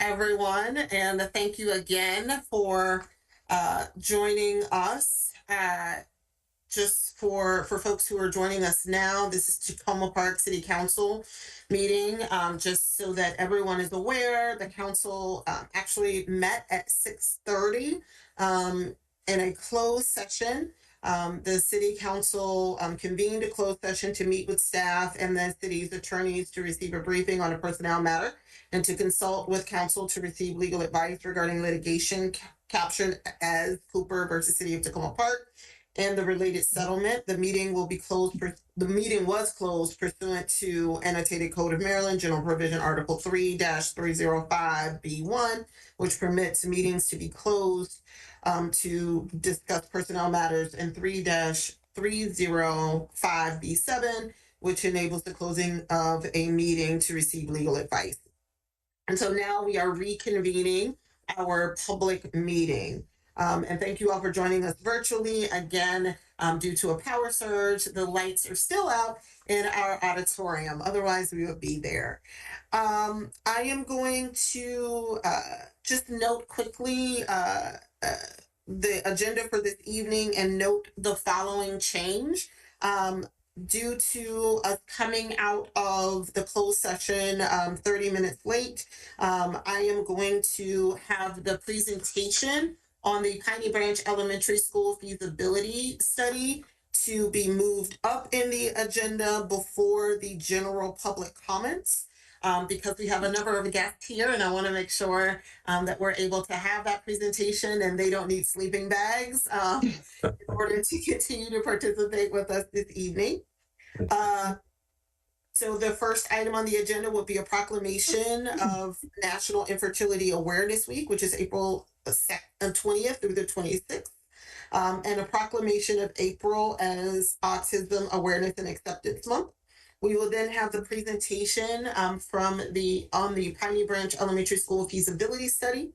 everyone, and thank you again for joining us. Just for folks who are joining us now, this is Tacoma Park City Council meeting. Just so that everyone is aware, the council actually met at 6:30 in a closed session. The city council convened a closed session to meet with staff and the city's attorneys to receive a briefing on a personnel matter and to consult with counsel to receive legal advice regarding litigation captured as Cooper versus City of Tacoma Park and the related settlement. The meeting will be closed. The meeting was closed pursuant to Annotated Code of Maryland, General Provision Article 3-305B1, which permits meetings to be closed to discuss personnel matters, and 3-305B7, which enables the closing of a meeting to receive legal advice. And so now we are reconvening our public meeting. And thank you all for joining us virtually. Again, due to a power surge, the lights are still out in our auditorium. Otherwise, we would be there. I am going to just note quickly the agenda for this evening and note the following change. Due to us coming out of the closed session 30 minutes late, I am going to have the presentation on the Piney Branch Elementary School feasibility study to be moved up in the agenda before the general public comments, because we have a number of guests here and I want to make sure that we're able to have that presentation and they don't need sleeping bags in order to continue to participate with us this evening. So the first item on the agenda would be a proclamation of National Infertility Awareness Week, which is April 20th through the 26th, and a proclamation of April as Autism Awareness and Acceptance Month. We will then have the presentation on the Piney Branch Elementary School feasibility study,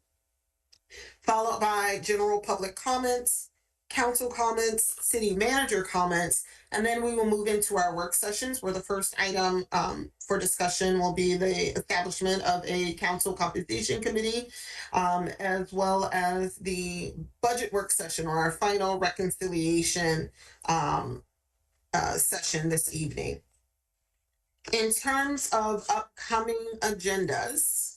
followed by general public comments, council comments, city manager comments, and then we will move into our work sessions, where the first item for discussion will be the establishment of a council compensation committee, as well as the budget work session, or our final reconciliation session this evening. In terms of upcoming agendas,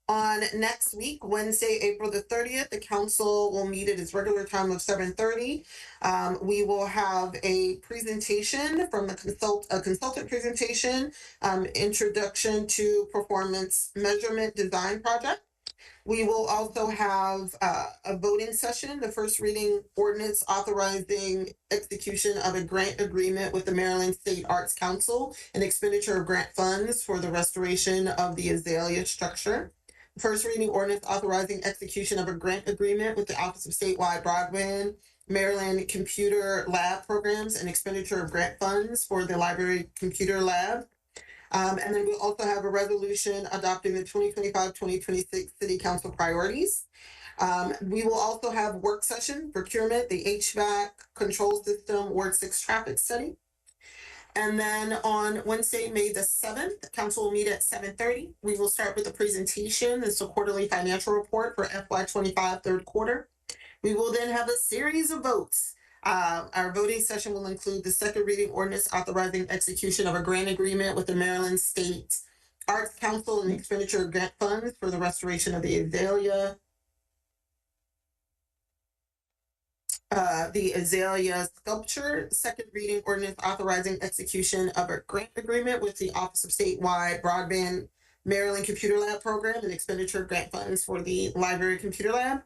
on next week, Wednesday, April the 30th, the council will meet at its regular time of 7:30. We will have a presentation from a consultant presentation, introduction to performance measurement design project. We will also have a voting session, the first reading ordinance authorizing execution of a grant agreement with the Maryland State Arts Council and expenditure of grant funds for the restoration of the Azalea structure. First reading ordinance authorizing execution of a grant agreement with the Office of Statewide Broadband, Maryland Computer Lab Programs, and expenditure of grant funds for the Library Computer Lab. And then we'll also have a resolution adopting the 2025-2026 City Council priorities. We will also have work session, procurement, the HVAC control system, Ward 6 traffic study. And then on Wednesday, May the 7th, the council will meet at 7:30. We will start with the presentation. This is a quarterly financial report for FY25 third quarter. We will then have a series of votes. Our voting session will include the second reading ordinance authorizing execution of a grant agreement with the Maryland State Arts Council and expenditure of grant funds for the restoration of the Azalea sculpture. Second reading ordinance authorizing execution of a grant agreement with the Office of Statewide Broadband, Maryland Computer Lab Program and expenditure of grant funds for the Library Computer Lab.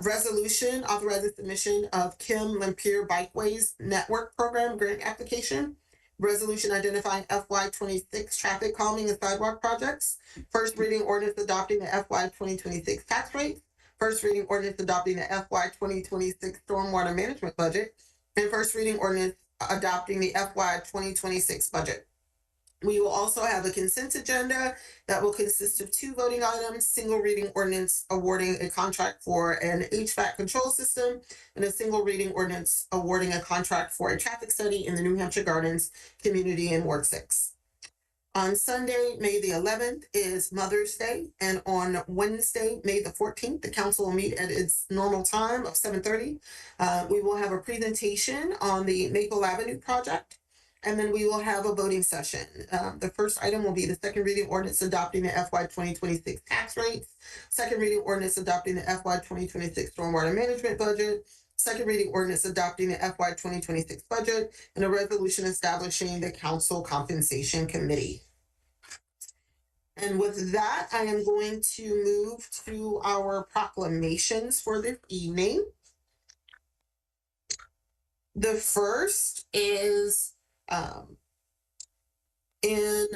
Resolution authorizing submission of Kim Lempier Bikeways Network Program grant application. Resolution identifying FY26 traffic calming and sidewalk projects. First reading ordinance adopting the FY 2026 tax rates. First reading ordinance adopting the FY 2026 stormwater management budget. And first reading ordinance adopting the FY 2026 budget. We will also have a consent agenda that will consist of two voting items: single reading ordinance awarding a contract for an HVAC control system, and a single reading ordinance awarding a contract for a traffic study in the New Hampshire Gardens community in Ward 6. On Sunday, May the 11th is Mother's Day, and on Wednesday, May the 14th, the council will meet at its normal time of 7:30. We will have a presentation on the Maple Avenue project, and then we will have a voting session. The first item will be the second reading ordinance adopting the FY 2026 tax rates, second reading ordinance adopting the FY 2026 stormwater management budget, second reading ordinance adopting the FY 2026 budget, and a resolution establishing the council compensation committee. And with that, I am going to move to our proclamations for this evening. The first is in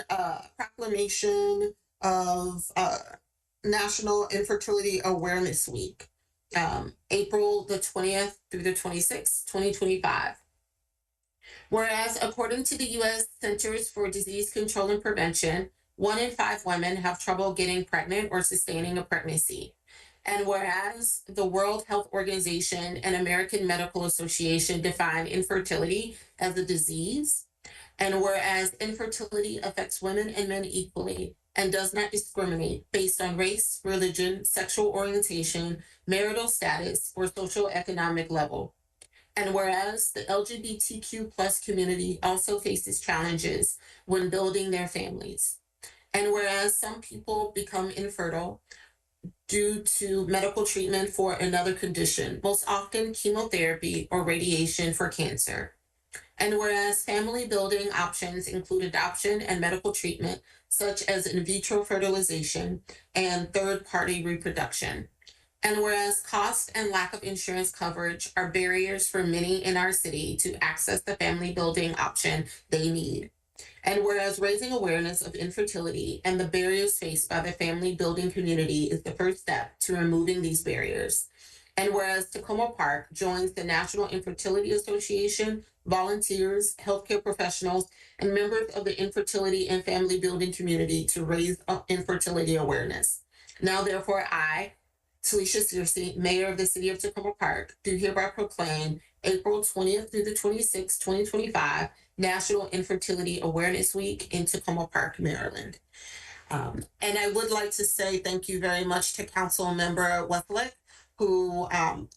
proclamation of National Infertility Awareness Week, April the 20th through the 26th, 2025. Whereas according to the U.S. Centers for Disease Control and Prevention, 1 in 5 women have trouble getting pregnant or sustaining a pregnancy. And whereas the World Health Organization and American Medical Association define infertility as a disease, and whereas infertility affects women and men equally and does not discriminate based on race, religion, sexual orientation, marital status, or socioeconomic level. And whereas the LGBTQ plus community also faces challenges when building their families. And whereas some people become infertile due to medical treatment for another condition, most often chemotherapy or radiation for cancer. And whereas family building options include adoption and medical treatment, such as in vitro fertilization and third-party reproduction. And whereas cost and lack of insurance coverage are barriers for many in our city to access the family building option they need. And whereas raising awareness of infertility and the barriers faced by the family building community is the first step to removing these barriers. And whereas Tacoma Park joins the National Infertility Association, volunteers, healthcare professionals, and members of the infertility and family building community to raise infertility awareness. Now, therefore, I, Talisha Searcy, Mayor of the City of Tacoma Park, do hereby proclaim April 20th through the 26th, 2025, National Infertility Awareness Week in Tacoma Park, Maryland. And I would like to say thank you very much to Council Member Westlake, who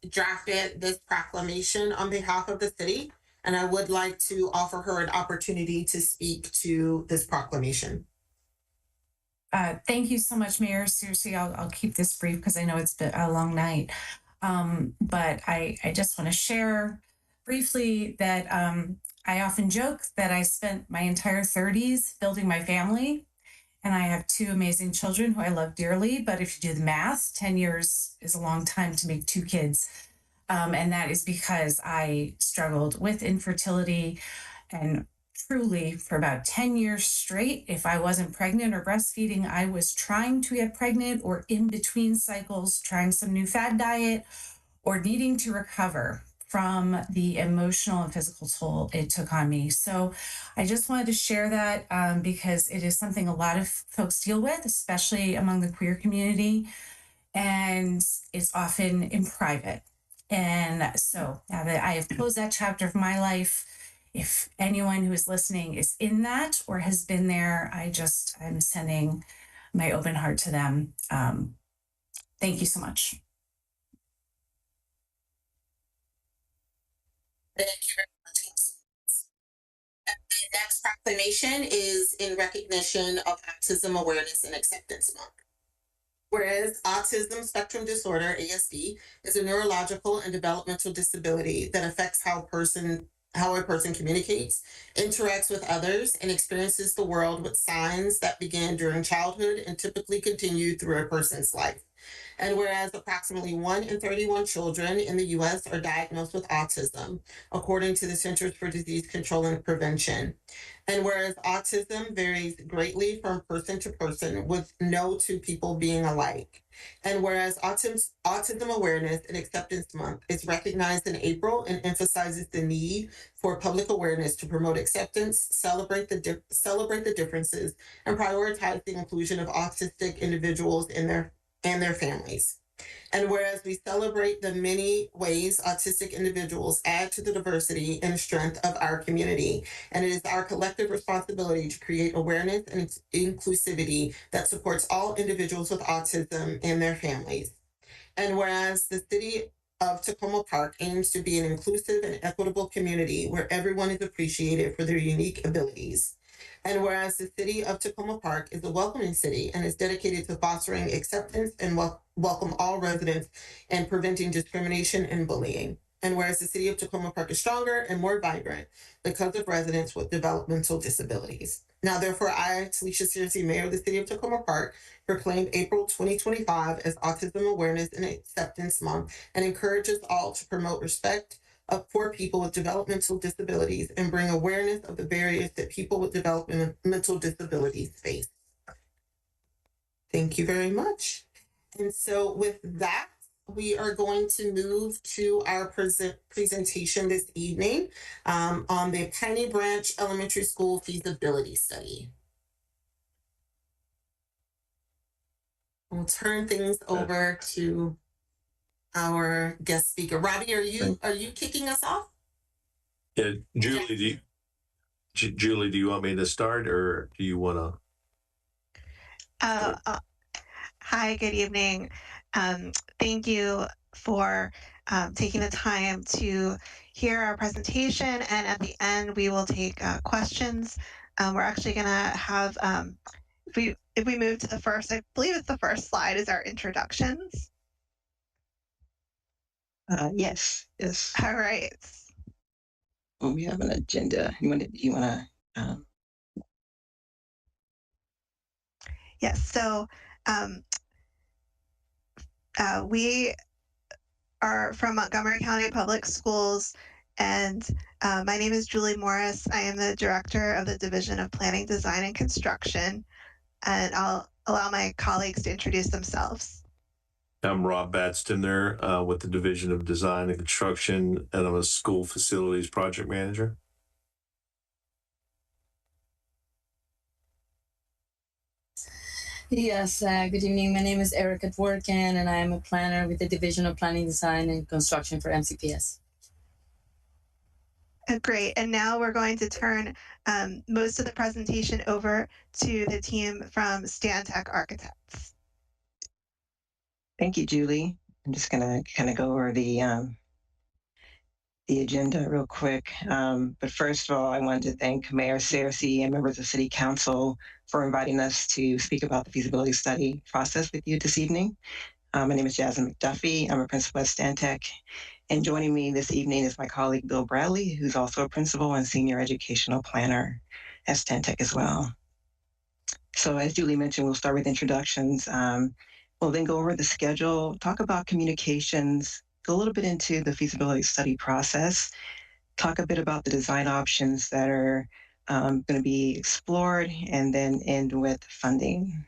drafted this proclamation on behalf of the city. And I would like to offer her an opportunity to speak to this proclamation. Thank you so much, Mayor. Seriously, I'll keep this brief because I know it's been a long night. But I just want to share briefly that I often joke that I spent my entire 30s building my family. And I have 2 amazing children who I love dearly. But if you do the math, 10 years is a long time to make 2 kids. And that is because I struggled with infertility, and truly for about 10 years straight, if I wasn't pregnant or breastfeeding, I was trying to get pregnant or in between cycles, trying some new fad diet or needing to recover from the emotional and physical toll it took on me. So I just wanted to share that because it is something a lot of folks deal with, especially among the queer community, and it's often in private. And so now that I have closed that chapter of my life, if anyone who is listening is in that or has been there, I'm sending my open heart to them. Thank you so much. Thank you very much. And the next proclamation is in recognition of Autism Awareness and Acceptance Month. Whereas autism spectrum disorder, ASD, is a neurological and developmental disability that affects how a person communicates, interacts with others, and experiences the world with signs that begin during childhood and typically continue through a person's life. And whereas approximately 1 in 31 children in the U.S. are diagnosed with autism, according to the Centers for Disease Control and Prevention. And whereas autism varies greatly from person to person, with no 2 people being alike. And whereas Autism Awareness and Acceptance Month is recognized in April and emphasizes the need for public awareness to promote acceptance, celebrate the differences, and prioritize the inclusion of autistic individuals and their families. And whereas we celebrate the many ways autistic individuals add to the diversity and strength of our community, and it is our collective responsibility to create awareness and inclusivity that supports all individuals with autism and their families. And whereas the city of Tacoma Park aims to be an inclusive and equitable community where everyone is appreciated for their unique abilities. And whereas the city of Tacoma Park is a welcoming city and is dedicated to fostering acceptance and welcome all residents and preventing discrimination and bullying. And whereas the city of Tacoma Park is stronger and more vibrant because of residents with developmental disabilities. Now, therefore, I, Talisha Searcy, Mayor of the City of Tacoma Park, proclaim April 2025 as Autism Awareness and Acceptance Month and encourage us all to promote respect for people with developmental disabilities and bring awareness of the barriers that people with developmental disabilities face. Thank you very much. And so with that, we are going to move to our presentation this evening on the Piney Branch Elementary School Feasibility Study. We'll turn things over to our guest speaker. Robbie, are you kicking us off? Yeah, Julie, do you want me to start, or do you want to? Hi, good evening. Thank you for taking the time to hear our presentation, and at the end we will take questions. We're actually going to have, if we move to the first, I believe it's the first slide, is our introductions. Yes. All right. Well, we have an agenda. You want to? Yes. So we are from Montgomery County Public Schools, and my name is Julie Morris. I am the director of the Division of Planning, Design, and Construction, and I'll allow my colleagues to introduce themselves. I'm Rob Batstender with the Division of Design and Construction, and I'm a school facilities project manager. Yes, good evening. My name is Erica Dworkin, and I am a planner with the Division of Planning, Design, and Construction for MCPS. Great. And now we're going to turn most of the presentation over to the team from Stantec Architects. Thank you, Julie. I'm just going to kind of go over the agenda real quick. But first of all, I wanted to thank Mayor Searcy and members of City Council for inviting us to speak about the feasibility study process with you this evening. My name is Jasmine McDuffie. I'm a principal at Stantec. And joining me this evening is my colleague, Bill Bradley, who's also a principal and senior educational planner at Stantec as well. So as Julie mentioned, we'll start with introductions. We'll then go over the schedule, talk about communications, go a little bit into the feasibility study process, talk a bit about the design options that are going to be explored, and then end with funding.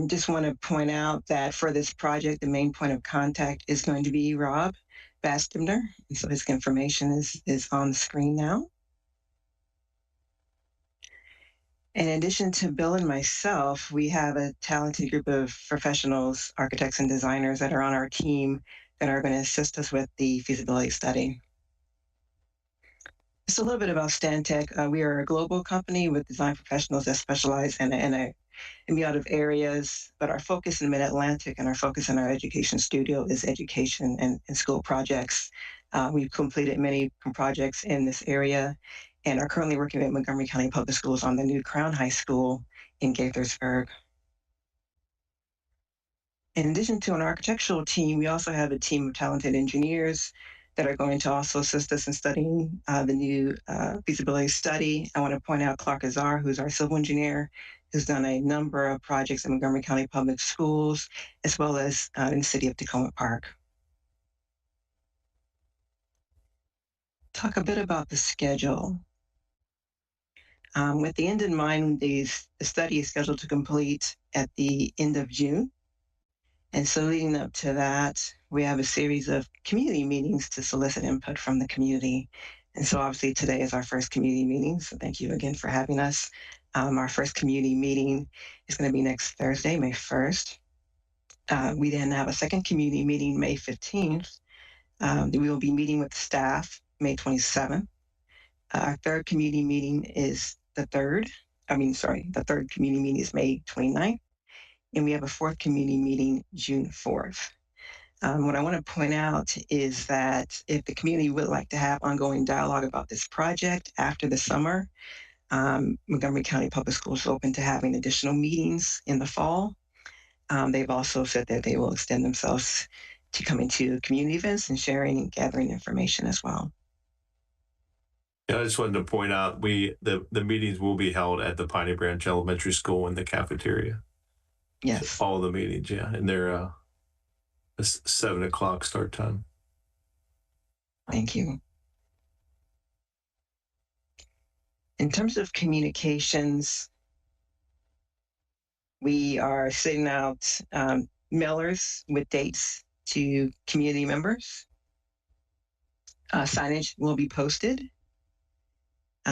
Just want to point out that for this project, the main point of contact is going to be Rob Batstender. And so his information is on the screen now. In addition to Bill and myself, we have a talented group of professionals, architects and designers that are on our team that are going to assist us with the feasibility study. Just a little bit about Stantec. We are a global company with design professionals that specialize in a out of areas, but our focus in Mid-Atlantic and our focus in our education studio is education and school projects. We've completed many projects in this area and are currently working at Montgomery County Public Schools on the new Crown High School in Gaithersburg. In addition to an architectural team, we also have a team of talented engineers that are going to also assist us in studying the new feasibility study. I want to point out Clark Azar, who's our civil engineer, who's done a number of projects in Montgomery County Public Schools, as well as in the city of Tacoma Park. Talk a bit about the schedule. With the end in mind, the study is scheduled to complete at the end of June. And so leading up to that, we have a series of community meetings to solicit input from the community. And so obviously today is our first community meeting. So thank you again for having us. Our first community meeting is going to be next Thursday, May 1st. We then have a second community meeting May 15th. We will be meeting with staff May 27th. Our third community meeting is the third community meeting is May 29th. And we have a fourth community meeting June 4th. What I want to point out is that if the community would like to have ongoing dialogue about this project after the summer, Montgomery County Public Schools is open to having additional meetings in the fall. They've also said that they will extend themselves to coming to community events and sharing and gathering information as well. Yeah, I just wanted to point out the meetings will be held at the Piney Branch Elementary School in the cafeteria. Yes. So all the meetings, yeah, and they're a 7 o'clock start time. Thank you. In terms of communications, we are sending out mailers with dates to community members. Signage will be posted.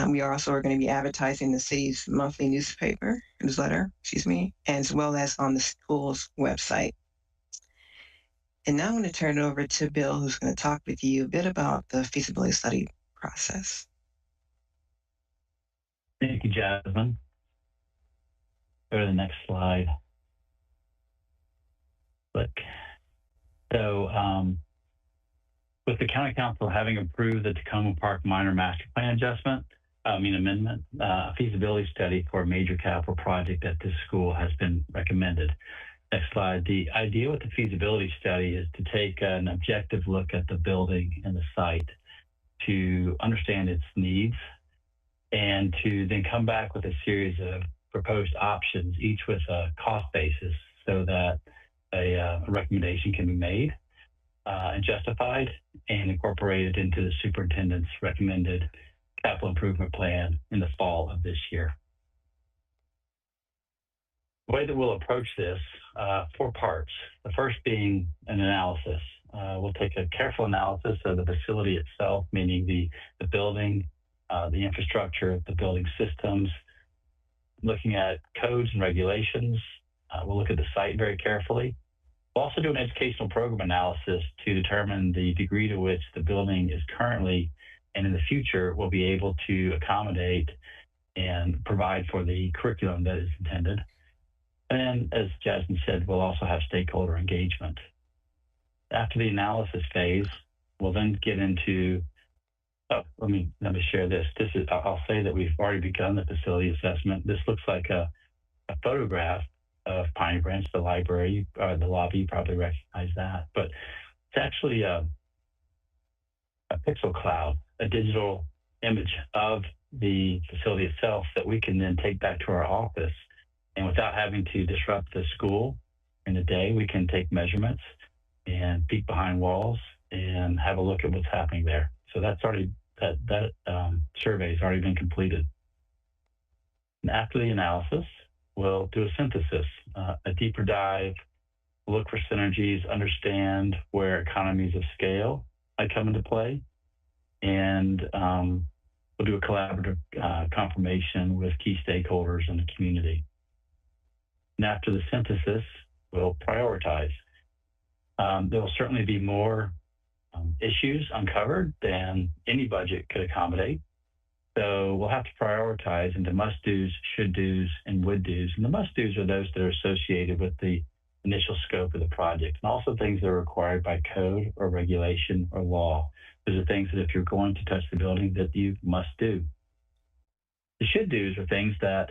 We are also going to be advertising the city's monthly newsletter, as well as on the school's website. And now I'm going to turn it over to Bill, who's going to talk with you a bit about the feasibility study process. Thank you, Jasmine. Go to the next slide. Click. So, with the County Council having approved the Tacoma Park Minor Master Plan amendment, a feasibility study for a major capital project at this school has been recommended. Next slide. The idea with the feasibility study is to take an objective look at the building and the site to understand its needs and to then come back with a series of proposed options, each with a cost basis, so that a recommendation can be made and justified and incorporated into the superintendent's recommended capital improvement plan in the fall of this year. The way that we'll approach this, 4 parts. The first being an analysis. We'll take a careful analysis of the facility itself, meaning the building, the infrastructure, the building systems, looking at codes and regulations. We'll look at the site very carefully. We'll also do an educational program analysis to determine the degree to which the building is currently and in the future will be able to accommodate and provide for the curriculum that is intended. And as Jasmine said, we'll also have stakeholder engagement. After the analysis phase, we'll then get into, let me share this. I'll say that we've already begun the facility assessment. This looks like a photograph of Piney Branch, the library, or the lobby. You probably recognize that, but it's actually a pixel cloud, a digital image of the facility itself that we can then take back to our office. And without having to disrupt the school in the day, we can take measurements and peek behind walls and have a look at what's happening there. So that's already, that survey has already been completed. And after the analysis, we'll do a synthesis, a deeper dive, look for synergies, understand where economies of scale might come into play, and we'll do a collaborative confirmation with key stakeholders in the community. And after the synthesis, we'll prioritize. There will certainly be more issues uncovered than any budget could accommodate. So we'll have to prioritize into must-dos, should-dos, and would-dos. And the must-dos are those that are associated with the initial scope of the project, and also things that are required by code or regulation or law. Those are things that if you're going to touch the building that you must do. The should-dos are things that,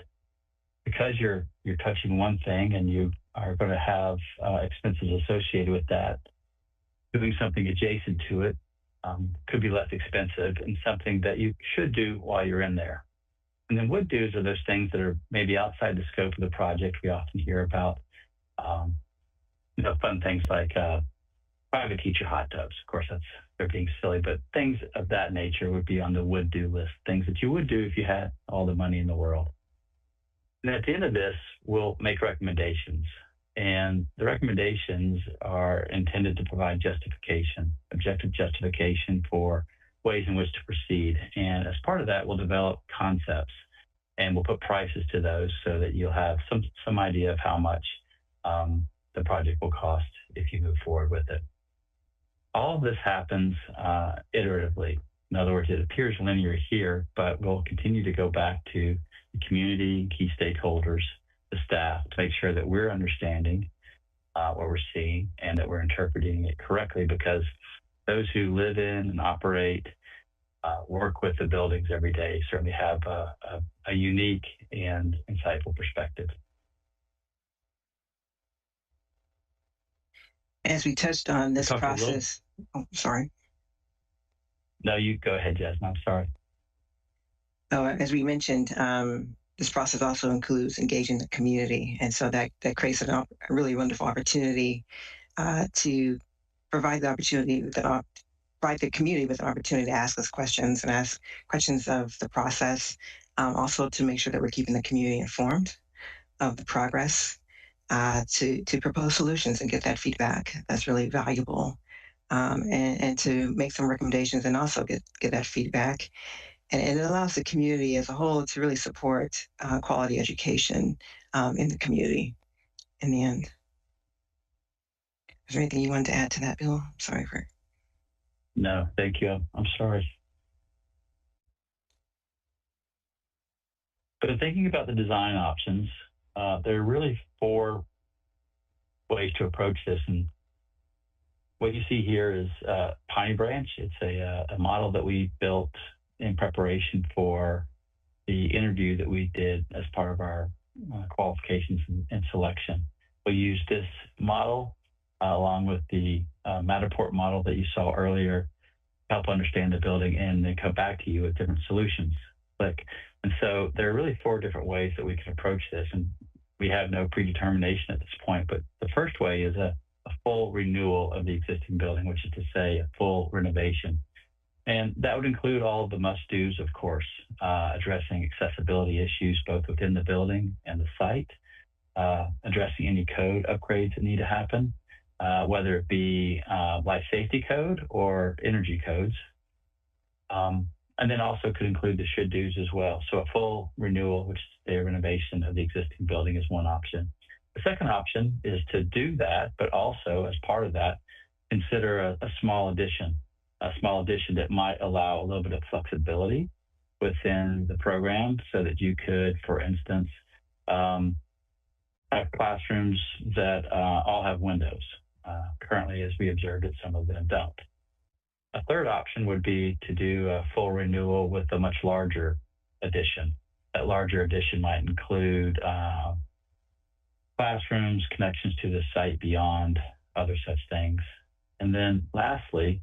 because you're touching one thing and you are going to have expenses associated with that, doing something adjacent to it could be less expensive and something that you should do while you're in there. And then would do's are those things that are maybe outside the scope of the project. We often hear about, fun things like private teacher hot tubs. Of course, they're being silly, but things of that nature would be on the would do list, things that you would do if you had all the money in the world. And at the end of this, we'll make recommendations. And the recommendations are intended to provide justification, objective justification for ways in which to proceed. And as part of that, we'll develop concepts and we'll put prices to those so that you'll have some idea of how much the project will cost if you move forward with it. All of this happens iteratively. In other words, it appears linear here, but we'll continue to go back to the community, key stakeholders, the staff, to make sure that we're understanding what we're seeing and that we're interpreting it correctly, because those who live in and operate, work with the buildings every day certainly have a unique and insightful perspective. As we touched on this process, oh, sorry. No, you go ahead, Jasmine. I'm sorry. Oh, as we mentioned, this process also includes engaging the community, and so that creates a really wonderful opportunity to provide the opportunity provide the community with an opportunity to ask us questions and ask questions of the process. Also, to make sure that we're keeping the community informed of the progress, to propose solutions and get that feedback. That's really valuable, and to make some recommendations and also get that feedback. And it allows the community as a whole to really support quality education in the community in the end. Is there anything you wanted to add to that, Bill? I'm sorry for. No, thank you. I'm sorry. But in thinking about the design options, there are really 4 ways to approach this. And what you see here is Piney Branch. It's a model that we built in preparation for the interview that we did as part of our qualifications and selection. We used this model along with the Matterport model that you saw earlier to help understand the building and then come back to you with different solutions. And so there are really 4 different ways that we can approach this. And we have no predetermination at this point, but the first way is a full renewal of the existing building, which is to say a full renovation. And that would include all of the must-dos, of course, addressing accessibility issues both within the building and the site, addressing any code upgrades that need to happen, whether it be life safety code or energy codes. And then also could include the should-dos as well. So a full renewal, which is a renovation of the existing building, is one option. The second option is to do that, but also as part of that, consider a small addition that might allow a little bit of flexibility within the program so that you could, for instance, have classrooms that all have windows. Currently, as we observed it, some of them don't. A third option would be to do a full renewal with a much larger addition. That larger addition might include classrooms, connections to the site beyond, other such things. And then lastly,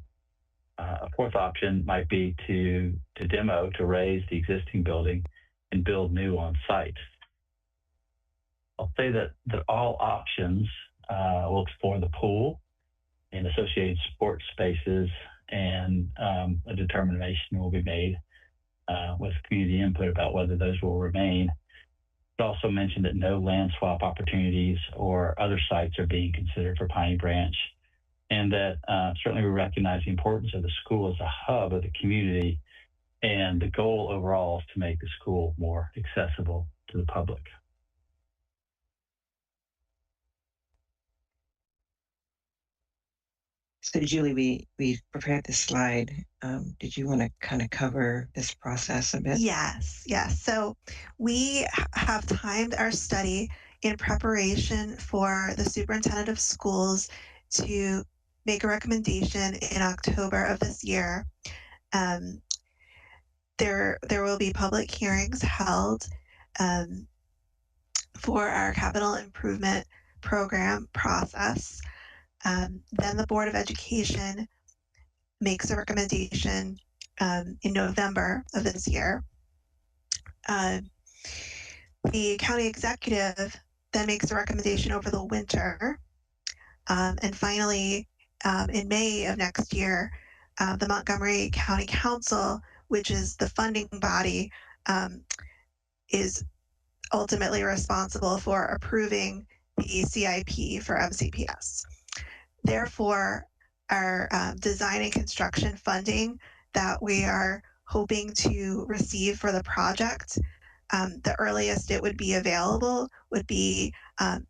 a fourth option might be to demo, to raise the existing building and build new on site. I'll say that all options will explore the pool and associated sports spaces, and a determination will be made with community input about whether those will remain. It also mentioned that no land swap opportunities or other sites are being considered for Piney Branch, and that certainly we recognize the importance of the school as a hub of the community, and the goal overall is to make the school more accessible to the public. So Julie, we prepared this slide. Did you want to kind of cover this process a bit? Yes. So we have timed our study in preparation for the superintendent of schools to make a recommendation in October of this year. There will be public hearings held for our capital improvement program process. Then the Board of Education makes a recommendation in November of this year. The county executive then makes a recommendation over the winter. And finally, in May of next year, the Montgomery County Council, which is the funding body, is ultimately responsible for approving the CIP for MCPS. Therefore, our design and construction funding that we are hoping to receive for the project The earliest it would be available would be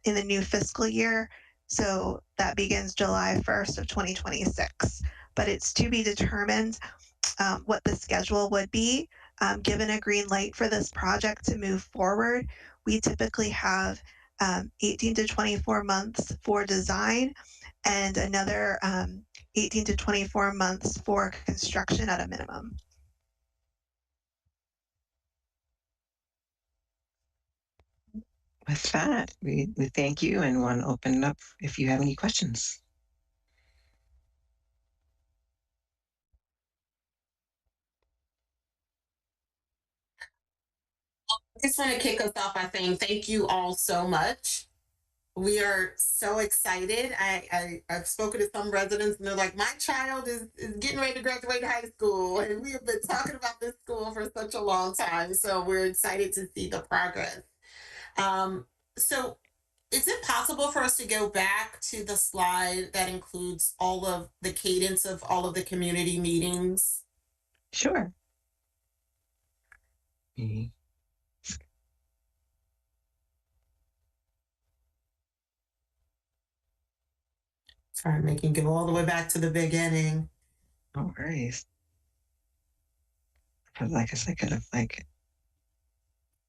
in the new fiscal year. So that begins July 1st of 2026. But it's to be determined what the schedule would be. Given a green light for this project to move forward, we typically have 18 to 24 months for design and another 18 to 24 months for construction at a minimum. With that, we thank you and want to open it up if you have any questions. I just want to kick us off by saying thank you all so much. We are so excited. I've spoken to some residents and they're like, my child is getting ready to graduate high school. And we have been talking about this school for such a long time. So we're excited to see the progress. So is it possible for us to go back to the slide that includes all of the cadence of all of the community meetings? Sure. Sorry, making go all the way back to the beginning. No worries. I guess I could have done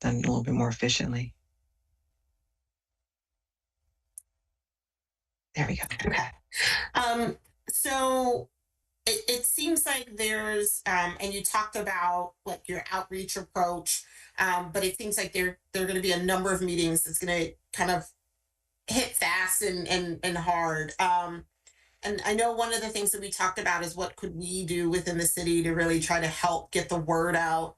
it a little bit more efficiently. There we go. Okay. So it seems like there's and you talked about like your outreach approach, but it seems like there are going to be a number of meetings that's going to kind of hit fast and hard. And I know one of the things that we talked about is what could we do within the city to really try to help get the word out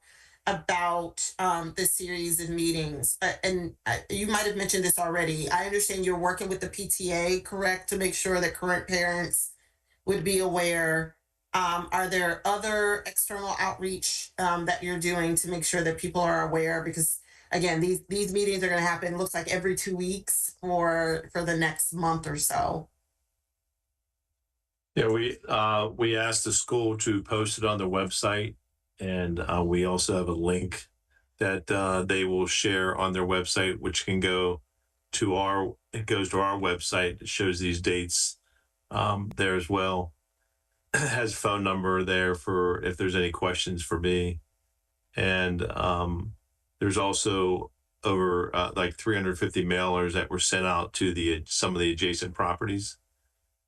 about this series of meetings. And you might have mentioned this already. I understand you're working with the PTA, correct, to make sure that current parents would be aware. Are there other external outreach that you're doing to make sure that people are aware? Because again, these meetings are going to happen. Looks like every 2 weeks for the next month or so. Yeah, we asked the school to post it on their website, and we also have a link that they will share on their website, which can go to it goes to our website. It shows these dates there as well. It has a phone number there for if there's any questions for me, and there's also over like 350 mailers that were sent out to some of the adjacent properties.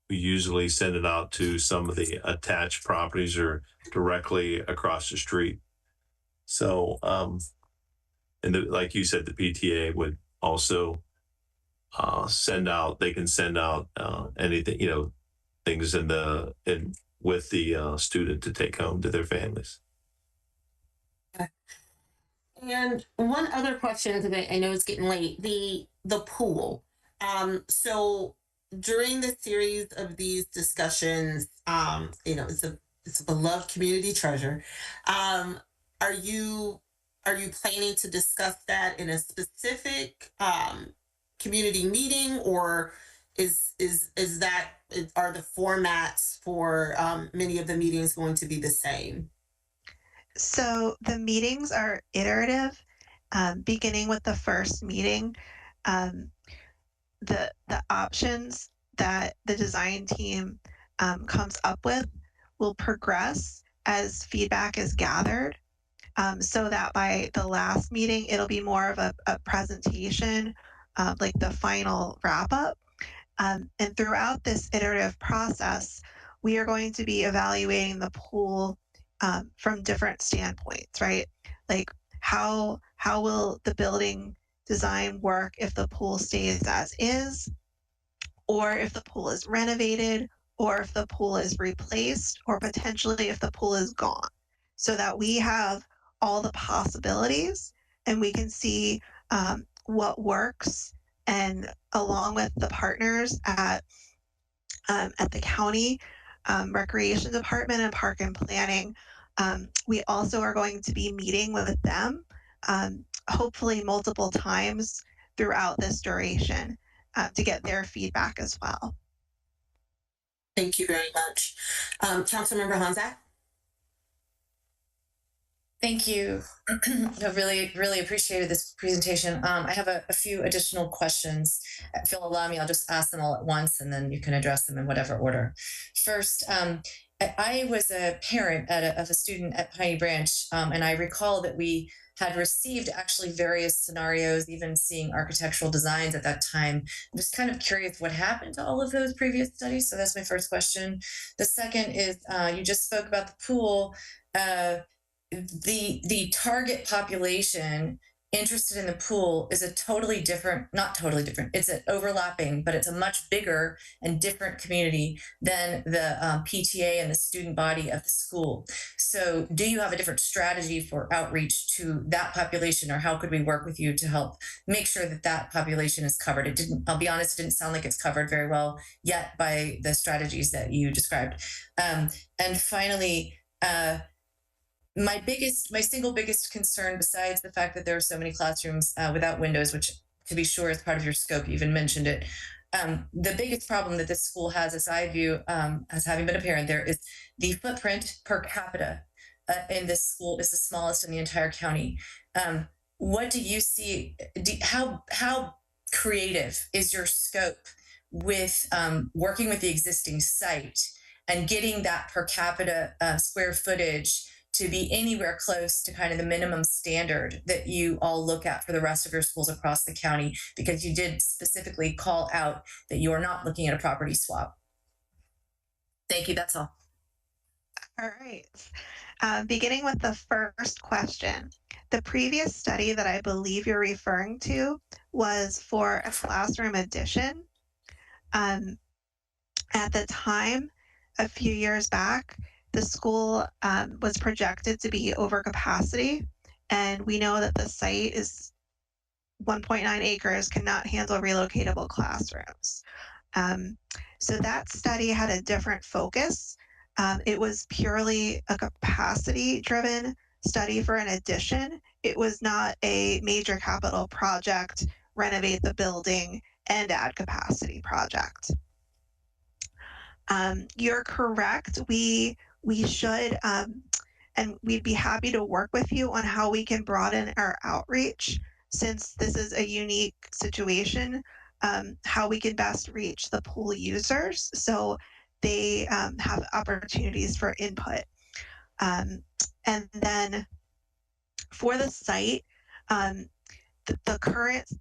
We usually send it out to some of the attached properties or directly across the street. So, like you said, the PTA would also send out. They can send out anything, things with the student to take home to their families. And one other question, because I know it's getting late. The pool. So during the series of these discussions, it's a beloved community treasure. Are you planning to discuss that in a specific community meeting, or are the formats for many of the meetings going to be the same? So the meetings are iterative, beginning with the first meeting. The options that the design team comes up with will progress as feedback is gathered, so that by the last meeting, it'll be more of a presentation, like the final wrap up. And throughout this iterative process, we are going to be evaluating the pool from different standpoints, right? Like how will the building design work if the pool stays as is, or if the pool is renovated, or if the pool is replaced, or potentially if the pool is gone, so that we have all the possibilities and we can see what works. And along with the partners at the county recreation department and park and planning, we also are going to be meeting with them, hopefully multiple times throughout this duration, to get their feedback as well. Thank you very much. Councilmember Honzak? Thank you. I really appreciated this presentation. I have a few additional questions. If you'll allow me, I'll just ask them all at once and then you can address them in whatever order. First, I was a parent of a student at Piney Branch, and I recall that we had received actually various scenarios, even seeing architectural designs at that time. I'm just kind of curious what happened to all of those previous studies. So that's my first question. The second is, you just spoke about the pool. The target population interested in the pool is a totally different, not totally different, it's an overlapping, but it's a much bigger and different community than the PTA and the student body of the school. So do you have a different strategy for outreach to that population, or how could we work with you to help make sure that that population is covered? It didn't, I'll be honest, it didn't sound like it's covered very well yet by the strategies that you described. And finally, my single biggest concern, besides the fact that there are so many classrooms without windows, which to be sure is part of your scope, you even mentioned it. The biggest problem that this school has, as I view, as having been a parent there, is the footprint per capita in this school is the smallest in the entire county. What do you see? How creative is your scope with working with the existing site and getting that per capita square footage to be anywhere close to kind of the minimum standard that you all look at for the rest of your schools across the county? Because you did specifically call out that you are not looking at a property swap. Thank you, that's all. All right. Beginning with the first question, the previous study that I believe you're referring to was for a classroom addition. At the time, a few years back, the school was projected to be over capacity, and we know that the site is 1.9 acres, cannot handle relocatable classrooms. So that study had a different focus. It was purely a capacity-driven study for an addition. It was not a major capital project, renovate the building and add capacity project. You're correct. We should, and we'd be happy to work with you on how we can broaden our outreach, since this is a unique situation, how we can best reach the pool users so they have opportunities for input. And then for the site, the current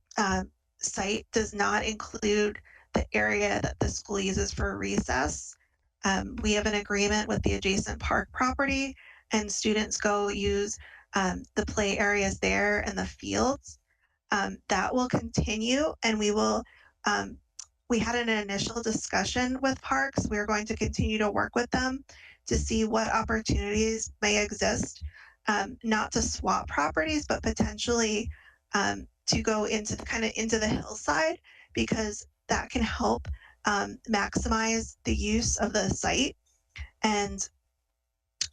site does not include the area that the school uses for recess. We have an agreement with the adjacent park property, and students go use the play areas there and the fields. That will continue, and we will. We had an initial discussion with parks. We're going to continue to work with them to see what opportunities may exist, not to swap properties, but potentially to go into the hillside, because that can help maximize the use of the site and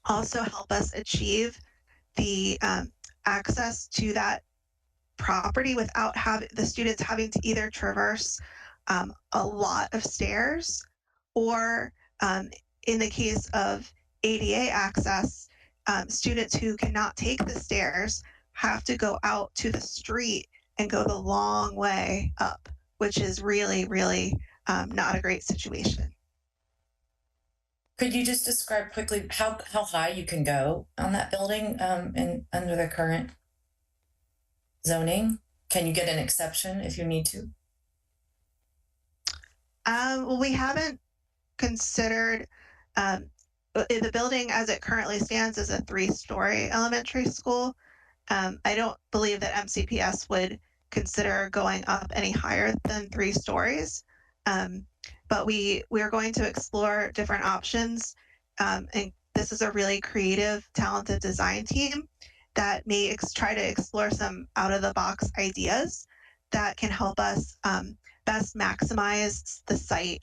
also help us achieve the access to that property without the students having to either traverse a lot of stairs, or in the case of ADA access, students who cannot take the stairs have to go out to the street and go the long way up, which is really, really not a great situation. Could you just describe quickly how high you can go on that building under the current zoning? Can you get an exception if you need to? Well, we haven't considered the building as it currently stands is a 3-story elementary school. I don't believe that MCPS would consider going up any higher than 3 stories. But we're going to explore different options. And this is a really creative, talented design team that may try to explore some out-of-the-box ideas that can help us best maximize the site,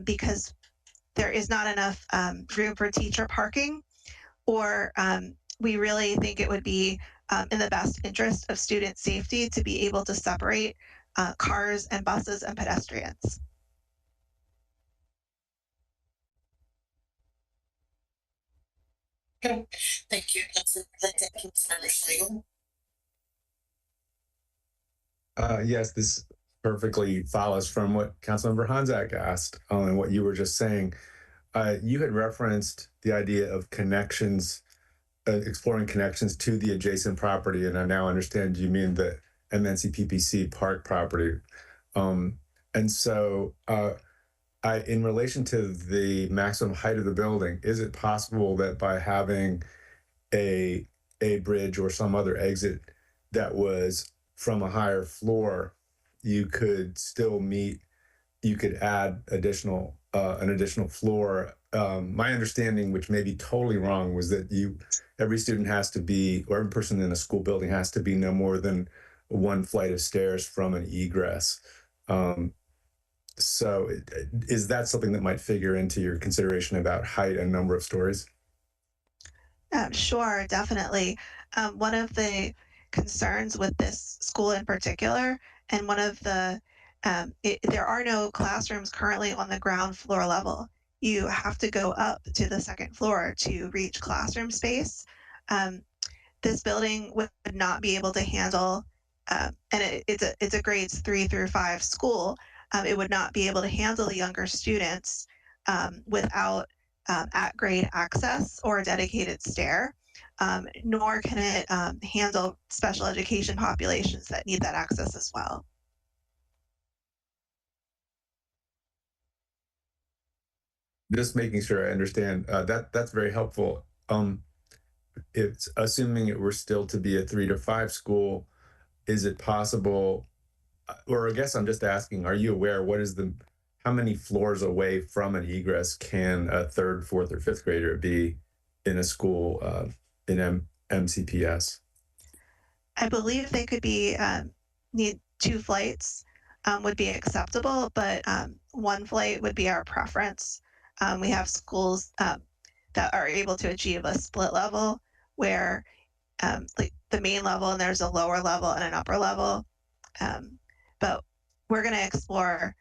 because there is not enough room for teacher parking, or we really think it would be in the best interest of student safety to be able to separate cars and buses and pedestrians. Okay, thank you, Councilmember Linton. Councilmember Schlegel. Yes, this perfectly follows from what Councilmember Honzak asked and what you were just saying. You had referenced the idea of connections, exploring connections to the adjacent property, and I now understand you mean the MNC PPC Park property. And so, in relation to the maximum height of the building, is it possible that by having a bridge or some other exit that was from a higher floor, you could still meet, you could add an additional floor? My understanding, which may be totally wrong, was that every student has to be, or every person in a school building has to be no more than one flight of stairs from an egress. So is that something that might figure into your consideration about height and number of stories? Sure, definitely. One of the concerns with this school in particular, and one of the, there are no classrooms currently on the ground floor level. You have to go up to the second floor to reach classroom space. Um, this building would not be able to handle, and it's a grades 3 through 5 school. It would not be able to handle the younger students without at grade access or a dedicated stair, nor can it handle special education populations that need that access as well. Just making sure I understand. That's very helpful. It's assuming it were still to be a 3 to 5 school, is it possible, or I guess I'm just asking, are you aware how many floors away from an egress can a third, fourth, or fifth grader be in a school in MCPS? I believe they could be need 2 flights would be acceptable, but 1 flight would be our preference. We have schools that are able to achieve a split level where like the main level and there's a lower level and an upper level. But we're going to explore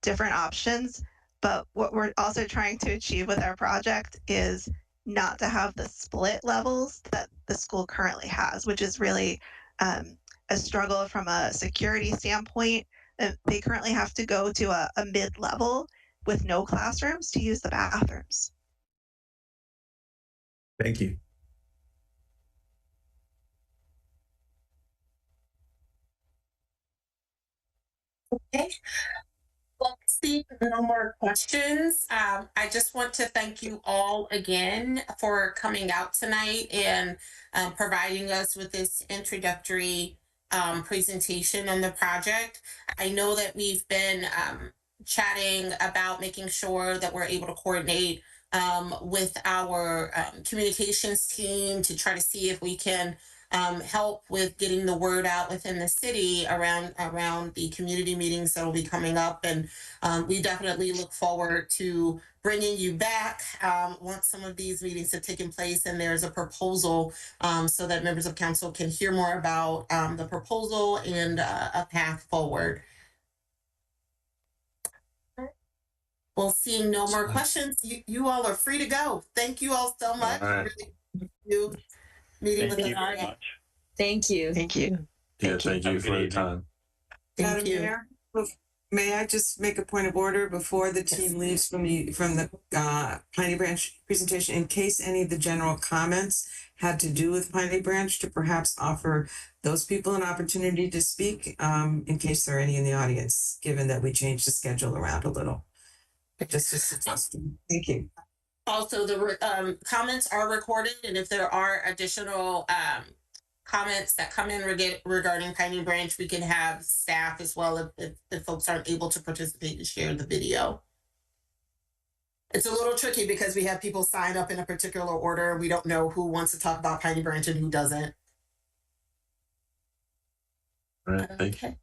different options. But what we're also trying to achieve with our project is not to have the split levels that the school currently has, which is really a struggle from a security standpoint. They currently have to go to a mid-level with no classrooms to use the bathrooms. Thank you. Okay. Well, see, no more questions. I just want to thank you all again for coming out tonight and providing us with this introductory presentation on the project. I know that we've been chatting about making sure that we're able to coordinate with our communications team to try to see if we can help with getting the word out within the city around the community meetings that will be coming up. And we definitely look forward to bringing you back once some of these meetings have taken place and there's a proposal so that members of council can hear more about the proposal and a path forward. Well, seeing no more questions, you all are free to go. Thank you all so much. All right. Really, you meeting Thank with you us very today. much. Thank you. Thank you. Yeah, thank Have you a for good the evening. time. Thank Madam you. Mayor, may I just make a point of order before the team leaves from the Piney Branch presentation, in case any of the general comments had to do with Piney Branch, to perhaps offer those people an opportunity to speak, in case there are any in the audience, given that we changed the schedule around a little. Just a suggestion. Thank you. Also, the comments are recorded, and if there are additional comments that come in regarding Piney Branch, we can have staff as well if folks aren't able to participate and share the video. It's a little tricky because we have people sign up in a particular order. We don't know who wants to talk about Piney Branch and who doesn't. All right, thank you. Okay.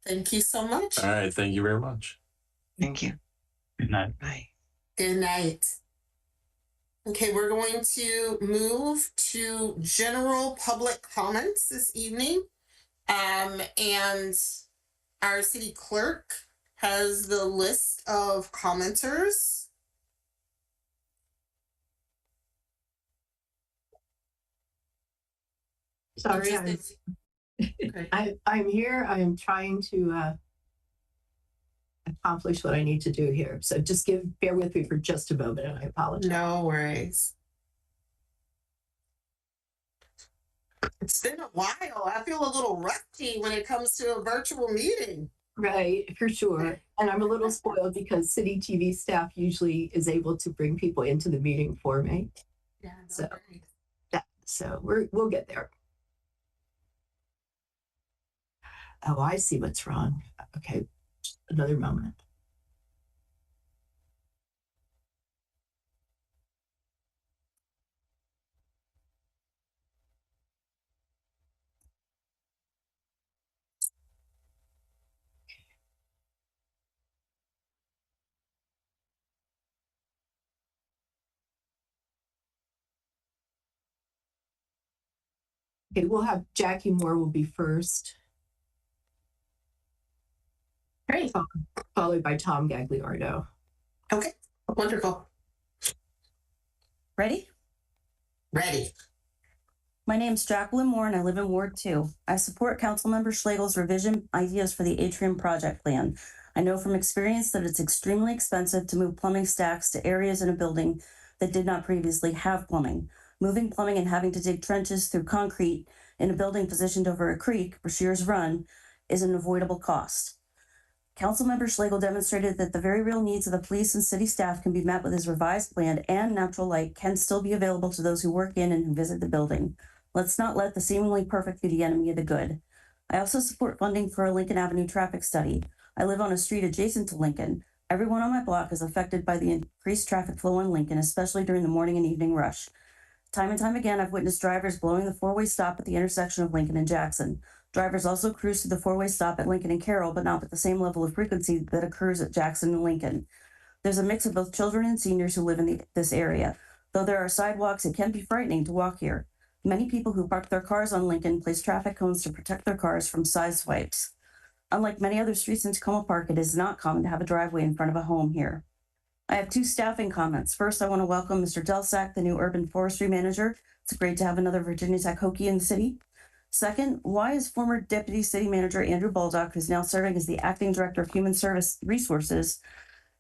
Thank you so much. All right, thank you very much. Thank you. Good night. Bye. Good night. Okay, we're going to move to general public comments this evening. And our city clerk has the list of commenters. Sorry, I'm here. I am trying to accomplish what I need to do here. So just bear with me for just a moment, and I apologize. No worries. It's been a while. I feel a little rusty when it comes to a virtual meeting. Right, for sure. And I'm a little spoiled because City TV staff usually is able to bring people into the meeting for me. Yeah, So we'll get there. Oh, I see what's wrong. Okay, just another moment. Okay, we'll have Jackie Moore will be first. Great. Followed by Tom Gagliardo. Okay, wonderful. Ready? Ready. My name is Jacqueline Moore and I live in Ward 2. I support Councilmember Schlegel's revision ideas for the atrium project plan. I know from experience that it's extremely expensive to move plumbing stacks to areas in a building that did not previously have plumbing. Moving plumbing and having to dig trenches through concrete in a building positioned over a creek where shears run is an avoidable cost. Councilmember Schlegel demonstrated that the very real needs of the police and city staff can be met with his revised plan, and natural light can still be available to those who work in and who visit the building. Let's not let the seemingly perfect be the enemy of the good. I also support funding for a Lincoln Avenue traffic study. I live on a street adjacent to Lincoln. Everyone on my block is affected by the increased traffic flow on Lincoln, especially during the morning and evening rush. Time and time again, I've witnessed drivers blowing the four-way stop at the intersection of Lincoln and Jackson. Drivers also cruise to the four-way stop at Lincoln and Carroll, but not with the same level of frequency that occurs at Jackson and Lincoln. There's a mix of both children and seniors who live in this area. Though there are sidewalks, it can be frightening to walk here. Many people who park their cars on Lincoln place traffic cones to protect their cars from side swipes. Unlike many other streets in Tacoma Park, it is not common to have a driveway in front of a home here. I have two staffing comments. First, I want to welcome Mr. Delsack, the new urban forestry manager. It's great to have another Virginia Tech Hokie in the city. Second, why is former Deputy City Manager Andrew Baldock, who's now serving as the Acting Director of Human Service Resources,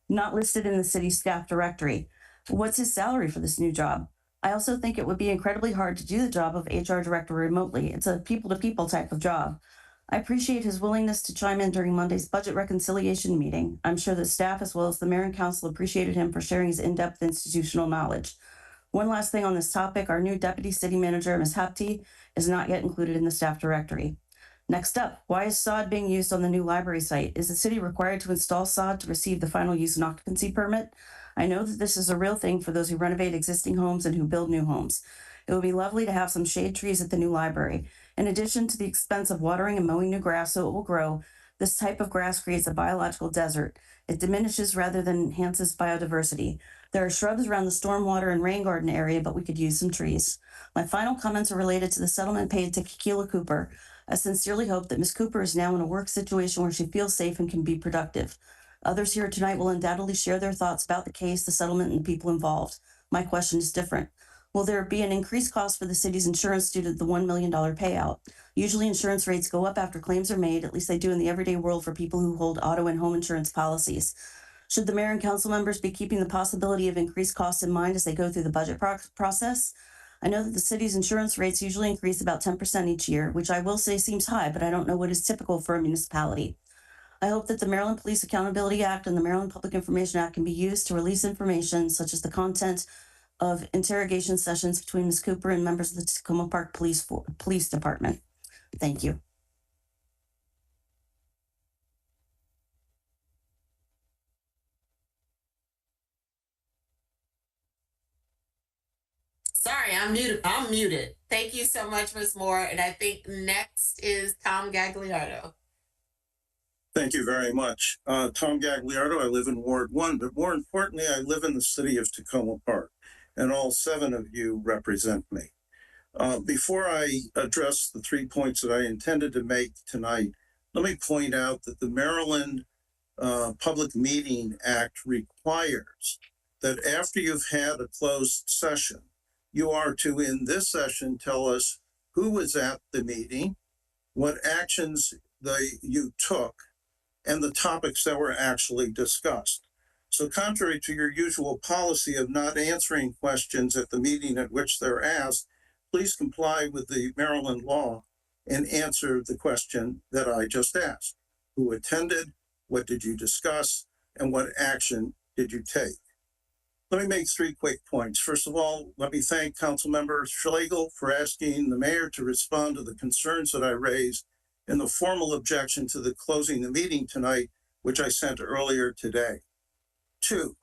not listed in the city staff directory? What's his salary for this new job? I also think it would be incredibly hard to do the job of HR Director remotely. It's a people-to-people type of job. I appreciate his willingness to chime in during Monday's budget reconciliation meeting. I'm sure the staff as well as the mayor and council appreciated him for sharing his in-depth institutional knowledge. One last thing on this topic, our new Deputy City Manager, Ms. Hapti, is not yet included in the staff directory. Next up, why is sod being used on the new library site? Is the city required to install sod to receive the final use and occupancy permit? I know that this is a real thing for those who renovate existing homes and who build new homes. It would be lovely to have some shade trees at the new library. In addition to the expense of watering and mowing new grass so it will grow, this type of grass creates a biological desert. It diminishes rather than enhances biodiversity. There are shrubs around the stormwater and rain garden area, but we could use some trees. My final comments are related to the settlement paid to Kekila Cooper. I sincerely hope that Ms. Cooper is now in a work situation where she feels safe and can be productive. Others here tonight will undoubtedly share their thoughts about the case, the settlement, and the people involved. My question is different. Will there be an increased cost for the city's insurance due to the $1 million payout? Usually insurance rates go up after claims are made, at least they do in the everyday world for people who hold auto and home insurance policies. Should the mayor and council members be keeping the possibility of increased costs in mind as they go through the budget process? I know that the city's insurance rates usually increase about 10% each year, which I will say seems high, but I don't know what is typical for a municipality. I hope that the Maryland Police Accountability Act and the Maryland Public Information Act can be used to release information such as the content of interrogation sessions between Ms. Cooper and members of the Tacoma Park Police Department. Thank you. Sorry, I'm muted. Thank you so much, Ms. Moore. And I think next is Tom Gagliardo. Thank you very much. Tom Gagliardo, I live in Ward 1, but more importantly, I live in the city of Tacoma Park, and all 7 of you represent me. Before I address the 3 points that I intended to make tonight, let me point out that the Maryland Public Meeting Act requires that after you've had a closed session, you are to, in this session, tell us who was at the meeting, what actions you took, and the topics that were actually discussed. So contrary to your usual policy of not answering questions at the meeting at which they're asked, please comply with the Maryland law and answer the question that I just asked. Who attended? What did you discuss? And what action did you take? Let me make 3 quick points. First of all, let me thank Councilmember Schlegel for asking the mayor to respond to the concerns that I raised in the formal objection to the closing the meeting tonight, which I sent earlier today. 2,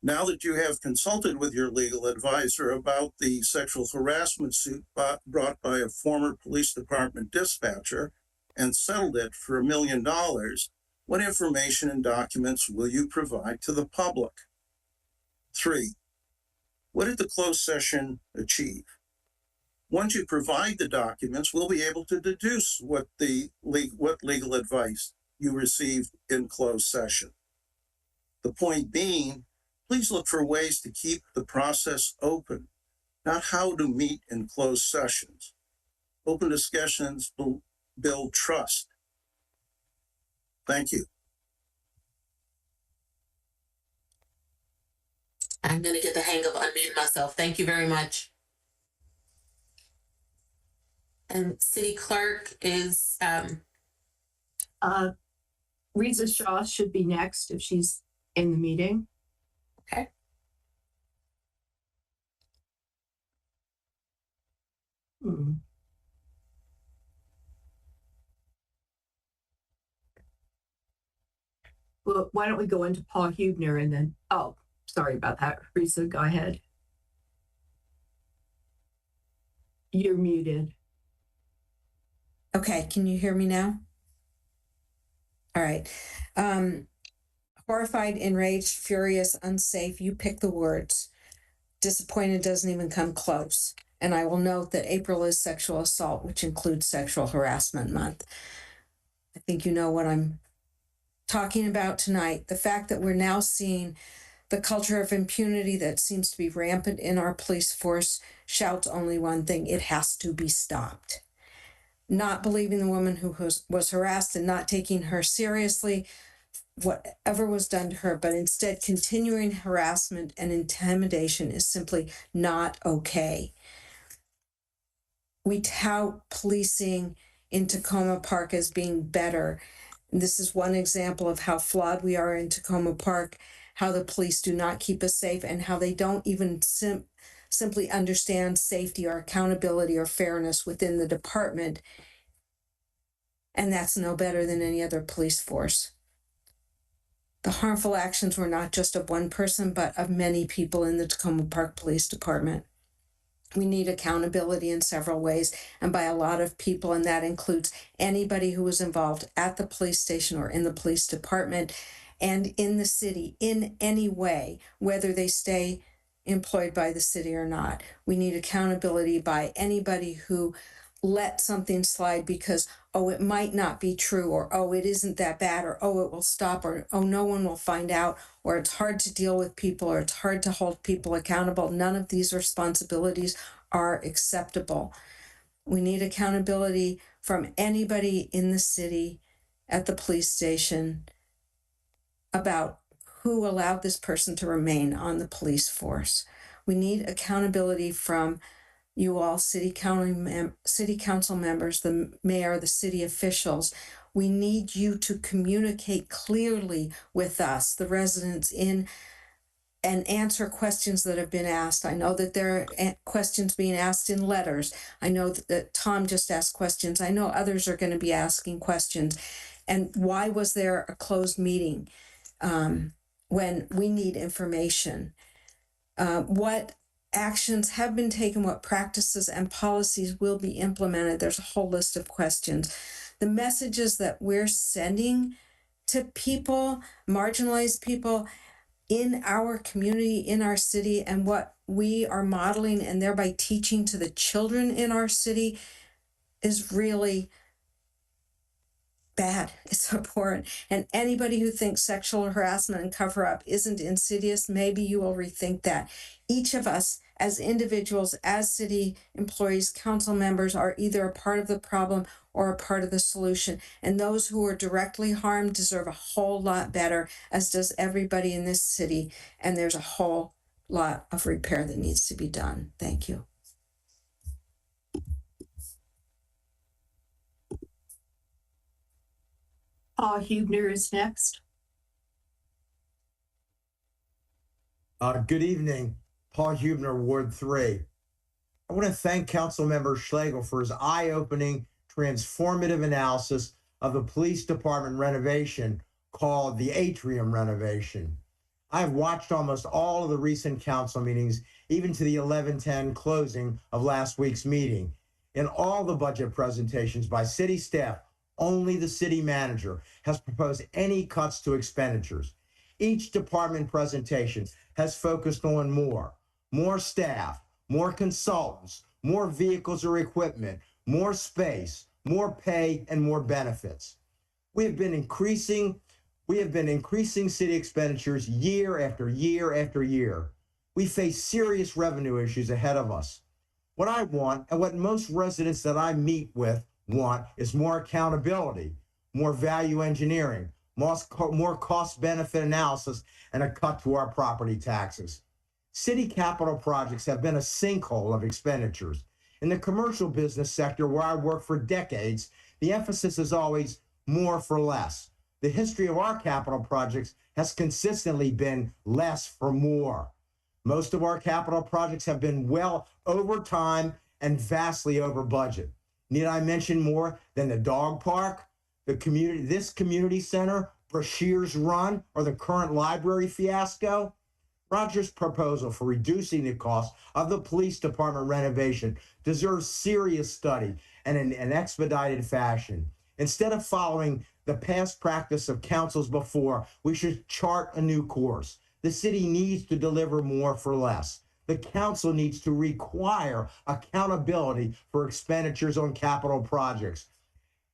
now that you have consulted with your legal advisor about the sexual harassment suit brought by a former police department dispatcher and settled it for $1 million, what information and documents will you provide to the public? 3, what did the closed session achieve? Once you provide the documents, we'll be able to deduce what legal advice you received in closed session. The point being, please look for ways to keep the process open, not how to meet in closed sessions. Open discussions build trust. Thank you. I'm going to get the hang of unmuting myself. Thank you very much. And City Clerk is Risa Shaw should be next if she's in the meeting. Okay. Well, why don't we go into Paul Hubner and then, oh, sorry about that. Risa, go ahead. You're muted. Okay, can you hear me now? All right. Horrified, enraged, furious, unsafe, you pick the words. Disappointed doesn't even come close. And I will note that April is Sexual Assault, which includes Sexual Harassment Month. I think you know what I'm talking about tonight. The fact that we're now seeing the culture of impunity that seems to be rampant in our police force shouts only one thing: it has to be stopped. Not believing the woman who was harassed and not taking her seriously, whatever was done to her, but instead continuing harassment and intimidation is simply not okay. We tout policing in Tacoma Park as being better. And this is one example of how flawed we are in Tacoma Park, how the police do not keep us safe, and how they don't even simply understand safety or accountability or fairness within the department. And that's no better than any other police force. The harmful actions were not just of one person, but of many people in the Tacoma Park Police Department. We need accountability in several ways, and by a lot of people, and that includes anybody who was involved at the police station or in the police department and in the city in any way, whether they stay employed by the city or not. We need accountability by anybody who let something slide because, oh, it might not be true, or, oh, it isn't that bad, or, oh, it will stop, or, oh, no one will find out, or it's hard to deal with people, or it's hard to hold people accountable. None of these responsibilities are acceptable. We need accountability from anybody in the city at the police station about who allowed this person to remain on the police force. We need accountability from you all, city council members, the mayor, the city officials. We need you to communicate clearly with us, the residents, and answer questions that have been asked. I know that there are questions being asked in letters. I know that Tom just asked questions. I know others are going to be asking questions. And why was there a closed meeting when we need information? What actions have been taken, what practices and policies will be implemented? There's a whole list of questions. The messages that we're sending to people, marginalized people in our community, in our city, and what we are modeling and thereby teaching to the children in our city is really bad. It's abhorrent. And anybody who thinks sexual harassment and cover-up isn't insidious, maybe you will rethink that. Each of us as individuals, as city employees, council members are either a part of the problem or a part of the solution. And those who are directly harmed deserve a whole lot better, as does everybody in this city. And there's a whole lot of repair that needs to be done. Thank you. Paul Hubner is next. Good evening, Paul Hubner, Ward 3. I want to thank Councilmember Schlegel for his eye-opening, transformative analysis of the police department renovation called the atrium renovation. I've watched almost all of the recent council meetings, even to the 11:10 closing of last week's meeting. In all the budget presentations by city staff, only the city manager has proposed any cuts to expenditures. Each department presentation has focused on more staff, more consultants, more vehicles or equipment, more space, more pay, and more benefits. We have been increasing city expenditures year after year after year. We face serious revenue issues ahead of us. What I want, and what most residents that I meet with want, is more accountability, more value engineering, more cost-benefit analysis, and a cut to our property taxes. City capital projects have been a sinkhole of expenditures. In the commercial business sector, where I worked for decades, the emphasis is always more for less. The history of our capital projects has consistently been less for more. Most of our capital projects have been well over time and vastly over budget. Need I mention more than the dog park, this community center, Brashears Run, or the current library fiasco? Roger's proposal for reducing the cost of the police department renovation deserves serious study and in an expedited fashion. Instead of following the past practice of councils before, we should chart a new course. The city needs to deliver more for less. The council needs to require accountability for expenditures on capital projects.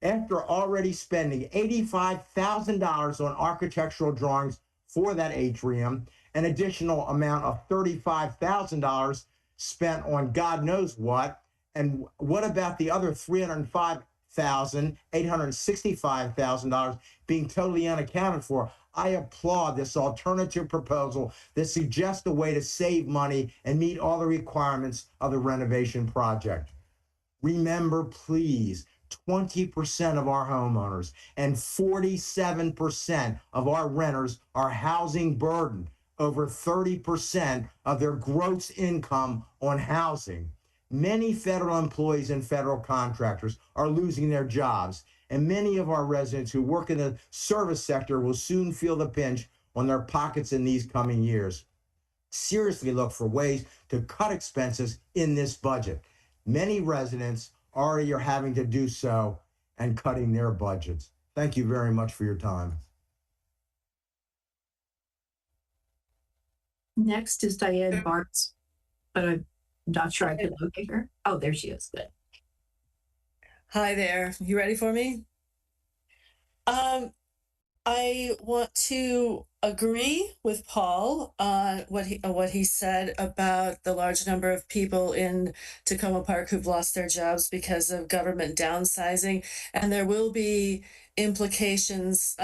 After already spending $85,000 on architectural drawings for that atrium, an additional amount of $35,000 spent on God knows what, and what about the other $865,000 being totally unaccounted for? I applaud this alternative proposal that suggests a way to save money and meet all the requirements of the renovation project. Remember, please, 20% of our homeowners and 47% of our renters are housing burdened, over 30% of their gross income on housing. Many federal employees and federal contractors are losing their jobs, and many of our residents who work in the service sector will soon feel the pinch on their pockets in these coming years. Seriously look for ways to cut expenses in this budget. Many residents already are having to do so and cutting their budgets. Thank you very much for your time. Next is Diane Bartz, but I'm not sure I can locate her. Oh, there she is. Good. Hi there. You ready for me? I want to agree with Paul on what he said about the large number of people in Tacoma Park who've lost their jobs because of government downsizing, and there will be implications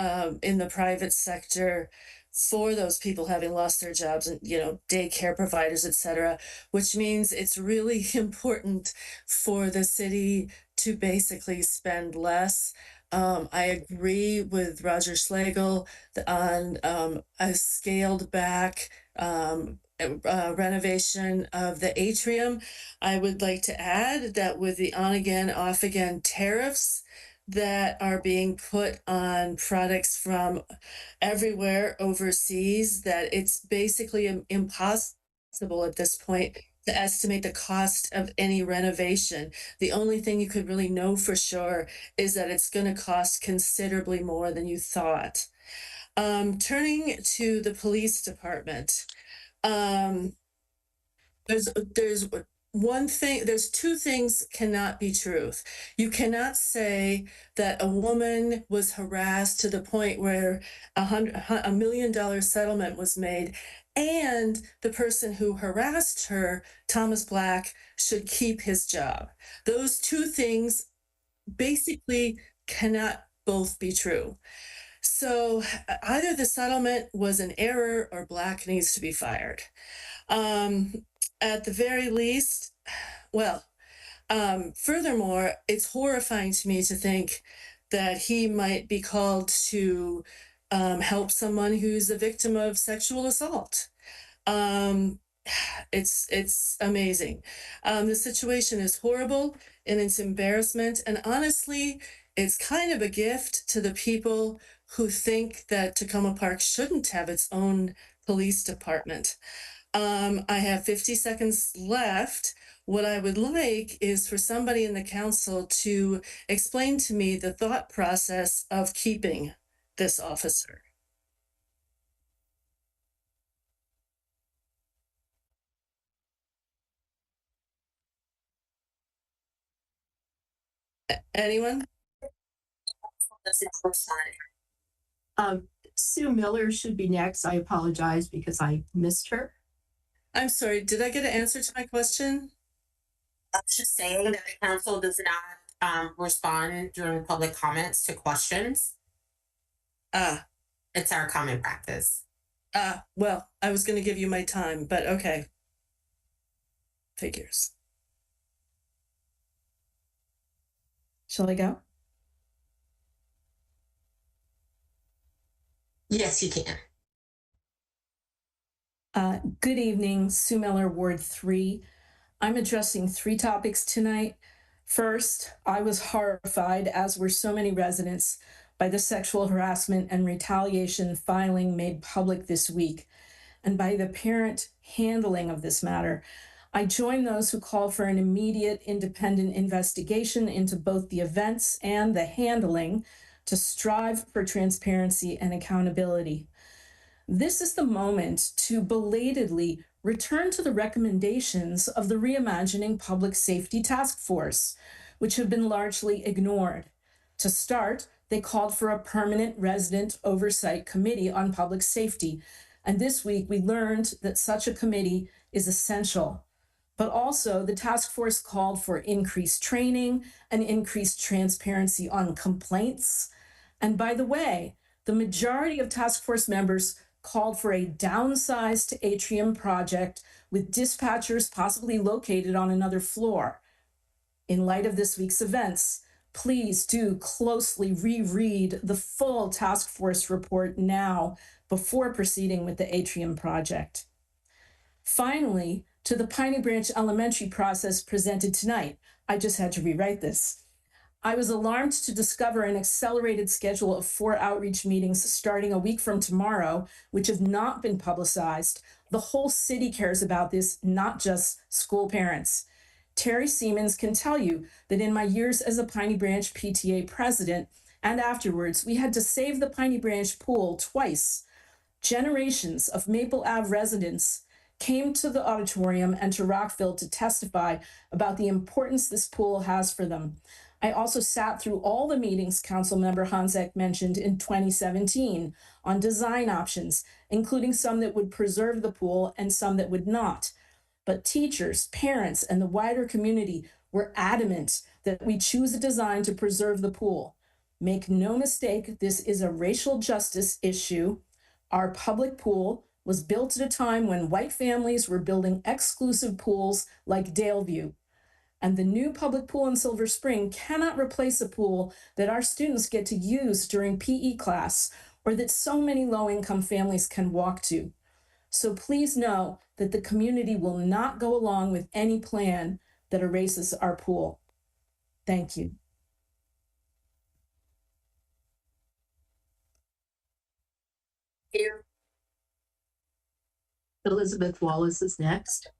in the private sector for those people having lost their jobs, and daycare providers, etc., which means it's really important for the city to basically spend less. I agree with Roger Schlegel on a scaled back renovation of the atrium. I would like to add that with the on again, off again tariffs that are being put on products from everywhere overseas, that it's basically impossible at this point to estimate the cost of any renovation. The only thing you could really know for sure is that it's going to cost considerably more than you thought. Turning to the police department, there's there's two things cannot be truth. You cannot say that a woman was harassed to the point where $1 million settlement was made, and the person who harassed her, Thomas Black, should keep his job. Those two things basically cannot both be true. So either the settlement was an error or Black needs to be fired. At the very least, well, furthermore, it's horrifying to me to think that he might be called to help someone who's a victim of sexual assault. It's amazing. The situation is horrible and it's embarrassment. And honestly, it's kind of a gift to the people who think that Tacoma Park shouldn't have its own police department. I have 50 seconds left. What I would like is for somebody in the council to explain to me the thought process of keeping this officer. Anyone? Sue Miller should be next. I apologize because I missed her. I'm sorry, did I get an answer to my question? I was just saying that the council does not respond during public comments to questions. It's our common practice. Well, I was going to give you my time, but okay. Figures. Shall I go? Yes, you can. Good evening, Sue Miller, Ward 3. I'm addressing 3 topics tonight. First, I was horrified, as were so many residents, by the sexual harassment and retaliation filing made public this week, and by the parent handling of this matter. I join those who call for an immediate independent investigation into both the events and the handling to strive for transparency and accountability. This is the moment to belatedly return to the recommendations of the Reimagining Public Safety Task Force, which have been largely ignored. To start, they called for a permanent resident oversight committee on public safety, and this week we learned that such a committee is essential. But also, the task force called for increased training and increased transparency on complaints. And by the way, the majority of task force members called for a downsized atrium project with dispatchers possibly located on another floor. In light of this week's events, please do closely reread the full task force report now before proceeding with the atrium project. Finally, to the Piney Branch Elementary process presented tonight. I just had to rewrite this. I was alarmed to discover an accelerated schedule of 4 outreach meetings starting a week from tomorrow, which have not been publicized. The whole city cares about this, not just school parents. Terry Siemens can tell you that in my years as a Piney Branch PTA president and afterwards, we had to save the Piney Branch pool twice. Generations of Maple Ave residents came to the auditorium and to Rockville to testify about the importance this pool has for them. I also sat through all the meetings Councilmember Honzek mentioned in 2017 on design options, including some that would preserve the pool and some that would not. But teachers, parents, and the wider community were adamant that we choose a design to preserve the pool. Make no mistake, this is a racial justice issue. Our public pool was built at a time when white families were building exclusive pools like Daleview. And the new public pool in Silver Spring cannot replace a pool that our students get to use during PE class or that so many low-income families can walk to. So please know that the community will not go along with any plan that erases our pool. Thank you. Here. Elizabeth Wallace is next.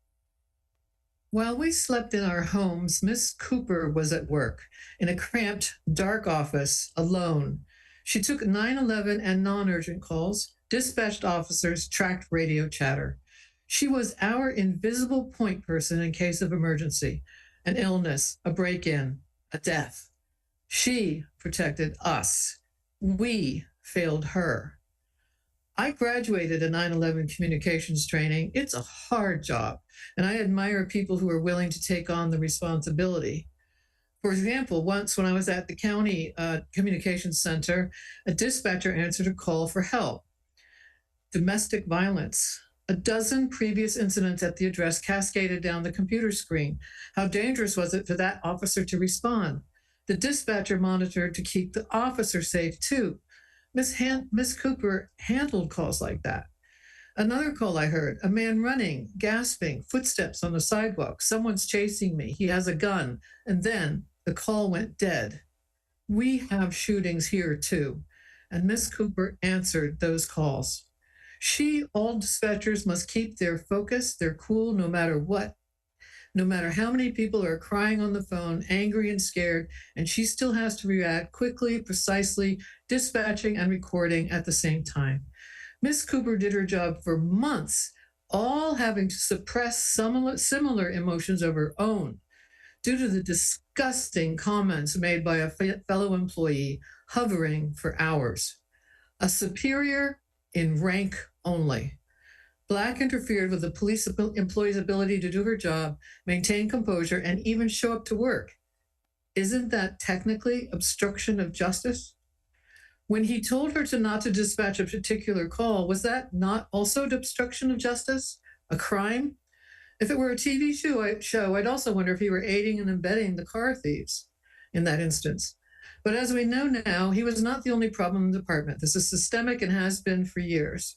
While we slept in our homes, Miss Cooper was at work in a cramped, dark office alone. She took 911 and non-urgent calls, dispatched officers, tracked radio chatter. She was our invisible point person in case of emergency, an illness, a break-in, a death. She protected us. We failed her. I graduated in 9/11 communications training. It's a hard job, and I admire people who are willing to take on the responsibility. For example, once when I was at the county communications center, a dispatcher answered a call for help. Domestic violence. A dozen previous incidents at the address cascaded down the computer screen. How dangerous was it for that officer to respond? The dispatcher monitored to keep the officer safe too. Miss Cooper handled calls like that. Another call I heard, a man running, gasping, footsteps on the sidewalk. Someone's chasing me. He has a gun. And then the call went dead. We have shootings here too. And Miss Cooper answered those calls. All dispatchers must keep their focus, their cool, no matter what. No matter how many people are crying on the phone, angry and scared, and she still has to react quickly, precisely, dispatching and recording at the same time. Miss Cooper did her job for months, all having to suppress similar emotions of her own due to the disgusting comments made by a fellow employee, hovering for hours. A superior in rank only. Black interfered with the police employee's ability to do her job, maintain composure, and even show up to work. Isn't that technically obstruction of justice? When he told her not to dispatch a particular call, was that not also obstruction of justice? A crime? If it were a TV show, I'd also wonder if he were aiding and abetting the car thieves in that instance. But as we know now, he was not the only problem in the department. This is systemic and has been for years.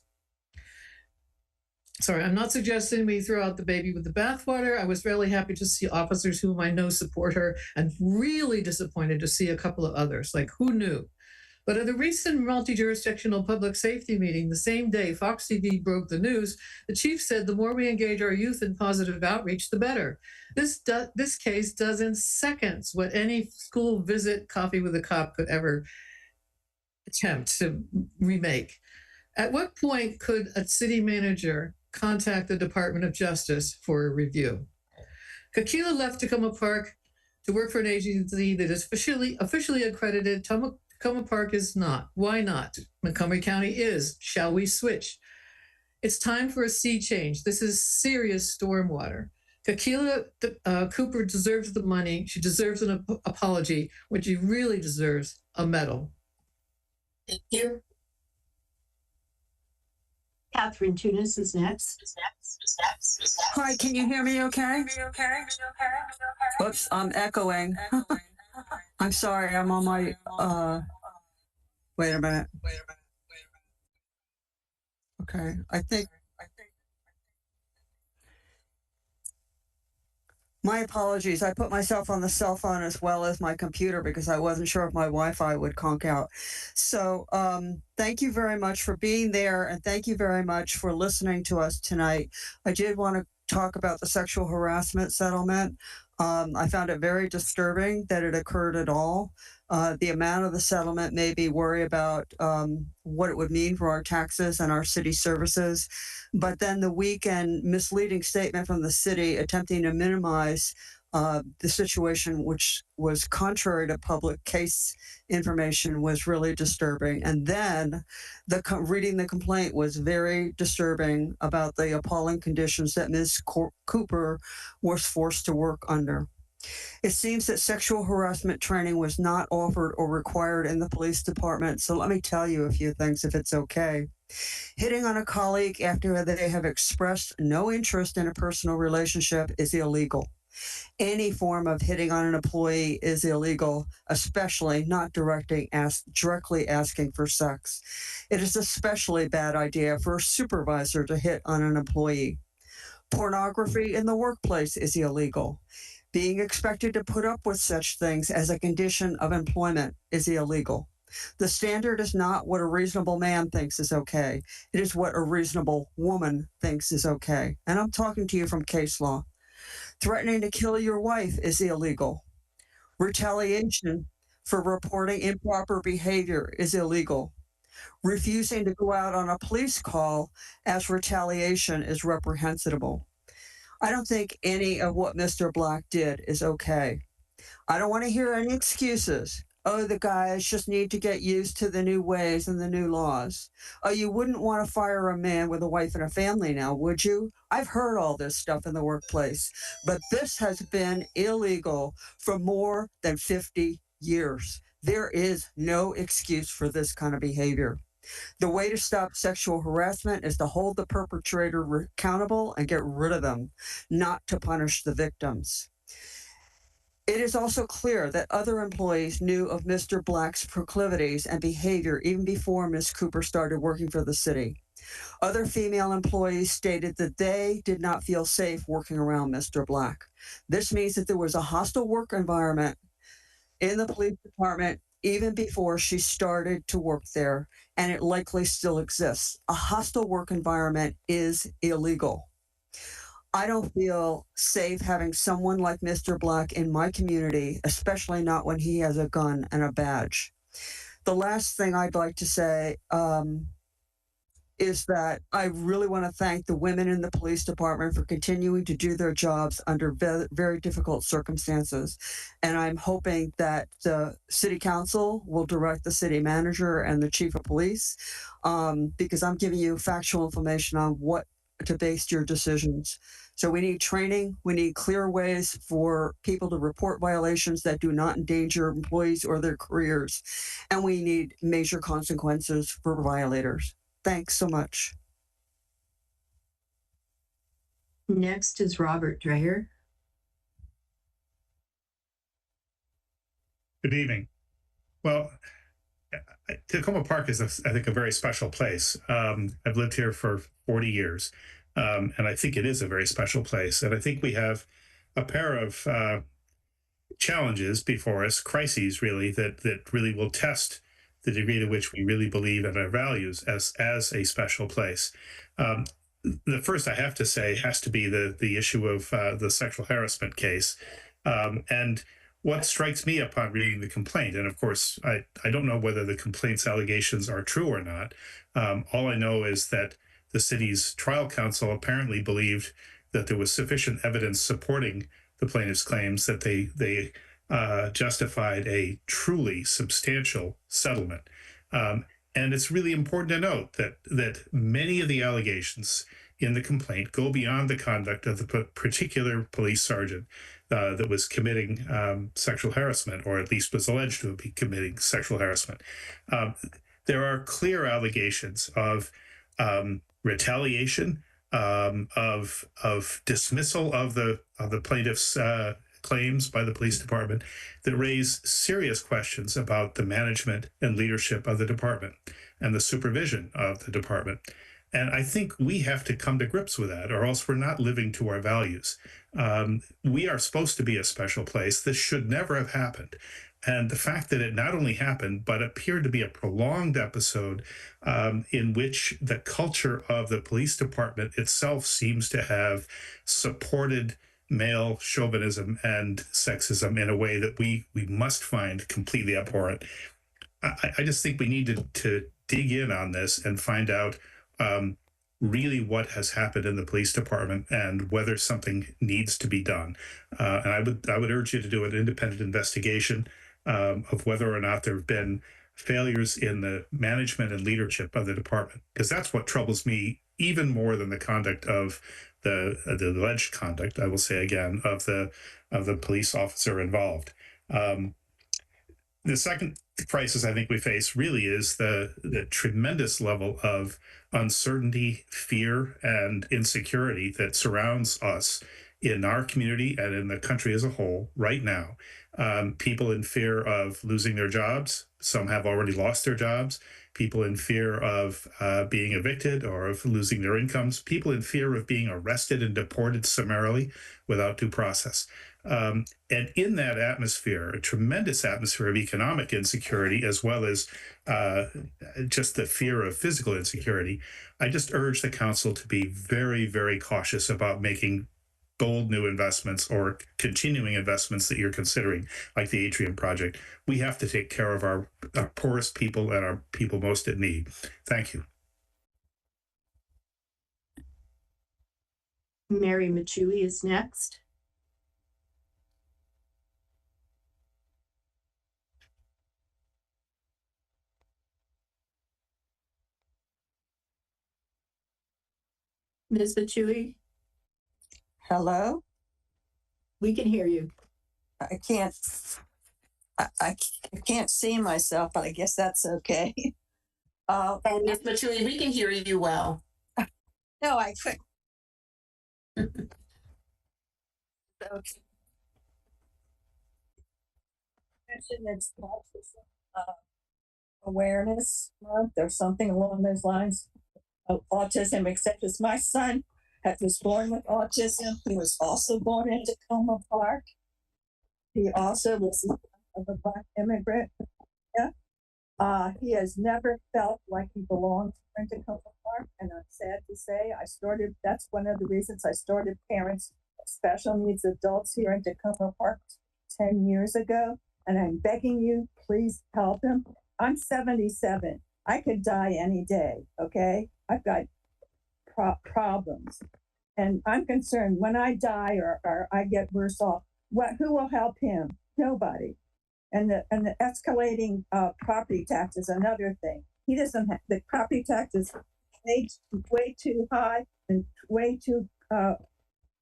Sorry, I'm not suggesting we throw out the baby with the bathwater. I was really happy to see officers whom I know support her, and really disappointed to see a couple of others. Like, who knew? But at the recent multi-jurisdictional public safety meeting, the same day Fox TV broke the news, the chief said the more we engage our youth in positive outreach, the better. This case does in seconds what any school visit coffee with a cop could ever attempt to remake. At what point could a city manager contact the Department of Justice for a review? Kakila left Tacoma Park to work for an agency that is officially accredited. Tacoma Park is not. Why not? Montgomery County is. Shall we switch? It's time for a sea change. This is serious stormwater. Kakila Cooper deserves the money. She deserves an apology. What she really deserves, a medal. Thank you. Catherine Tunis is next. Hi, can you hear me okay? Oops, I'm echoing. I'm sorry, I'm on my, wait a minute. Okay, I think, my apologies. I put myself on the cell phone as well as my computer because I wasn't sure if my Wi-Fi would conk out. So thank you very much for being there, and thank you very much for listening to us tonight. I did want to talk about the sexual harassment settlement. I found it very disturbing that it occurred at all. The amount of the settlement made me worry about what it would mean for our taxes and our city services. But then the weak and misleading statement from the city attempting to minimize the situation, which was contrary to public case information, was really disturbing. And then reading the complaint was very disturbing about the appalling conditions that Ms. Cooper was forced to work under. It seems that sexual harassment training was not offered or required in the police department. So let me tell you a few things, if it's okay. Hitting on a colleague after they have expressed no interest in a personal relationship is illegal. Any form of hitting on an employee is illegal, especially not directly asking for sex. It is especially a bad idea for a supervisor to hit on an employee. Pornography in the workplace is illegal. Being expected to put up with such things as a condition of employment is illegal. The standard is not what a reasonable man thinks is okay. It is what a reasonable woman thinks is okay. And I'm talking to you from case law. Threatening to kill your wife is illegal. Retaliation for reporting improper behavior is illegal. Refusing to go out on a police call as retaliation is reprehensible. I don't think any of what Mr. Black did is okay. I don't want to hear any excuses. Oh, the guys just need to get used to the new ways and the new laws. Oh, you wouldn't want to fire a man with a wife and a family now, would you? I've heard all this stuff in the workplace, but this has been illegal for more than 50 years. There is no excuse for this kind of behavior. The way to stop sexual harassment is to hold the perpetrator accountable and get rid of them, not to punish the victims. It is also clear that other employees knew of Mr. Black's proclivities and behavior even before Ms. Cooper started working for the city. Other female employees stated that they did not feel safe working around Mr. Black. This means that there was a hostile work environment in the police department even before she started to work there, and it likely still exists. A hostile work environment is illegal. I don't feel safe having someone like Mr. Black in my community, especially not when he has a gun and a badge. The last thing I'd like to say is that I really want to thank the women in the police department for continuing to do their jobs under very difficult circumstances. And I'm hoping that the city council will direct the city manager and the chief of police, because I'm giving you factual information on what to base your decisions. So we need training. We need clear ways for people to report violations that do not endanger employees or their careers. And we need major consequences for violators. Thanks so much. Next is Robert Dreyer. Good evening. Well, Tacoma Park is, I think, a very special place. I've lived here for 40 years, and I think it is a very special place. And I think we have a pair of challenges before us, crises really, that really will test the degree to which we really believe in our values as a special place. The first I have to say has to be the issue of the sexual harassment case. And what strikes me upon reading the complaint, and of course, I don't know whether the complaint's allegations are true or not. All I know is that the city's trial counsel apparently believed that there was sufficient evidence supporting the plaintiff's claims that they justified a truly substantial settlement. And it's really important to note that many of the allegations in the complaint go beyond the conduct of the particular police sergeant that was committing sexual harassment, or at least was alleged to be committing sexual harassment. There are clear allegations of retaliation, of dismissal of the plaintiff's claims by the police department that raise serious questions about the management and leadership of the department and the supervision of the department. And I think we have to come to grips with that, or else we're not living to our values. We are supposed to be a special place. This should never have happened. And the fact that it not only happened, but appeared to be a prolonged episode in which the culture of the police department itself seems to have supported male chauvinism and sexism in a way that we must find completely abhorrent. I just think we need to dig in on this and find out really what has happened in the police department and whether something needs to be done. And I would urge you to do an independent investigation of whether or not there have been failures in the management and leadership of the department, because that's what troubles me even more than the conduct of the alleged conduct, I will say again, of the police officer involved. The second crisis I think we face really is the tremendous level of uncertainty, fear, and insecurity that surrounds us in our community and in the country as a whole right now. People in fear of losing their jobs. Some have already lost their jobs. People in fear of being evicted or of losing their incomes. People in fear of being arrested and deported summarily without due process. And in that atmosphere, a tremendous atmosphere of economic insecurity, as well as just the fear of physical insecurity, I just urge the council to be very, very cautious about making bold new investments or continuing investments that you're considering, like the Atrium project. We have to take care of our poorest people and our people most in need. Thank you. Mary Machui is next. Ms. Machui? Hello? We can hear you. I can't see myself, but I guess that's okay. And Ms. Machui, we can hear you well. No, I couldn't. Okay. It's awareness month or something along those lines of autism, except as my son was born with autism. He was also born in Tacoma Park. He also was of a Black immigrant. Yeah. He has never felt like he belonged in Tacoma Park, and I'm sad to say that's one of the reasons I started Parents of Special Needs Adults here in Tacoma Park 10 years ago, and I'm begging you, please help him. I'm 77. I could die any day, okay? I've got problems, and I'm concerned when I die or I get worse off, who will help him? Nobody. And the escalating property tax is another thing. He doesn't have the property taxes way too high and way too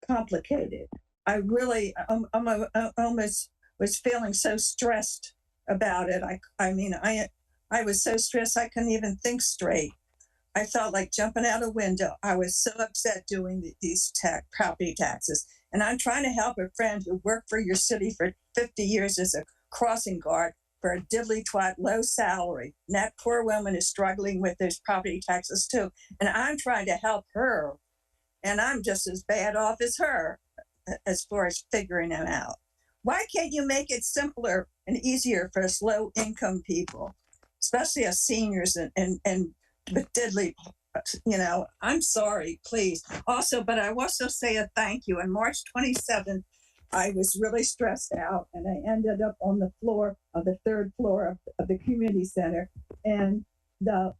complicated. I really almost was feeling so stressed about it. I was so stressed I couldn't even think straight. I felt like jumping out a window. I was so upset doing these property taxes. And I'm trying to help a friend who worked for your city for 50 years as a crossing guard for a diddly twat low salary. And that poor woman is struggling with those property taxes too. And I'm trying to help her. And I'm just as bad off as her as far as figuring them out. Why can't you make it simpler and easier for us low income people, especially us seniors and with diddly, I'm sorry, please. Also, but I also say a thank you. On March 27th, I was really stressed out and I ended up on the floor of the third floor of the community center. And the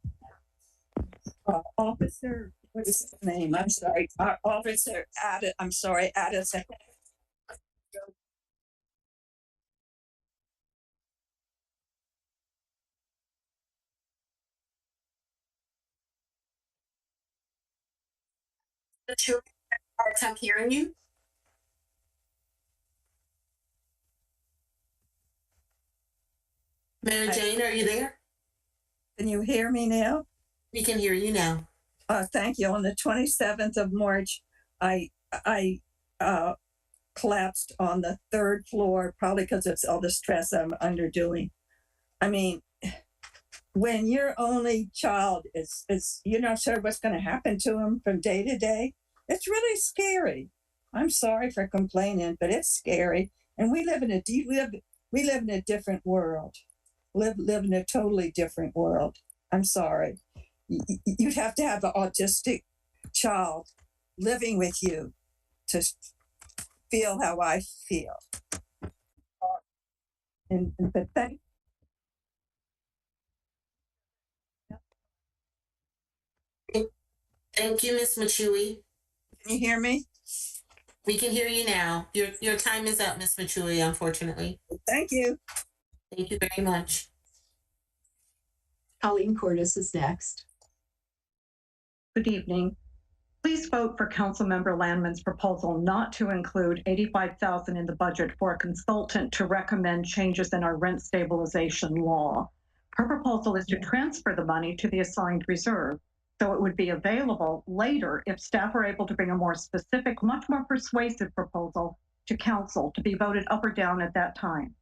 officer, what is his name? I'm sorry. Our officer added The children have a hard time hearing you. Mary Jane, are you there? Can you hear me now? We can hear you now. Thank you. On the 27th of March, I collapsed on the third floor, probably because of all the stress I'm underdoing. I mean, when your only child is you're not sure what's going to happen to him from day to day, it's really scary. I'm sorry for complaining, but it's scary. And we live in a different world. Live in a totally different world. I'm sorry. You'd have to have an autistic child living with you to feel how I feel. But thank you, Ms. Machui. Can you hear me? We can hear you now. Your time is up, Ms. Machui, unfortunately. Thank you. Thank you very much. Colleen Cordes is next. Good evening. Please vote for Councilmember Landman's proposal not to include $85,000 in the budget for a consultant to recommend changes in our rent stabilization law. Her proposal is to transfer the money to the assigned reserve, so it would be available later if staff are able to bring a more specific, much more persuasive proposal to council to be voted up or down at that time.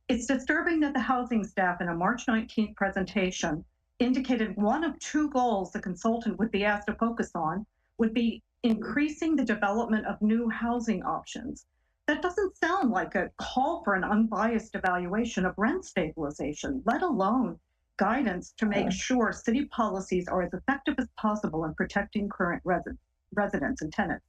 It's disturbing that the housing staff in a March 19th presentation indicated one of two goals the consultant would be asked to focus on would be increasing the development of new housing options. That doesn't sound like a call for an unbiased evaluation of rent stabilization, let alone guidance to make sure city policies are as effective as possible in protecting current residents and tenants.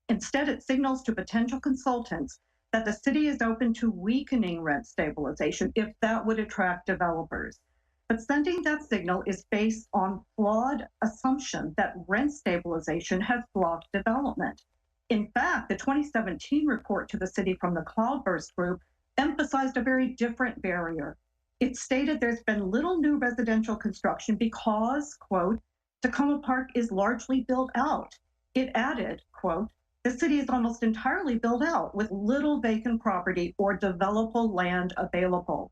Instead, it signals to potential consultants that the city is open to weakening rent stabilization if that would attract developers. But sending that signal is based on flawed assumption that rent stabilization has blocked development. In fact, the 2017 report to the city from the Cloudburst Group emphasized a very different barrier. It stated there's been little new residential construction because, quote, Tacoma Park is largely built out. It added, quote, the city is almost entirely built out with little vacant property or developable land available.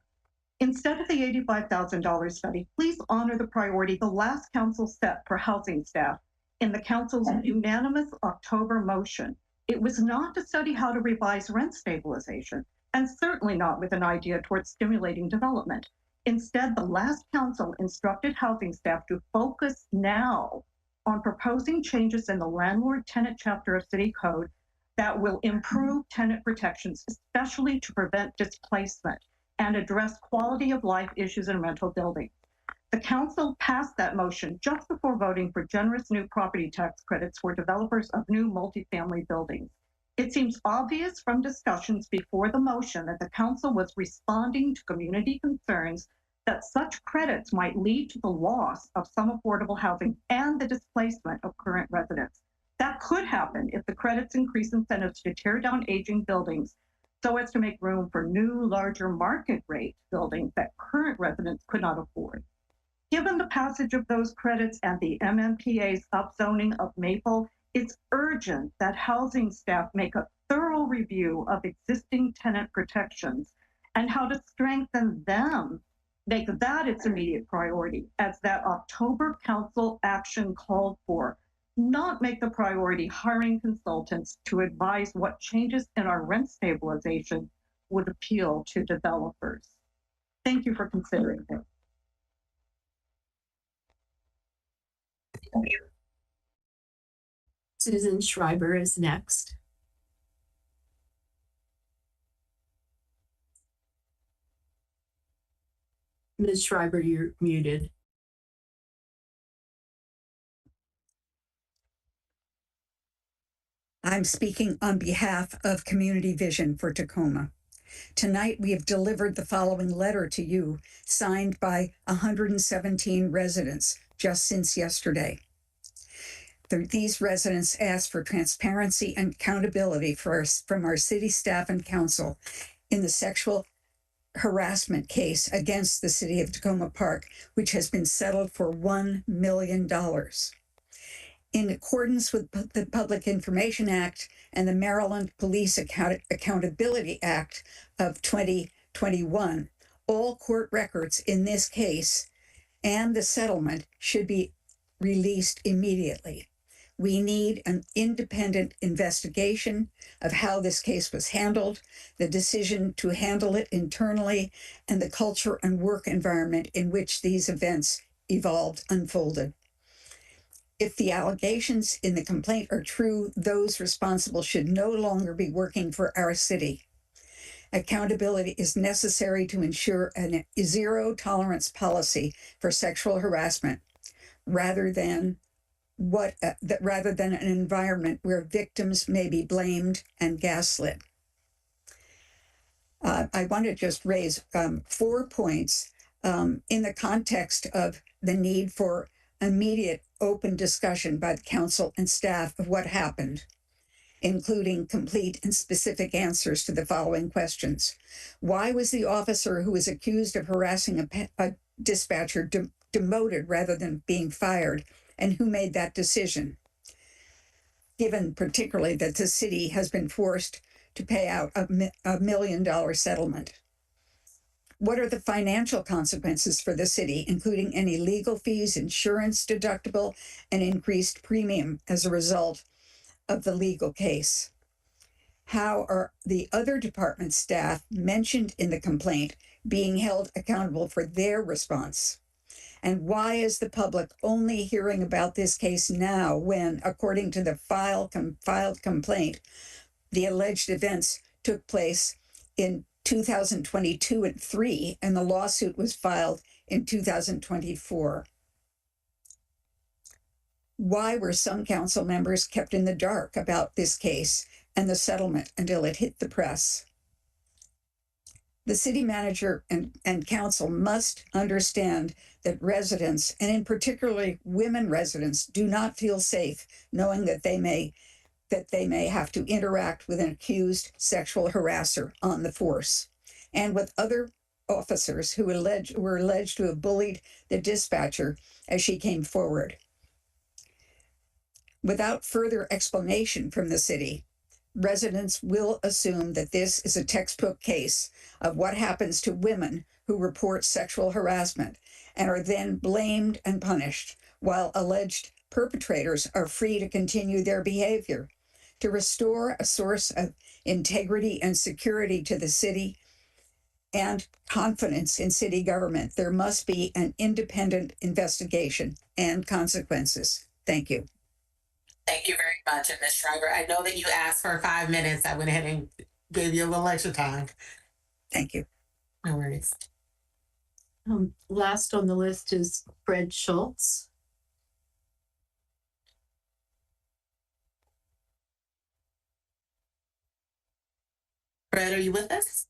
Instead of the $85,000 study, please honor the priority the last council set for housing staff in the council's unanimous October motion. It was not to study how to revise rent stabilization, and certainly not with an idea towards stimulating development. Instead, the last council instructed housing staff to focus now on proposing changes in the landlord-tenant chapter of City Code that will improve tenant protections, especially to prevent displacement and address quality of life issues in rental buildings. The council passed that motion just before voting for generous new property tax credits for developers of new multifamily buildings. It seems obvious from discussions before the motion that the council was responding to community concerns that such credits might lead to the loss of some affordable housing and the displacement of current residents. That could happen if the credits increase incentives to tear down aging buildings so as to make room for new, larger market rate buildings that current residents could not afford. Given the passage of those credits and the MMPA's upzoning of Maple, it's urgent that housing staff make a thorough review of existing tenant protections and how to strengthen them. Make that its immediate priority, as that October council action called for. Not make the priority hiring consultants to advise what changes in our rent stabilization would appeal to developers. Thank you for considering it. Susan Schreiber is next. Ms. Schreiber, you're muted. I'm speaking on behalf of Community Vision for Tacoma. Tonight, we have delivered the following letter to you, signed by 117 residents just since yesterday. These residents ask for transparency and accountability from our city staff and council in the sexual harassment case against the city of Tacoma Park, which has been settled for $1 million. In accordance with the Public Information Act and the Maryland Police Accountability Act of 2021, all court records in this case and the settlement should be released immediately. We need an independent investigation of how this case was handled, the decision to handle it internally, and the culture and work environment in which these events unfolded. If the allegations in the complaint are true, those responsible should no longer be working for our city. Accountability is necessary to ensure a zero tolerance policy for sexual harassment, rather than an environment where victims may be blamed and gaslit. I want to just raise 4 points in the context of the need for immediate open discussion by the council and staff of what happened, including complete and specific answers to the following questions. Why was the officer who was accused of harassing a dispatcher demoted rather than being fired? And who made that decision? Given particularly that the city has been forced to pay out a $1 million settlement. What are the financial consequences for the city, including any legal fees, insurance deductible, and increased premium as a result of the legal case? How are the other department staff mentioned in the complaint being held accountable for their response? And why is the public only hearing about this case now when, according to the filed complaint, the alleged events took place in 2022 and 3, and the lawsuit was filed in 2024? Why were some council members kept in the dark about this case and the settlement until it hit the press? The city manager and council must understand that residents, and in particularly women residents, do not feel safe knowing that they may have to interact with an accused sexual harasser on the force and with other officers who were alleged to have bullied the dispatcher as she came forward. Without further explanation from the city, residents will assume that this is a textbook case of what happens to women who report sexual harassment and are then blamed and punished, while alleged perpetrators are free to continue their behavior. To restore a source of integrity and security to the city and confidence in city government, there must be an independent investigation and consequences. Thank you. Thank you very much, and Ms. Schreiber. I know that you asked for 5 minutes. I went ahead and gave you a little extra time. Thank you. No worries. Last on the list is Fred Schultz. Fred, are you with us?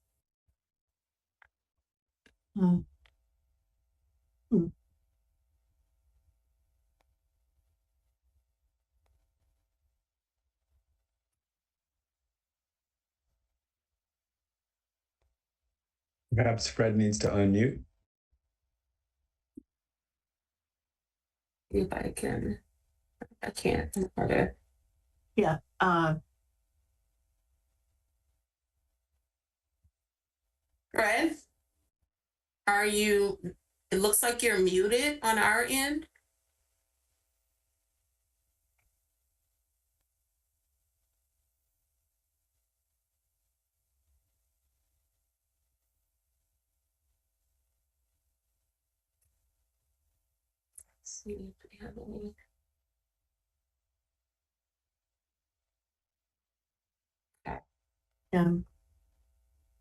Perhaps Fred needs to unmute. If I can. I can't. Okay. Yeah. Fred, are you, it looks like you're muted on our end. Let's see if we have any. Okay.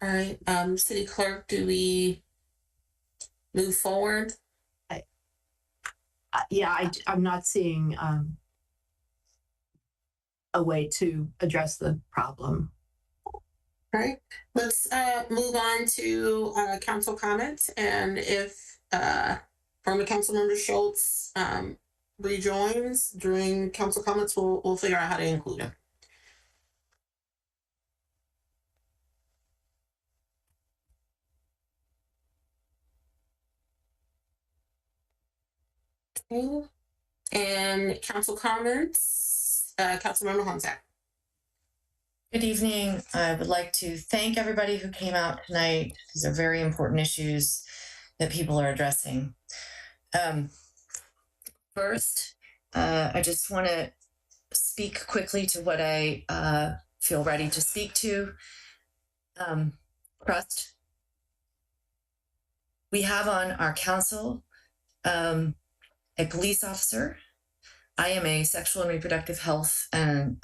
All right, City Clerk, do we move forward? I'm not seeing a way to address the problem. All right, let's move on to council comments, and if former Councilmember Schultz rejoins during council comments, we'll figure out how to include him. Okay. And council comments, Councilmember Honzak. Good evening. I would like to thank everybody who came out tonight. These are very important issues that people are addressing. First, I just want to speak quickly to what I feel ready to speak to. Trust. We have on our council a police officer. I am a sexual and reproductive health and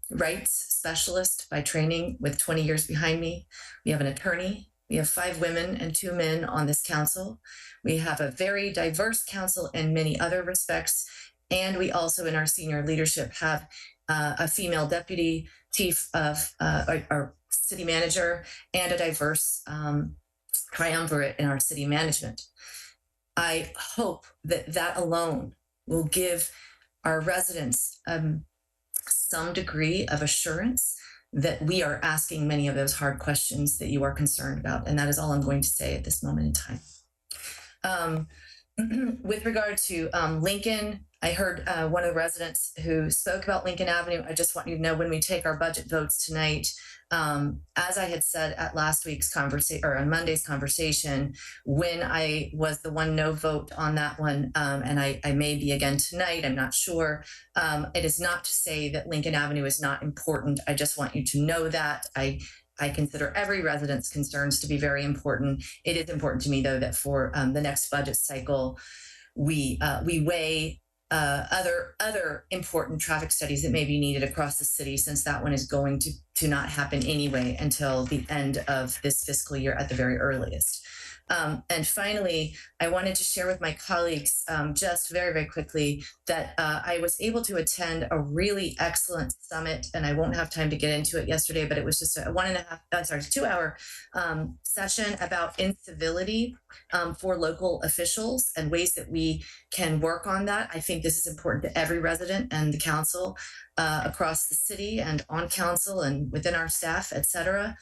rights specialist by training with 20 years behind me. We have an attorney. We have 5 women and 2 men on this council. We have a very diverse council in many other respects. And we also in our senior leadership have a female deputy chief of our city manager and a diverse triumvirate in our city management. I hope that that alone will give our residents some degree of assurance that we are asking many of those hard questions that you are concerned about. And that is all I'm going to say at this moment in time. With regard to Lincoln, I heard one of the residents who spoke about Lincoln Avenue. I just want you to know when we take our budget votes tonight, as I had said at last week's conversation or on Monday's conversation, when I was the one no vote on that one, and I may be again tonight, I'm not sure. It is not to say that Lincoln Avenue is not important. I just want you to know that. I consider every resident's concerns to be very important. It is important to me, though, that for the next budget cycle, we weigh other important traffic studies that may be needed across the city, since that one is going to not happen anyway until the end of this fiscal year at the very earliest. And finally, I wanted to share with my colleagues just very, very quickly that I was able to attend a really excellent summit, and I won't have time to get into it yesterday, but it was just a 2-hour session about incivility for local officials and ways that we can work on that. I think this is important to every resident and the council across the city and on council and within our staff, et cetera.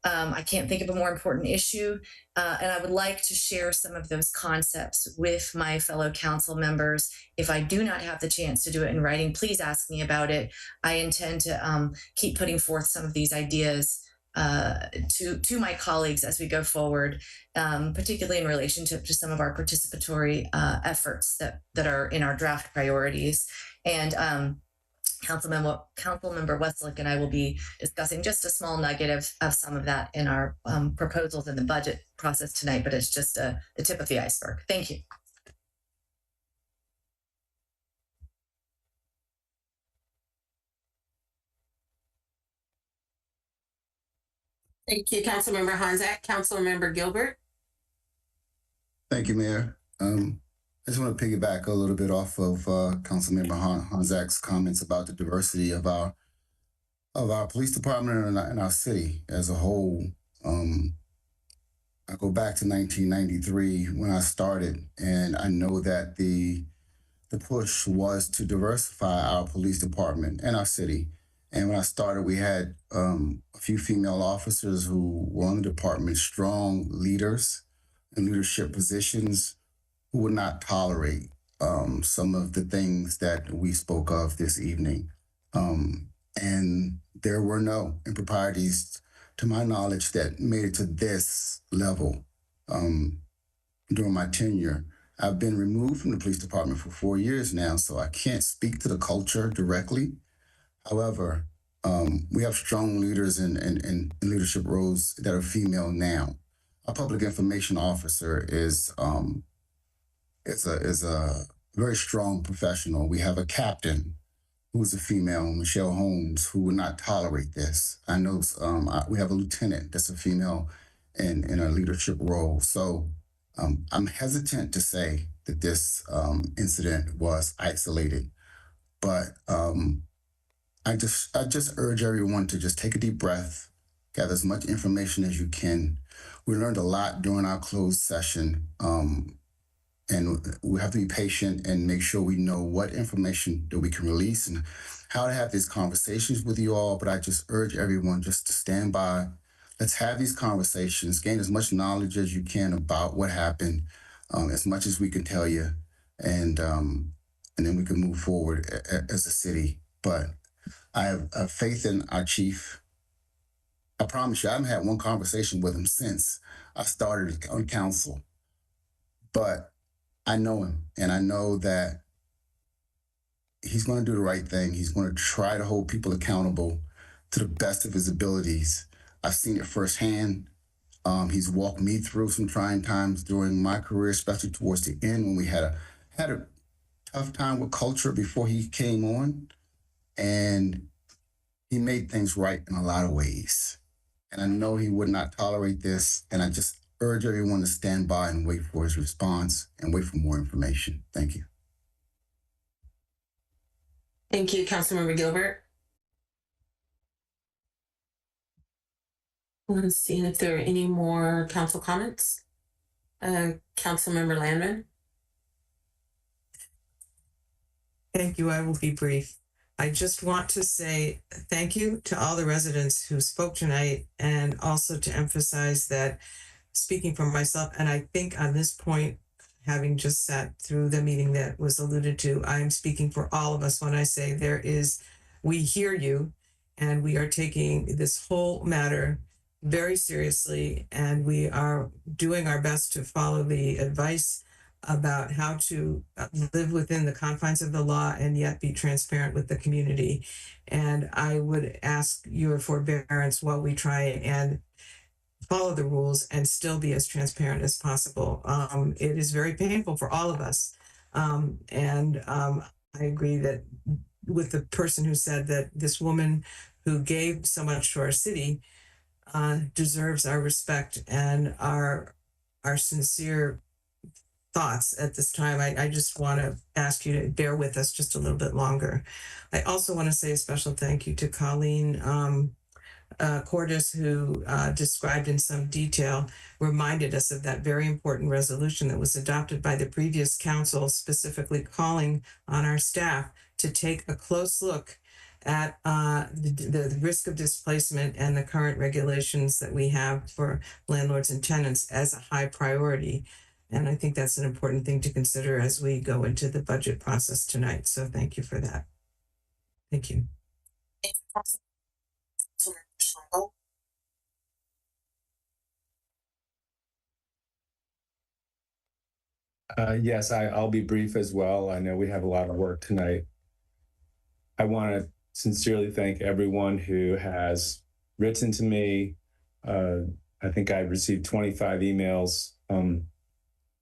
I can't think of a more important issue. And I would like to share some of those concepts with my fellow council members. If I do not have the chance to do it in writing, please ask me about it. I intend to keep putting forth some of these ideas to my colleagues as we go forward, particularly in relation to some of our participatory efforts that are in our draft priorities. And Councilmember Westlake and I will be discussing just a small nugget of some of that in our proposals in the budget process tonight, but it's just the tip of the iceberg. Thank you. Thank you, Councilmember Honzak. Councilmember Gilbert. Thank you, Mayor. I just want to piggyback a little bit off of Councilmember Honzak's comments about the diversity of our police department and our city as a whole. I go back to 1993 when I started, and I know that the push was to diversify our police department and our city. And when I started, we had a few female officers who were on the department, strong leaders in leadership positions, who would not tolerate some of the things that we spoke of this evening. And there were no improprieties, to my knowledge, that made it to this level during my tenure. I've been removed from the police department for 4 years now, so I can't speak to the culture directly. However, we have strong leaders in leadership roles that are female now. Our public information officer is a very strong professional. We have a captain who's a female, Michelle Holmes, who would not tolerate this. I know we have a lieutenant that's a female in a leadership role. So I'm hesitant to say that this incident was isolated, but I just urge everyone to just take a deep breath, gather as much information as you can. We learned a lot during our closed session. And we have to be patient and make sure we know what information that we can release and how to have these conversations with you all. But I just urge everyone just to stand by. Let's have these conversations, gain as much knowledge as you can about what happened, as much as we can tell you. And then we can move forward as a city. But I have faith in our chief. I promise you, I haven't had one conversation with him since I started on council. But I know him, and I know that he's going to do the right thing. He's going to try to hold people accountable to the best of his abilities. I've seen it firsthand. He's walked me through some trying times during my career, especially towards the end when we had a tough time with culture before he came on, and he made things right in a lot of ways. And I know he would not tolerate this, and I just urge everyone to stand by and wait for his response and wait for more information. Thank you. Thank you, Councilmember Gilbert. Let's see if there are any more council comments. Councilmember Landman. Thank you. I will be brief. I just want to say thank you to all the residents who spoke tonight, and also to emphasize that, speaking for myself, and I think on this point, having just sat through the meeting that was alluded to, I'm speaking for all of us when I say we hear you, and we are taking this whole matter very seriously, and we are doing our best to follow the advice about how to live within the confines of the law and yet be transparent with the community. And I would ask your forbearance while we try and follow the rules and still be as transparent as possible. It is very painful for all of us. I agree that with the person who said that this woman who gave so much to our city deserves our respect and our our sincere thoughts at this time. I just want to ask you to bear with us just a little bit longer. I also want to say a special thank you to Colleen Cordes, who described in some detail, reminded us of that very important resolution that was adopted by the previous council, specifically calling on our staff to take a close look at the risk of displacement and the current regulations that we have for landlords and tenants as a high priority. And I think that's an important thing to consider as we go into the budget process tonight. So thank you for that. Thank you. Yes, I'll be brief as well. I know we have a lot of work tonight. I want to sincerely thank everyone who has written to me. I think I received 25 emails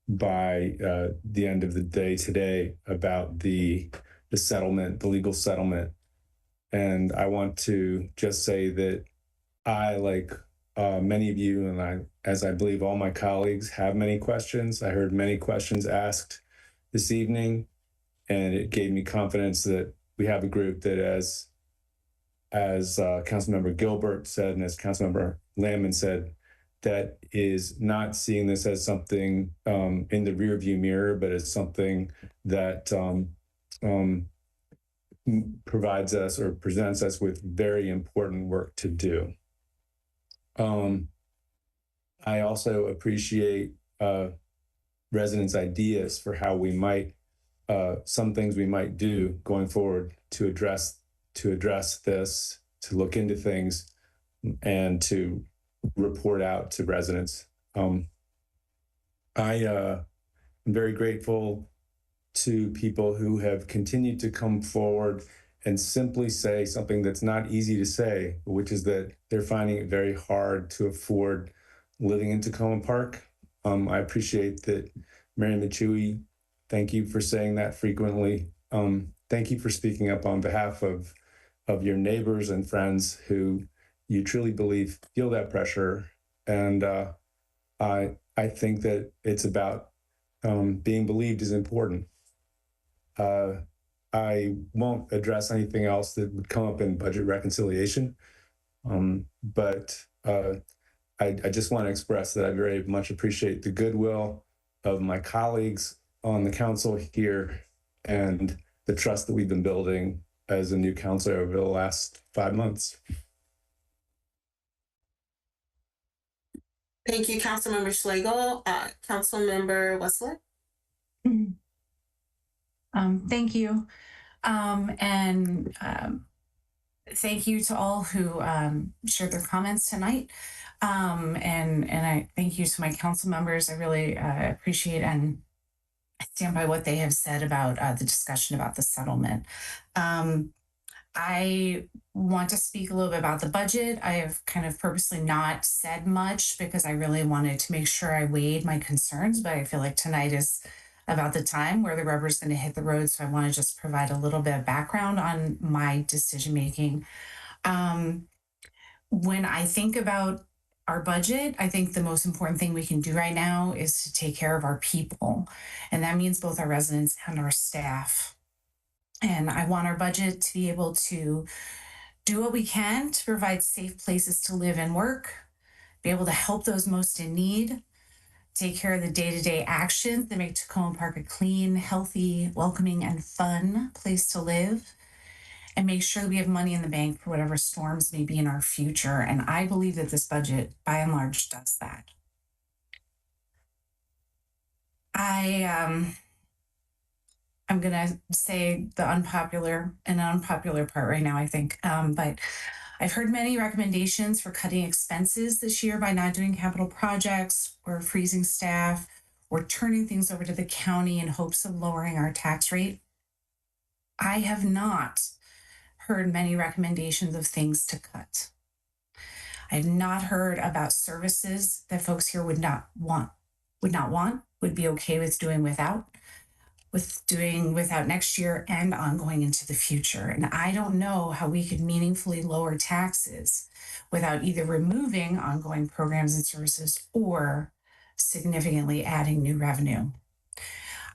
by the end of the day today about the settlement, the legal settlement. And I want to just say that I, like many of you, and as I believe all my colleagues, have many questions. I heard many questions asked this evening, and it gave me confidence that we have a group that, as Councilmember Gilbert said, and as Councilmember Landman said, that is not seeing this as something in the rearview mirror, but as something that provides us or presents us with very important work to do. I also appreciate residents' ideas for how we might, some things we might do going forward to address this, to look into things, and to report out to residents. I am very grateful to people who have continued to come forward and simply say something that's not easy to say, which is that they're finding it very hard to afford living in Tacoma Park. I appreciate that, Mary Machui. Thank you for saying that frequently. Thank you for speaking up on behalf of your neighbors and friends who you truly believe feel that pressure. And I think that it's about being believed is important. I won't address anything else that would come up in budget reconciliation, but I just want to express that I very much appreciate the goodwill of my colleagues on the council here and the trust that we've been building as a new council over the last 5 months. Thank you, Councilmember Schlegel. Councilmember Westler. Thank you. Thank you to all who shared their comments tonight. And I thank you to my council members. I really appreciate and stand by what they have said about the discussion about the settlement. I want to speak a little bit about the budget. I have kind of purposely not said much because I really wanted to make sure I weighed my concerns, but I feel like tonight is about the time where the rubber is going to hit the road. So I want to just provide a little bit of background on my decision making. When I think about our budget, I think the most important thing we can do right now is to take care of our people. And that means both our residents and our staff. And I want our budget to be able to do what we can to provide safe places to live and work, be able to help those most in need, take care of the day-to-day actions that make Tacoma Park a clean, healthy, welcoming, and fun place to live, and make sure that we have money in the bank for whatever storms may be in our future. And I believe that this budget, by and large, does that. I'm going to say the unpopular part right now, I think. But I've heard many recommendations for cutting expenses this year by not doing capital projects or freezing staff or turning things over to the county in hopes of lowering our tax rate. I have not heard many recommendations of things to cut. I have not heard about services that folks here would be okay with doing without next year and ongoing into the future. And I don't know how we could meaningfully lower taxes without either removing ongoing programs and services or significantly adding new revenue.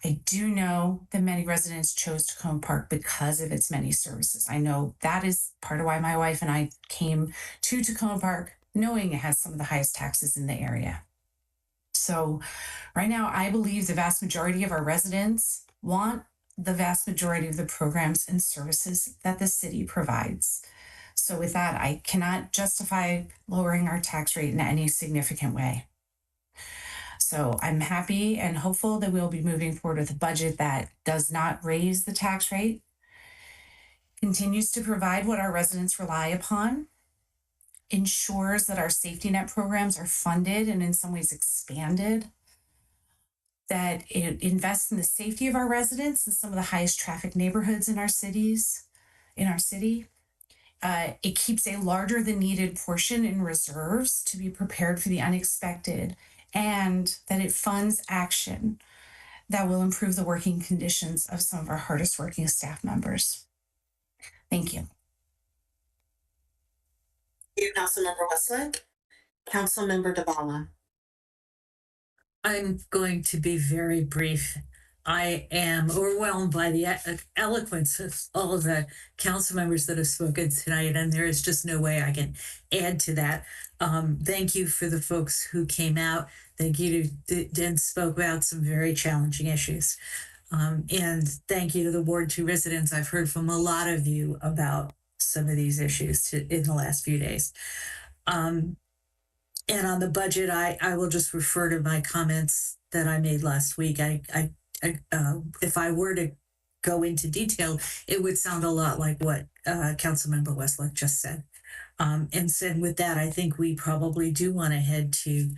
I do know that many residents chose Tacoma Park because of its many services. I know that is part of why my wife and I came to Tacoma Park, knowing it has some of the highest taxes in the area. So right now, I believe the vast majority of our residents want the vast majority of the programs and services that the city provides. So with that, I cannot justify lowering our tax rate in any significant way. So I'm happy and hopeful that we'll be moving forward with a budget that does not raise the tax rate, continues to provide what our residents rely upon, ensures that our safety net programs are funded and in some ways expanded, that it invests in the safety of our residents in some of the highest traffic neighborhoods in our city. It keeps a larger than needed portion in reserves to be prepared for the unexpected, and that it funds action that will improve the working conditions of some of our hardest working staff members. Thank you. Thank you, Councilmember Westlake. Councilmember Dabala. I'm going to be very brief. I am overwhelmed by the eloquence of all of the council members that have spoken tonight, and there is just no way I can add to that. Thank you for the folks who came out. Thank you to and spoke about some very challenging issues. And thank you to the Ward 2 residents. I've heard from a lot of you about some of these issues in the last few days. And on the budget, I will just refer to my comments that I made last week. If I were to go into detail, it would sound a lot like what Councilmember Westlake just said. And so with that, I think we probably do want to head to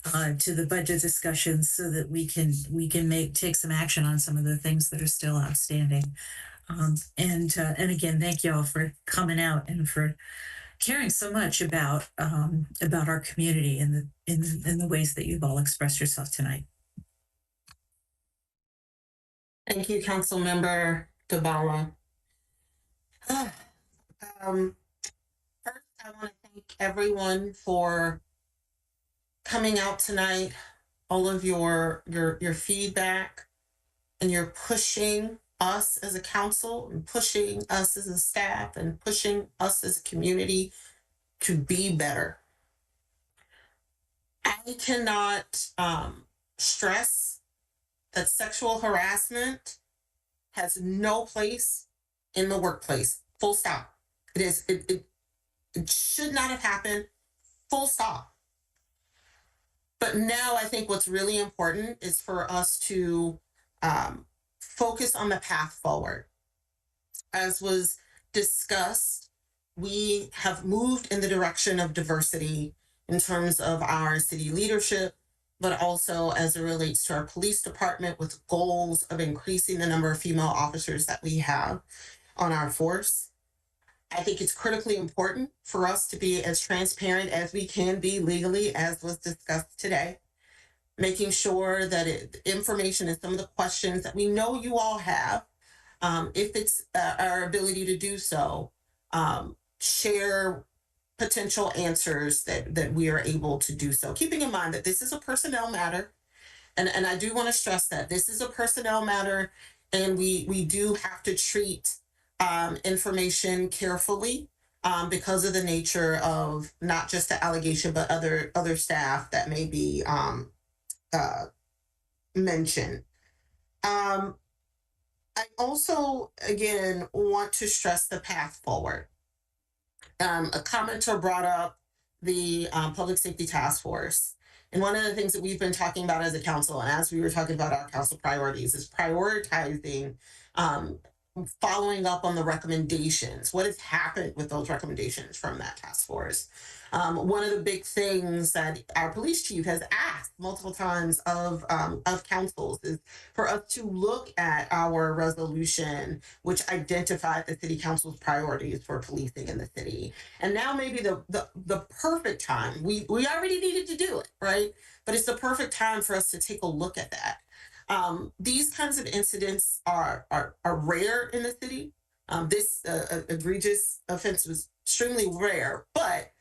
the budget discussions so that we can take some action on some of the things that are still outstanding. And again, thank you all for coming out and for caring so much about our community in the ways that you've all expressed yourself tonight. Thank you, Councilmember Dabala. First, I want to thank everyone for coming out tonight, all of your feedback, and your pushing us as a council and pushing us as a staff and pushing us as a community to be better. I cannot stress that sexual harassment has no place in the workplace. Full stop. It should not have happened. Full stop. But now I think what's really important is for us to focus on the path forward. As was discussed, we have moved in the direction of diversity in terms of our city leadership, but also as it relates to our police department with goals of increasing the number of female officers that we have on our force. I think it's critically important for us to be as transparent as we can be legally, as was discussed today, making sure that information and some of the questions that we know you all have, if it's our ability to do so, share potential answers that we are able to do so. Keeping in mind that this is a personnel matter, and I do want to stress that this is a personnel matter, and we do have to treat information carefully because of the nature of not just the allegation, but other staff that may be mentioned. I also, again, want to stress the path forward. A commenter brought up the Public Safety Task Force. And one of the things that we've been talking about as a council, and as we were talking about our council priorities, is prioritizing following up on the recommendations. What has happened with those recommendations from that task force? One of the big things that our police chief has asked multiple times of councils is for us to look at our resolution, which identified the city council's priorities for policing in the city. And now maybe the perfect time, we already needed to do it, right? But it's the perfect time for us to take a look at that. These kinds of incidents are rare in the city. This egregious offense was extremely rare, but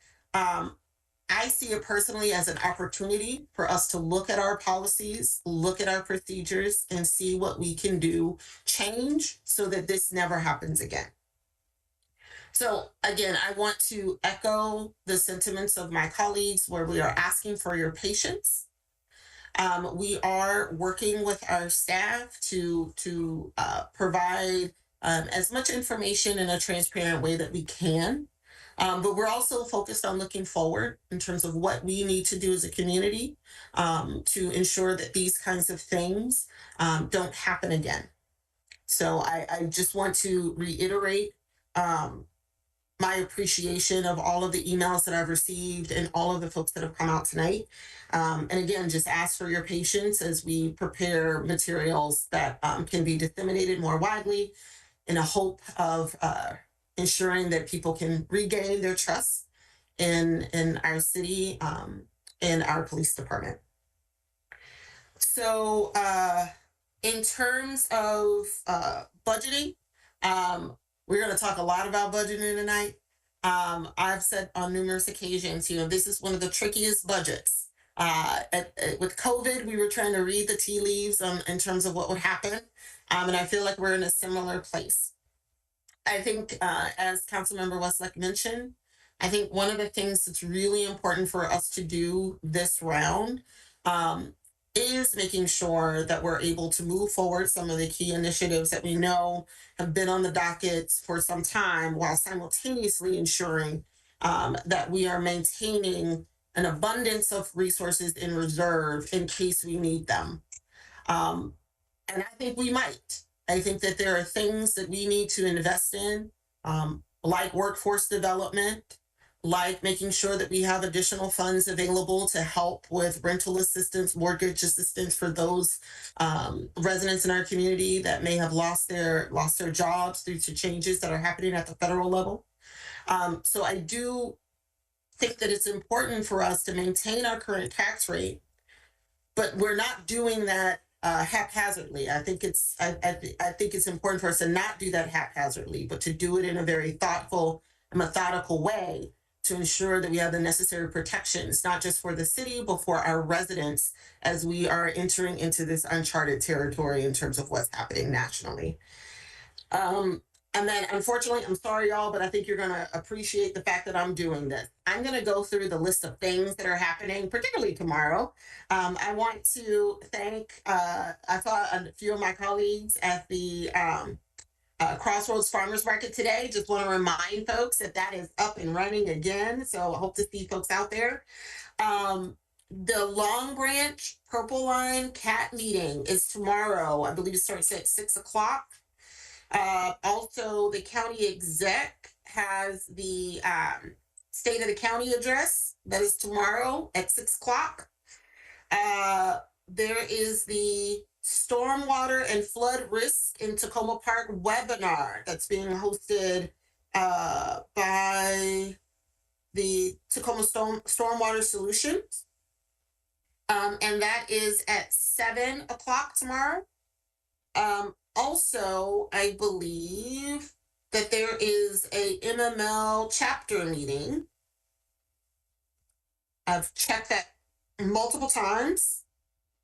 I see it personally as an opportunity for us to look at our policies, look at our procedures, and see what we can do, change so that this never happens again. So again, I want to echo the sentiments of my colleagues where we are asking for your patience. We are working with our staff to provide as much information in a transparent way that we can. But we're also focused on looking forward in terms of what we need to do as a community to ensure that these kinds of things don't happen again. So I just want to reiterate my appreciation of all of the emails that I've received and all of the folks that have come out tonight. And again, just ask for your patience as we prepare materials that can be disseminated more widely in a hope of ensuring that people can regain their trust in our city and our police department. So in terms of budgeting, we're going to talk a lot about budgeting tonight. I've said on numerous occasions, this is one of the trickiest budgets. With COVID, we were trying to read the tea leaves in terms of what would happen. And I feel like we're in a similar place. I think, as Councilmember Westlake mentioned, I think one of the things that's really important for us to do this round is making sure that we're able to move forward some of the key initiatives that we know have been on the dockets for some time, while simultaneously ensuring that we are maintaining an abundance of resources in reserve in case we need them. And I think we might. I think that there are things that we need to invest in, like workforce development, like making sure that we have additional funds available to help with rental assistance, mortgage assistance for those residents in our community that may have lost their jobs due to changes that are happening at the federal level. So I do think that it's important for us to maintain our current tax rate, but we're not doing that haphazardly. I think it's important for us to not do that haphazardly, but to do it in a very thoughtful and methodical way to ensure that we have the necessary protections, not just for the city, but for our residents as we are entering into this uncharted territory in terms of what's happening nationally. And then, unfortunately, I'm sorry, y'all, but I think you're going to appreciate the fact that I'm doing this. I'm going to go through the list of things that are happening, particularly tomorrow. I want to thank, I saw a few of my colleagues at the Crossroads Farmers Market today. Just want to remind folks that that is up and running again. So I hope to see folks out there. The Long Branch Purple Line Cat meeting is tomorrow. I believe it starts at 6 o'clock. Also, the county exec has the State of the County address. That is tomorrow at 6 o'clock. There is the Stormwater and Flood Risk in Tacoma Park webinar that's being hosted by the Tacoma Stormwater Solutions. And that is at 7 o'clock tomorrow. Also, I believe that there is a MML chapter meeting. I've checked that multiple times,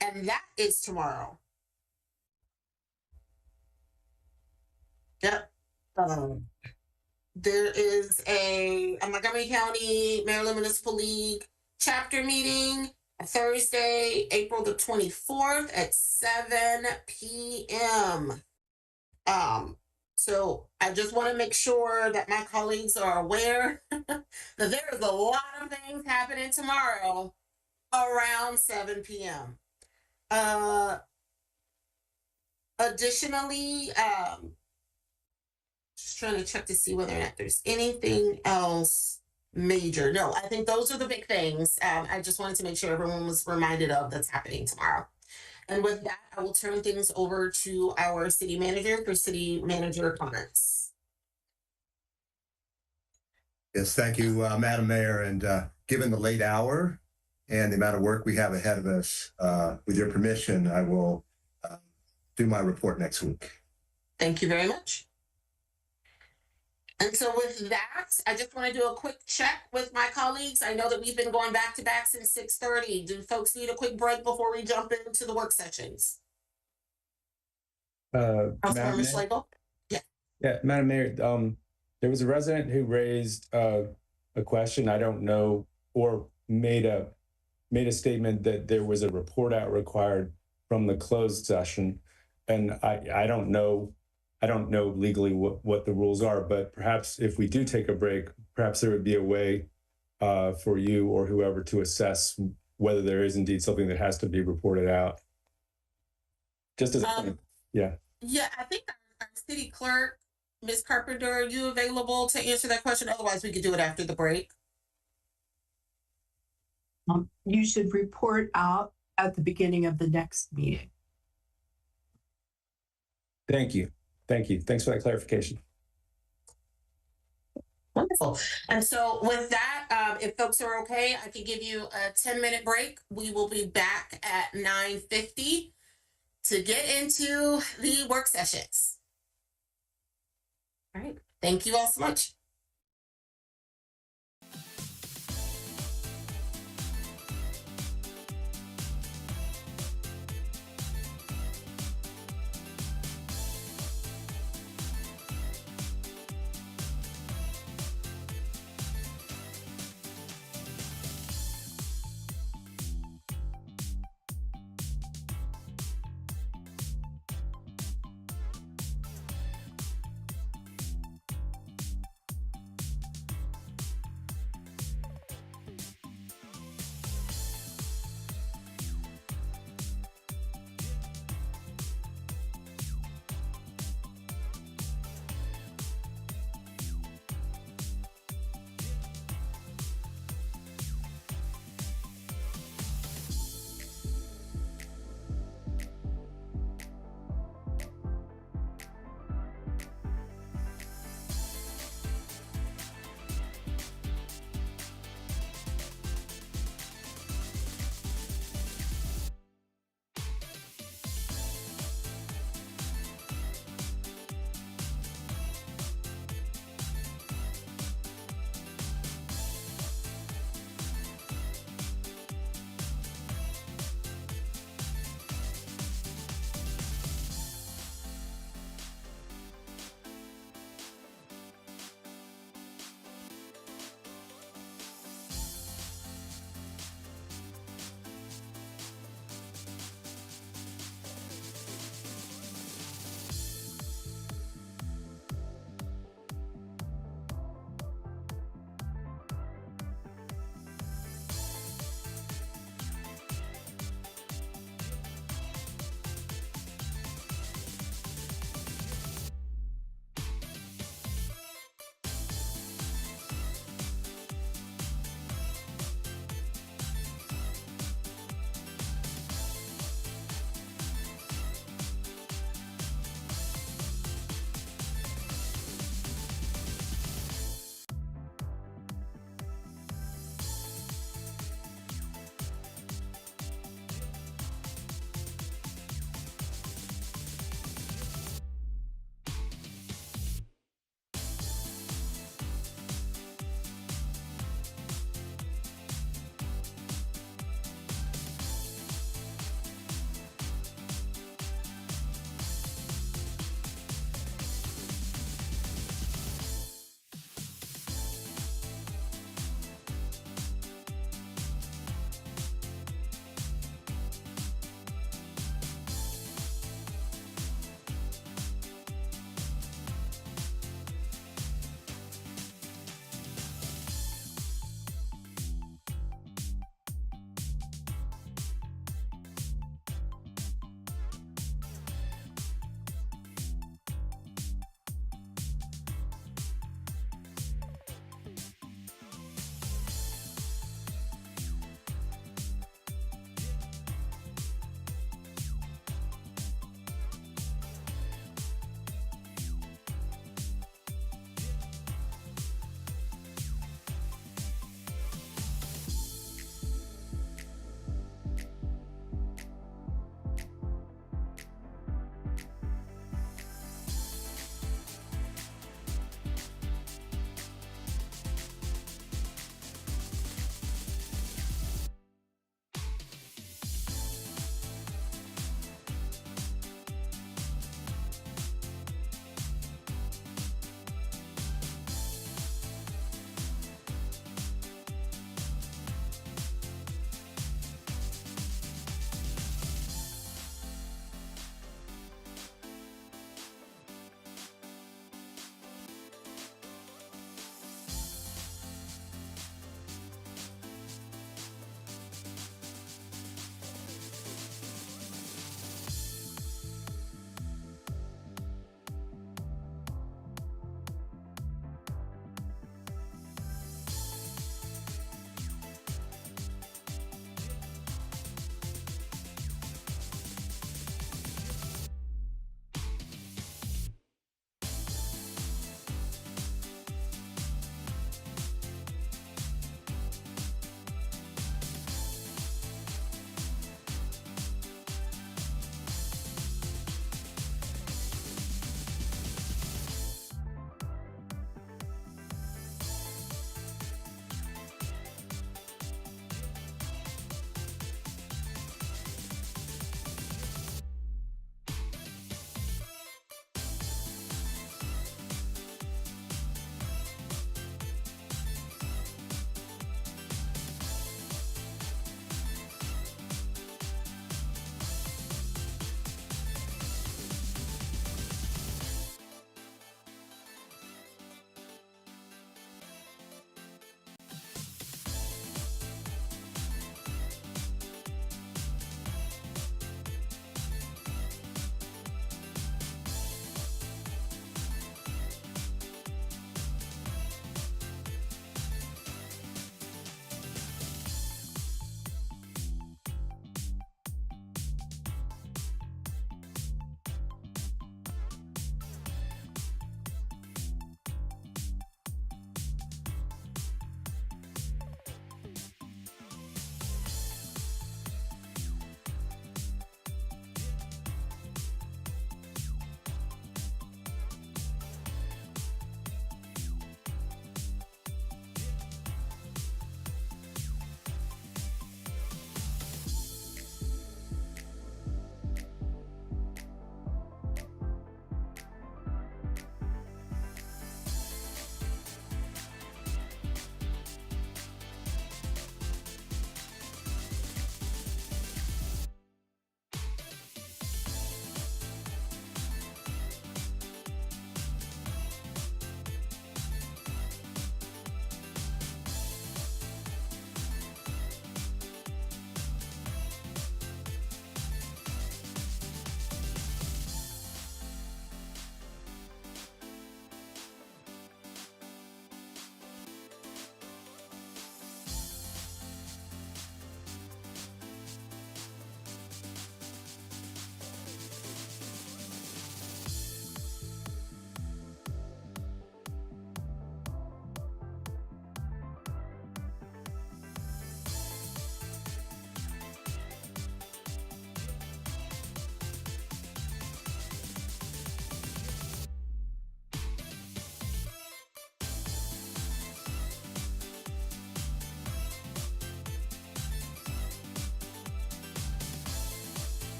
and that is tomorrow. Yep. There is a Montgomery County Maryland Municipal League chapter meeting Thursday, April the 24th at 7 p.m. So I just want to make sure that my colleagues are aware that there is a lot of things happening tomorrow around 7 p.m. Additionally, just trying to check to see whether or not there's anything else major. No, I think those are the big things. I just wanted to make sure everyone was reminded of that's happening tomorrow. And with that, I will turn things over to our city manager for city manager comments. Yes, thank you, Madam Mayor. And given the late hour and the amount of work we have ahead of us, with your permission, I will do my report next week. Thank you very much. And so with that, I just want to do a quick check with my colleagues. I know that we've been going back to back since 6:30. Do folks need a quick break before we jump into the work sessions? Councilmember Schlegel? Yeah. Yeah, Madam Mayor, there was a resident who raised a question. I don't know, or made a statement that there was a report out required from the closed session, and I don't know legally what the rules are, but perhaps if we do take a break, perhaps there would be a way for you or whoever to assess whether there is indeed something that has to be reported out. Just as a point. Yeah. Yeah, I think our city clerk, Ms. Carpenter, are you available to answer that question? Otherwise, we could do it after the break. You should report out at the beginning of the next meeting. Thank you. Thanks for that clarification. Wonderful. And so with that, if folks are okay, I can give you a 10-minute break. We will be back at 9:50 to get into the work sessions. All right. Thank you all so much.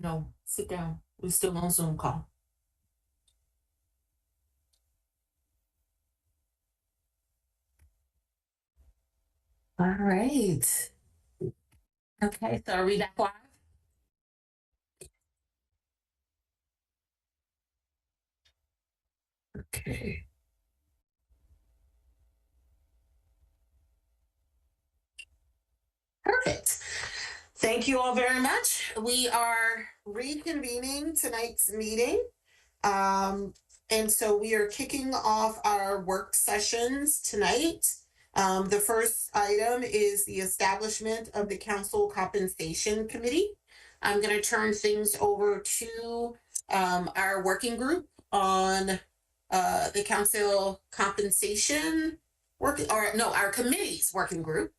No, sit down. We're still on Zoom call. All right. Okay, so are we back live? Okay. Perfect. Thank you all very much. We are reconvening tonight's meeting. And so we are kicking off our work sessions tonight. The first item is the establishment of the Council Compensation Committee. I'm going to turn things over to our working group on the Council Compensation our committee's working group,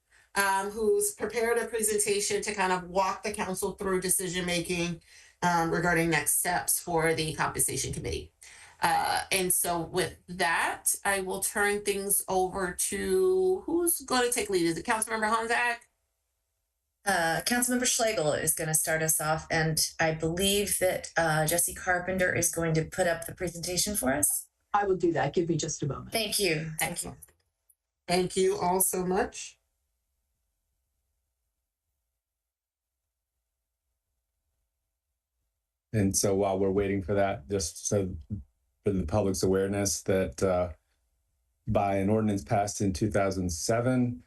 who's prepared a presentation to kind of walk the council through decision making regarding next steps for the compensation committee. And so with that, I will turn things over to who's going to take lead. Is it Councilmember Honzak? Councilmember Schlegel is going to start us off, and I believe that Jesse Carpenter is going to put up the presentation for us. I will do that. Give me just a moment. Thank you. Thank you. Thank you all so much. And so while we're waiting for that, just so for the public's awareness that by an ordinance passed in 2007,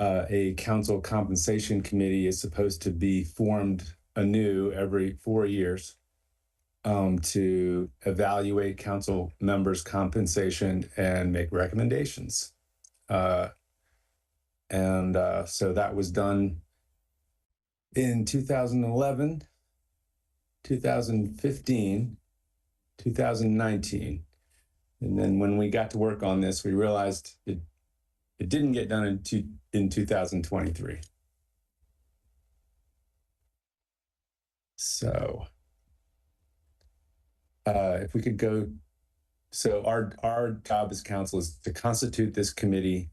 a council compensation committee is supposed to be formed anew every 4 years to evaluate council members' compensation and make recommendations. So that was done in 2011, 2015, 2019. And then when we got to work on this, we realized it didn't get done in 2023. So if we could go, so our job as council is to constitute this committee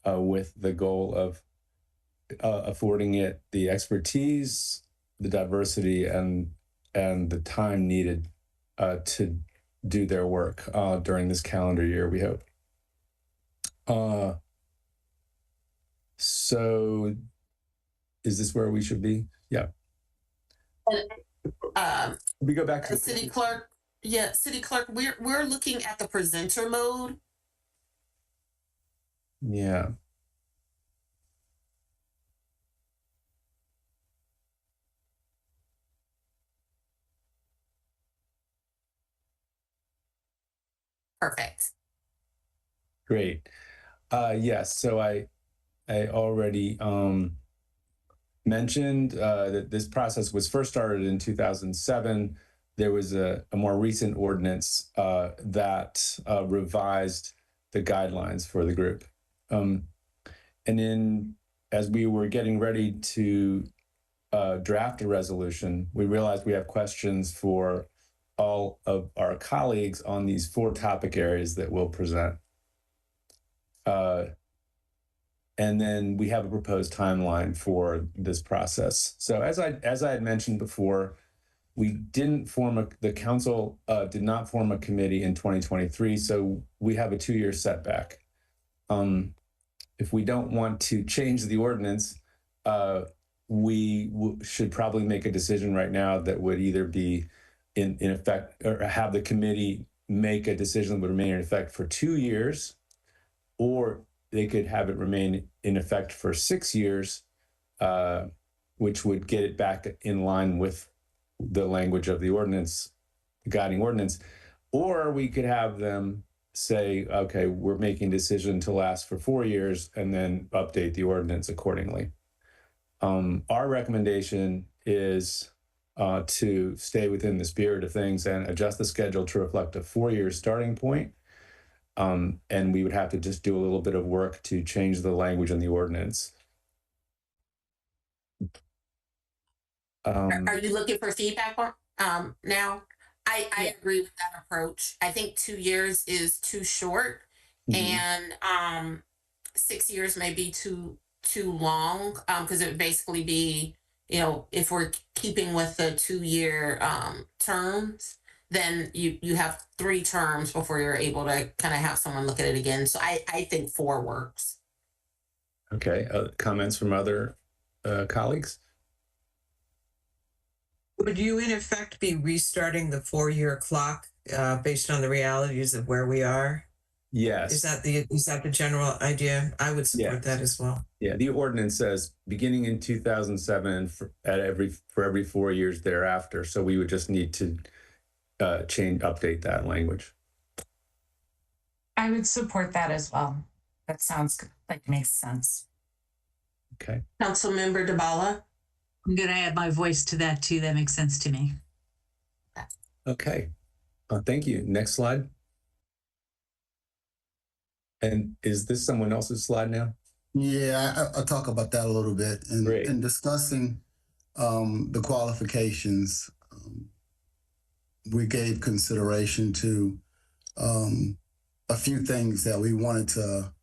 with the goal of affording it the expertise, the diversity, and the time needed to do their work during this calendar year, we hope. So is this where we should be? Yeah. We go back to the city clerk. Yeah, city clerk, we're looking at the presenter mode. Yeah. Perfect. Great. Yes. So I already mentioned that this process was first started in 2007. There was a more recent ordinance that revised the guidelines for the group. And as we were getting ready to draft a resolution, we realized we have questions for all of our colleagues on these 4 topic areas that we'll present. And then we have a proposed timeline for this process. So as I had mentioned before, the council did not form a committee in 2023, so we have a 2-year setback. If we don't want to change the ordinance, we should probably make a decision right now that would either be in effect, or have the committee make a decision that would remain in effect for 2 years, or they could have it remain in effect for 6 years, which would get it back in line with the language of the ordinance, the guiding ordinance. Or we could have them say, okay, we're making a decision to last for 4 years and then update the ordinance accordingly. Our recommendation is to stay within the spirit of things and adjust the schedule to reflect a 4-year starting point. And we would have to just do a little bit of work to change the language in the ordinance. Are you looking for feedback on now? I agree with that approach. I think 2 years is too short, and 6 years may be too long, because it would basically be, if we're keeping with the 2-year terms, then you have 3 terms before you're able to kind of have someone look at it again. So I think 4 works. Okay. Comments from other colleagues? Would you, in effect, be restarting the 4-year clock based on the realities of where we are? Yes. Is that the general idea? I would support that as well. Yeah, the ordinance says beginning in 2007 for every 4 years thereafter. So we would just need to update that language. I would support that as well. That sounds like makes sense. Okay. Councilmember Dabala. I'm going to add my voice to that too. That makes sense to me. Okay. Thank you. Next slide. And is this someone else's slide now? Yeah, I'll talk about that a little bit. In discussing the qualifications, we gave consideration to a few things that we wanted to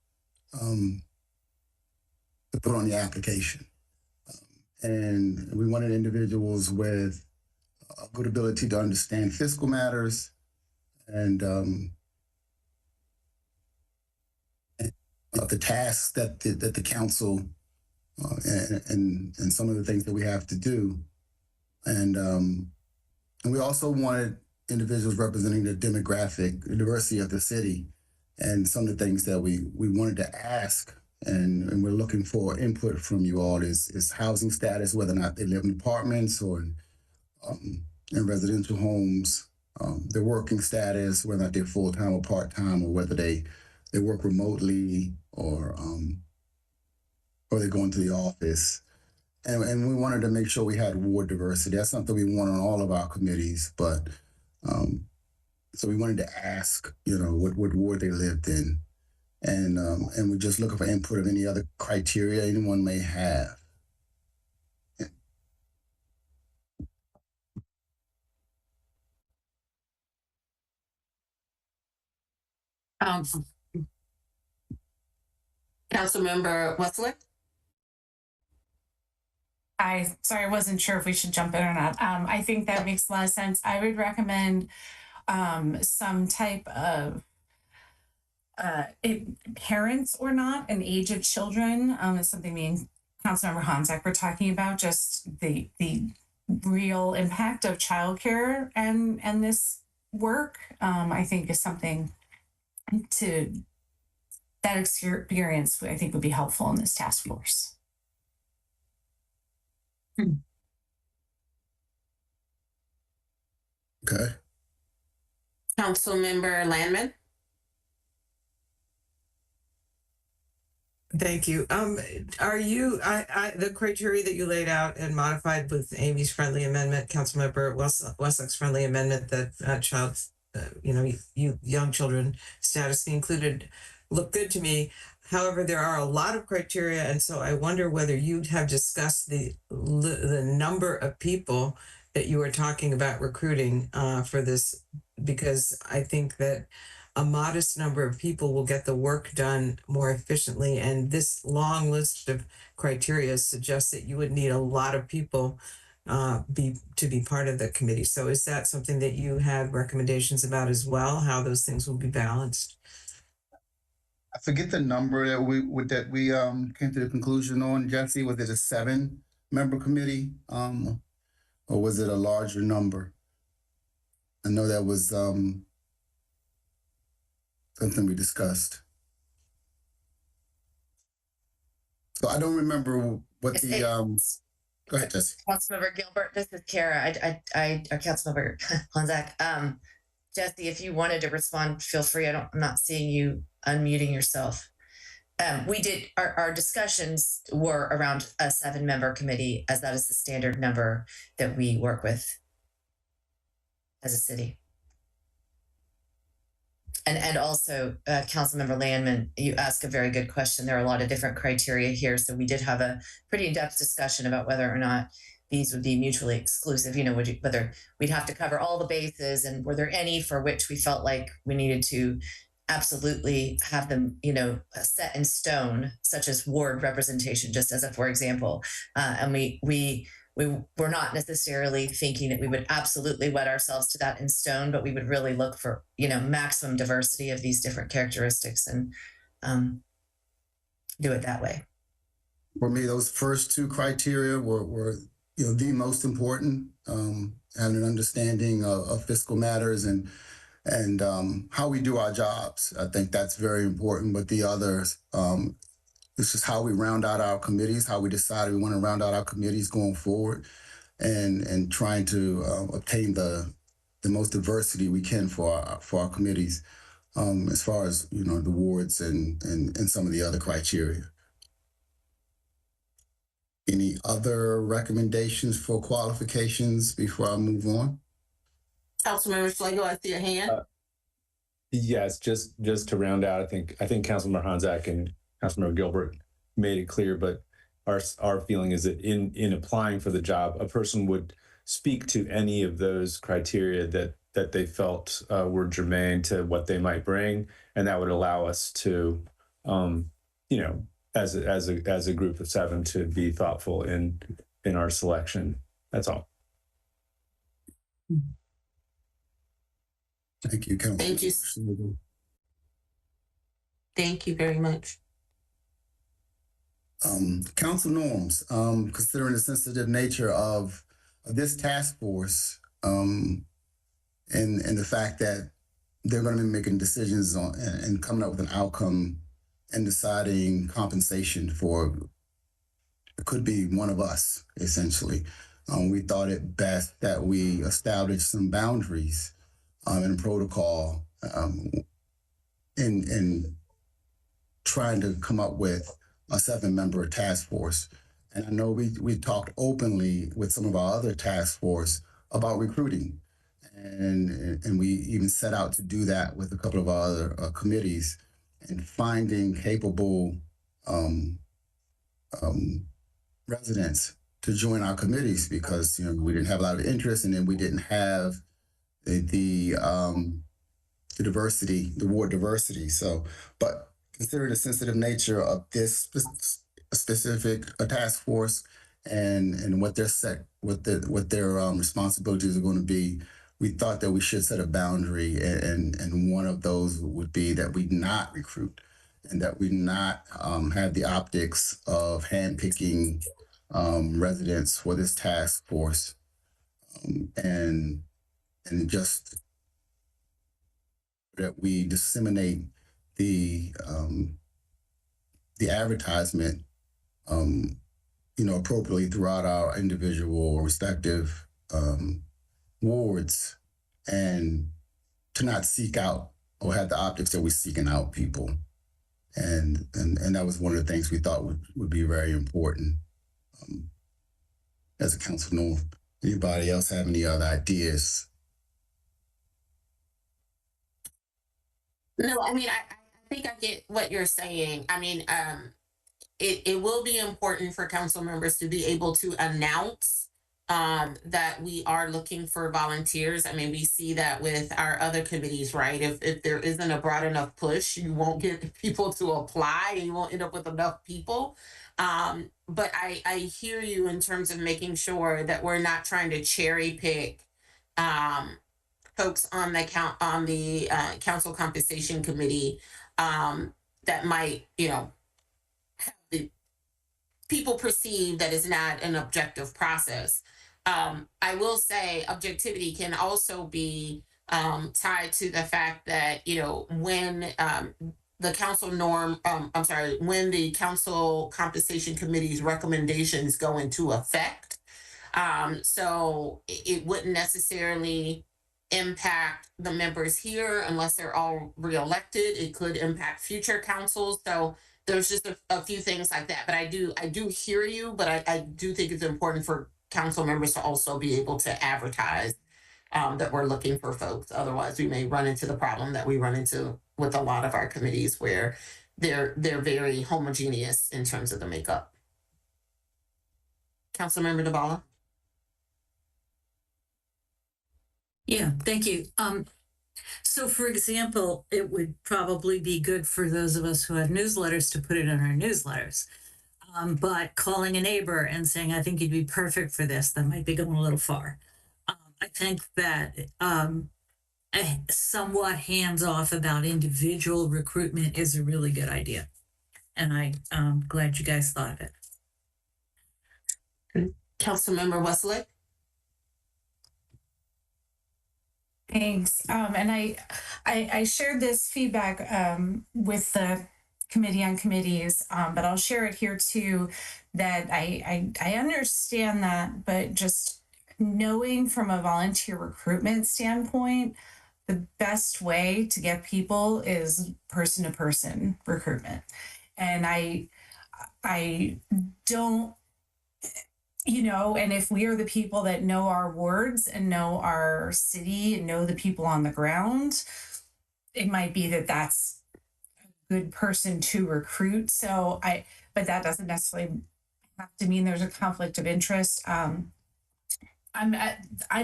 put on the application. And we wanted individuals with a good ability to understand fiscal matters and the tasks that the council and some of the things that we have to do. And we also wanted individuals representing the demographic diversity of the city and some of the things that we wanted to ask and we're looking for input from you all is housing status, whether or not they live in apartments or in residential homes, their working status, whether or not they're full-time or part-time, or whether they work remotely or they go into the office. And we wanted to make sure we had ward diversity. That's something we want on all of our committees, but so we wanted to ask, what ward they lived in. And we're just looking for input of any other criteria anyone may have. Councilmember Westlake. I wasn't sure if we should jump in or not. I think that makes a lot of sense. I would recommend some type of parents or not, an age of children. Is something me and Councilmember Honzak were talking about, just the real impact of childcare and this work. I think is something that experience I think would be helpful in this task force. Okay. Councilmember Landman. Thank you. Are you the criteria that you laid out and modified with Amy's friendly amendment, Councilmember Westlake's friendly amendment that child, young children status be included, look good to me. However, there are a lot of criteria, and so I wonder whether you'd have discussed the number of people that you were talking about recruiting for this, because I think that a modest number of people will get the work done more efficiently. And this long list of criteria suggests that you would need a lot of people to be part of the committee. So is that something that you had recommendations about as well, how those things will be balanced? I forget the number that we came to the conclusion on, Jesse. Was it a 7-member committee? Or was it a larger number? I know that was something we discussed. So I don't remember what the go ahead, Jesse. Councilmember Gilbert, this is Kara. I Councilmember Honzak. Jesse, if you wanted to respond, feel free. I'm not seeing you unmuting yourself. We did our discussions were around a 7-member committee, as that is the standard number that we work with as a city. And also, Councilmember Landman, you ask a very good question. There are a lot of different criteria here. So we did have a pretty in-depth discussion about whether or not these would be mutually exclusive, whether we'd have to cover all the bases, and were there any for which we felt like we needed to absolutely have them, set in stone, such as ward representation, just as a for example. And we we're not necessarily thinking that we would absolutely wed ourselves to that in stone, but we would really look for, maximum diversity of these different characteristics and do it that way. For me, those first two criteria were the most important. Having an understanding of fiscal matters and how we do our jobs. I think that's very important. But the others, it's just how we round out our committees, how we decide we want to round out our committees going forward, and trying to obtain the most diversity we can for our committees, as far as the wards and some of the other criteria. Any other recommendations for qualifications before I move on? Councilmember Schlegel, I see your hand. Yes, just to round out, I think Councilmember Honzak and Councilmember Gilbert made it clear, but our feeling is that in applying for the job, a person would speak to any of those criteria that they felt were germane to what they might bring, and that would allow us to, as a group of 7, to be thoughtful in our selection. That's all. Thank you, Council. Thank you. Thank you very much. Council norms, considering the sensitive nature of this task force, and the fact that they're going to be making decisions on and coming up with an outcome and deciding compensation for, it could be one of us, essentially. We thought it best that we establish some boundaries and protocol in trying to come up with a 7-member task force. And I know we talked openly with some of our other task force about recruiting. And we even set out to do that with a couple of our other committees, and finding capable residents to join our committees, because we didn't have a lot of interest, and then we didn't have the diversity, the ward diversity. So, but considering the sensitive nature of this specific task force and what their responsibilities are going to be, we thought that we should set a boundary, and one of those would be that we not recruit, and that we not have the optics of handpicking residents for this task force, and just that we disseminate the advertisement appropriately throughout our individual respective wards, and to not seek out or have the optics that we're seeking out people. And that was one of the things we thought would be very important as a council norm. Anybody else have any other ideas? No, I mean, I think I get what you're saying. I mean, it will be important for council members to be able to announce that we are looking for volunteers. I mean, we see that with our other committees, right? If there isn't a broad enough push, you won't get people to apply, and you won't end up with enough people. But I hear you in terms of making sure that we're not trying to cherry pick folks on the council compensation committee that might, have the people perceive that is not an objective process. I will say objectivity can also be tied to the fact that, when the council when the council compensation committee's recommendations go into effect. So it wouldn't necessarily impact the members here unless they're all reelected. It could impact future councils. So there's just a few things like that. But I do hear you, but I do think it's important for council members to also be able to advertise that we're looking for folks. Otherwise, we may run into the problem that we run into with a lot of our committees, where they're very homogeneous in terms of the makeup. Councilmember Dabala. Yeah, thank you. So for example, it would probably be good for those of us who have newsletters to put it in our newsletters. But calling a neighbor and saying, I think you'd be perfect for this, that might be going a little far. I think that somewhat hands off about individual recruitment is a really good idea. And I'm glad you guys thought of it. Councilmember Westlake. Thanks. And I shared this feedback with the Committee on Committees, but I'll share it here too, that I understand that, but just knowing from a volunteer recruitment standpoint, the best way to get people is person-to-person recruitment. And I don't, and if we are the people that know our wards and know our city and know the people on the ground, it might be that that's a good person to recruit. But that doesn't necessarily have to mean there's a conflict of interest. I'm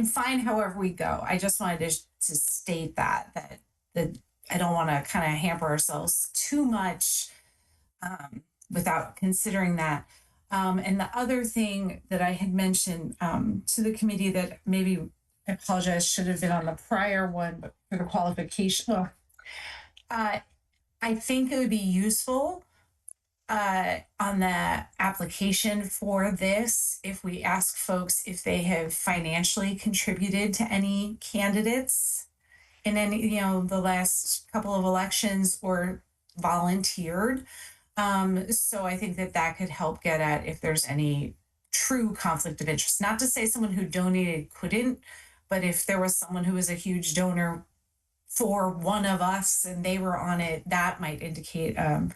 fine however we go. I just wanted to state that I don't want to kind of hamper ourselves too much without considering that. And the other thing that I had mentioned to the committee that maybe, I apologize, should have been on the prior one, but for the qualification, I think it would be useful on the application for this if we ask folks if they have financially contributed to any candidates in any, the last couple of elections or volunteered. So I think that could help get at if there's any true conflict of interest. Not to say someone who donated couldn't, but if there was someone who was a huge donor for one of us and they were on it, that might indicate a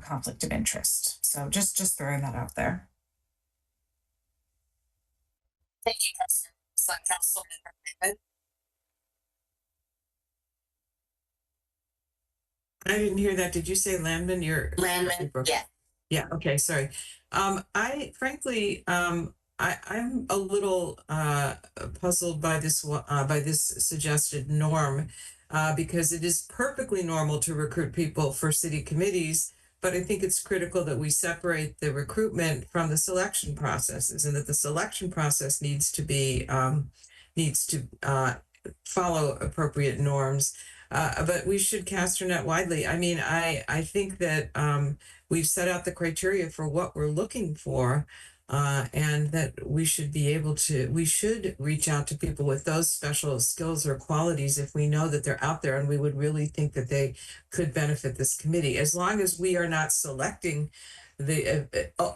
conflict of interest. So just throwing that out there. Thank you, Councilmember. I didn't hear that. Did you say Landman? Landman, yeah. Yeah, okay, sorry. I frankly, I'm a little puzzled by this suggested norm because it is perfectly normal to recruit people for city committees, but I think it's critical that we separate the recruitment from the selection processes, and that the selection process needs to follow appropriate norms. But we should cast our net widely. I mean, I think that we've set out the criteria for what we're looking for, and that we should reach out to people with those special skills or qualities if we know that they're out there and we would really think that they could benefit this committee. As long as we are not selecting the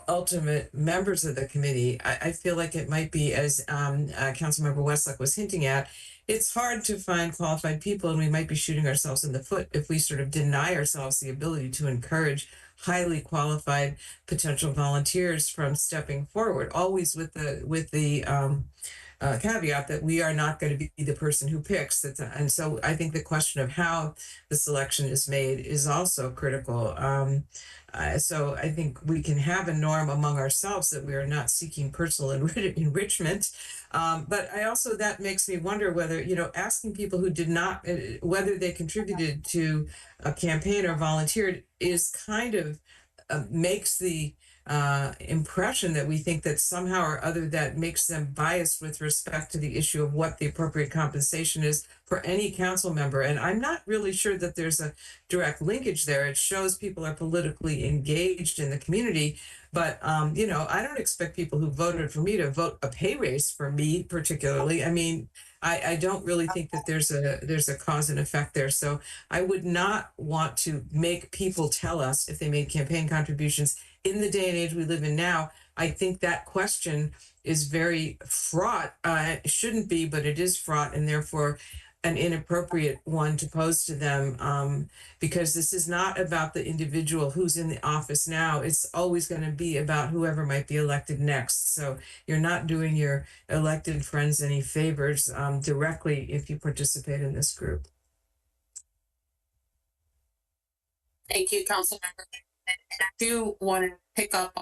ultimate members of the committee, I feel like it might be, as Councilmember Westlake was hinting at, it's hard to find qualified people, and we might be shooting ourselves in the foot if we sort of deny ourselves the ability to encourage highly qualified potential volunteers from stepping forward, always with the caveat that we are not going to be the person who picks. And so I think the question of how the selection is made is also critical. So I think we can have a norm among ourselves that we are not seeking personal enrichment. But that makes me wonder whether, asking people who did not, whether they contributed to a campaign or volunteered is kind of makes the impression that we think that somehow or other that makes them biased with respect to the issue of what the appropriate compensation is for any council member. And I'm not really sure that there's a direct linkage there. It shows people are politically engaged in the community. But, I don't expect people who voted for me to vote a pay raise for me particularly. I mean, I don't really think that there's a cause and effect there. So I would not want to make people tell us if they made campaign contributions. In the day and age we live in now, I think that question is very fraught. It shouldn't be, but it is fraught, and therefore an inappropriate one to pose to them, because this is not about the individual who's in the office now. It's always going to be about whoever might be elected next. So you're not doing your elected friends any favors directly if you participate in this group. Thank you, Councilmember. And I do want to pick up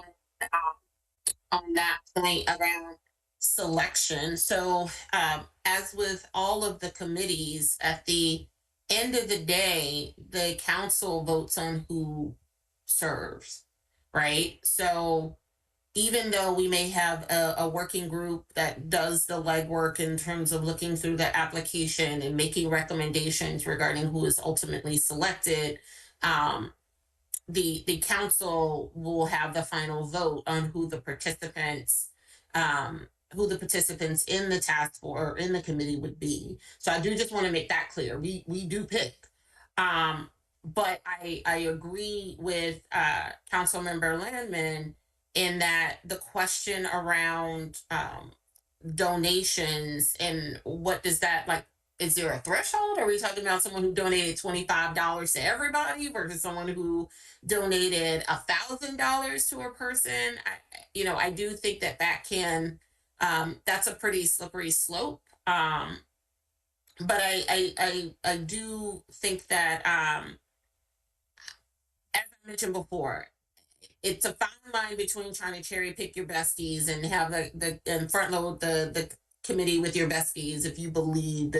on that point around selection. So as with all of the committees, at the end of the day, the council votes on who serves, right? So even though we may have a working group that does the legwork in terms of looking through the application and making recommendations regarding who is ultimately selected, the council will have the final vote on who the participants in the task force or in the committee would be. So I do just want to make that clear. We do pick. But I agree with Councilmember Landman in that the question around donations and what does that like, is there a threshold? Are we talking about someone who donated $25 to everybody versus someone who donated $1,000 to a person? I do think that can that's a pretty slippery slope. But I do think that as I mentioned before, it's a fine line between trying to cherry pick your besties and have and front load the committee with your besties if you believe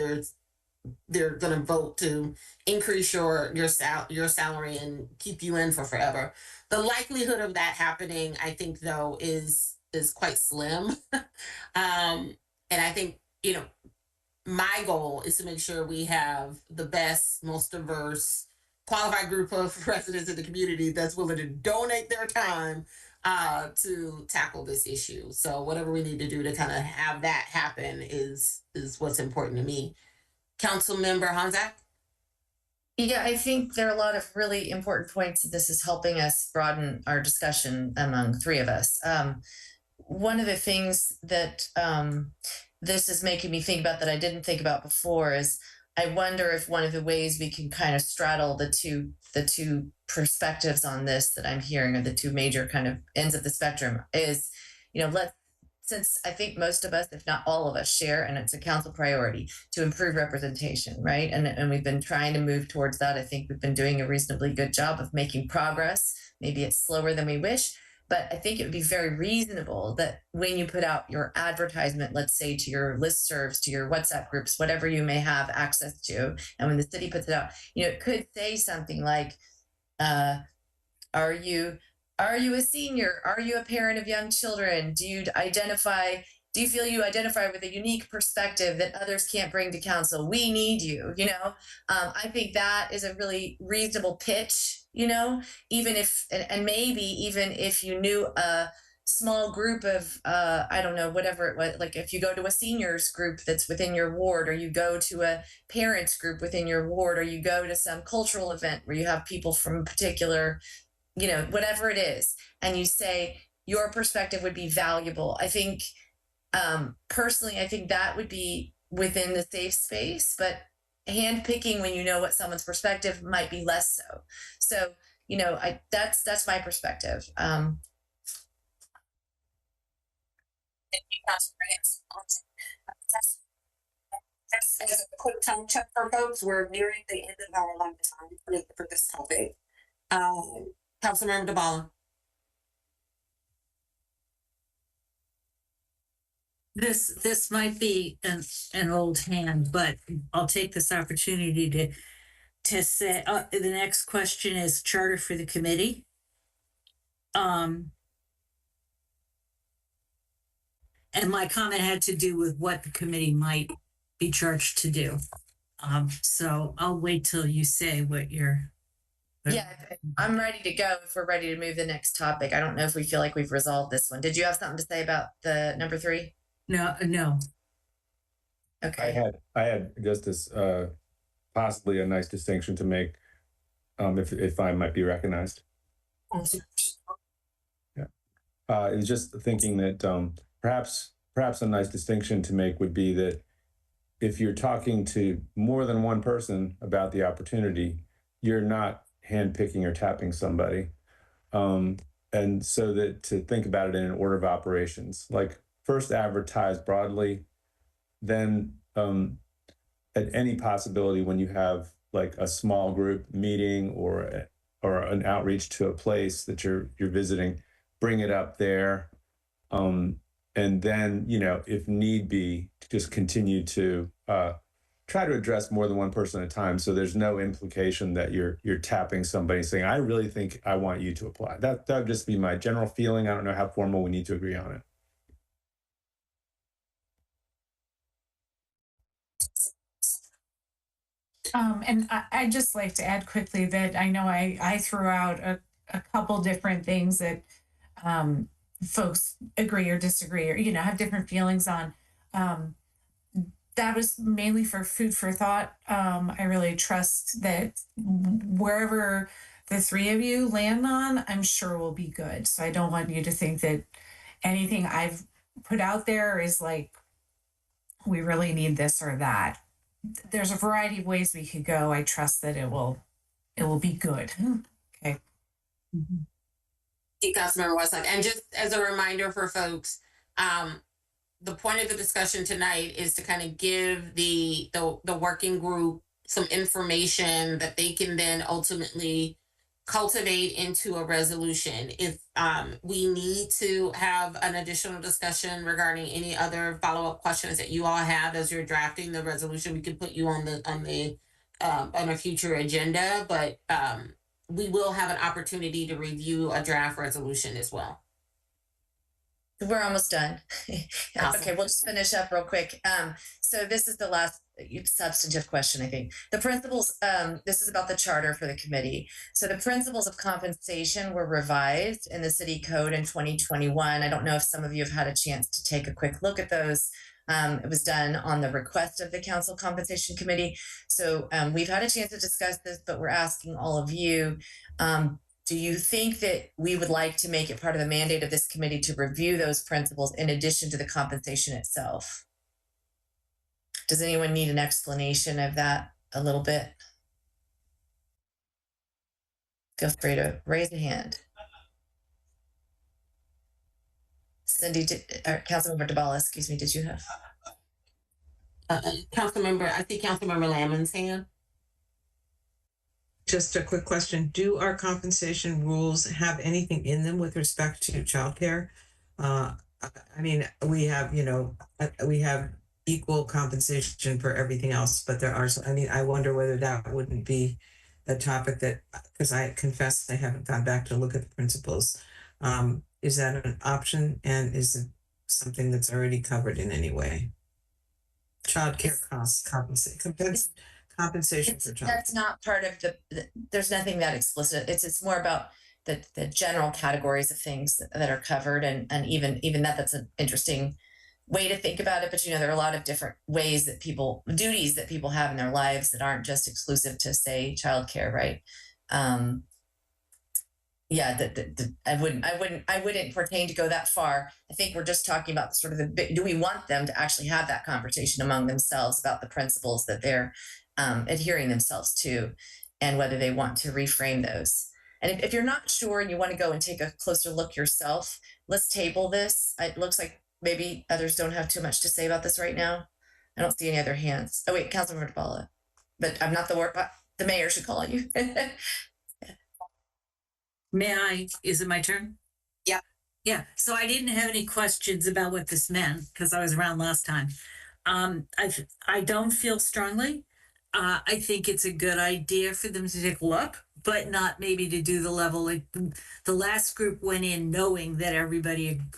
they're going to vote to increase your salary and keep you in for forever. The likelihood of that happening, I think, though, is quite slim. And I think, my goal is to make sure we have the best, most diverse, qualified group of residents in the community that's willing to donate their time to tackle this issue. So whatever we need to do to kind of have that happen is what's important to me. Councilmember Honzak? Yeah, I think there are a lot of really important points that this is helping us broaden our discussion among three of us. One of the things that this is making me think about that I didn't think about before is I wonder if one of the ways we can kind of straddle the two perspectives on this that I'm hearing, or the two major kind of ends of the spectrum, is, since I think most of us, if not all of us, share, and it's a council priority to improve representation, right? And we've been trying to move towards that. I think we've been doing a reasonably good job of making progress. Maybe it's slower than we wish, but I think it would be very reasonable that when you put out your advertisement, let's say to your listservs, to your WhatsApp groups, whatever you may have access to, and when the city puts it out, it could say something like, are you a senior? Are you a parent of young children? Do you feel you identify with a unique perspective that others can't bring to council? We need you, I think that is a really reasonable pitch, even if, and maybe even if you knew a small group of, I don't know, whatever it was, like if you go to a seniors group that's within your ward, or you go to a parents group within your ward, or you go to some cultural event where you have people from a particular, whatever it is, and you say your perspective would be valuable. I think, personally, I think that would be within the safe space, but handpicking when you know what someone's perspective might be less so. So, that's my perspective. Thank you, just as a quick time check for folks, we're nearing the end of our allotted time for this topic. Councilmember DeBala. This might be an old hand, but I'll take this opportunity to say the next question is charter for the committee. And my comment had to do with what the committee might be charged to do. So I'll wait till you say what you're. Yeah, I'm ready to go if we're ready to move the next topic. I don't know if we feel like we've resolved this one. Did you have something to say about the number 3? No. Okay. I had just this possibly a nice distinction to make, if I might be recognized. Yeah. I was just thinking that perhaps a nice distinction to make would be that if you're talking to more than one person about the opportunity, you're not handpicking or tapping somebody. And so that to think about it in an order of operations, like first advertise broadly, then at any possibility when you have like a small group meeting or an outreach to a place that you're visiting, bring it up there. And then, if need be, just continue to try to address more than one person at a time, so there's no implication that you're tapping somebody saying, I really think I want you to apply. That would just be my general feeling. I don't know how formal we need to agree on it. And I just like to add quickly that I know I threw out a couple different things that folks agree or disagree or, have different feelings on. That was mainly for food for thought. I really trust that wherever the three of you land on, I'm sure will be good. So I don't want you to think that anything I've put out there is like, we really need this or that. There's a variety of ways we could go. I trust that it will be good. Okay. Thank you, Councilmember Westlake. And just as a reminder for folks, the point of the discussion tonight is to kind of give the working group some information that they can then ultimately cultivate into a resolution. If we need to have an additional discussion regarding any other follow-up questions that you all have as you're drafting the resolution, we can put you on a future agenda, but we will have an opportunity to review a draft resolution as well. We're almost done. Awesome. Okay, we'll just finish up real quick. So this is the last substantive question, I think. The principles, this is about the charter for the committee. So the principles of compensation were revised in the city code in 2021. I don't know if some of you have had a chance to take a quick look at those. It was done on the request of the council compensation committee. So we've had a chance to discuss this, but we're asking all of you, do you think that we would like to make it part of the mandate of this committee to review those principles in addition to the compensation itself? Does anyone need an explanation of that a little bit? Feel free to raise a hand. Cindy, Councilmember DeBala, excuse me, did you have? I see Councilmember Lammons' hand. Just a quick question. Do our compensation rules have anything in them with respect to childcare? I mean, we have equal compensation for everything else, but there are, I wonder whether that wouldn't be a topic that, because I confess I haven't gone back to look at the principles. Is that an option, and is it something that's already covered in any way? Childcare costs, compensation for childcare. That's not part of there's nothing that explicit. It's more about the general categories of things that are covered, and even that's an interesting way to think about it. But there are a lot of different ways that duties that people have in their lives that aren't just exclusive to, say, childcare, right? I wouldn't pertain to go that far. I think we're just talking about sort of do we want them to actually have that conversation among themselves about the principles that they're adhering themselves to, and whether they want to reframe those. And if you're not sure and you want to go and take a closer look yourself, let's table this. It looks like maybe others don't have too much to say about this right now. I don't see any other hands. Oh wait, Councilmember DeBala, but I'm not the mayor should call on you. May I? Is it my turn? Yeah. Yeah. So I didn't have any questions about what this meant because I was around last time. I don't feel strongly. I think it's a good idea for them to take a look, but not maybe to do the level like the last group went in knowing that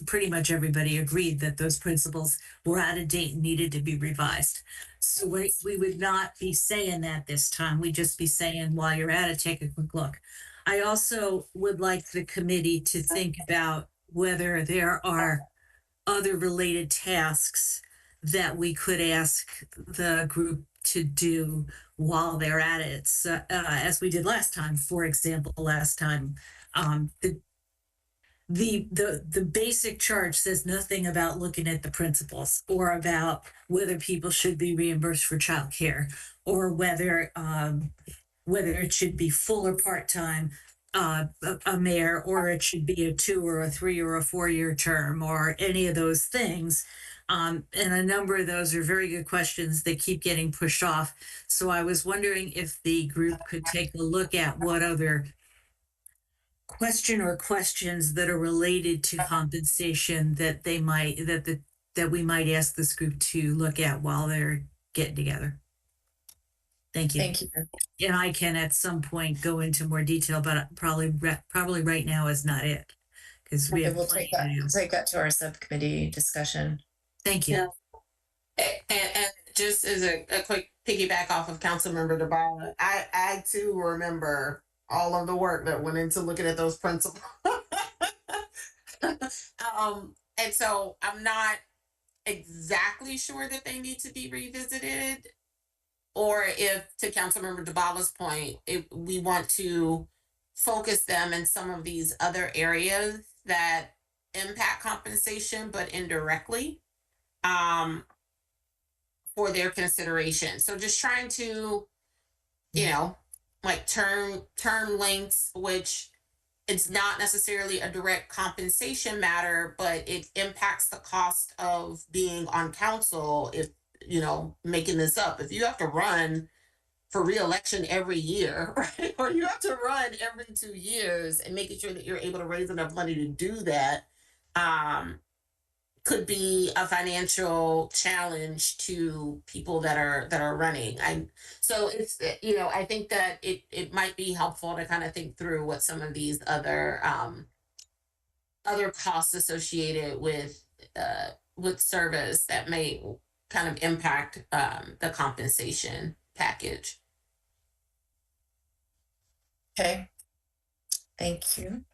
pretty much everybody agreed that those principles were out of date and needed to be revised. So we would not be saying that this time. We'd just be saying, while you're at it, take a quick look. I also would like the committee to think about whether there are other related tasks that we could ask the group to do while they're at it. So, as we did last time, for example, the basic charge says nothing about looking at the principles or about whether people should be reimbursed for childcare or whether it should be full or part-time, a mayor, or it should be a 2 or a 3 or a 4-year term, or any of those things. And a number of those are very good questions that keep getting pushed off. So I was wondering if the group could take a look at what other questions that are related to compensation that we might ask this group to look at while they're getting together. Thank you. Thank you. And I can at some point go into more detail, but probably right now is not it, because we have We'll plenty take that. to do. Take that to our subcommittee discussion. Thank you. Yeah. And just as a quick piggyback off of Councilmember DeBala, I too remember all of the work that went into looking at those principles. And so I'm not exactly sure that they need to be revisited, or if, to Councilmember DeBala's point, if we want to focus them in some of these other areas that impact compensation, but indirectly, for their consideration. So just trying to, like term lengths, which it's not necessarily a direct compensation matter, but it impacts the cost of being on council. If, making this up, if you have to run for re-election every year, right? Or you have to run every 2 years, and making sure that you're able to raise enough money to do that, could be a financial challenge to people that are running. So it's, I think that it might be helpful to kind of think through what some of these other costs associated with service that may kind of impact the compensation package. Okay. Thank you.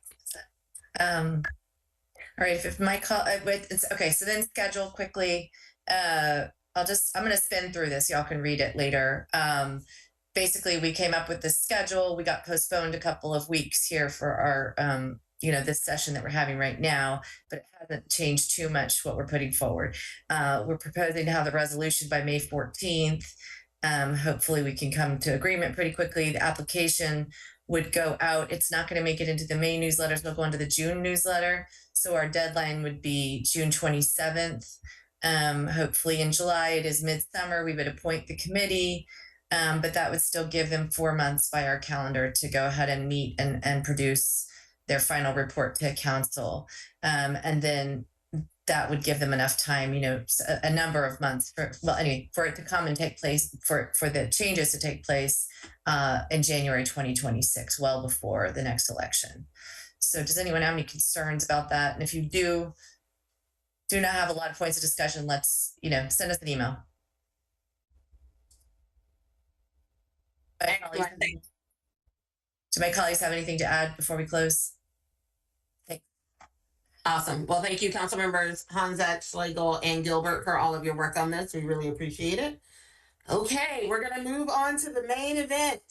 All right, if my call, it's okay. So then schedule quickly. I'm going to spin through this. Y'all can read it later. Basically, we came up with this schedule. We got postponed a couple of weeks here for our, this session that we're having right now, but it hasn't changed too much what we're putting forward. We're proposing to have the resolution by May 14th. Hopefully we can come to agreement pretty quickly. The application would go out. It's not going to make it into the May newsletter. It'll go into the June newsletter. So our deadline would be June 27th. Hopefully in July, it is midsummer. We would appoint the committee, but that would still give them 4 months by our calendar to go ahead and meet and produce their final report to council. And then that would give them enough time, a number of months for it to come and take place, for the changes to take place in January 2026, well before the next election. So does anyone have any concerns about that? And if you do not have a lot of points of discussion, let's, send us an email. Do my colleagues have anything to add before we close? Awesome. Well, thank you, council members Hanzak, Schlegel, and Gilbert, for all of your work on this. We really appreciate it. Okay, we're going to move on to the main event.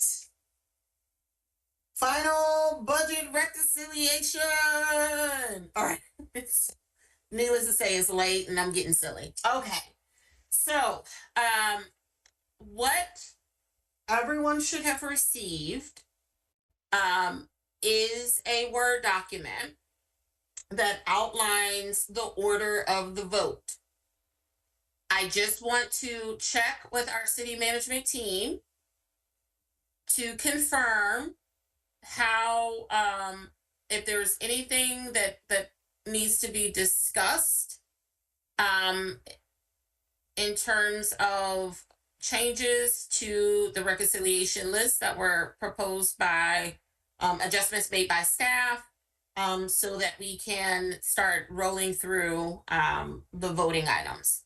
Final budget reconciliation. All right. Needless to say, it's late and I'm getting silly. Okay. So, what everyone should have received is a Word document that outlines the order of the vote. I just want to check with our city management team to confirm how, if there's anything that needs to be discussed in terms of changes to the reconciliation list that were proposed by adjustments made by staff, so that we can start rolling through the voting items.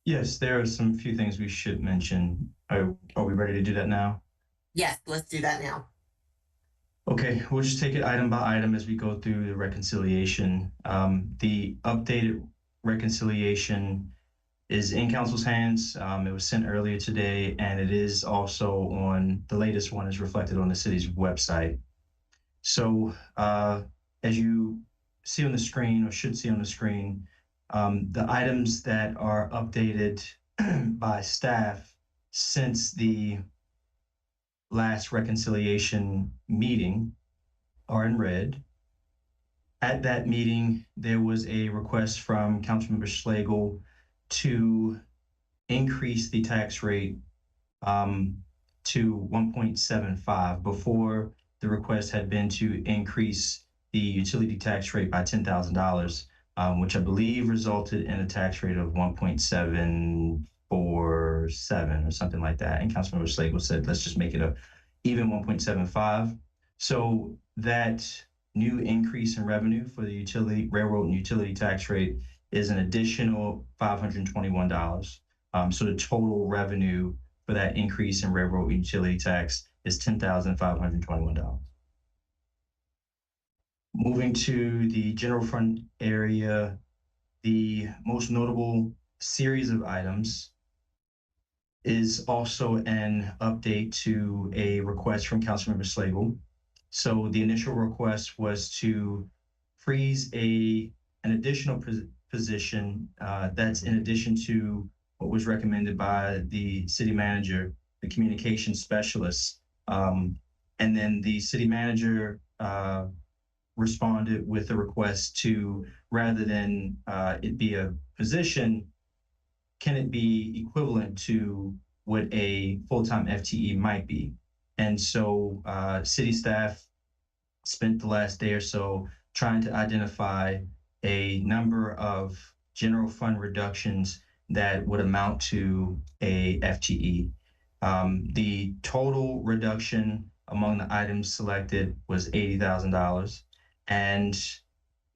Yes, there are some few things we should mention. Are we ready to do that now? Yes, let's do that now. Okay, we'll just take it item by item as we go through the reconciliation. The updated reconciliation is in council's hands. It was sent earlier today, and it is also on, the latest one is reflected on the city's website. So as you see on the screen, or should see on the screen, the items that are updated by staff since the last reconciliation meeting are in red. At that meeting, there was a request from Councilmember Schlegel to increase the tax rate to 1.75. Before, the request had been to increase the utility tax rate by $10,000, which I believe resulted in a tax rate of 1.74 7 or something like that. And Councilmember Slagle said, let's just make it a even 1.75. So that new increase in revenue for the railroad and utility tax rate is an additional $521. So the total revenue for that increase in railroad and utility tax is $10,521. Moving to the general fund area, the most notable series of items is also an update to a request from Councilmember Slagle. So the initial request was to freeze an additional position that's in addition to what was recommended by the city manager, the communication specialist. And then the city manager responded with a request to, rather than it be a position, can it be equivalent to what a full-time FTE might be? And so city staff spent the last day or so trying to identify a number of general fund reductions that would amount to a FTE. The total reduction among the items selected was $80,000. And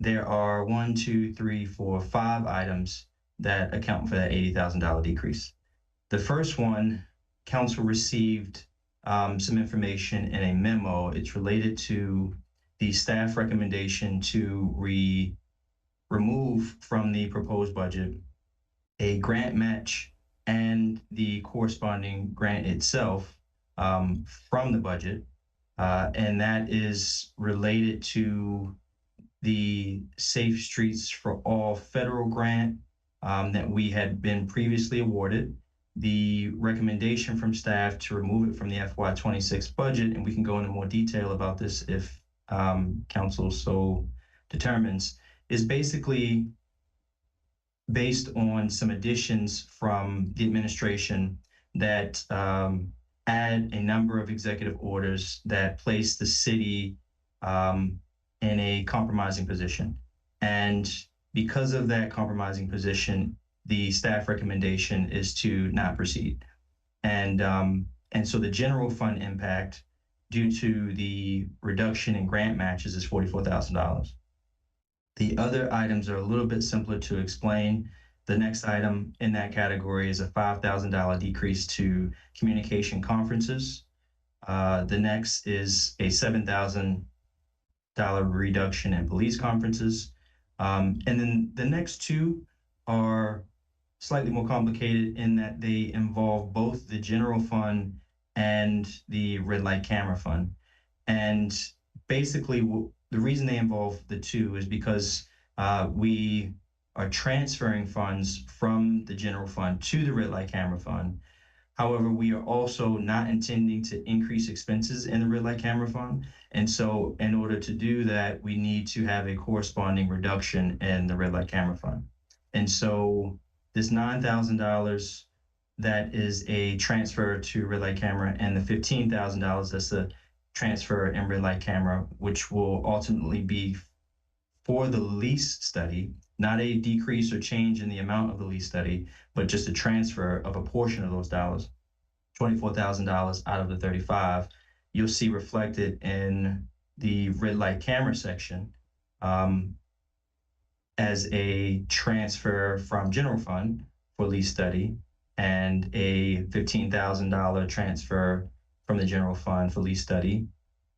there are 5 items that account for that $80,000 decrease. The first one, council received some information in a memo. It's related to the staff recommendation to remove from the proposed budget a grant match and the corresponding grant itself from the budget. And that is related to the Safe Streets for All federal grant that we had been previously awarded. The recommendation from staff to remove it from the FY26 budget, and we can go into more detail about this if council so determines, is basically based on some additions from the administration that add a number of executive orders that place the city in a compromising position. And because of that compromising position, the staff recommendation is to not proceed. And so the general fund impact due to the reduction in grant matches is $44,000. The other items are a little bit simpler to explain. The next item in that category is a $5,000 decrease to communication conferences. The next is a $7,000 reduction in police conferences. And then the next two are slightly more complicated in that they involve both the general fund and the red light camera fund. And basically the reason they involve the two is because we are transferring funds from the general fund to the red light camera fund. However, we are also not intending to increase expenses in the red light camera fund. And so in order to do that, we need to have a corresponding reduction in the red light camera fund. And so this $9,000 that is a transfer to red light camera, and the $15,000 that's a transfer in red light camera, which will ultimately be for the lease study, not a decrease or change in the amount of the lease study, but just a transfer of a portion of those dollars, $24,000 out of the 35, you'll see reflected in the red light camera section as a transfer from general fund for lease study and a $15,000 transfer from the general fund for lease study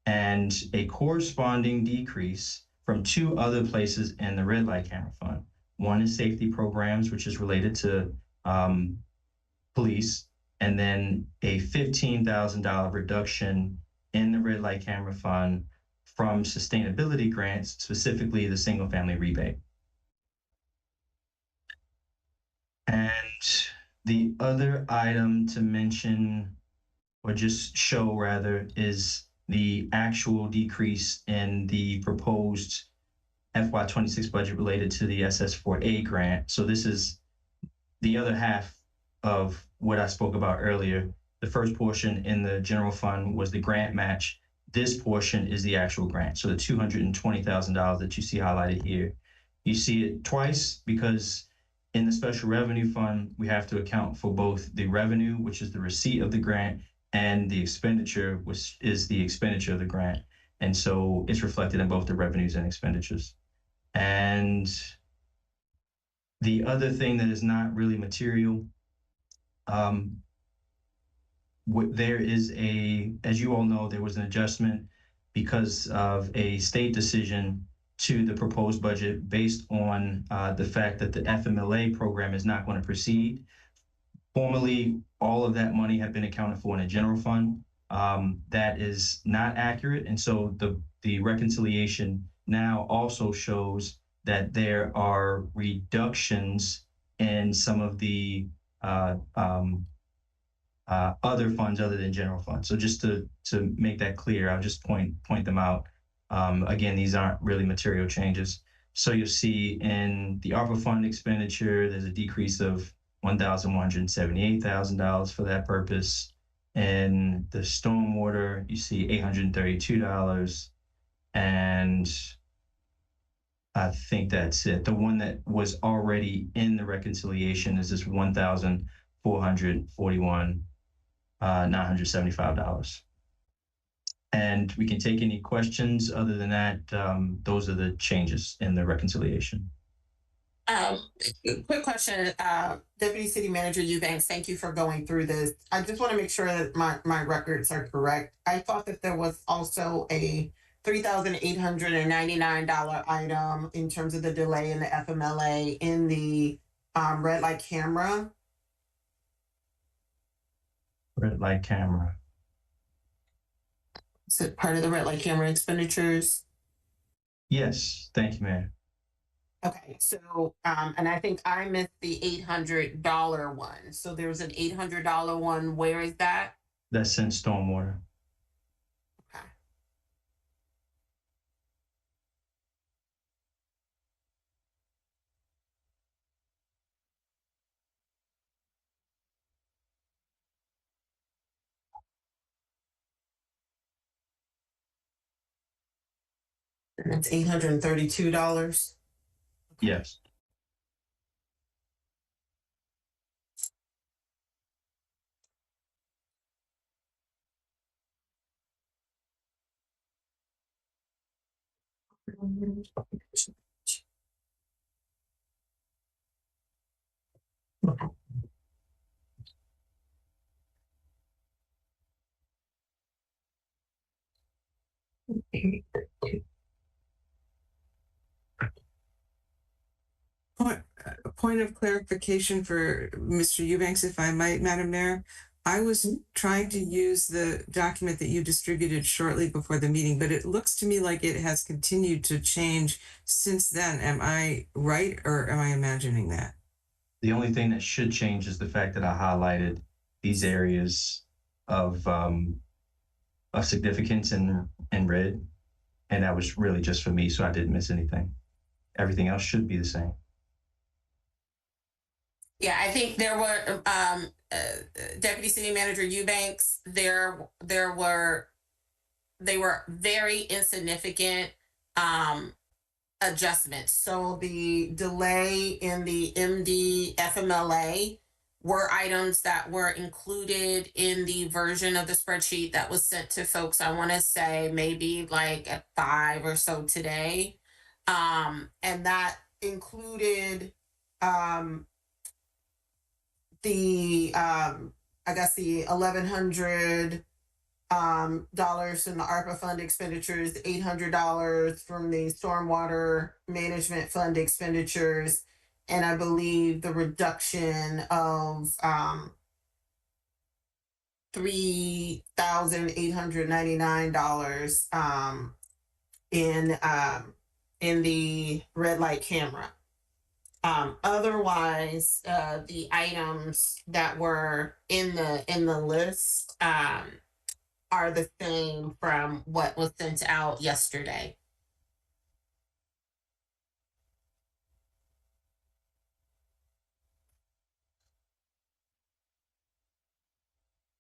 and a corresponding decrease from two other places in the red light camera fund. One is safety programs, which is related to police, and then a $15,000 reduction in the red light camera fund from sustainability grants, specifically the single family rebate. And the other item to mention, or just show rather, is the actual decrease in the proposed FY26 budget related to the SS4A grant. So this is the other half of what I spoke about earlier. The first portion in the general fund was the grant match. This portion is the actual grant. So the $220,000 that you see highlighted here, you see it twice because In the special revenue fund, we have to account for both the revenue, which is the receipt of the grant, and the expenditure, which is the expenditure of the grant. And so it's reflected in both the revenues and expenditures. And the other thing that is not really material, there is as you all know, there was an adjustment because of a state decision to the proposed budget based on the fact that the FMLA program is not going to proceed. Formerly, all of that money had been accounted for in a general fund. That is not accurate. And so the reconciliation now also shows that there are reductions in some of the other funds other than general funds. So just to make that clear, I'll just point them out. Again, these aren't really material changes. So you'll see in the ARPA fund expenditure, there's a decrease of $1,178,000 for that purpose. And the stormwater, you see $832. And I think that's it. The one that was already in the reconciliation is this $1,441, $975. And we can take any questions. Other than that, those are the changes in the reconciliation. Quick question, Deputy City Manager Eubanks, thank you for going through this. I just want to make sure that my records are correct. I thought that there was also a $3,899 item in terms of the delay in the FMLA in the red light camera. Red light camera. Is it part of the red light camera expenditures? Yes, thank you, Mayor. Okay, so, and I think I missed the $800 one. So there's an $800 one. Where is that? That's in stormwater. Okay. And it's $832. Yes. Point of clarification for Mr. Eubanks, if I might, Madam Mayor. I was trying to use the document that you distributed shortly before the meeting, but it looks to me like it has continued to change since then. Am I right, or am I imagining that? The only thing that should change is the fact that I highlighted these areas of significance in red. And that was really just for me, so I didn't miss anything. Everything else should be the same. Yeah, I think there were Deputy City Manager Eubanks. They were very insignificant adjustments. So the delay in the MD FMLA were items that were included in the version of the spreadsheet that was sent to folks. I want to say maybe like at 5 or so today, and that included the I guess the $1,100 dollars from the ARPA fund expenditures, $800 from the stormwater management fund expenditures, and I believe the reduction of $3,899 in the red light camera. Otherwise, the items that were in the list are the same from what was sent out yesterday.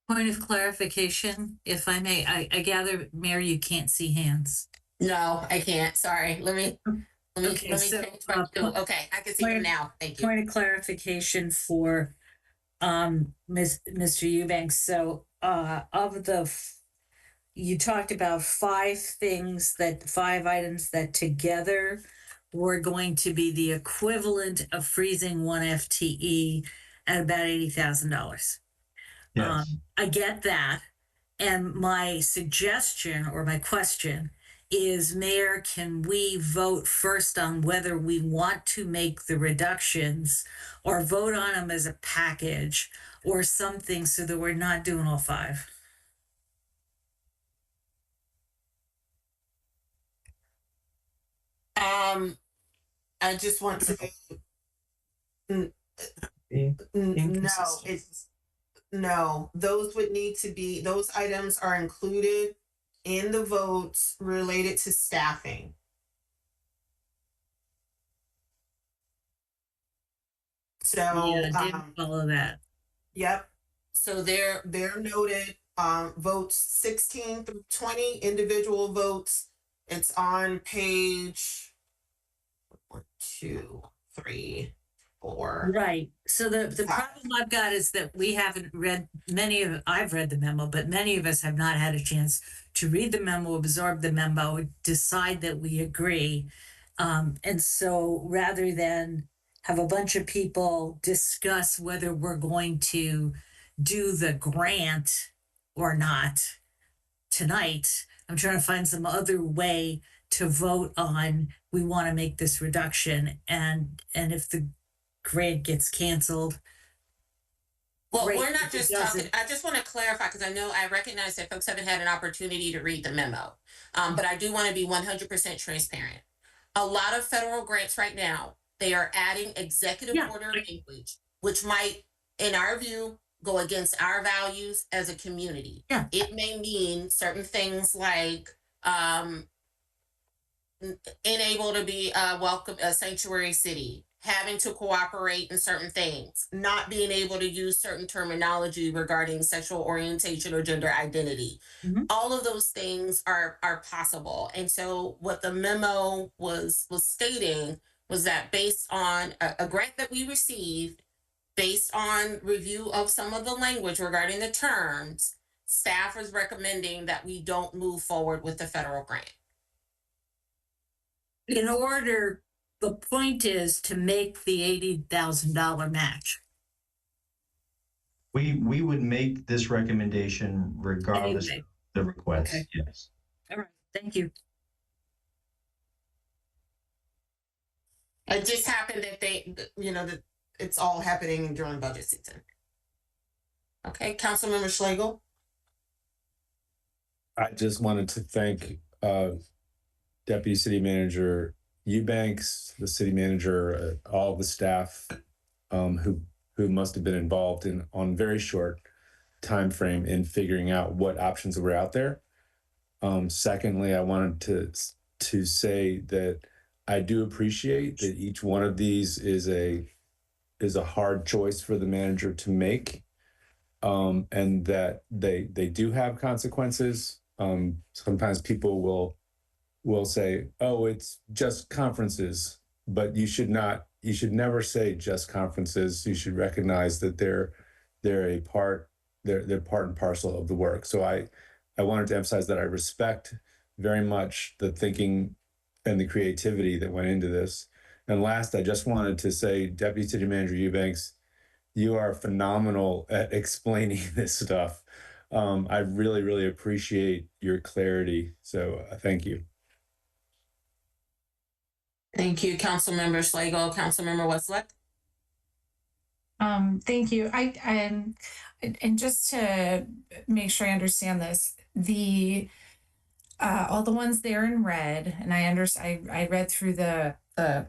Point of clarification, if I may, I gather, Mayor, you can't see hands. No, I can't. Sorry. Let me Okay, so, okay, I can see them now. Thank you. Point of clarification for Mr. Eubanks. So you talked about five items that together were going to be the equivalent of freezing one FTE at about $80,000. Yes. I get that. And my suggestion or my question is, Mayor, can we vote first on whether we want to make the reductions or vote on them as a package or something so that we're not doing all five? I just want to no, those would need to be, those items are included in the votes related to staffing. So yeah, I didn't follow that. Yep. So they're noted, votes 16 through 20, individual votes. It's on page 1, 2, 3, 4. Right. So the problem I've got is that we haven't read I've read the memo, but many of us have not had a chance to read the memo, absorb the memo, decide that we agree. And so rather than have a bunch of people discuss whether we're going to do the grant or not tonight, I'm trying to find some other way to vote on, we want to make this reduction. And if the grant gets canceled. Well, we're not just talking. I just want to clarify, because I recognize that folks haven't had an opportunity to read the memo. But I do want to be 100% transparent. A lot of federal grants right now, they are adding executive order language, which might, in our view, go against our values as a community. Yeah. It may mean certain things like unable to be a sanctuary city, having to cooperate in certain things, not being able to use certain terminology regarding sexual orientation or gender identity. Mm-hmm. All of those things are possible. And so what the memo was stating was that based on a grant that we received, based on review of some of the language regarding the terms, staff is recommending that we don't move forward with the federal grant. The point is to make the $80,000 match. We would make this recommendation regardless of the request. Okay. Yes. All right. Thank you. It just happened that that it's all happening during budget season. Okay, Councilmember Schlegel. I just wanted to thank Deputy City Manager Eubanks, the city manager, all the staff who must have been involved on very short time frame in figuring out what options were out there. Secondly, I wanted to say that I do appreciate that each one of these is a hard choice for the manager to make, and that they do have consequences. Sometimes people will say, "Oh, it's just conferences," but you should never say just conferences. You should recognize that they're part and parcel of the work. So I wanted to emphasize that I respect very much the thinking and the creativity that went into this. And last, I just wanted to say, Deputy City Manager Eubanks, you are phenomenal at explaining this stuff. I really, really appreciate your clarity. So thank you. Thank you, Councilmember Schlegel. Councilmember Westlake. Thank you. And just to make sure I understand this, all the ones there in red, and I read through the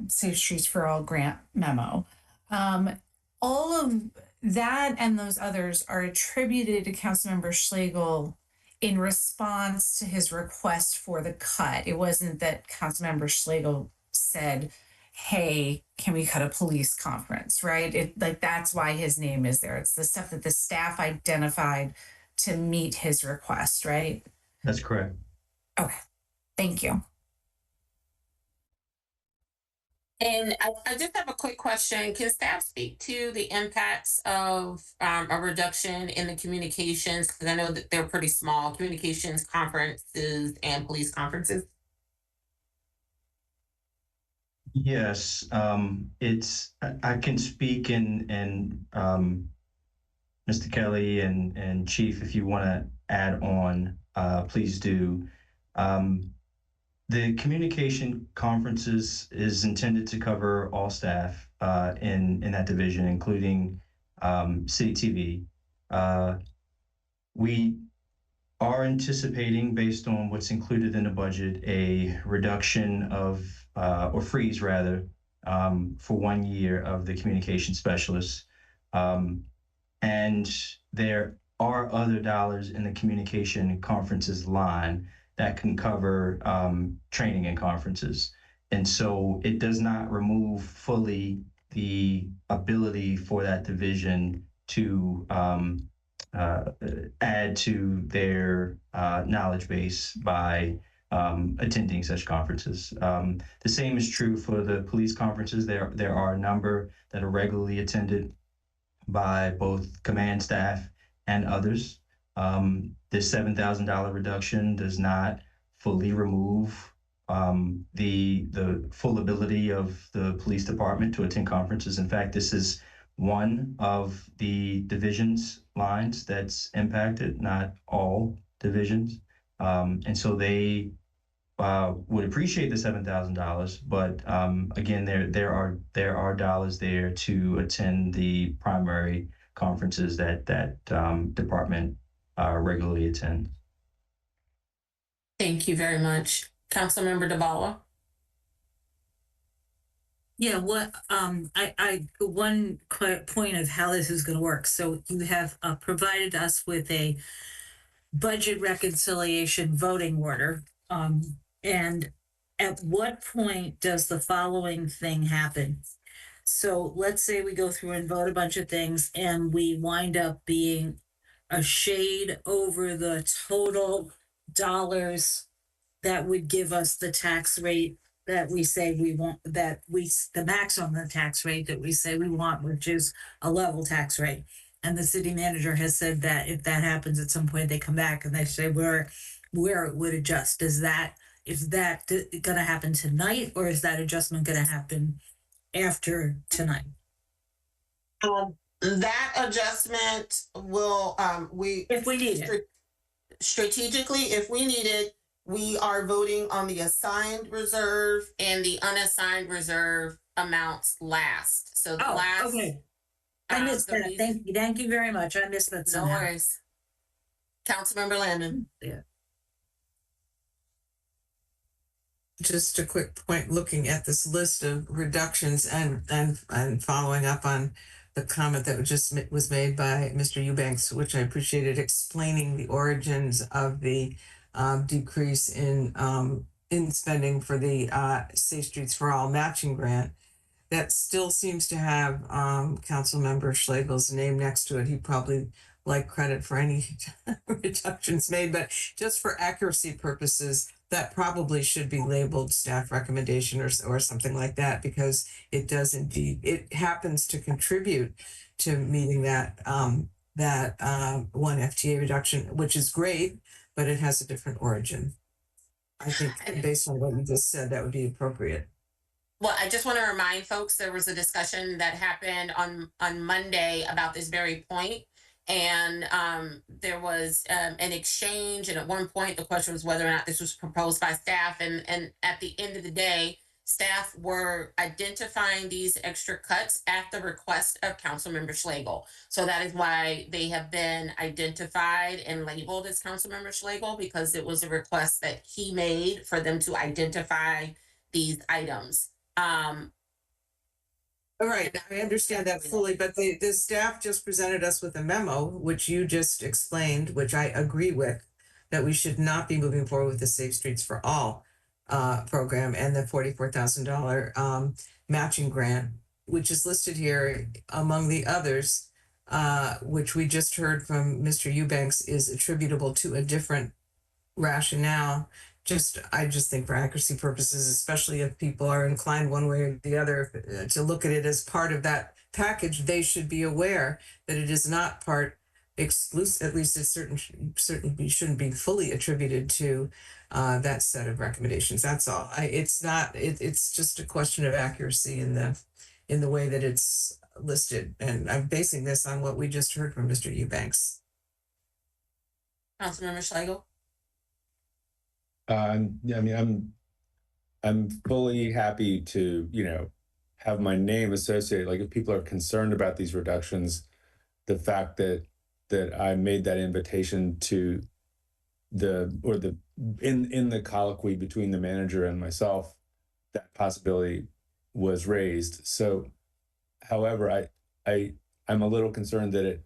Safe Streets for All grant memo. All of that and those others are attributed to Councilmember Schlegel in response to his request for the cut. It wasn't that Councilmember Schlegel said, "Hey, can we cut a police conference?" Right? That's why his name is there. It's the stuff that the staff identified to meet his request, right? That's correct. Okay, thank you. And I just have a quick question. Can staff speak to the impacts of a reduction in the communications? Because I know that they're pretty small communications conferences and police conferences. Yes, I can speak and Mr. Kelly and Chief, if you want to add on, please do. The communication conferences is intended to cover all staff in that division, including City TV. We are anticipating, based on what's included in the budget, a reduction of, or freeze rather, for 1 year of the communication specialists. And there are other dollars in the communication conferences line that can cover training and conferences. And so it does not remove fully the ability for that division to add to their knowledge base by attending such conferences. The same is true for the police conferences. There are a number that are regularly attended by both command staff and others. This $7,000 reduction does not fully remove the full ability of the police department to attend conferences. In fact, this is one of the divisions lines that's impacted, not all divisions. And so they would appreciate the $7,000, but again, there are dollars there to attend the primary conferences that department regularly attends. Thank you very much. Councilmember Dabala. Yeah, what I one point of how this is going to work. So you have provided us with a budget reconciliation voting order. And at what point does the following thing happen? So let's say we go through and vote a bunch of things and we wind up being a shade over the total dollars that would give us the tax rate that we say we want, the maximum of the tax rate that we say we want, which is a level tax rate. And the city manager has said that if that happens at some point, they come back and they say where it would adjust. Is that going to happen tonight, or is that adjustment going to happen after tonight? That adjustment will if we need it. Strategically, if we need it, we are voting on the assigned reserve and the unassigned reserve amounts last. So the last. Okay. I missed that. Thank you very much. I missed that somehow. No worries. Councilmember Landon. Yeah. Just a quick point, looking at this list of reductions and following up on the comment that was made by Mr. Eubanks, which I appreciated, explaining the origins of the decrease in spending for the Safe Streets for All matching grant. That still seems to have Councilmember Schlegel's name next to it. He probably like credit for any reductions made, but just for accuracy purposes, that probably should be labeled staff recommendation or something like that, because it does indeed, it happens to contribute to meeting that one FTA reduction, which is great, but it has a different origin. I think based on what you just said, that would be appropriate. Well, I just want to remind folks there was a discussion that happened on Monday about this very point. And there was an exchange. And at one point, the question was whether or not this was proposed by staff. And at the end of the day, staff were identifying these extra cuts at the request of Councilmember Schlegel. So that is why they have been identified and labeled as Councilmember Schlegel, because it was a request that he made for them to identify these items. All right, I understand that fully, but the staff just presented us with a memo, which you just explained, which I agree with, that we should not be moving forward with the Safe Streets for All program and the $44,000 matching grant, which is listed here among the others, which we just heard from Mr. Eubanks is attributable to a different rationale I just think for accuracy purposes, especially if people are inclined one way or the other to look at it as part of that package, they should be aware that it is not part exclusive. At least it certainly shouldn't be fully attributed to that set of recommendations. That's all. It's not. It's just a question of accuracy in the way that it's listed, and I'm basing this on what we just heard from Mr. Eubanks. Councilmember Schlegel. Yeah, I mean, I'm fully happy to, have my name associated. Like, if people are concerned about these reductions, the fact that I made that invitation to in the colloquy between the manager and myself, that possibility was raised. So, however, I'm a little concerned that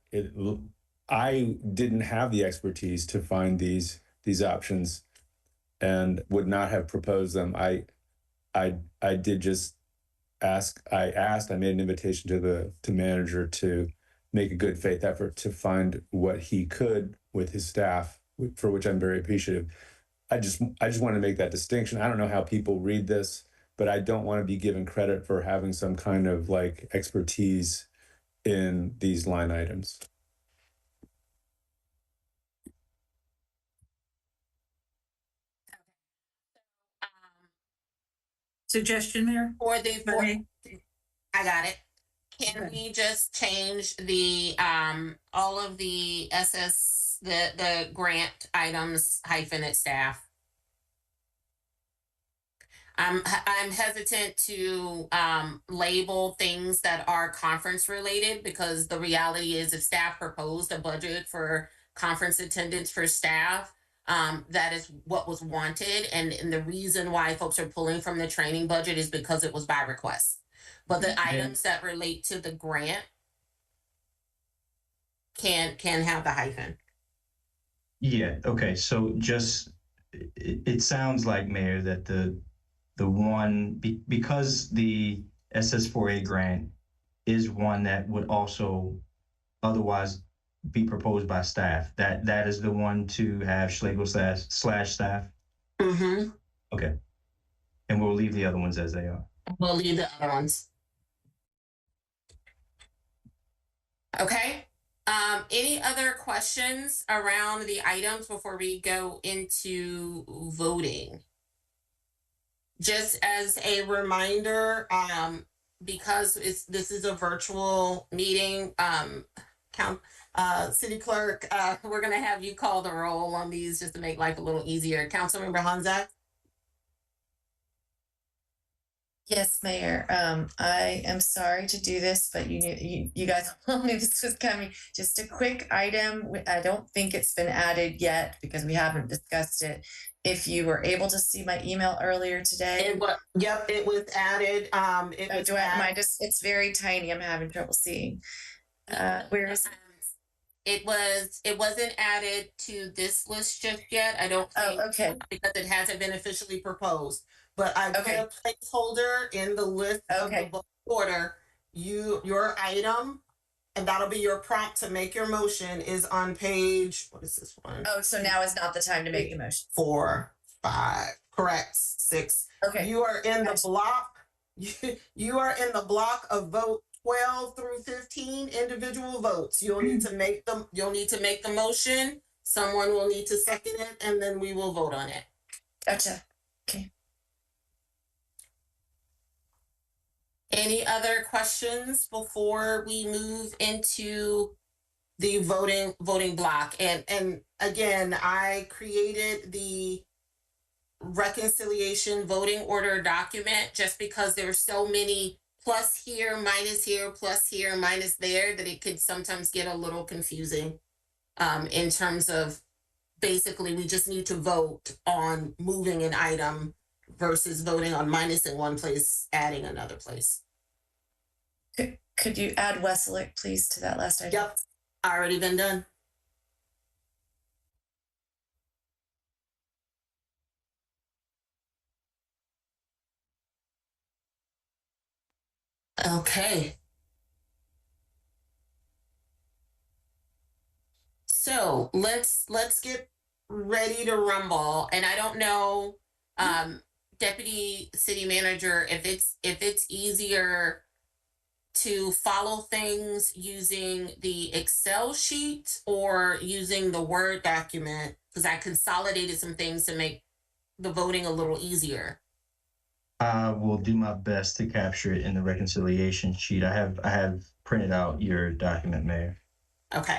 I didn't have the expertise to find these options and would not have proposed them. I did just ask. I made an invitation to manager to make a good faith effort to find what he could with his staff, for which I'm very appreciative. I just want to make that distinction. I don't know how people read this, but I don't want to be given credit for having some kind of like expertise in these line items. Suggestion, Mayor? I got it. Can we just change the all of the the grant items hyphenate staff? I'm hesitant to label things that are conference related, because the reality is, if staff proposed a budget for conference attendance for staff, that is what was wanted, and the reason why folks are pulling from the training budget is because it was by request. But the items that relate to the grant can have the hyphen. Yeah. Okay. So just it sounds like, Mayor, that the one because the SS4A grant is one that would also otherwise be proposed by staff. That is the one to have Schlegel slash staff. Mm-hmm. Okay. And we'll leave the other ones as they are. We'll leave the other ones. Okay. Any other questions around the items before we go into voting? Just as a reminder, because this is a virtual meeting, City Clerk, we're gonna have you call the roll on these just to make life a little easier. Councilmember Honzak? Yes, Mayor. I am sorry to do this, but you guys all knew this was coming. Just a quick item. I don't think it's been added yet because we haven't discussed it. If you were able to see my email earlier today. Yep, it was added. It's very tiny. I'm having trouble seeing. Where is it? It wasn't added to this list just yet. I don't think. Oh, okay. Because it hasn't been officially proposed. But I put a placeholder in the list of the vote order. Your item, and that'll be your prompt to make your motion, is on page, what is this one? Oh, so now is not the time to make the motion. 4, 5, correct, 6. Okay. You are in the block. You are in the block of vote 12 through 15 individual votes. You'll need to make the motion. Someone will need to second it, and then we will vote on it. Gotcha. Okay. Any other questions before we move into the voting block? And again, I created the reconciliation voting order document just because there's so many plus here, minus there, that it could sometimes get a little confusing in terms of, basically, we just need to vote on moving an item versus voting on minus in one place, adding another place. Could you add Westlake, please, to that last item? Yep, already been done. Okay. So let's get ready to rumble, and I don't know, Deputy City Manager, if it's easier to follow things using the Excel sheet or using the Word document, because I consolidated some things to make the voting a little easier. I will do my best to capture it in the reconciliation sheet. I have printed out your document, Mayor. Okay.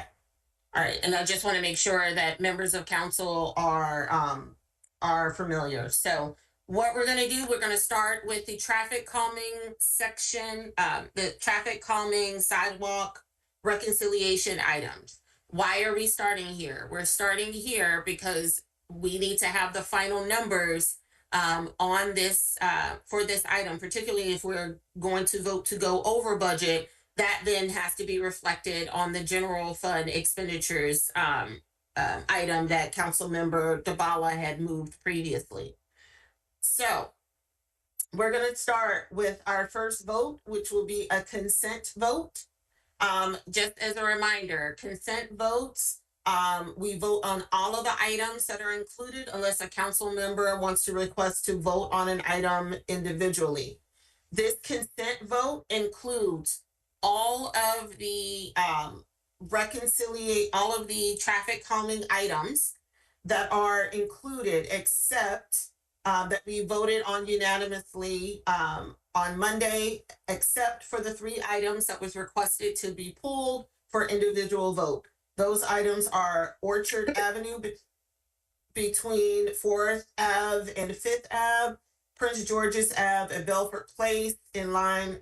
All right. And I just want to make sure that members of council are familiar. So what we're going to do, we're going to start with the traffic calming section, the traffic calming sidewalk reconciliation items. Why are we starting here? We're starting here because we need to have the final numbers on this for this item, particularly if we're going to vote to go over budget. That then has to be reflected on the general fund expenditures item that Councilmember Dabala had moved previously. So we're going to start with our first vote, which will be a consent vote. Just as a reminder, consent votes, we vote on all of the items that are included unless a council member wants to request to vote on an item individually. This consent vote includes all of the all of the traffic calming items that are included, except that we voted on unanimously on Monday, except for the 3 items that was requested to be pulled for individual vote. Those items are Orchard Avenue between 4th Ave and 5th Ave, Prince George's Ave at Belfort Place in line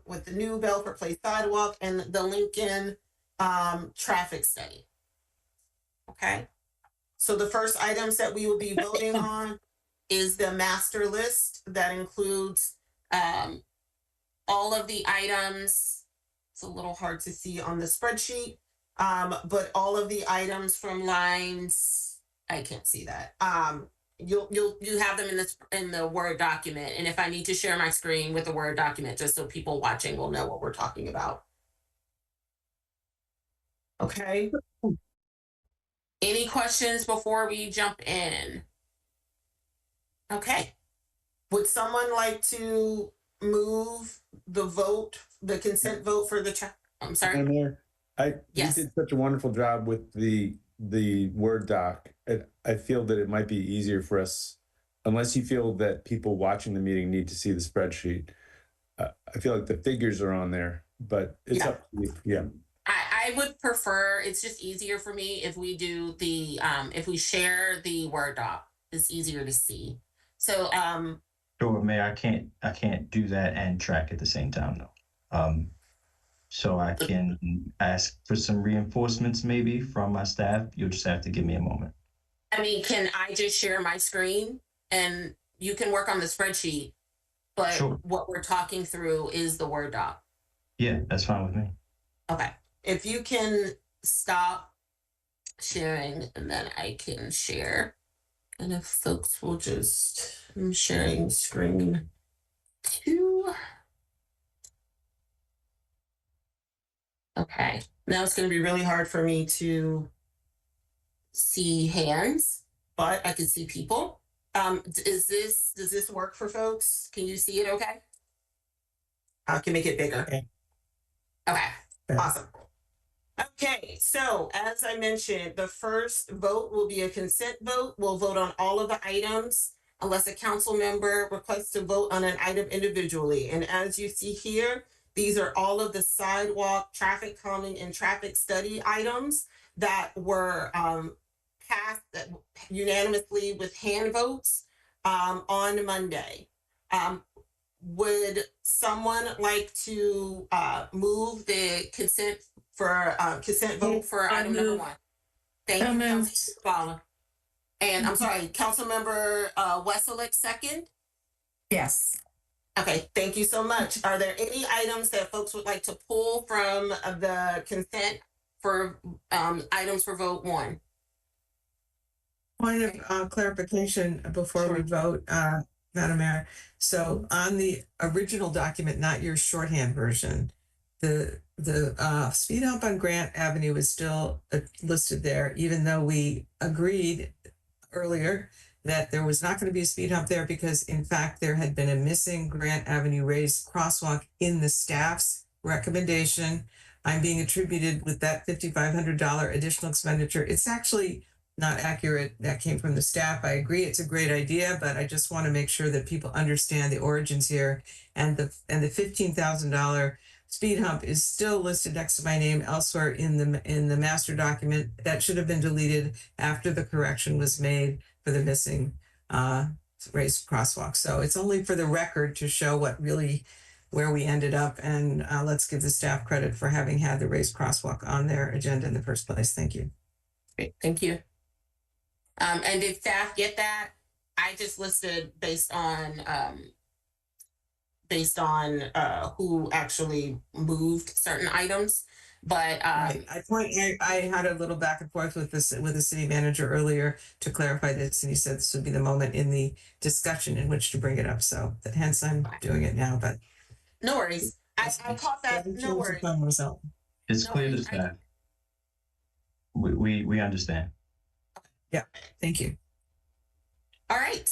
with the new Belfort Place sidewalk, and the Lincoln traffic study. Okay. So the first items that we will be voting on is the master list that includes all of the items. It's a little hard to see on the spreadsheet, but all of the items from lines, I can't see that. You have them in the Word document, and if I need to share my screen with the Word document, just so people watching will know what we're talking about. Okay. Any questions before we jump in? Okay. Would someone like to move the consent vote for the I'm sorry. Madam Mayor, Yes. you did such a wonderful job with the Word doc. I feel that it might be easier for us, unless you feel that people watching the meeting need to see the spreadsheet. I feel like the figures are on there, but it's up to you. Yeah. I would prefer, it's just easier for me if we do the if we share the Word doc. It's easier to see. So Sure, Mayor, I can't do that and track at the same time though. So I can ask for some reinforcements maybe from my staff. You'll just have to give me a moment. I mean, can I just share my screen and you can work on the spreadsheet, but Sure. What we're talking through is the Word doc. Yeah, that's fine with me. Okay. If you can stop sharing and then I can share. And if folks will just, I'm sharing screen 2. Okay. Now it's going to be really hard for me to see hands, but I can see people. Does this work for folks? Can you see it okay? I can make it bigger. Okay. Awesome. Okay, so as I mentioned, the first vote will be a consent vote. We'll vote on all of the items unless a council member requests to vote on an item individually. And as you see here, these are all of the sidewalk, traffic calming, and traffic study items that were passed unanimously with hand votes on Monday. Would someone like to move the consent vote for item number 1? Thank you, Councilmember Bala. And I'm sorry, Councilmember Wesselek second? Yes. Okay, thank you so much. Are there any items that folks would like to pull from the consent for items for vote 1? Point of clarification before we vote, Madam Mayor. So on the original document, not your shorthand version, the speed hump on Grant Avenue is still listed there, even though we agreed earlier that there was not going to be a speed hump there because, in fact, there had been a missing Grant Avenue raised crosswalk in the staff's recommendation. I'm being attributed with that $5,500 additional expenditure. It's actually not accurate. That came from the staff. I agree it's a great idea, but I just want to make sure that people understand the origins here. And the $15,000 speed hump is still listed next to my name elsewhere in the master document. That should have been deleted after the correction was made for the missing raised crosswalk. So it's only for the record to show where we ended up, and let's give the staff credit for having had the raised crosswalk on their agenda in the first place. Thank you. Great, thank you. And did staff get that? I just listed based on who actually moved certain items, but I had a little back and forth with the city manager earlier to clarify this, and he said this would be the moment in the discussion in which to bring it up. So hence I'm doing it now, but no worries. I caught that. No worries. It's clear to staff. We understand. Yeah, thank you. All right.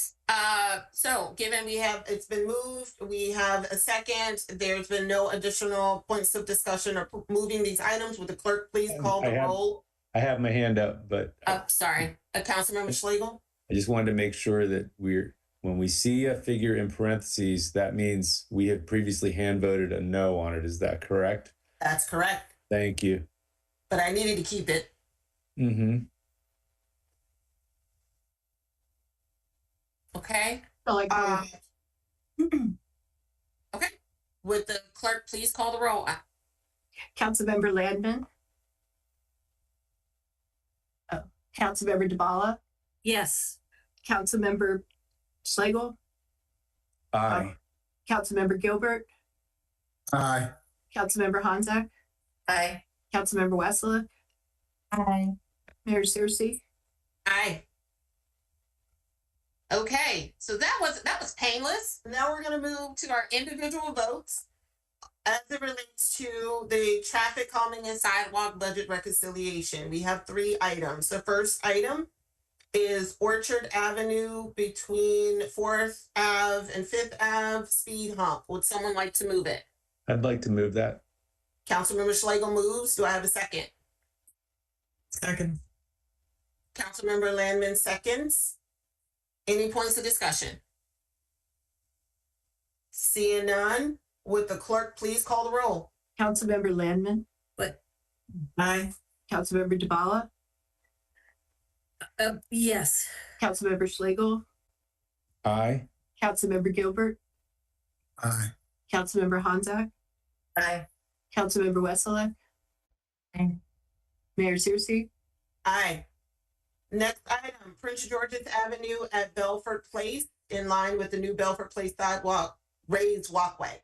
So given it's been moved, we have a second. There's been no additional points of discussion or moving these items. Would the clerk please call the roll? I have my hand up, but Sorry, Councilmember Schlegel. I just wanted to make sure that when we see a figure in parentheses, that means we had previously hand voted a no on it. Is that correct? That's correct. Thank you. But I needed to keep it. Mm-hmm. Okay. Okay. Would the clerk please call the roll? Councilmember Landman. Councilmember DeBala. Yes. Councilmember Schlegel. Aye. Councilmember Gilbert. Aye. Councilmember Honzak. Aye. Councilmember Wessler. Aye. Mayor Searcy. Aye. Okay, so that was painless. Now we're going to move to our individual votes as it relates to the traffic calming and sidewalk budget reconciliation. We have 3 items. The first item is Orchard Avenue between 4th Ave and 5th Ave speed hump. Would someone like to move it? I'd like to move that. Councilmember Schlegel moves. Do I have a second? Second. Councilmember Landman seconds. Any points of discussion? Seeing none, would the clerk please call the roll? Councilmember Landman. Aye. Councilmember DeBala. Yes. Councilmember Schlegel. Aye. Councilmember Gilbert. Aye. Councilmember Honzak. Aye. Councilmember Wessler. Aye. Mayor Searcy. Aye. Next item, Prince George's Avenue at Belford Place, in line with the new Belford Place sidewalk, raised walkway.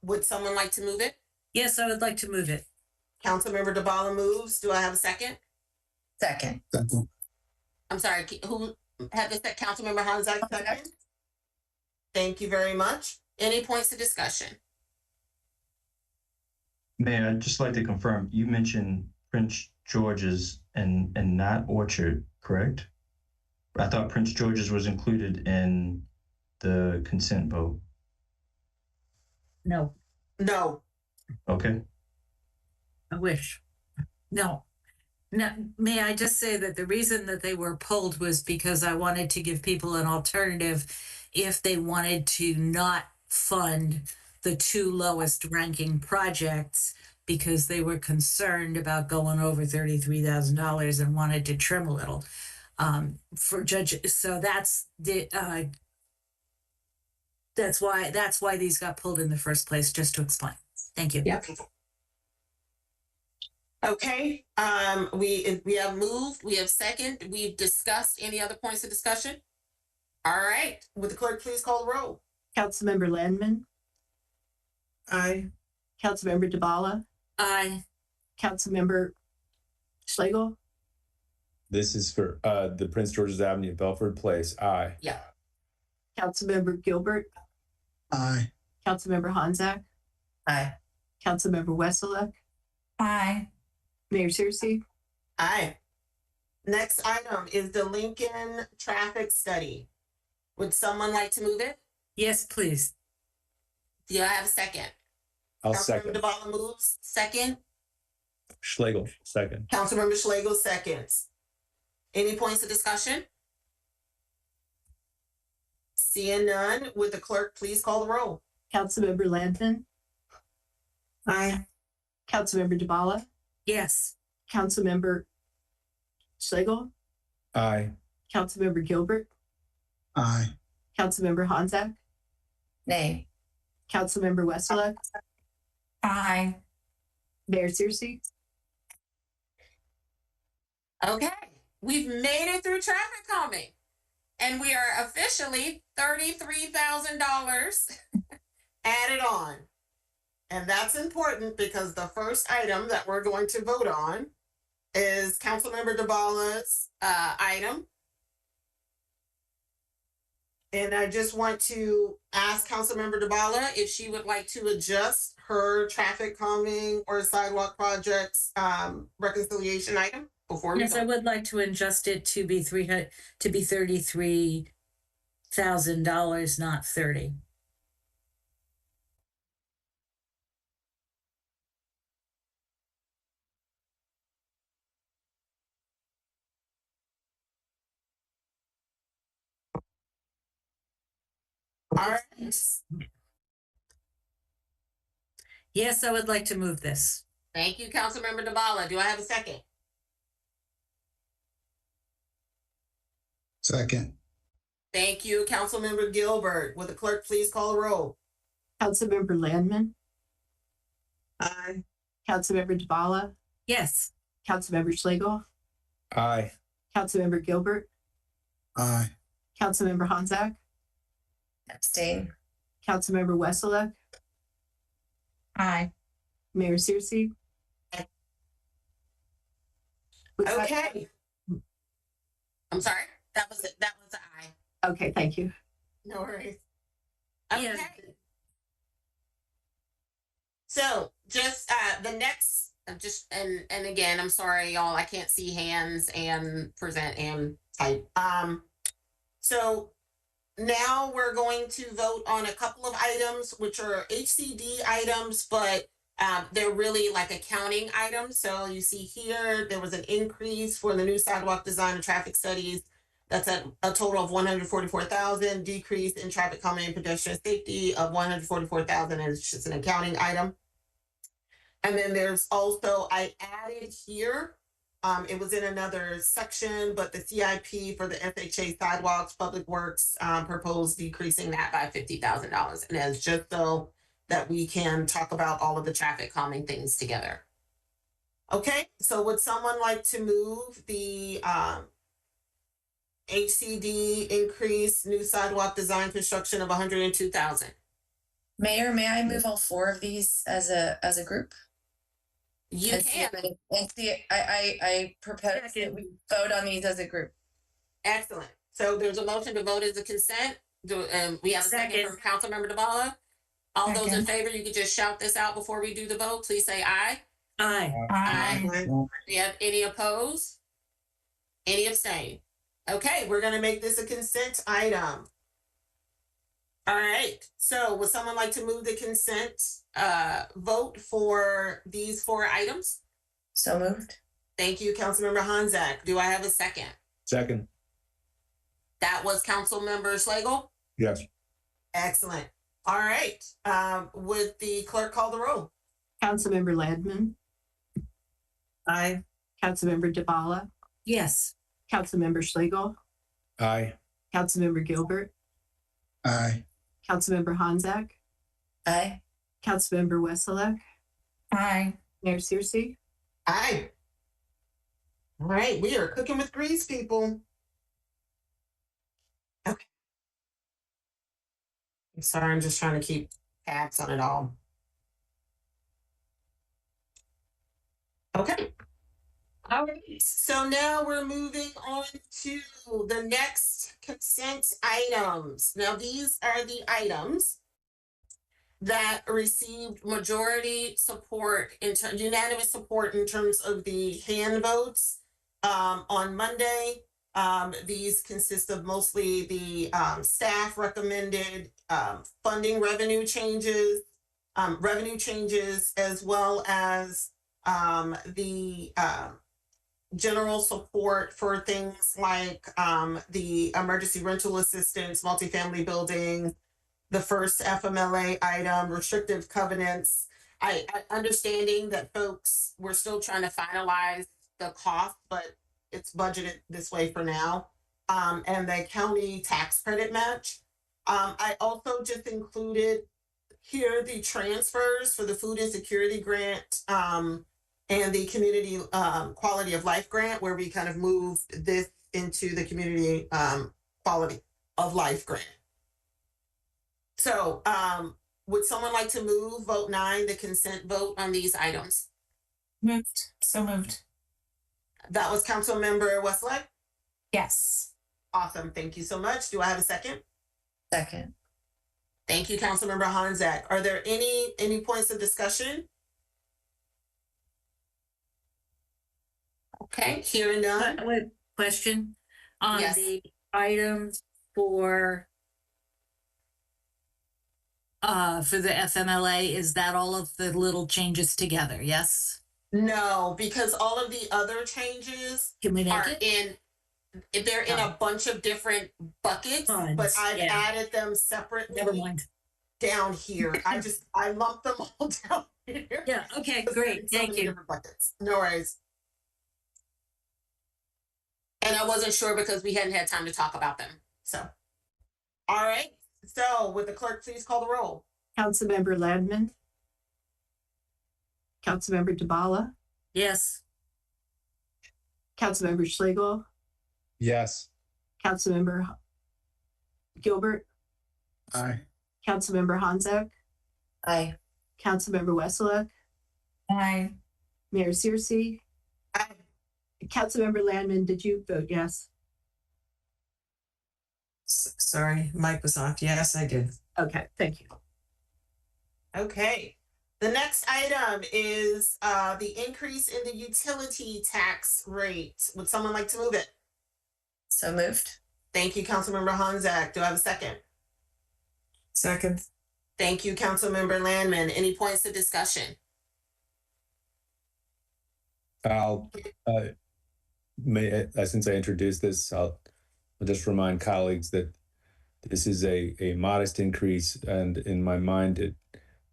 Would someone like to move it? Yes, I would like to move it. Councilmember DeBala moves. Do I have a second? Second. Second. I'm sorry, who had this? Councilmember Honzak second? Thank you very much. Any points of discussion? Mayor, I'd just like to confirm, you mentioned Prince George's and not Orchard, correct? I thought Prince George's was included in the consent vote. No. No. Okay. I wish. No. No, may I just say that the reason that they were pulled was because I wanted to give people an alternative if they wanted to not fund the 2 lowest ranking projects because they were concerned about going over $33,000 and wanted to trim a little. For judge, so that's why these got pulled in the first place, just to explain. Thank you. Yep. Okay, we have moved, we have second, we've discussed. Any other points of discussion? All right, would the clerk please call the roll? Councilmember Landman. Aye. Councilmember DeBala. Aye. Councilmember Schlegel. This is for the Prince George's Avenue, Belford Place. Aye. Yeah. Councilmember Gilbert. Aye. Councilmember Honzak. Aye. Councilmember Wessler. Aye. Mayor Searcy. Aye. Next item is the Lincoln traffic study. Would someone like to move it? Yes, please. Do I have a second? I'll Councilmember second. DeValla moves. Second. Schlegel, second. Councilmember Schlegel seconds. Any points of discussion? Seeing none, would the clerk please call the roll? Councilmember Landman, Aye. Councilmember DeValla, Yes. Councilmember Schlegel, Aye. Councilmember Gilbert, Aye. Councilmember Honzak, Nay. Councilmember Westphal, Aye. Mayor Searcy. Okay, we've made it through traffic calming, and we are officially $33,000 added on. And that's important because the first item that we're going to vote on is Councilmember DeValla's item. And I just want to ask Councilmember DeValla if she would like to adjust her traffic calming or sidewalk projects reconciliation item before we Yes, go. I would like to adjust it to be $33,000, not 30. All right. Yes, I would like to move this. Thank you, Councilmember DeValla. Do I have a second? Second. Thank you, Councilmember Gilbert. Will the clerk please call the roll? Councilmember Landman, Aye. Councilmember DeValla, Yes. Councilmember Schlegel, Aye. Councilmember Gilbert, Aye. Councilmember Honzak, Abstain. Councilmember Westphal, Aye. Mayor Searcy. Okay. I'm sorry. That was it. That was an aye. Okay, thank you. No worries. Okay. Yeah. So just the next and again, I'm sorry, y'all, I can't see hands and present and type. So now we're going to vote on a couple of items, which are HCD items, but they're really like accounting items. So you see here, there was an increase for the new sidewalk design and traffic studies. That's at a total of 144,000, decrease in traffic calming and pedestrian safety of 144,000, and it's just an accounting item. And then there's also, I added here, it was in another section, but the CIP for the FHA sidewalks, public works, proposed decreasing that by $50,000. And that's just so that we can talk about all of the traffic calming things together. Okay, so would someone like to move the HCD increase new sidewalk design construction of 102,000? Mayor, may I move all four of these as a group? You can. And see, I propose that we vote on these as a group. Excellent. So there's a motion to vote as a consent. We have a second from Councilmember DeValla. All those in favor, you can just shout this out before we do the vote. Please say aye. Aye. Aye. Do you have any opposed? Any abstain? Okay, we're gonna make this a consent item. All right, so would someone like to move the consent vote for these four items? So moved. Thank you, Councilmember Honzak. Do I have a second? Second. That was Councilmember Schlegel? Yes. Excellent. All right, would the clerk call the roll? Councilmember Landman, Aye. Councilmember DeValla, Yes. Councilmember Schlegel, Aye. Councilmember Gilbert, Aye. Councilmember Honzak, Aye. Councilmember Westphal, Aye. Mayor Searcy. Aye. All right, we are cooking with grease, people. Okay. I'm sorry, I'm just trying to keep tabs on it all. Okay. All right, so now we're moving on to the next consent items. Now, these are the items that received majority support, unanimous support in terms of the hand votes. on Monday. These consist of mostly the staff recommended funding revenue changes, as well as the general support for things like the emergency rental assistance, multifamily building, the first FMLA item, restrictive covenants. I understanding that folks, we're still trying to finalize the cost, but it's budgeted this way for now. And the county tax credit match. I also just included here the transfers for the food insecurity grant and the community quality of life grant, where we kind of moved this into the community quality of life grant. So would someone like to move vote 9, the consent vote on these items? Moved. So moved. That was Councilmember Westlake? Yes. Awesome. Thank you so much. Do I have a second? Second. Thank you, Councilmember Honzak. Are there any points of discussion? Okay, hearing none. Wait, question on Yes. the items for the FMLA, is that all of the little changes together? Yes. No, because all of the other changes Can we make are it? they're in a bunch of different buckets, but I've added them separately. Never mind. Down here. I lumped them all down here. Yeah, okay, great. Thank you. Different buckets. No worries. And I wasn't sure because we hadn't had time to talk about them. So, all right. So, would the clerk please call the roll? Councilmember Landman. Councilmember Dabala. Yes. Councilmember Schlegel. Yes. Councilmember Gilbert. Aye. Councilmember Honzak. Aye. Councilmember Wesseluk. Aye. Mayor Searcy. Aye. Councilmember Landman, did you vote yes? Sorry, mic was off. Yes, I did. Okay, thank you. Okay. The next item is the increase in the utility tax rate. Would someone like to move it? So moved. Thank you, Councilmember Honzak. Do I have a second? Second. Thank you, Councilmember Landman. Any points of discussion? I'll since I introduced this, I'll just remind colleagues that this is a modest increase, and in my mind,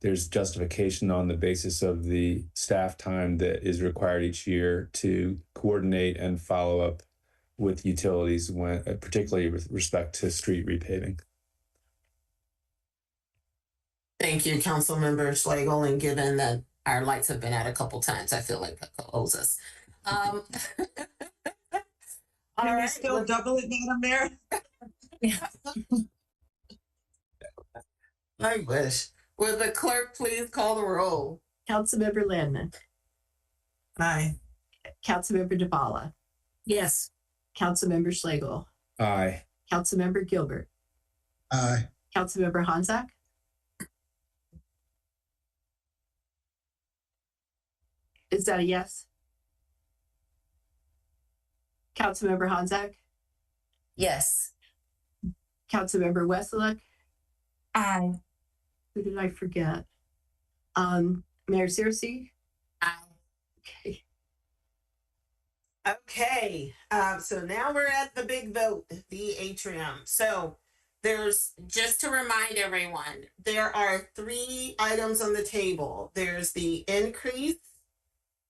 there's justification on the basis of the staff time that is required each year to coordinate and follow up with utilities, when, particularly with respect to street repaving. Thank you, Councilmember Schlegel. And given that our lights have been out a couple times, I feel like that owes us. Can we still double it, Madam Mayor? I wish. Will the clerk please call the roll? Councilmember Landman. Aye. Councilmember Dabala. Yes. Councilmember Schlegel. Aye. Councilmember Gilbert. Aye. Councilmember Honzak. Is that a yes? Councilmember Honzak. Yes. Councilmember Wesseluk. Aye. Who did I forget? Mayor Searcy. Aye. Okay. Okay. So now we're at the big vote, the atrium. So there's, just to remind everyone, there are 3 items on the table. There's the increase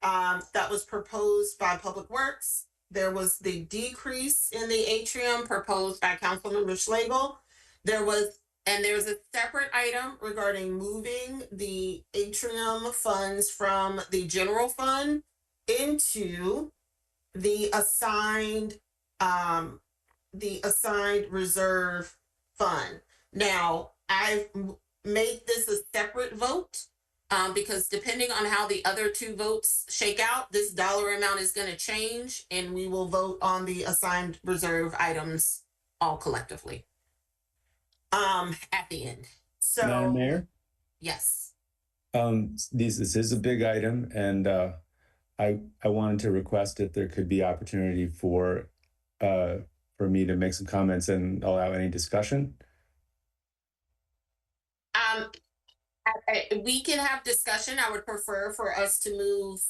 that was proposed by Public Works. There was the decrease in the atrium proposed by Councilmember Schlegel. There's a separate item regarding moving the atrium funds from the general fund into the assigned reserve fund. Now, I've made this a separate vote because depending on how the other 2 votes shake out, this dollar amount is going to change, and we will vote on the assigned reserve items all collectively at the end. So, Madam Mayor? Yes. This is a big item, and I wanted to request if there could be opportunity for me to make some comments and allow any discussion. We can have discussion. I would prefer for us to move.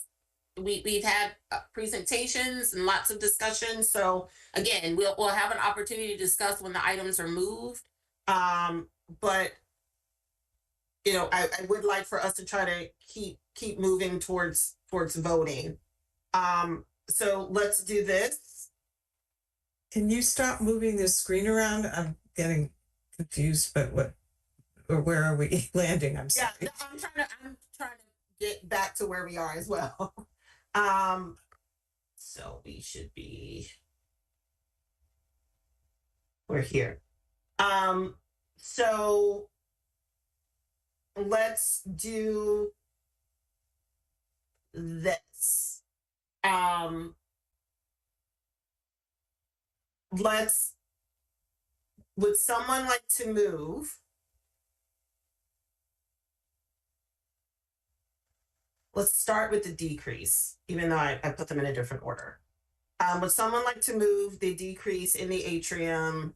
We've had presentations and lots of discussion. So again, we'll have an opportunity to discuss when the items are moved. But you know, I would like for us to try to keep moving towards voting. So let's do this. Can you stop moving this screen around? I'm getting confused, but where are we landing? I'm sorry. Yeah, no, I'm trying to get back to where we are as well. So we should be, we're here. So let's do this. Would someone like to move? Let's start with the decrease, even though I put them in a different order. Would someone like to move the decrease in the atrium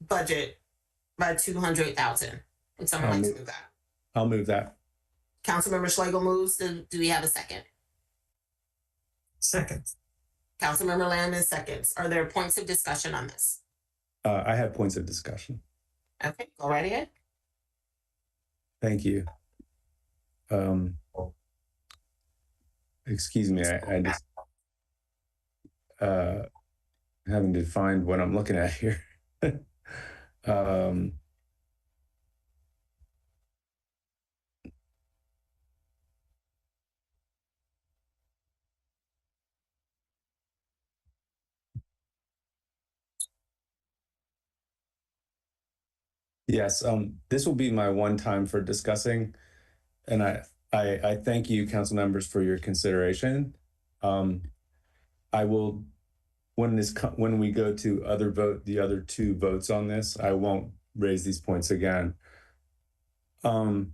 budget by 200,000? Would someone like to move that? I'll move that. Councilmember Schlegel moves. Do we have a second? Second. Councilmember Landman seconds. Are there points of discussion on this? I have points of discussion. Okay, go right ahead. Thank you. Excuse me, I just having to find what I'm looking at here. Yes, this will be my one time for discussing, and I thank you, council members, for your consideration. I will, when we go to the other two votes on this, I won't raise these points again. In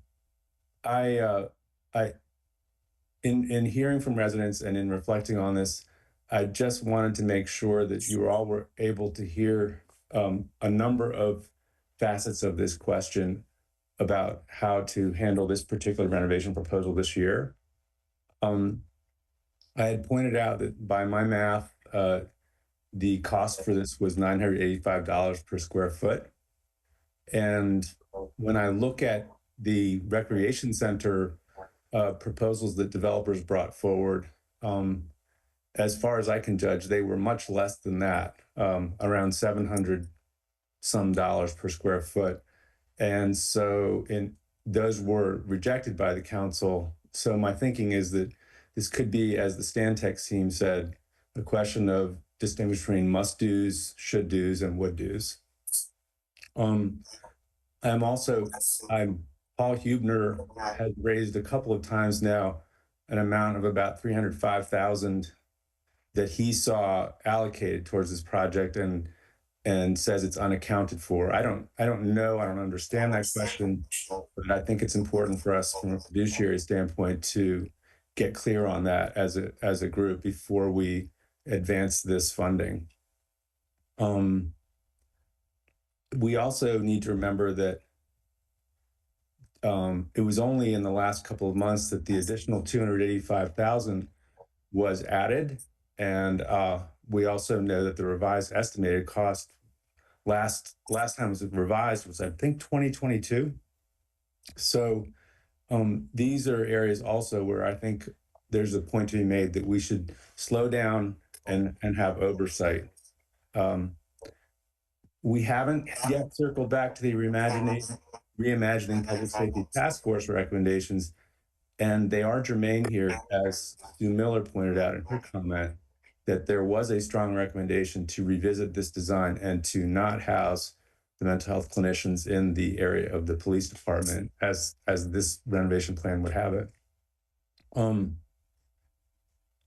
hearing from residents and in reflecting on this, I just wanted to make sure that you all were able to hear a number of facets of this question about how to handle this particular renovation proposal this year. I had pointed out that by my math, the cost for this was $985 per square foot. And when I look at the recreation center proposals that developers brought forward, as far as I can judge, they were much less than that, around $700 some per square foot. And so those were rejected by the council. So my thinking is that this could be, as the Stantec team said, a question of distinguish between must do's, should do's, and would do's. Paul Hubner has raised a couple of times now an amount of about $305,000 that he saw allocated towards this project and says it's unaccounted for. I don't know, I don't understand that question, but I think it's important for us from a fiduciary standpoint to get clear on that as a group before we advance this funding. We also need to remember that it was only in the last couple of months that the additional $285,000 was added. And we also know that the revised estimated cost last time it was revised was, I think, 2022. So these are areas also where I think there's a point to be made that we should slow down and have oversight. We haven't yet circled back to the reimagining public safety task force recommendations, and they are germane here, as Sue Miller pointed out in her comment, that there was a strong recommendation to revisit this design and to not house the mental health clinicians in the area of the police department as this renovation plan would have it.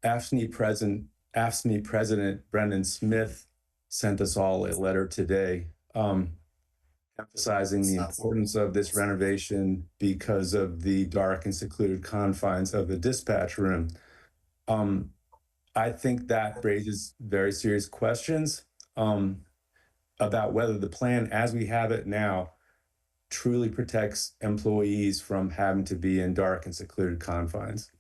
AFSCME President Brendan Smith sent us all a letter today emphasizing the importance of this renovation because of the dark and secluded confines of the dispatch room. I think that raises very serious questions about whether the plan as we have it now truly protects employees from having to be in dark and secluded confines.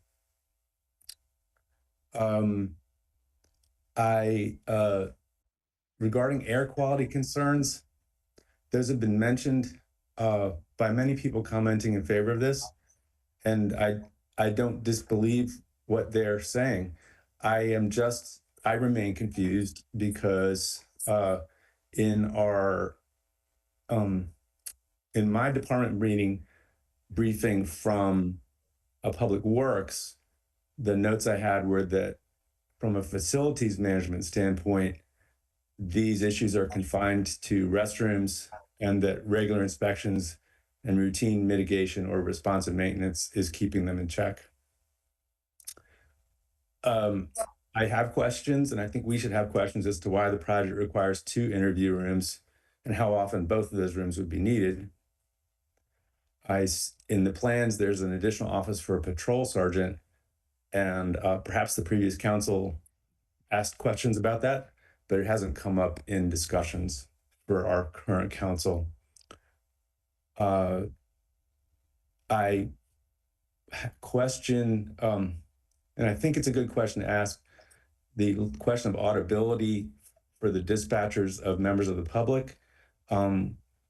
Regarding air quality concerns, those have been mentioned by many people commenting in favor of this, and I don't disbelieve what they're saying. I remain confused because in my department briefing from a Public Works, the notes I had were that from a facilities management standpoint, these issues are confined to restrooms and that regular inspections and routine mitigation or responsive maintenance is keeping them in check. I have questions, and I think we should have questions as to why the project requires 2 interview rooms and how often both of those rooms would be needed. In the plans, there's an additional office for a patrol sergeant, and perhaps the previous council asked questions about that, but it hasn't come up in discussions for our current council. I question, and I think it's a good question to ask, the question of audibility for the dispatchers of members of the public.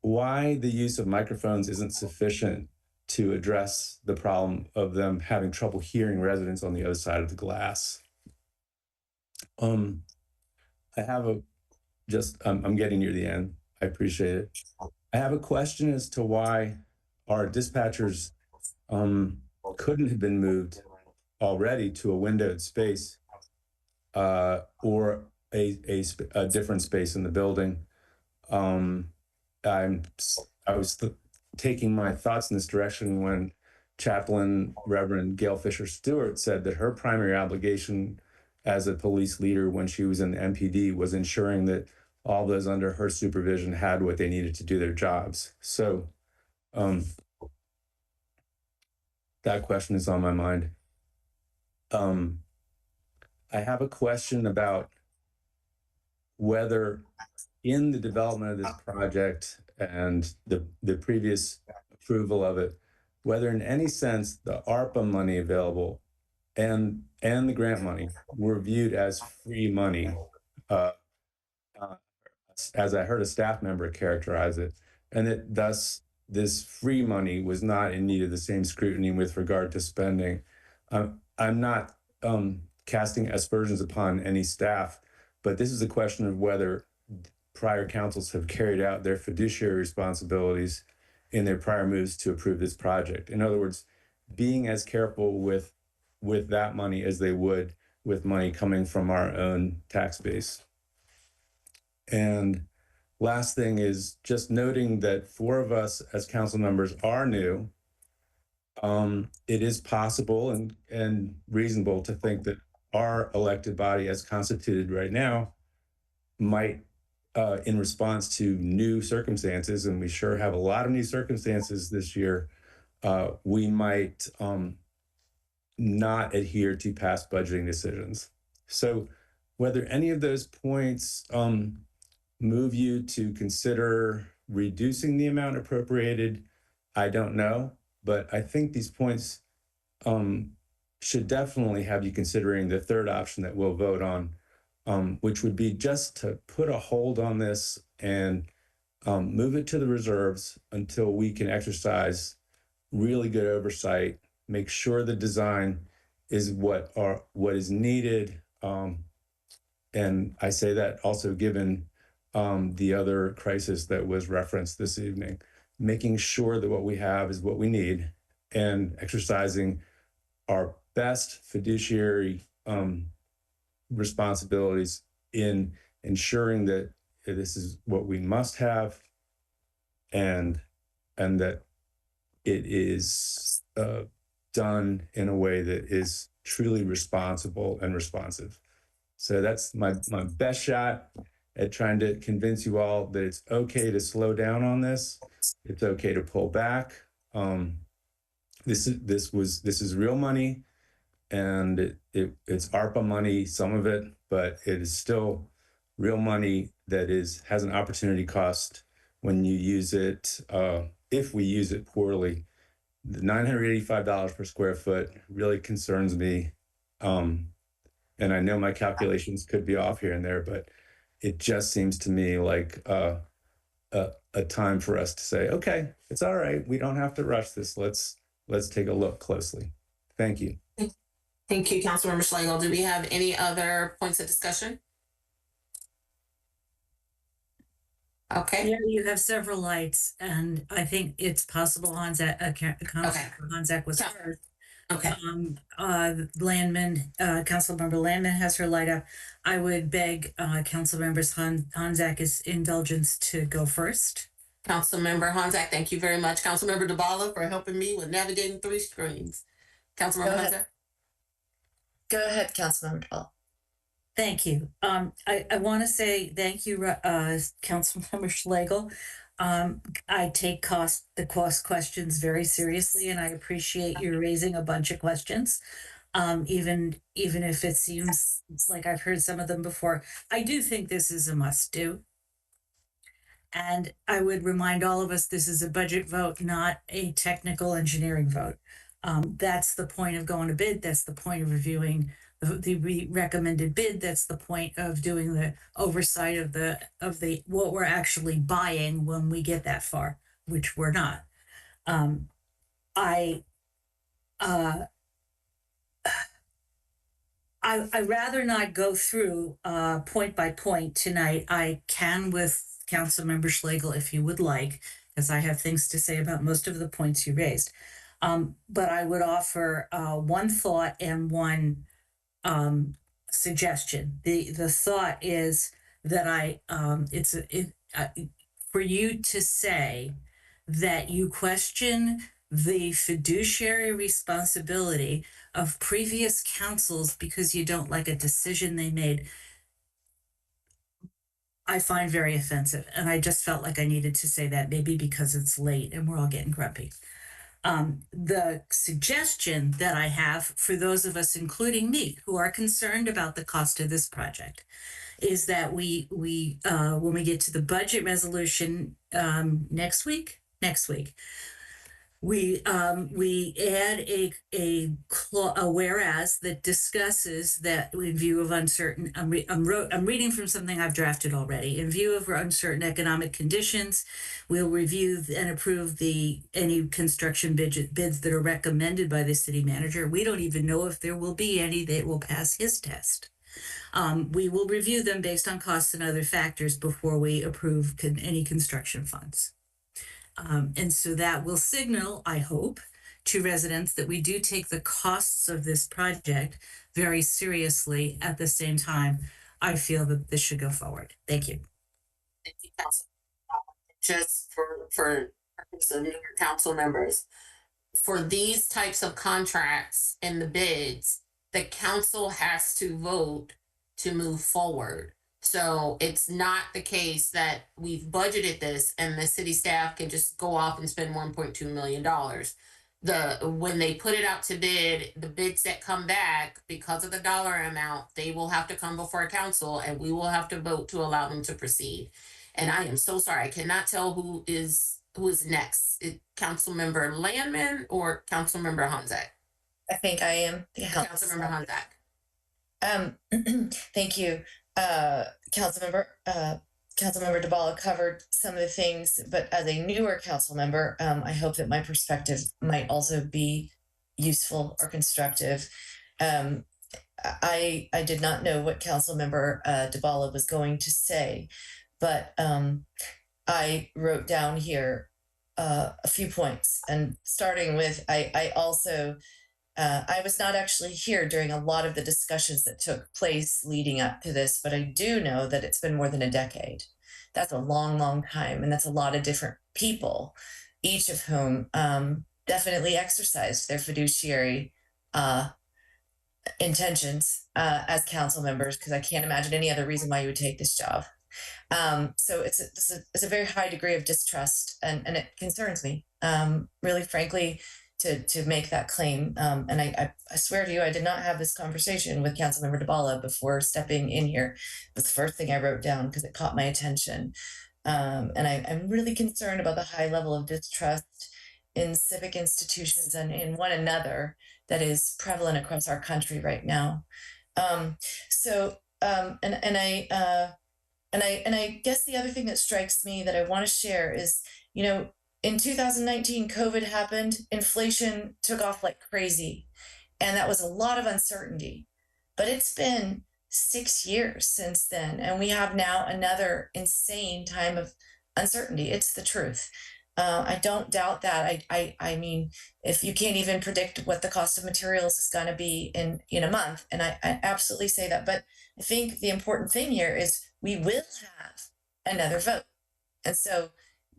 Why the use of microphones isn't sufficient to address the problem of them having trouble hearing residents on the other side of the glass. I have I'm getting near the end. I appreciate it. I have a question as to why our dispatchers couldn't have been moved already to a windowed space or a different space in the building. I was taking my thoughts in this direction when Chaplain Reverend Gail Fisher Stewart said that her primary obligation as a police leader when she was in the MPD was ensuring that all those under her supervision had what they needed to do their jobs. So that question is on my mind. I have a question about whether in the development of this project and the previous approval of it, whether in any sense the ARPA money available and the grant money were viewed as free money, as I heard a staff member characterize it, and that thus this free money was not in need of the same scrutiny with regard to spending. I'm not casting aspersions upon any staff, but this is a question of whether prior councils have carried out their fiduciary responsibilities in their prior moves to approve this project. In other words, being as careful with that money as they would with money coming from our own tax base. And last thing is just noting that 4 of us as council members are new. It is possible and reasonable to think that our elected body as constituted right now might, in response to new circumstances, and we sure have a lot of new circumstances this year, we might not adhere to past budgeting decisions. So whether any of those points move you to consider reducing the amount appropriated, I don't know, but I think these points should definitely have you considering the third option that we'll vote on, which would be just to put a hold on this and move it to the reserves until we can exercise really good oversight, make sure the design is what is needed. And I say that also given the other crisis that was referenced this evening, making sure that what we have is what we need and exercising our best fiduciary responsibilities in ensuring that this is what we must have and that it is done in a way that is truly responsible and responsive. So that's my best shot at trying to convince you all that it's okay to slow down on this. It's okay to pull back. This is real money. and it's ARPA money, some of it, but it is still real money that has an opportunity cost when you use it, if we use it poorly. The $985 per square foot really concerns me. And I know my calculations could be off here and there, but it just seems to me like a time for us to say, okay, it's all right. We don't have to rush this. Let's take a look closely. Thank you. Thank you, Councilmember Schlegel. Do we have any other points of discussion? Okay. Yeah, you have several lights, and I think it's possible Hanzak was first. Okay. Councilmember Landman has her light up. I would beg Councilmembers Hanzak's indulgence to go first. Councilmember Hanzak, thank you very much. Councilmember Dabala for helping me with navigating 3 screens. Councilmember Hanzak. Go ahead, Councilmember Dabala. Thank you. I want to say thank you, Councilmember Schlegel. I take the cost questions very seriously, and I appreciate you raising a bunch of questions. Even if it seems like I've heard some of them before, I do think this is a must-do. And I would remind all of us, this is a budget vote, not a technical engineering vote. That's the point of going to bid. That's the point of reviewing the recommended bid. That's the point of doing the oversight of the what we're actually buying when we get that far, which we're not. I rather not go through point by point tonight. I can with Councilmember Schlegel if you would like, because I have things to say about most of the points you raised. But I would offer one thought and one suggestion. The thought is that for you to say that you question the fiduciary responsibility of previous councils because you don't like a decision they made, I find very offensive. And I just felt like I needed to say that, maybe because it's late and we're all getting grumpy. The suggestion that I have for those of us, including me, who are concerned about the cost of this project, is that we when we get to the budget resolution next week, we add a whereas that discusses that in view of uncertain. I'm reading from something I've drafted already. In view of uncertain economic conditions, we'll review and approve any construction bids that are recommended by the city manager. We don't even know if there will be any that will pass his test. We will review them based on costs and other factors before we approve any construction funds. And so that will signal, I hope, to residents that we do take the costs of this project very seriously. At the same time, I feel that this should go forward. Thank you. Thank you, Council. Just for some newer council members, for these types of contracts and the bids, the council has to vote to move forward. So it's not the case that we've budgeted this and the city staff can just go off and spend $1.2 million. When they put it out to bid, the bids that come back, because of the dollar amount, they will have to come before council and we will have to vote to allow them to proceed. And I am so sorry, I cannot tell who is next. Councilmember Landman or Councilmember Hanzak? I think I am. Councilmember Hanzak. Thank you. Councilmember Dabala covered some of the things, but as a newer council member, I hope that my perspective might also be useful or constructive. I did not know what Councilmember Dabala was going to say, but I wrote down here a few points, and starting with, I also I was not actually here during a lot of the discussions that took place leading up to this, but I do know that it's been more than a decade. That's a long, long time. And that's a lot of different people, each of whom definitely exercised their fiduciary intentions as council members, because I can't imagine any other reason why you would take this job. So it's a very high degree of distrust, and it concerns me. Really, frankly, to make that claim. And I swear to you, I did not have this conversation with Councilmember DeBala before stepping in here. It was the first thing I wrote down because it caught my attention. And I'm really concerned about the high level of distrust in civic institutions and in one another that is prevalent across our country right now. And I guess the other thing that strikes me that I want to share is, you know, in 2019, COVID happened, inflation took off like crazy, and that was a lot of uncertainty. But it's been 6 years since then, and we have now another insane time of uncertainty. It's the truth. I don't doubt that. I mean, if you can't even predict what the cost of materials is going to be in a month, and I absolutely say that. But I think the important thing here is we will have another vote, and so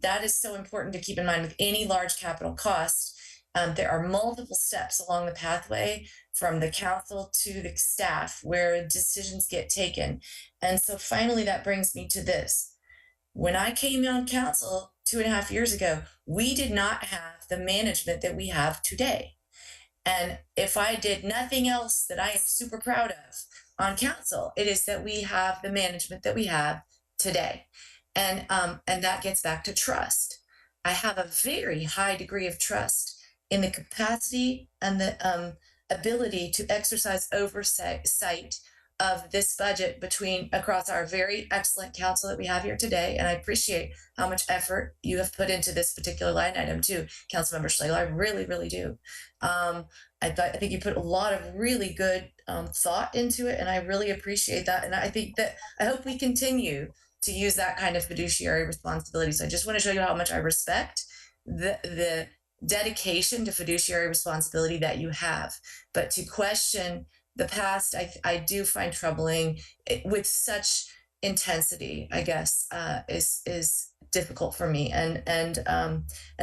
that is so important to keep in mind with any large capital cost. There are multiple steps along the pathway from the council to the staff where decisions get taken. And so finally, that brings me to this. When I came on council 2.5 years ago, we did not have the management that we have today. And if I did nothing else that I am super proud of on council, it is that we have the management that we have today. And that gets back to trust. I have a very high degree of trust in the capacity and the ability to exercise oversight of this budget across our very excellent council that we have here today. And I appreciate how much effort you have put into this particular line item too, Councilmember Schlegel. I really, really do. I think you put a lot of really good thought into it, and I really appreciate that. And I hope we continue to use that kind of fiduciary responsibility. So I just want to show you how much I respect the dedication to fiduciary responsibility that you have. But to question the past, I do find troubling with such intensity, I guess, is difficult for me. And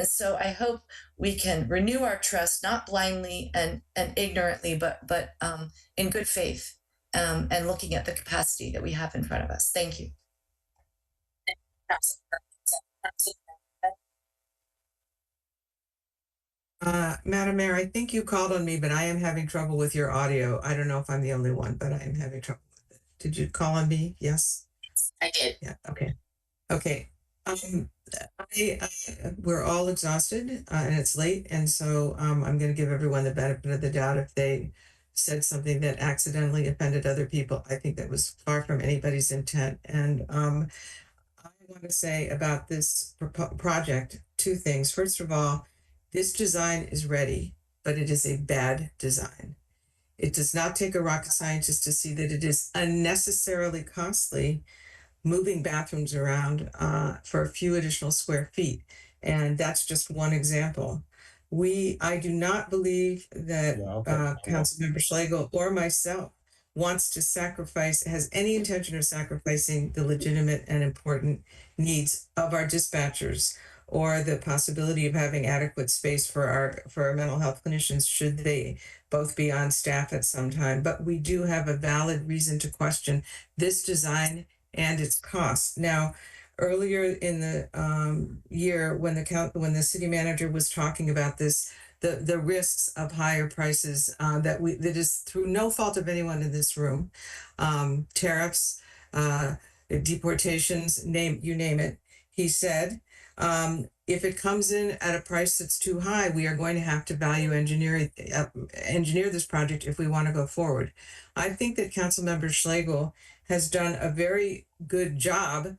so I hope we can renew our trust, not blindly and ignorantly, but in good faith, and looking at the capacity that we have in front of us. Thank you. Madam Mayor, I think you called on me, but I am having trouble with your audio. I don't know if I'm the only one, but I am having trouble with it. Did you call on me? Yes? I did. Yeah, okay. Okay. We're all exhausted and it's late. And so I'm going to give everyone the benefit of the doubt if they said something that accidentally offended other people. I think that was far from anybody's intent. And I want to say about this project, two things. First of all, this design is ready, but it is a bad design. It does not take a rocket scientist to see that it is unnecessarily costly moving bathrooms around for a few additional square feet. And that's just one example. I do not believe that Councilmember Schlegel or myself has any intention of sacrificing the legitimate and important needs of our dispatchers or the possibility of having adequate space for our mental health clinicians should they both be on staff at some time. But we do have a valid reason to question this design and its costs. Now, earlier in the year, when the city manager was talking about this, the risks of higher prices that is through no fault of anyone in this room, tariffs, deportations, you name it. He said, if it comes in at a price that's too high, we are going to have to value engineer this project if we want to go forward. I think that Councilmember Schlegel has done a very good job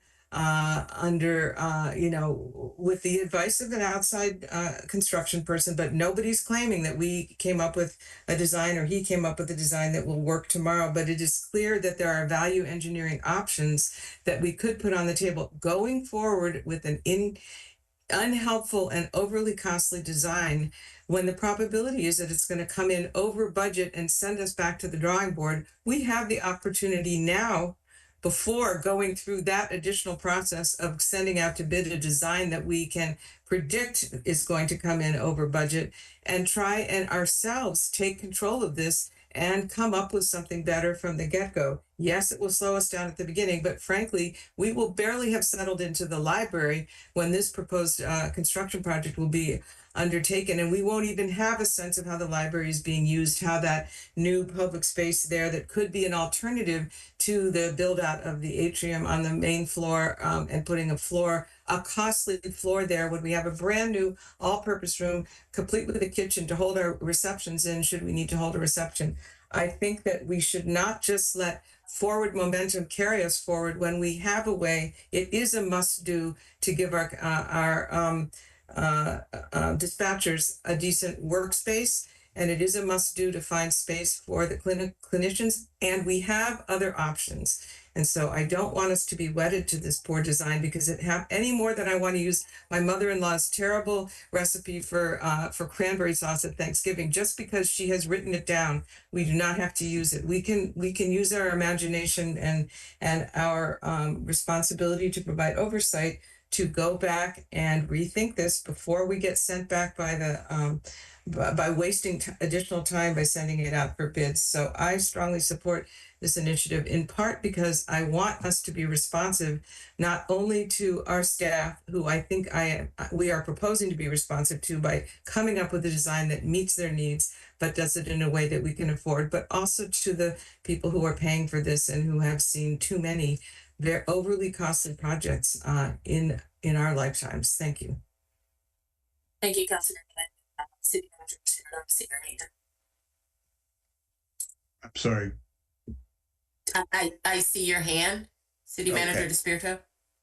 with the advice of an outside construction person, but nobody's claiming that we came up with a design or he came up with a design that will work tomorrow. But it is clear that there are value engineering options that we could put on the table going forward with an unhelpful and overly costly design when the probability is that it's going to come in over budget and send us back to the drawing board. We have the opportunity now, before going through that additional process of sending out to bid a design that we can predict is going to come in over budget, and try and ourselves take control of this and come up with something better from the get-go. Yes, it will slow us down at the beginning, but frankly, we will barely have settled into the library when this proposed construction project will be undertaken, and we won't even have a sense of how the library is being used, how that new public space there that could be an alternative to the build out of the atrium on the main floor, and putting a costly floor there when we have a brand new all-purpose room complete with a kitchen to hold our receptions in should we need to hold a reception. I think that we should not just let forward momentum carry us forward when we have a way. It is a must do to give our dispatchers a decent workspace, and it is a must do to find space for the clinicians, and we have other options. And so I don't want us to be wedded to this poor design because any more than I want to use my mother-in-law's terrible recipe for cranberry sauce at Thanksgiving just because she has written it down. We do not have to use it. We can use our imagination and our responsibility to provide oversight to go back and rethink this before we get sent back by the by wasting additional time by sending it out for bids. So I strongly support this initiative, in part because I want us to be responsive not only to our staff, who I think we are proposing to be responsive to by coming up with a design that meets their needs but does it in a way that we can afford, but also to the people who are paying for this and who have seen too many very overly costly projects in our lifetimes. Thank you. Thank you, Councilor. City Manager. I'm sorry. I see your hand, City Manager DeSpirito.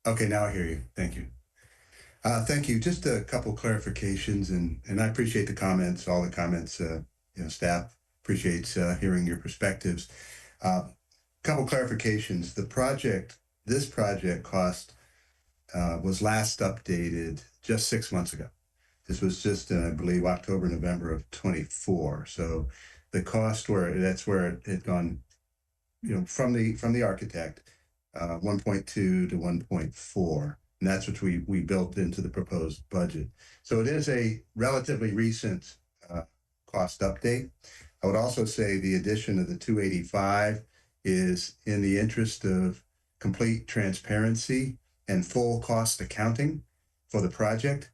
Okay, now I hear you. Thank you. Thank you. Just a couple clarifications, and I appreciate the comments, all the comments. Staff appreciates hearing your perspectives. Couple clarifications. This project cost was last updated just 6 months ago. This was just, I believe, October, November of 24. So the cost that's where it had gone, from the architect, 1.2 to 1.4. And that's what we built into the proposed budget. So it is a relatively recent cost update. I would also say the addition of the 285 is in the interest of complete transparency and full cost accounting for the project.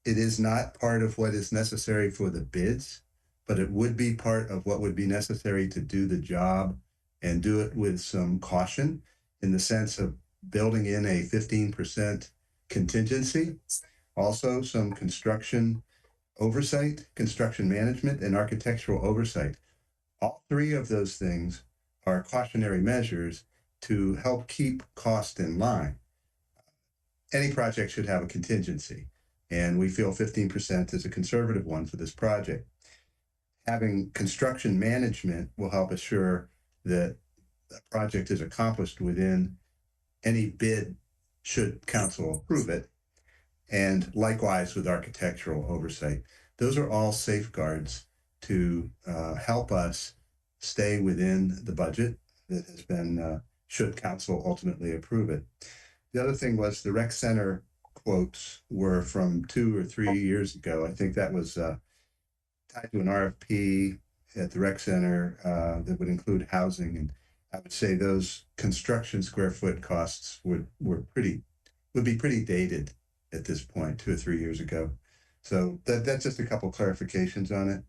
It is not part of what is necessary for the bids, but it would be part of what would be necessary to do the job and do it with some caution, in the sense of building in a 15% contingency, also some construction oversight, construction management, and architectural oversight. All three of those things are cautionary measures to help keep cost in line. Any project should have a contingency, and we feel 15% is a conservative one for this project. Having construction management will help assure that the project is accomplished within any bid, should council approve it, and likewise with architectural oversight. Those are all safeguards to help us stay within the budget that has been, should council ultimately approve it. The other thing was the rec center quotes were from 2 or 3 years ago. I think that was tied to an RFP at the rec center that would include housing. And I would say those construction square foot costs would be pretty dated at this point, 2 or 3 years ago. So that's just a couple clarifications on it.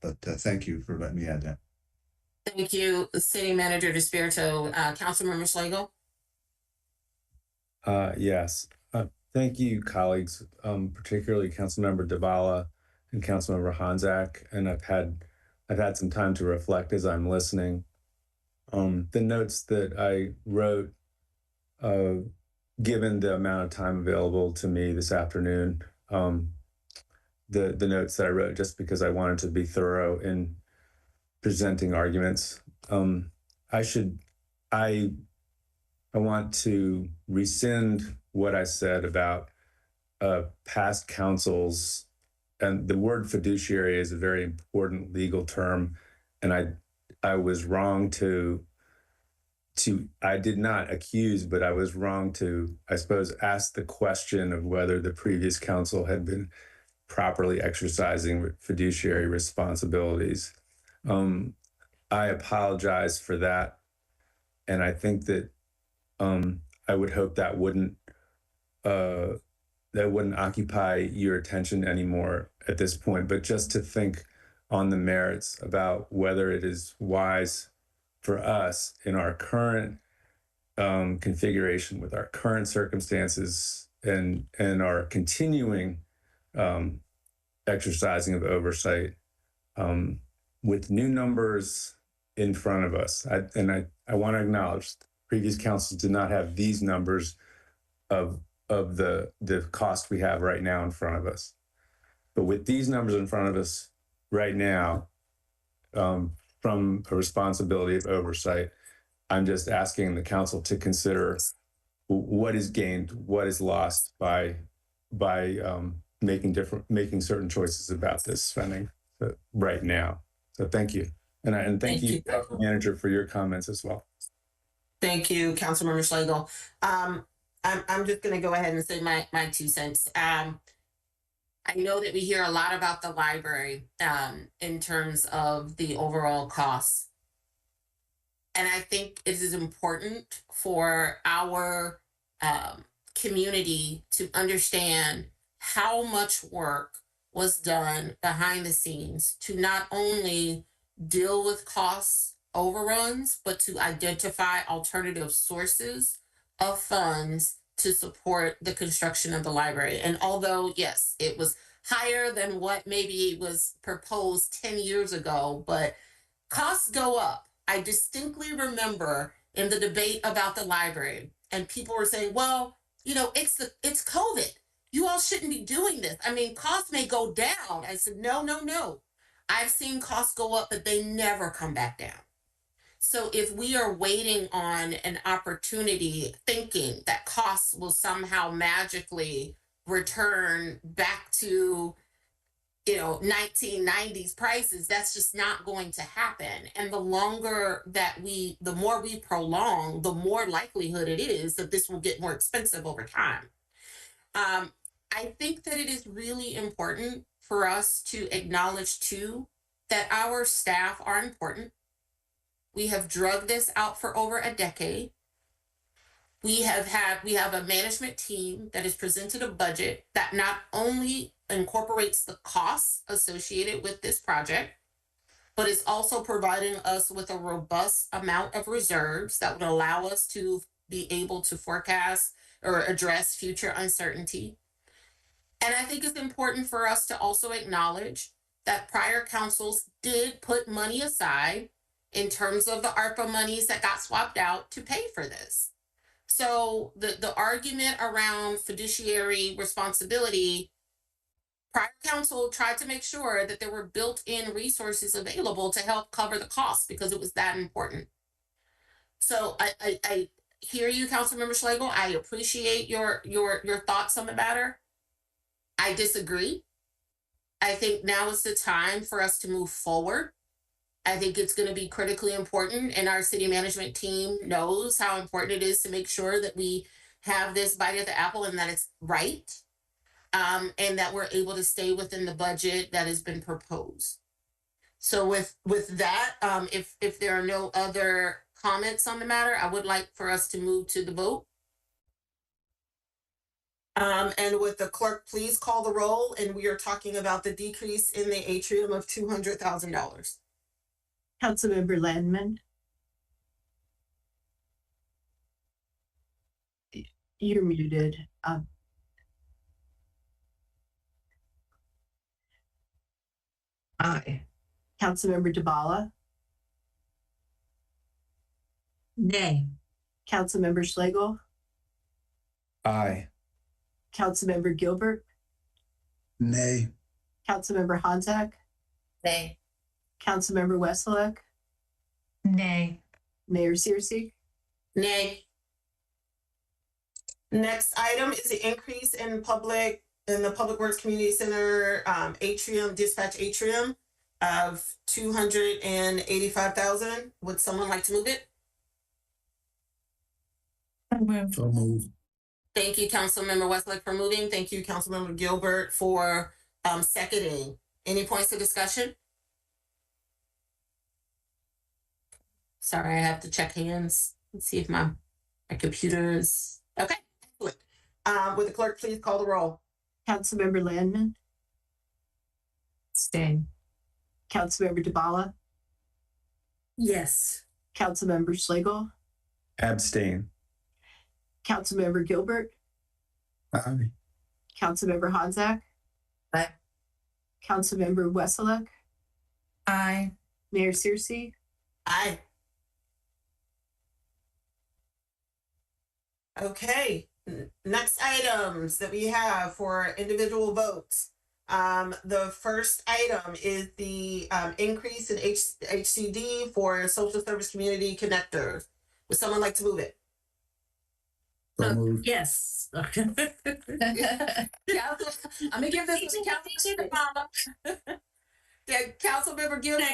But thank you for letting me add that. Thank you, City Manager DeSpirito. Councilmember Schlegel. Yes. Thank you, colleagues, particularly Councilmember Davala and Councilmember Hanzak. And I've had some time to reflect as I'm listening. The notes that I wrote, given the amount of time available to me this afternoon, the notes that I wrote just because I wanted to be thorough in presenting arguments. I want to rescind what I said about past councils, and the word fiduciary is a very important legal term, and I was wrong to I did not accuse, but I was wrong to, I suppose, ask the question of whether the previous council had been properly exercising fiduciary responsibilities. I apologize for that And I think that I would hope that wouldn't occupy your attention anymore at this point, but just to think on the merits about whether it is wise for us in our current configuration with our current circumstances and our continuing exercising of oversight with new numbers in front of us. I want to acknowledge previous councils did not have these numbers of the cost we have right now in front of us. But with these numbers in front of us right now, from a responsibility of oversight, I'm just asking the council to consider what is gained, what is lost by making certain choices about this spending right now. So thank you. And thank you, Manager, for your comments as well. Thank you, Councilmember Schlegel. I'm just gonna go ahead and say my 2 cents. I know that we hear a lot about the library in terms of the overall costs. And I think it is important for our community to understand how much work was done behind the scenes to not only deal with cost overruns, but to identify alternative sources of funds to support the construction of the library. And although, yes, it was higher than what maybe was proposed 10 years ago, but costs go up. I distinctly remember in the debate about the library, and people were saying, well, you know, it's COVID. You all shouldn't be doing this. I mean, costs may go down. I said, no. I've seen costs go up, but they never come back down. So if we are waiting on an opportunity, thinking that costs will somehow magically return back to 1990s prices, that's just not going to happen. And the more we prolong, the more likelihood it is that this will get more expensive over time. I think that it is really important for us to acknowledge too that our staff are important. We have drugged this out for over a decade. We have a management team that has presented a budget that not only incorporates the costs associated with this project, but is also providing us with a robust amount of reserves that would allow us to be able to forecast or address future uncertainty. And I think it's important for us to also acknowledge that prior councils did put money aside in terms of the ARPA monies that got swapped out to pay for this. So the argument around fiduciary responsibility, prior council tried to make sure that there were built-in resources available to help cover the cost because it was that important. So I hear you, Councilmember Schlegel. I appreciate your thoughts on the matter. I disagree. I think now is the time for us to move forward. I think it's going to be critically important, and our city management team knows how important it is to make sure that we have this bite of the apple and that it's right, and that we're able to stay within the budget that has been proposed. So with that, if there are no other comments on the matter, I would like for us to move to the vote. And would the clerk please call the roll? And we are talking about the decrease in the atrium of $200,000. Councilmember Landman. You're muted. Aye. Councilmember Dabala. Nay. Councilmember Schlegel. Aye. Councilmember Gilbert. Nay. Councilmember Honzak. Nay. Councilmember Wesselek. Nay. Mayor Searcy. Nay. Next item is the increase in the Public Works Community Center atrium, dispatch atrium of $285,000. Would someone like to move it? So moved. Thank you, Councilmember Westlake, for moving. Thank you, Councilmember Gilbert, for seconding. Any points of discussion? Sorry, I have to check hands. Let's see if my computer's okay. Excellent. Would the clerk please call the roll? Councilmember Landman, Staying. Councilmember DeBala, Yes. Councilmember Schlegel, Abstain. Councilmember Gilbert, Aye. Councilmember Honzak, Aye. Councilmember Wesseluk, Aye. Mayor Searcy. Aye. Okay. Next items that we have for individual votes. The first item is the increase in HCD for Social Service Community Connector. Would someone like to move it? So moved. Yes. I'm gonna give this to Councilmember Mama. Yeah, Councilmember Gilbert.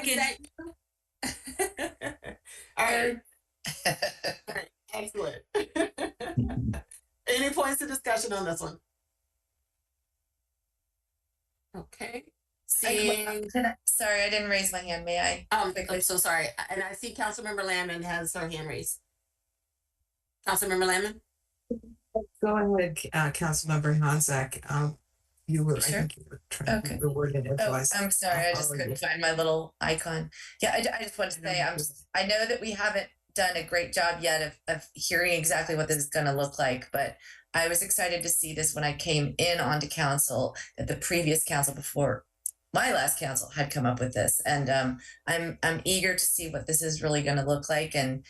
All right. All right. Excellent. Any points of discussion on this one? Okay. Seeing. Sorry, I didn't raise my hand. May I? I'm so sorry. And I see Councilmember Landman has her hand raised. Councilmember Landman? Go ahead, Councilmember Honzak. You were, Sure? I think you were trying to word it. Oh, I'm sorry. I just couldn't find my little icon. Yeah, I just want to say, I know that we haven't done a great job yet of hearing exactly what this is going to look like, but I was excited to see this when I came in onto council, that the previous council before my last council had come up with this. And I'm eager to see what this is really going to look like and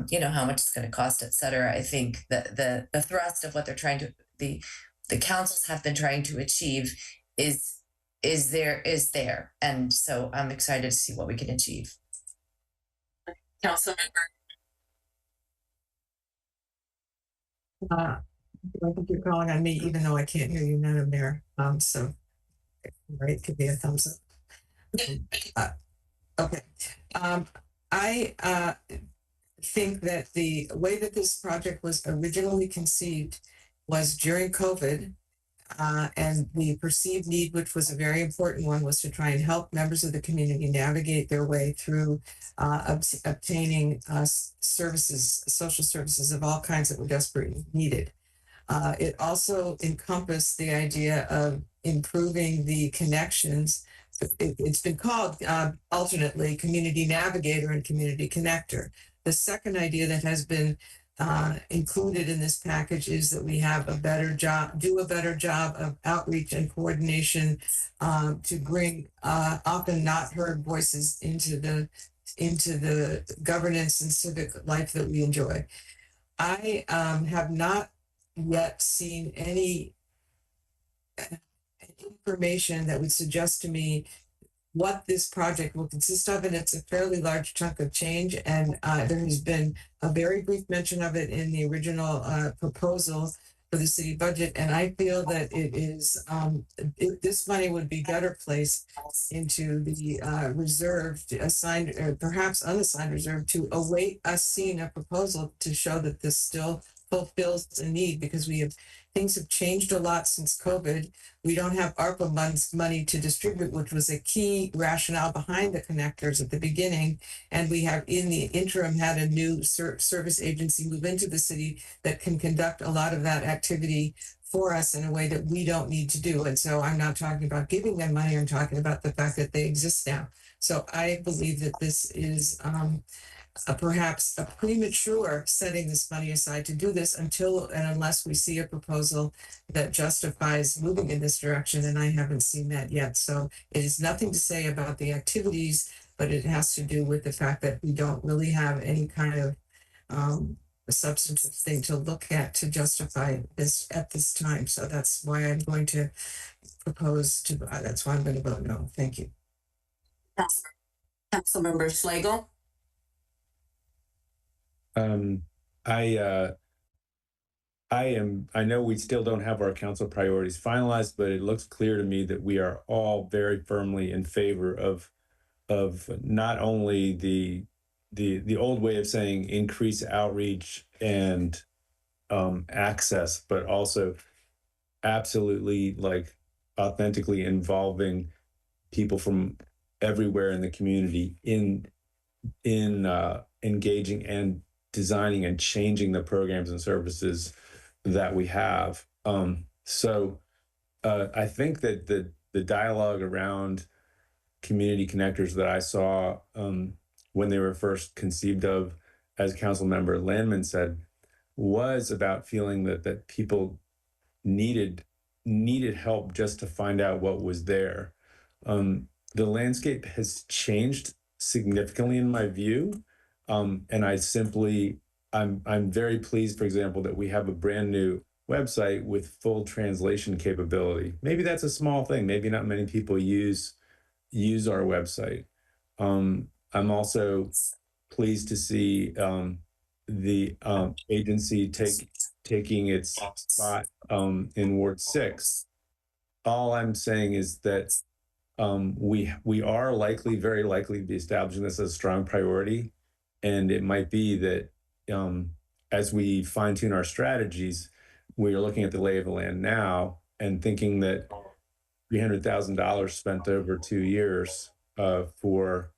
you know, how much it's going to cost, et cetera. I think that the thrust of what they're trying to, the councils have been trying to achieve is there. And so I'm excited to see what we can achieve. Councilmember. I think you're calling on me, even though I can't hear you, Madam Mayor. So, right, give me a thumbs up. Okay. I think that the way that this project was originally conceived was during COVID, and the perceived need, which was a very important one, was to try and help members of the community navigate their way through obtaining services, social services of all kinds that were desperately needed. It also encompassed the idea of improving the connections. It's been called alternately Community Navigator and Community Connector. The second idea that has been included in this package is that we have do a better job of outreach and coordination to bring often not heard voices into the governance and civic life that we enjoy. I have not yet seen any information that would suggest to me what this project will consist of, and it's a fairly large chunk of change. And there has been a very brief mention of it in the original proposal for the city budget. And I feel that it is this money would be better placed into the reserved, assigned, or perhaps unassigned reserve to await us seeing a proposal to show that this still fulfills the need, because things have changed a lot since COVID. We don't have ARPA money to distribute, which was a key rationale behind the connectors at the beginning. And we have in the interim had a new service agency move into the city that can conduct a lot of that activity for us in a way that we don't need to do. And so I'm not talking about giving them money, I'm talking about the fact that they exist now. So I believe that this is perhaps a premature setting this money aside to do this until and unless we see a proposal that justifies moving in this direction, and I haven't seen that yet. So it is nothing to say about the activities, but it has to do with the fact that we don't really have any kind of a substantive thing to look at to justify this at this time. So that's why I'm going to propose to, that's why I'm going to vote no. Thank you. Councilmember Schlegel. I know we still don't have our council priorities finalized, but it looks clear to me that we are all very firmly in favor of not only the old way of saying increase outreach and access, but also absolutely like authentically involving people from everywhere in the community in engaging and designing and changing the programs and services that we have. So I think that the dialogue around community connectors that I saw when they were first conceived of, as Councilmember Landman said, was about feeling that people needed help just to find out what was there. The landscape has changed significantly in my view, and I'm very pleased, for example, that we have a brand new website with full translation capability. Maybe that's a small thing. Maybe not many people use our website. I'm also pleased to see the agency taking its spot in Ward 6. All I'm saying is that we are very likely to be establishing this as a strong priority, and it might be that as we fine-tune our strategies, we are looking at the lay of the land now and thinking that $300,000 spent over 2 years for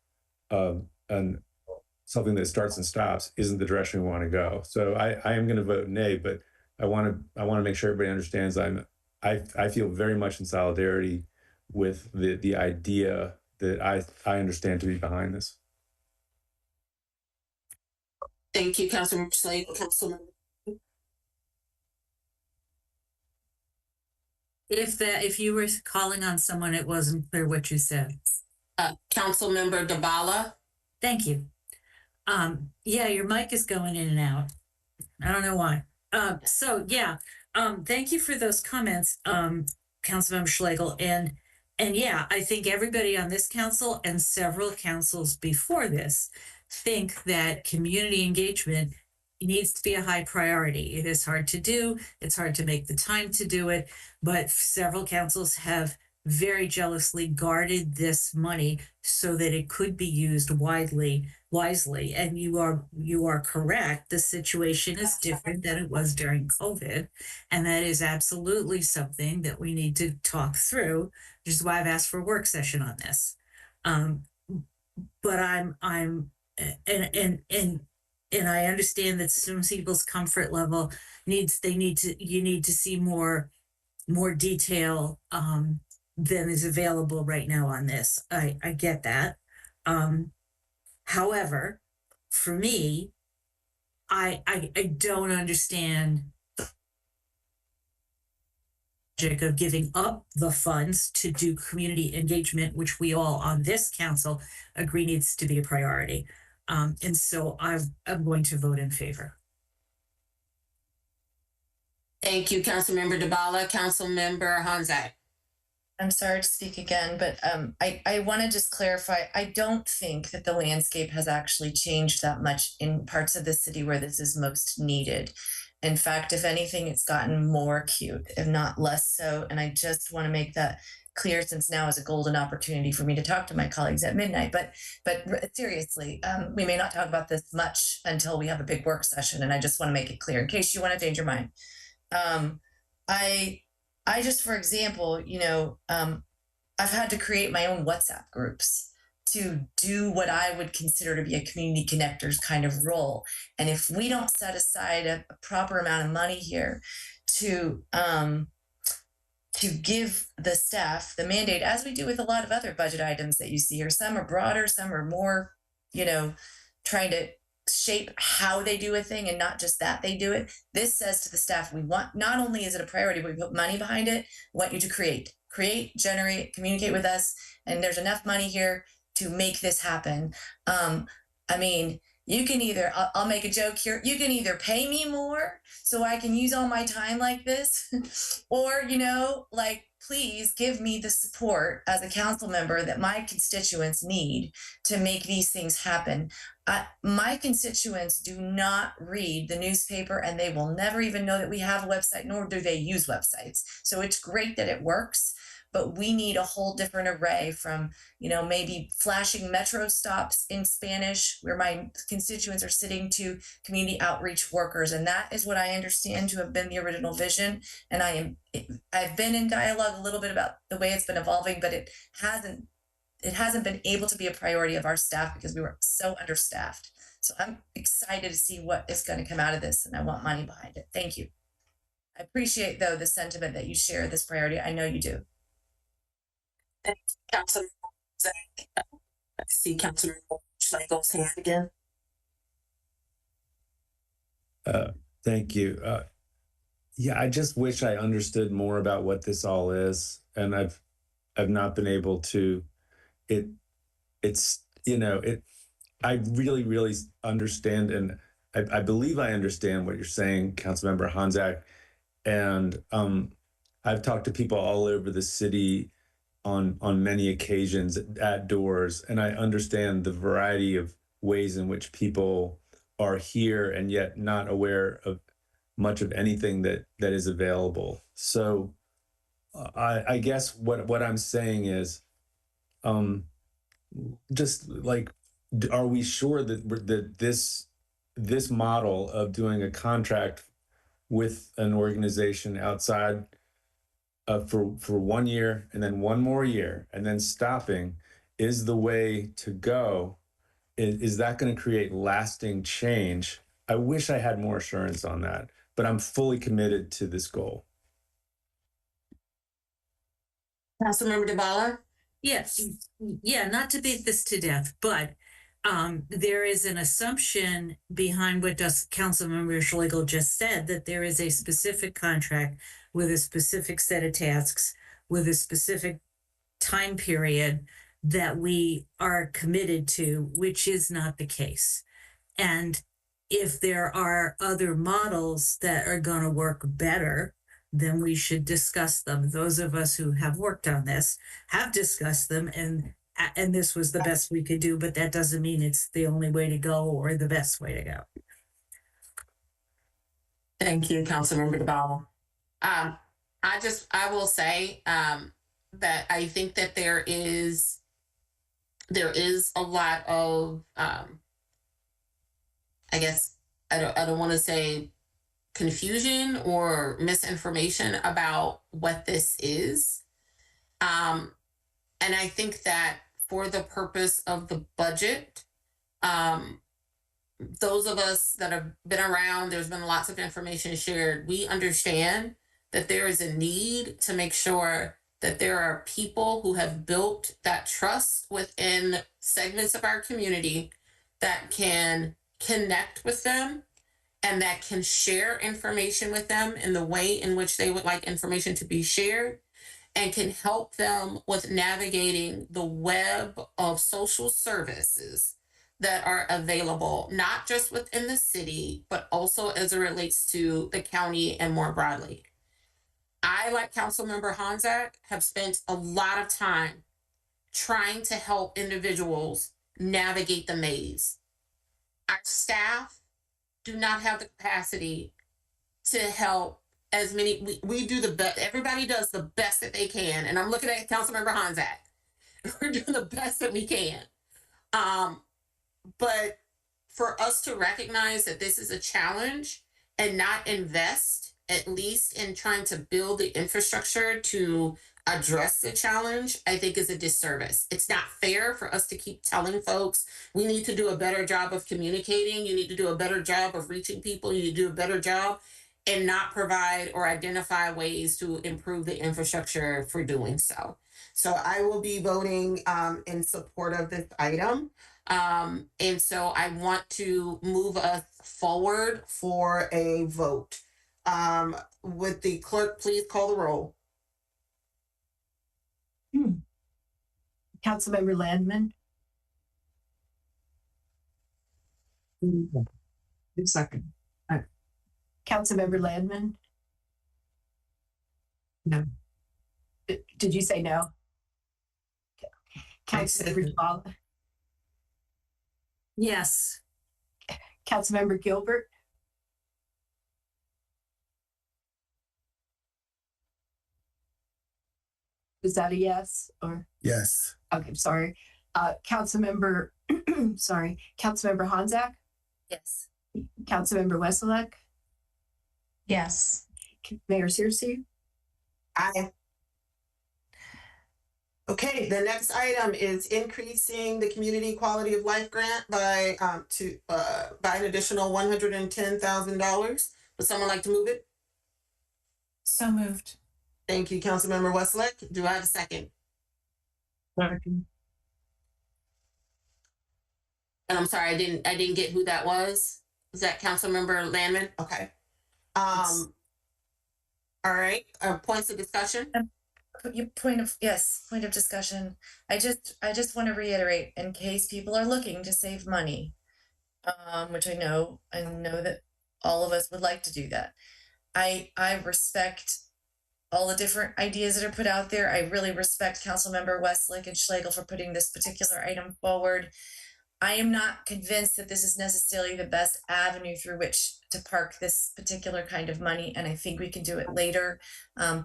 something that starts and stops isn't the direction we want to go. So I am going to vote nay, but I want to make sure everybody understands I feel very much in solidarity with the idea that I understand to be behind this. Thank you, Councilmember Slade. Councilmember. If you were calling on someone, it wasn't clear what you said. Councilmember Dabala. Thank you. Yeah, your mic is going in and out. I don't know why. Thank you for those comments, Councilmember Schlegel. And yeah, I think everybody on this council and several councils before this think that community engagement needs to be a high priority. It is hard to do. It's hard to make the time to do it, but several councils have very jealously guarded this money so that it could be used wisely. And you are correct. The situation is different than it was during COVID. And that is absolutely something that we need to talk through, which is why I've asked for a work session on this. But I understand that some people's comfort level you need to see more detail than is available right now on this. I get that. However, for me, I don't understand the logic of giving up the funds to do community engagement, which we all on this council agree needs to be a priority. And so I'm going to vote in favor. Thank you, Councilmember Dabala. Councilmember Honzak. I'm sorry to speak again, but I want to just clarify. I don't think that the landscape has actually changed that much in parts of the city where this is most needed. In fact, if anything, it's gotten more acute, if not less so. And I just want to make that clear, since now is a golden opportunity for me to talk to my colleagues at midnight. But seriously, we may not talk about this much until we have a big work session. And I just want to make it clear in case you want to change your mind. I just, for example, I've had to create my own WhatsApp groups to do what I would consider to be a community connectors kind of role. And if we don't set aside a proper amount of money here to give the staff the mandate, as we do with a lot of other budget items that you see here, some are broader, some are more, trying to shape how they do a thing and not just that they do it. This says to the staff, we want, not only is it a priority, but we put money behind it. We want you to create, generate, communicate with us. And there's enough money here to make this happen. You can either, I'll make a joke here, you can either pay me more so I can use all my time like this, or, please give me the support as a council member that my constituents need to make these things happen. My constituents do not read the newspaper, and they will never even know that we have a website, nor do they use websites. So it's great that it works, but we need a whole different array from, maybe flashing metro stops in Spanish where my constituents are sitting, to community outreach workers. And that is what I understand to have been the original vision. And I've been in dialogue a little bit about the way it's been evolving, but it hasn't been able to be a priority of our staff because we were so understaffed. So I'm excited to see what is going to come out of this, and I want money behind it. Thank you. I appreciate, though, the sentiment that you share this priority. I know you do. Councilman Zach, I see Councilman Schlegel's hand again. Thank you. Yeah, I just wish I understood more about what this all is, and I've not been able to. It's I really understand, and I believe I understand what you're saying, Councilmember Hanzak, and I've talked to people all over the city on many occasions at doors, and I understand the variety of ways in which people are here and yet not aware of much of anything that is available. So I guess what I'm saying is, just like, are we sure that this model of doing a contract with an organization outside for 1 year and then one more year and then stopping is the way to go? Is that going to create lasting change? I wish I had more assurance on that, but I'm fully committed to this goal. Councilmember DeBala? Yes. Yeah, not to beat this to death, but there is an assumption behind what Councilmember Schlegel just said, that there is a specific contract with a specific set of tasks, with a specific time period that we are committed to, which is not the case. And if there are other models that are going to work better, then we should discuss them. Those of us who have worked on this have discussed them, and this was the best we could do, but that doesn't mean it's the only way to go or the best way to go. Thank you, Councilmember DeBala. I will say that I think that there is a lot of I guess I don't want to say confusion or misinformation about what this is. And I think that for the purpose of the budget, those of us that have been around, there's been lots of information shared. We understand that there is a need to make sure that there are people who have built that trust within segments of our community that can connect with them and that can share information with them in the way in which they would like information to be shared, and can help them with navigating the web of social services that are available, not just within the city, but also as it relates to the county and more broadly. I, like Councilmember Hanzak, have spent a lot of time trying to help individuals navigate the maze. Our staff do not have the capacity to help as many. We do the best. Everybody does the best that they can. And I'm looking at Councilmember Hanzak. We're doing the best that we can. But for us to recognize that this is a challenge and not invest, at least in trying to build the infrastructure to address the challenge, I think is a disservice. It's not fair for us to keep telling folks, we need to do a better job of communicating. You need to do a better job of reaching people. You need to do a better job, and not provide or identify ways to improve the infrastructure for doing so. So I will be voting in support of this item. And so I want to move us forward for a vote. Would the clerk please call the roll? Councilmember Landman. Second. Councilmember Landman. No. Did you say no? Councilmember DeBala. Yes. Councilmember Gilbert. Is that a yes or? Yes. Okay, sorry. Councilmember, sorry, Councilmember Hanzak. Yes. Councilmember Wesselek. Yes. Mayor Searcy. Aye. Okay, the next item is increasing the community quality of life grant by an additional $110,000. Would someone like to move it? So moved. Thank you, Councilmember Westlake. Do I have a second? Second. And I'm sorry, I didn't get who that was. Was that Councilmember Landman? Okay. All right. Points of discussion. Point of discussion. I just want to reiterate, in case people are looking to save money, which I know that all of us would like to do that. I respect all the different ideas that are put out there. I really respect Councilmember Westlake and Schlegel for putting this particular item forward. I am not convinced that this is necessarily the best avenue through which to park this particular kind of money, and I think we can do it later,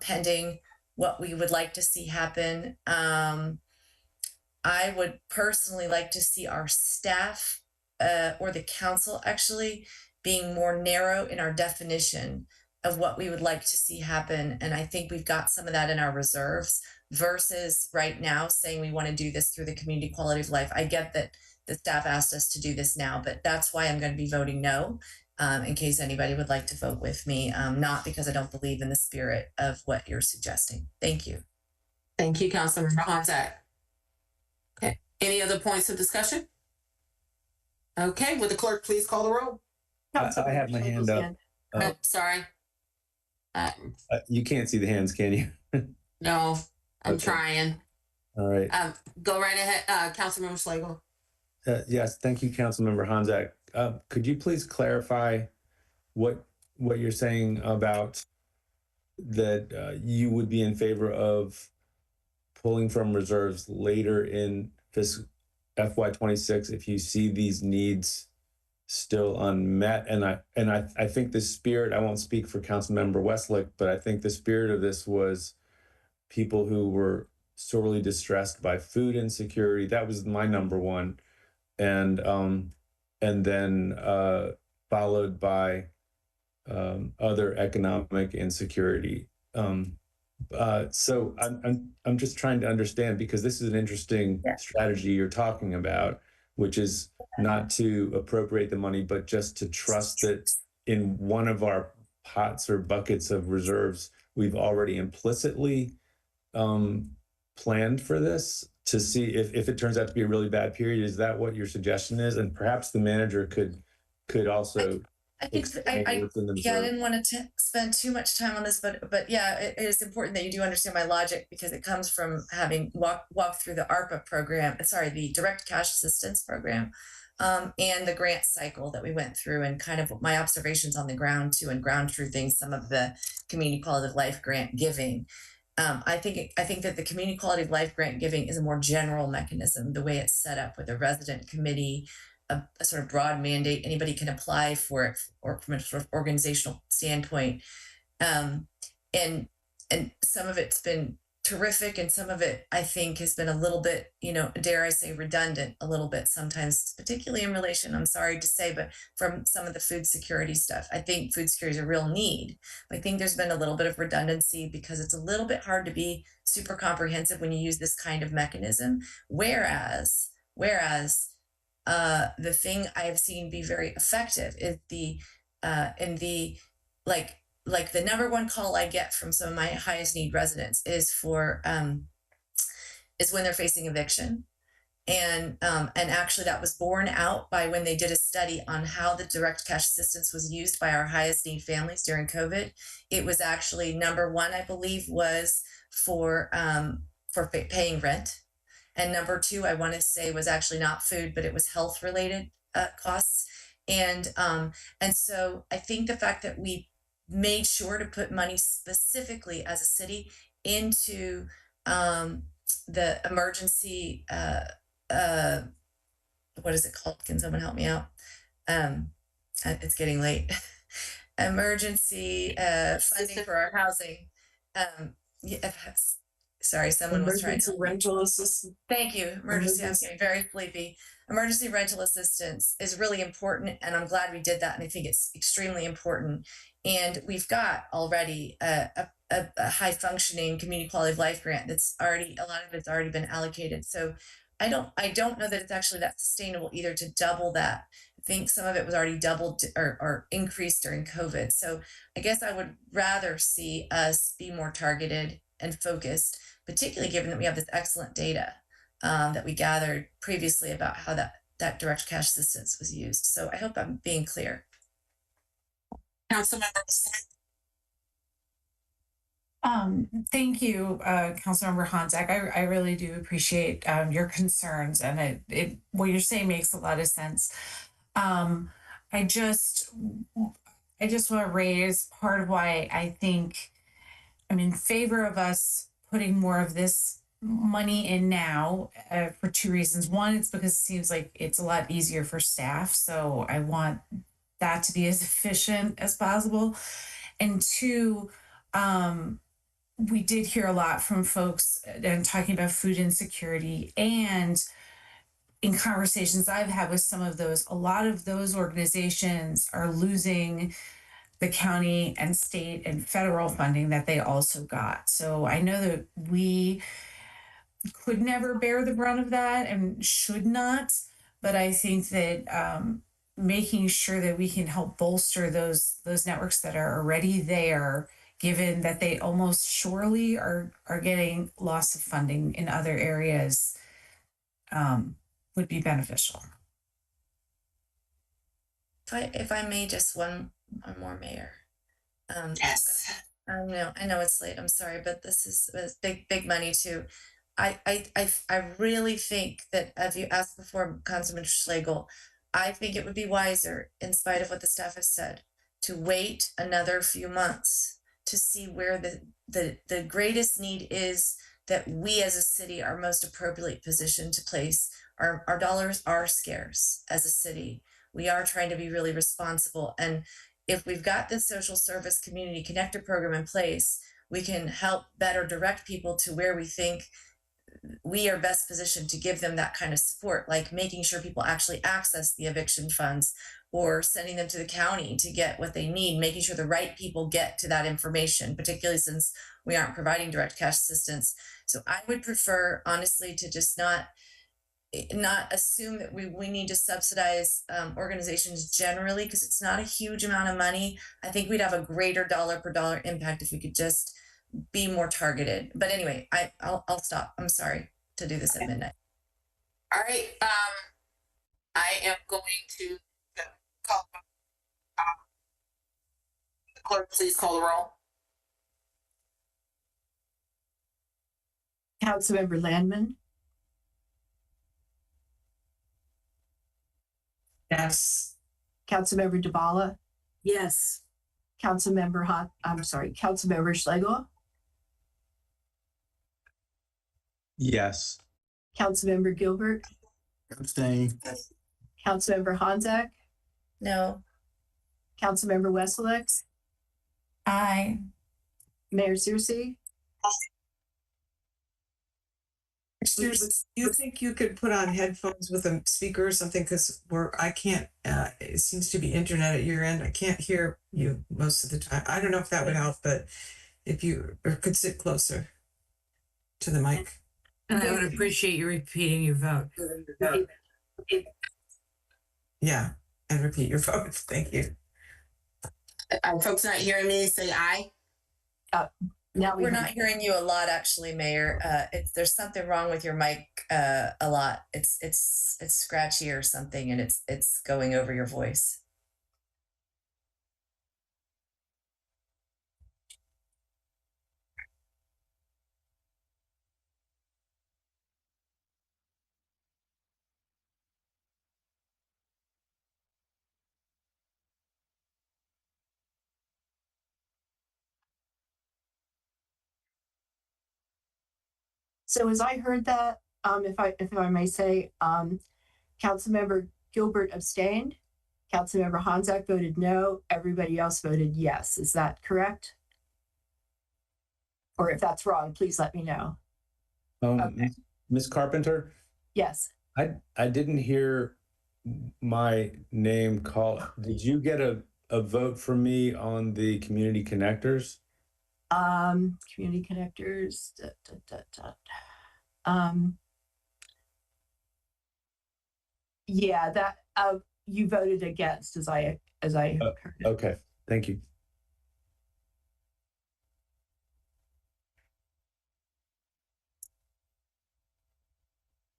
pending what we would like to see happen. I would personally like to see our staff or the council actually being more narrow in our definition of what we would like to see happen. And I think we've got some of that in our reserves versus right now saying we want to do this through the community quality of life. I get that the staff asked us to do this now, but that's why I'm going to be voting no. In case anybody would like to vote with me, not because I don't believe in the spirit of what you're suggesting. Thank you. Thank you, Councilmember Honzak. Okay. Any other points of discussion? Okay. Would the clerk please call the roll? I have my hand up. Sorry. You can't see the hands, can you? No, I'm Okay. trying. All right. Go right ahead, Councilmember Schlegel. Yes, thank you, Councilmember Honzak. Could you please clarify what you're saying about that you would be in favor of pulling from reserves later in fiscal FY26 if you see these needs still unmet? And I think the spirit, I won't speak for Councilmember Westlake, but I think the spirit of this was people who were sorely distressed by food insecurity. That was my number one. And then followed by other economic insecurity. So I'm just trying to understand, because this is an interesting strategy you're talking about, which is not to appropriate the money, but just to trust that in one of our pots or buckets of reserves, we've already implicitly planned for this, to see if it turns out to be a really bad period. Is that what your suggestion is? And perhaps the manager could also I think I didn't want to spend too much time on this, but yeah, it is important that you do understand my logic, because it comes from having walked through the ARPA program, the direct cash assistance program, and the grant cycle that we went through, and kind of my observations on the ground too, and ground truthing some of the community quality of life grant giving. I think that the community quality of life grant giving is a more general mechanism, the way it's set up with a resident committee, a sort of broad mandate. Anybody can apply for it, or from a sort of organizational standpoint. And some of it's been terrific, and some of it I think has been a little bit, dare I say, redundant a little bit sometimes, particularly in relation, I'm sorry to say, but from some of the food security stuff. I think food security is a real need. I think there's been a little bit of redundancy, because it's a little bit hard to be super comprehensive when you use this kind of mechanism. Whereas the thing I have seen be very effective is the number one call I get from some of my highest need residents is for is when they're facing eviction. And actually that was borne out by when they did a study on how the direct cash assistance was used by our highest need families during COVID. It was actually number one, I believe, was for paying rent. And number two, I want to say, was actually not food, but it was health related costs. And so I think the fact that we made sure to put money specifically as a city into the emergency, what is it called? Can someone help me out? It's getting late. Emergency funding for our housing. Sorry, someone was trying to. Emergency rental assistance. Thank you. Emergency, I'm getting very sleepy. Emergency rental assistance is really important, and I'm glad we did that, and I think it's extremely important. And we've got already a a high functioning community quality of life grant that's already, a lot of it's already been allocated. So I don't know that it's actually that sustainable either to double that. I think some of it was already doubled or increased during COVID. So I guess I would rather see us be more targeted and focused, particularly given that we have this excellent data that we gathered previously about how that direct cash assistance was used. So I hope I'm being clear. Councilmember. Thank you, Councilmember Honzak. I really do appreciate your concerns, and it what you're saying makes a lot of sense. I just want to raise part of why I think I'm in favor of us putting more of this money in now for two reasons. One, it's because it seems like it's a lot easier for staff, so I want that to be as efficient as possible. And two, we did hear a lot from folks and talking about food insecurity, and in conversations I've had with some of those, a lot of those organizations are losing the county and state and federal funding that they also got. So I know that we could never bear the brunt of that and should not, but I think that making sure that we can help bolster those networks that are already there, given that they almost surely are getting loss of funding in other areas, would be beneficial. If I may, just one more, Mayor. Yes. I know it's late. I'm sorry, but this is big money too. I really think that, as you asked before, Councilman Schlegel, I think it would be wiser, in spite of what the staff has said, to wait another few months to see where the greatest need is, that we as a city are most appropriately positioned to place. Our dollars are scarce as a city. We are trying to be really responsible. And if we've got this social service community connector program in place, we can help better direct people to where we think we are best positioned to give them that kind of support, like making sure people actually access the eviction funds, or sending them to the county to get what they need, making sure the right people get to that information, particularly since we aren't providing direct cash assistance. So I would prefer, honestly, to just not assume that we need to subsidize organizations generally, because it's not a huge amount of money. I think we'd have a greater dollar per dollar impact if we could just be more targeted. But anyway, I'll stop. I'm sorry to do this at midnight. All right. I am going to call. Clerk, please call the roll. Councilmember Landman. Yes. Councilmember Dabala. Yes. Councilmember Schlegel. Yes. Councilmember Gilbert. Abstain. Councilmember Honzak. No. Councilmember Wesselix. Aye. Mayor Searcy. Do you think you could put on headphones with a speaker or something? Because I can't, it seems to be internet at your end. I can't hear you most of the time. I don't know if that would help, but if you could sit closer to the mic. And I would appreciate you repeating your vote. Yeah, and repeat your vote. Thank you. Are folks not hearing me say aye? Now We're not hearing you a lot, actually, Mayor. There's something wrong with your mic a lot. It's scratchy or something, and it's going over your voice. So as I heard that, if I may say, Councilmember Gilbert abstained. Councilmember Honzak voted no. Everybody else voted yes. Is that correct? Or if that's wrong, please let me know. Okay. Ms. Carpenter? Yes. I didn't hear my name called. Did you get a vote from me on the community connectors? Community connectors. Yeah, that you voted against, as I heard it. Okay, thank you.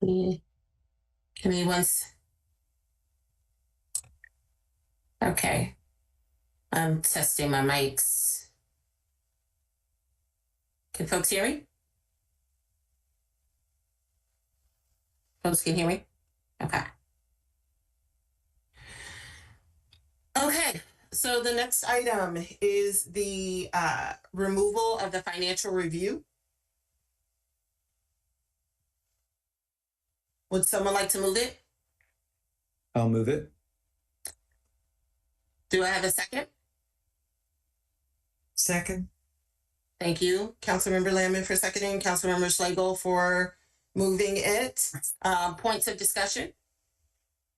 Can anyone? Okay. I'm testing my mics. Can folks hear me? Folks can hear me? Okay. Okay. So the next item is the removal of the financial review. Would someone like to move it? I'll move it. Do I have a second? Second. Thank you. Councilmember Lamb for seconding, Councilmember Schlegel for moving it. Points of discussion?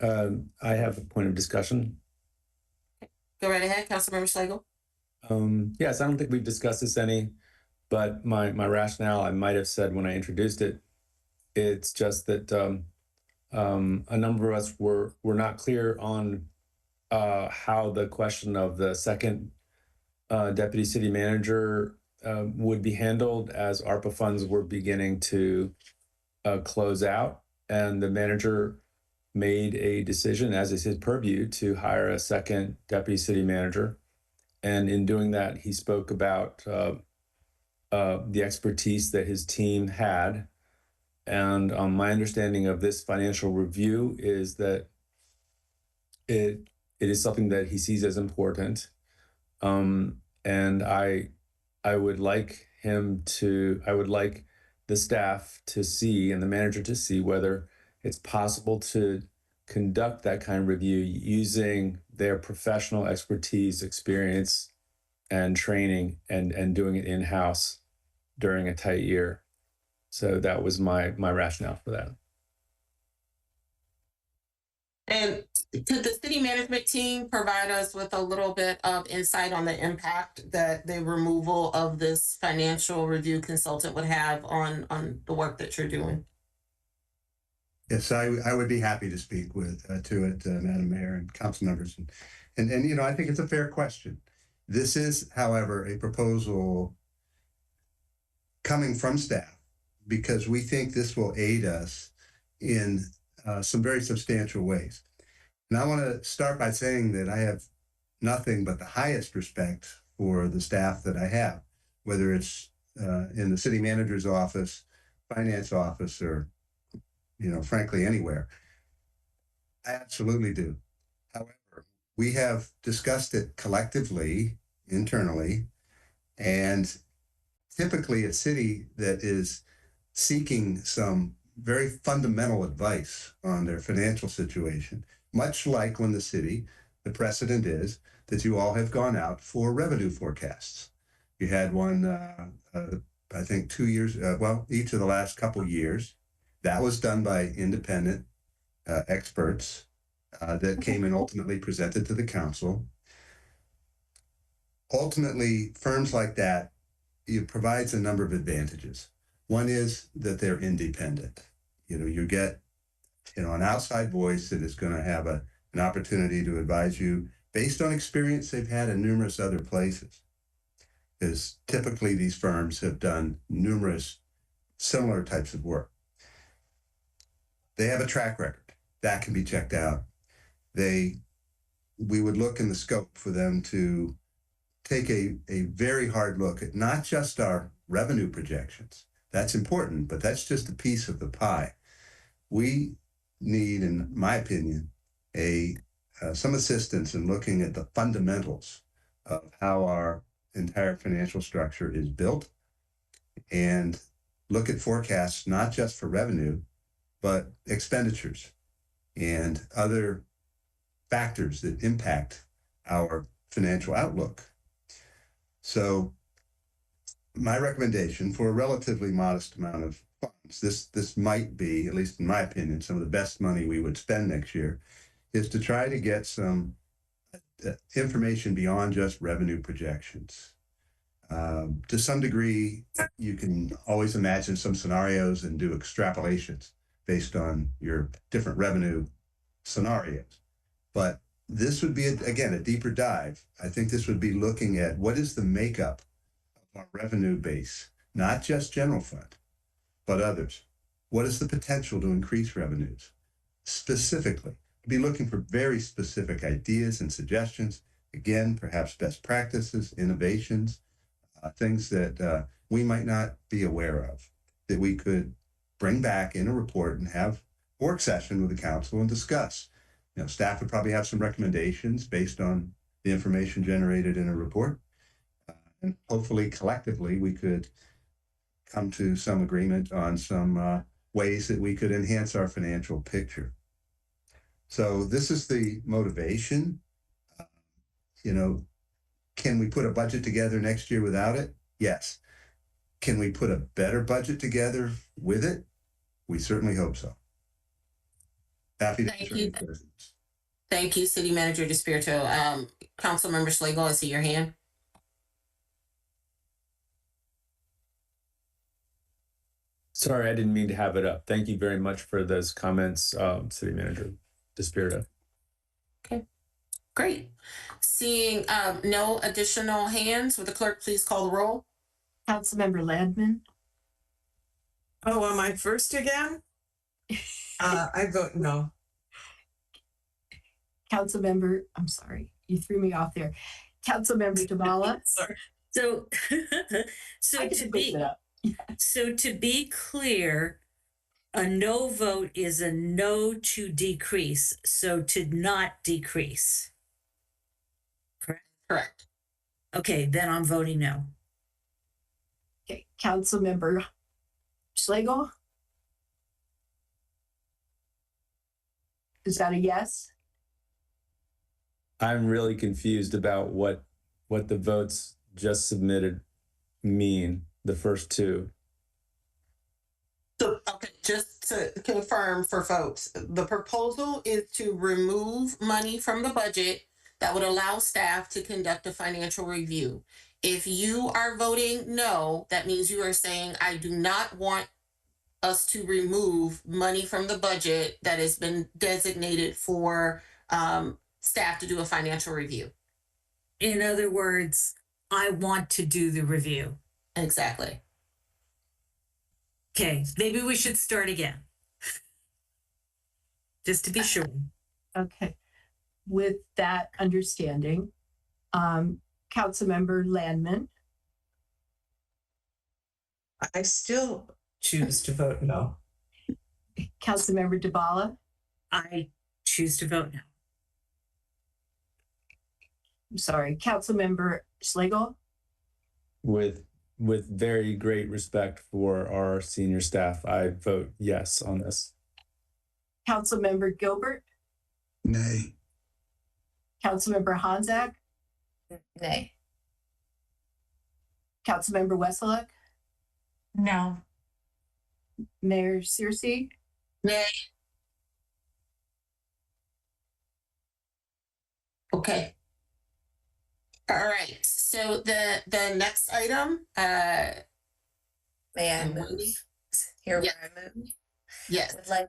I have a point of discussion. Go right ahead, Councilmember Schlegel. Yes, I don't think we've discussed this any, but my rationale, I might have said when I introduced it, it's just that a number of us were not clear on how the question of the second deputy city manager would be handled as ARPA funds were beginning to close out, and the manager made a decision, as is his purview, to hire a second deputy city manager. And in doing that, he spoke about the expertise that his team had. And my understanding of this financial review is that it is something that he sees as important. And I would like the staff to see and the manager to see whether it's possible to conduct that kind of review using their professional expertise, experience, and training, and doing it in-house during a tight year. So that was my rationale for that. And could the city management team provide us with a little bit of insight on the impact that the removal of this financial review consultant would have on the work that you're doing? Yes, I would be happy to speak to it, Madam Mayor and council members. And you know, I think it's a fair question. This is, however, a proposal coming from staff because we think this will aid us in some very substantial ways. And I want to start by saying that I have nothing but the highest respect for the staff that I have, whether it's in the city manager's office, finance office, or, you know, frankly, anywhere. I absolutely do. However, we have discussed it collectively, internally, and typically a city that is seeking some very fundamental advice on their financial situation, much like when the precedent is that you all have gone out for revenue forecasts. You had one, I think 2 years, each of the last couple of years. That was done by independent experts that came and ultimately presented to the council. Ultimately, firms like that, it provides a number of advantages. One is that they're independent. You know, you get, you know, an outside voice that is going to have an opportunity to advise you based on experience they've had in numerous other places. Because typically these firms have done numerous similar types of work. They have a track record that can be checked out. We would look in the scope for them to take a very hard look at not just our revenue projections. That's important, but that's just a piece of the pie. We need, in my opinion, some assistance in looking at the fundamentals of how our entire financial structure is built and look at forecasts, not just for revenue, but expenditures and other factors that impact our financial outlook. So my recommendation, for a relatively modest amount of funds, this might be, at least in my opinion, some of the best money we would spend next year, is to try to get some information beyond just revenue projections. To some degree, you can always imagine some scenarios and do extrapolations based on your different revenue scenarios. But this would be, again, a deeper dive. I think this would be looking at what is the makeup of our revenue base, not just general fund, but others. What is the potential to increase revenues? Specifically, be looking for very specific ideas and suggestions. Again, perhaps best practices, innovations, things that we might not be aware of, that we could bring back in a report and have work session with the council and discuss. You know, staff would probably have some recommendations based on the information generated in a report. And hopefully collectively we could come to some agreement on some ways that we could enhance our financial picture. So this is the motivation. You know, can we put a budget together next year without it? Yes. Can we put a better budget together with it? We certainly hope so. Happy to answer any questions. Thank you, City Manager DeSpirito. Councilmember Schlegel, I see your hand. Sorry, I didn't mean to have it up. Thank you very much for those comments, City Manager DeSpirito. Okay, great. Seeing no additional hands, would the clerk please call the roll? Councilmember Landman. Oh, am I first again? I vote no. Councilmember, I'm sorry, you threw me off there. Councilmember Dabala. So, so to be clear, a no vote is a no to decrease. So to not decrease. Correct? Correct. Okay, then I'm voting no. Okay, Councilmember Schlegel. Is that a yes? I'm really confused about what the votes just submitted mean, the first two. So, okay, just to confirm for folks, the proposal is to remove money from the budget that would allow staff to conduct a financial review. If you are voting no, that means you are saying, I do not want us to remove money from the budget that has been designated for staff to do a financial review. In other words, I want to do the review. Exactly. Okay, maybe we should start again. Just to be sure. Okay. With that understanding, Councilmember Landman. I still choose to vote no. Councilmember Dabala. I choose to vote no. I'm sorry, Councilmember Schlegel. With very great respect for our senior staff, I vote yes on this. Councilmember Gilbert. Nay. Councilmember Honzak. Nay. Councilmember Wesseluk. No. Mayor Searcy. Nay. Okay. All right. So the next item. May I move? Here yes. where I move. Yes. Would like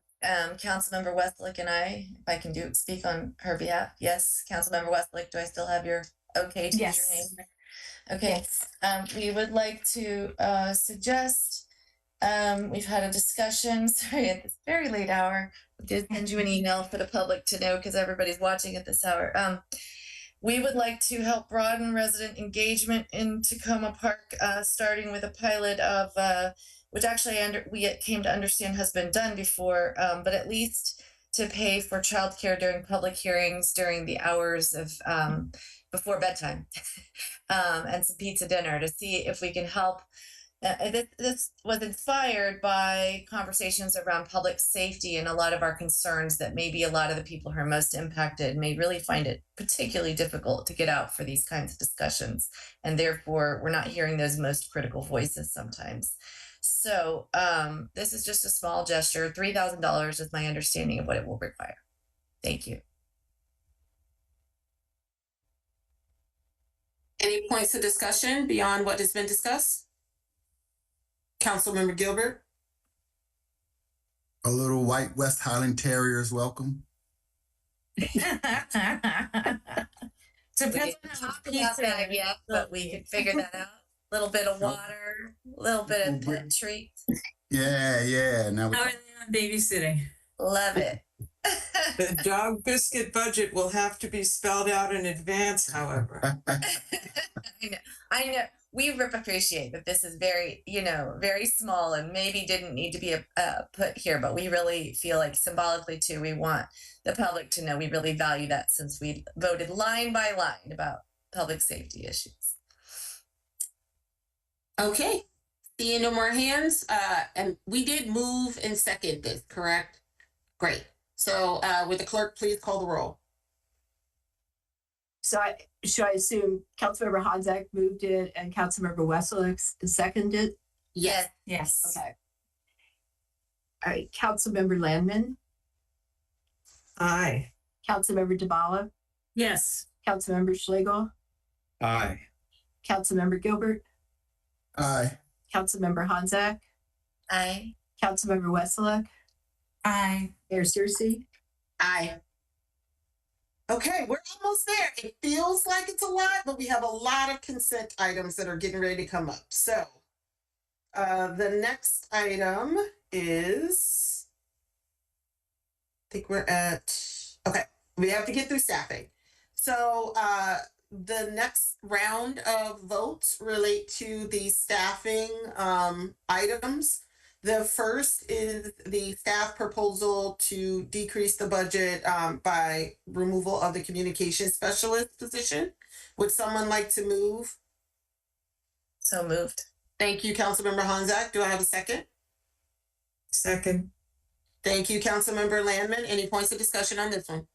Councilmember Westlake and I, if I can speak on her behalf. Yes, Councilmember Westlake, do I still have your okay to use your name? Okay. Yes. We would like to suggest, we've had a discussion, sorry, at this very late hour. We did send you an email for the public to know because everybody's watching at this hour. We would like to help broaden resident engagement in Tacoma Park, starting with a pilot of, which actually we came to understand has been done before, but at least to pay for childcare during public hearings during the hours of before bedtime, and some pizza dinner to see if we can help. This was inspired by conversations around public safety and a lot of our concerns that maybe a lot of the people who are most impacted may really find it particularly difficult to get out for these kinds of discussions. And therefore, we're not hearing those most critical voices sometimes. So this is just a small gesture. $3,000 is my understanding of what it will require. Thank you. Any points of discussion beyond what has been discussed? Councilmember Gilbert? A little white West Highland Terrier is welcome. Depends on how pizza that yet, but we can figure that out. A little bit of water, a little bit of pet treat. Yeah. Now How are they on babysitting? Love it. The dog biscuit budget will have to be spelled out in advance, however. I know. We appreciate that this is very, very small and maybe didn't need to be put here, but we really feel like symbolically too, we want the public to know we really value that since we voted line by line about public safety issues. Okay. Seeing no more hands, and we did move and second this, correct? Great. So would the clerk please call the roll? So should I assume Councilmember Honzak moved it and Councilmember Wesselix seconded? Yes. Yes. Okay. All right. Councilmember Landman. Aye. Councilmember Dabala. Yes. Councilmember Schlegel. Aye. Councilmember Gilbert. Aye. Councilmember Honzak. Aye. Councilmember Wesseluk. Aye. Mayor Searcy. Aye. Okay, we're almost there. It feels like it's a lot, but we have a lot of consent items that are getting ready to come up. So the next item is, I think we're at, okay, we have to get through staffing. So the next round of votes relate to the staffing items. The first is the staff proposal to decrease the budget by removal of the communication specialist position. Would someone like to move? So moved. Thank you, Councilmember Honzak. Do I have a second? Second. Thank you, Councilmember Landman. Any points of discussion on this one?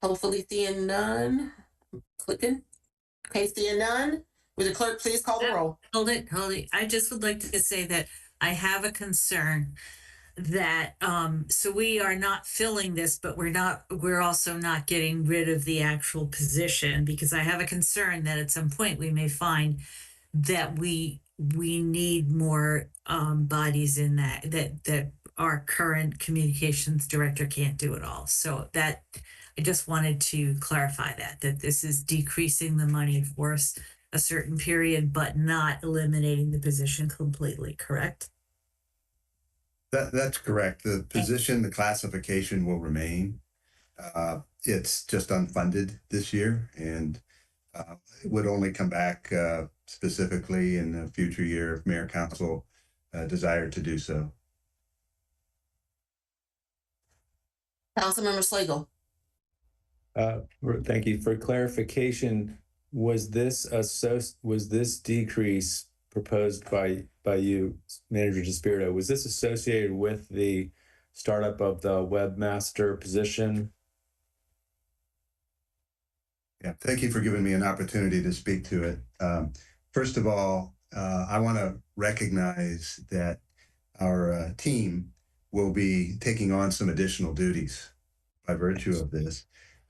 Hopefully seeing none. Clicking. Okay, seeing none. Would the clerk please call the roll? Hold it. I just would like to say that I have a concern that so we are not filling this, but we're also not getting rid of the actual position, because I have a concern that at some point we may find that we need more bodies in that our current communications director can't do it all. So that I just wanted to clarify that this is decreasing the money for us a certain period, but not eliminating the position completely, correct? That's correct. The position, the classification will remain. It's just unfunded this year, and it would only come back specifically in the future year if Mayor Council desired to do so. Councilmember Schlegel. Thank you for clarification. Was this decrease proposed by you, Manager Despirito? Was this associated with the startup of the webmaster position? Yeah, thank you for giving me an opportunity to speak to it. First of all, I want to recognize that our team will be taking on some additional duties by virtue of this.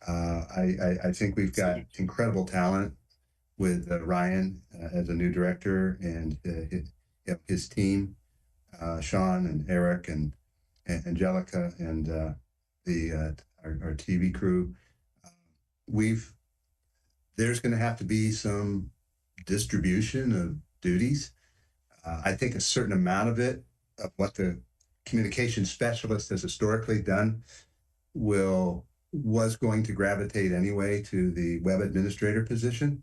I think we've got incredible talent with Ryan as a new director and his team, Sean and Eric and Angelica and our TV crew. There's going to have to be some distribution of duties. I think a certain amount of it, of what the communication specialist has historically done, was going to gravitate anyway to the web administrator position.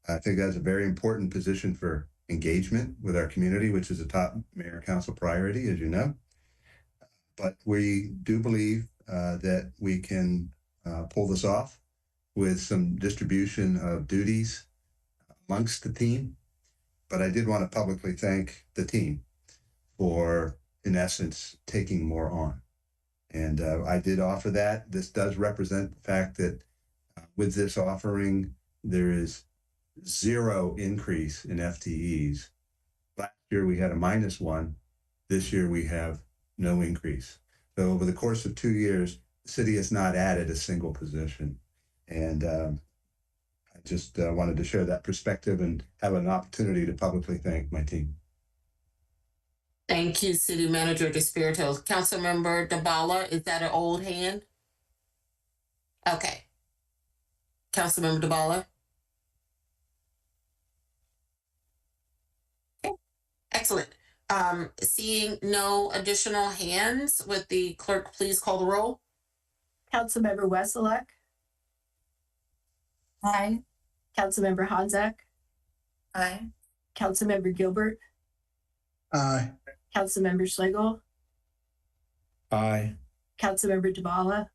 I think that's a very important position for engagement with our community, which is a top mayor council priority, as you know. But we do believe that we can pull this off with some distribution of duties amongst the team. But I did want to publicly thank the team for, in essence, taking more on. And I did offer that. This does represent the fact that with this offering, there is zero increase in FTEs. Last year we had a -1. This year we have no increase. So over the course of 2 years, the city has not added a single position. And just wanted to share that perspective and have an opportunity to publicly thank my team. Thank you, City Manager DeSpirito. Councilmember DeBala, is that an old hand? Okay. Councilmember DeBala. Okay. Excellent. Seeing no additional hands, would the clerk please call the roll? Councilmember Wesselak. Aye. Councilmember Hanzak. Aye. Councilmember Gilbert. Aye. Councilmember Schlegel. Aye. Councilmember DeBala.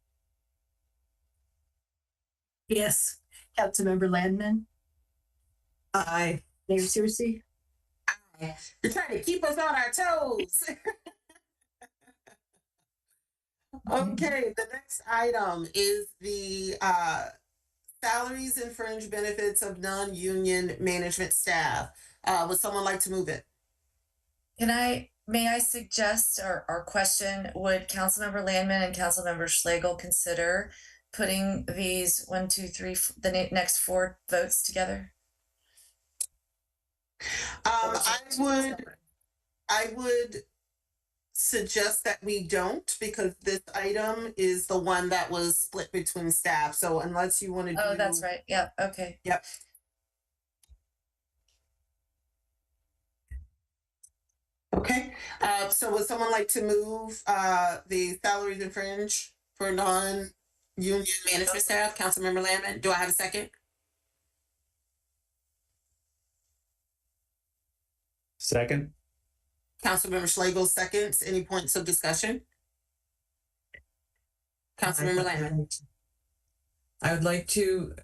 Yes. Councilmember Landman. Aye. Mayor Searcy. Aye. You're trying to keep us on our toes. Okay, the next item is the salaries and fringe benefits of non-union management staff. Would someone like to move it? May I suggest or question, would Councilmember Landman and Councilmember Schlegel consider putting these 1, 2, 3, the next 4 votes together? I would suggest that we don't, because this item is the one that was split between staff. So unless you want to Oh, that's right. Yep. Okay. Yep. Okay. So would someone like to move the salaries and fringe for non-union management staff? Councilmember Landman, do I have a second? Second. Councilmember Schlegel seconds. Any points of discussion? Councilmember Landman. I would like to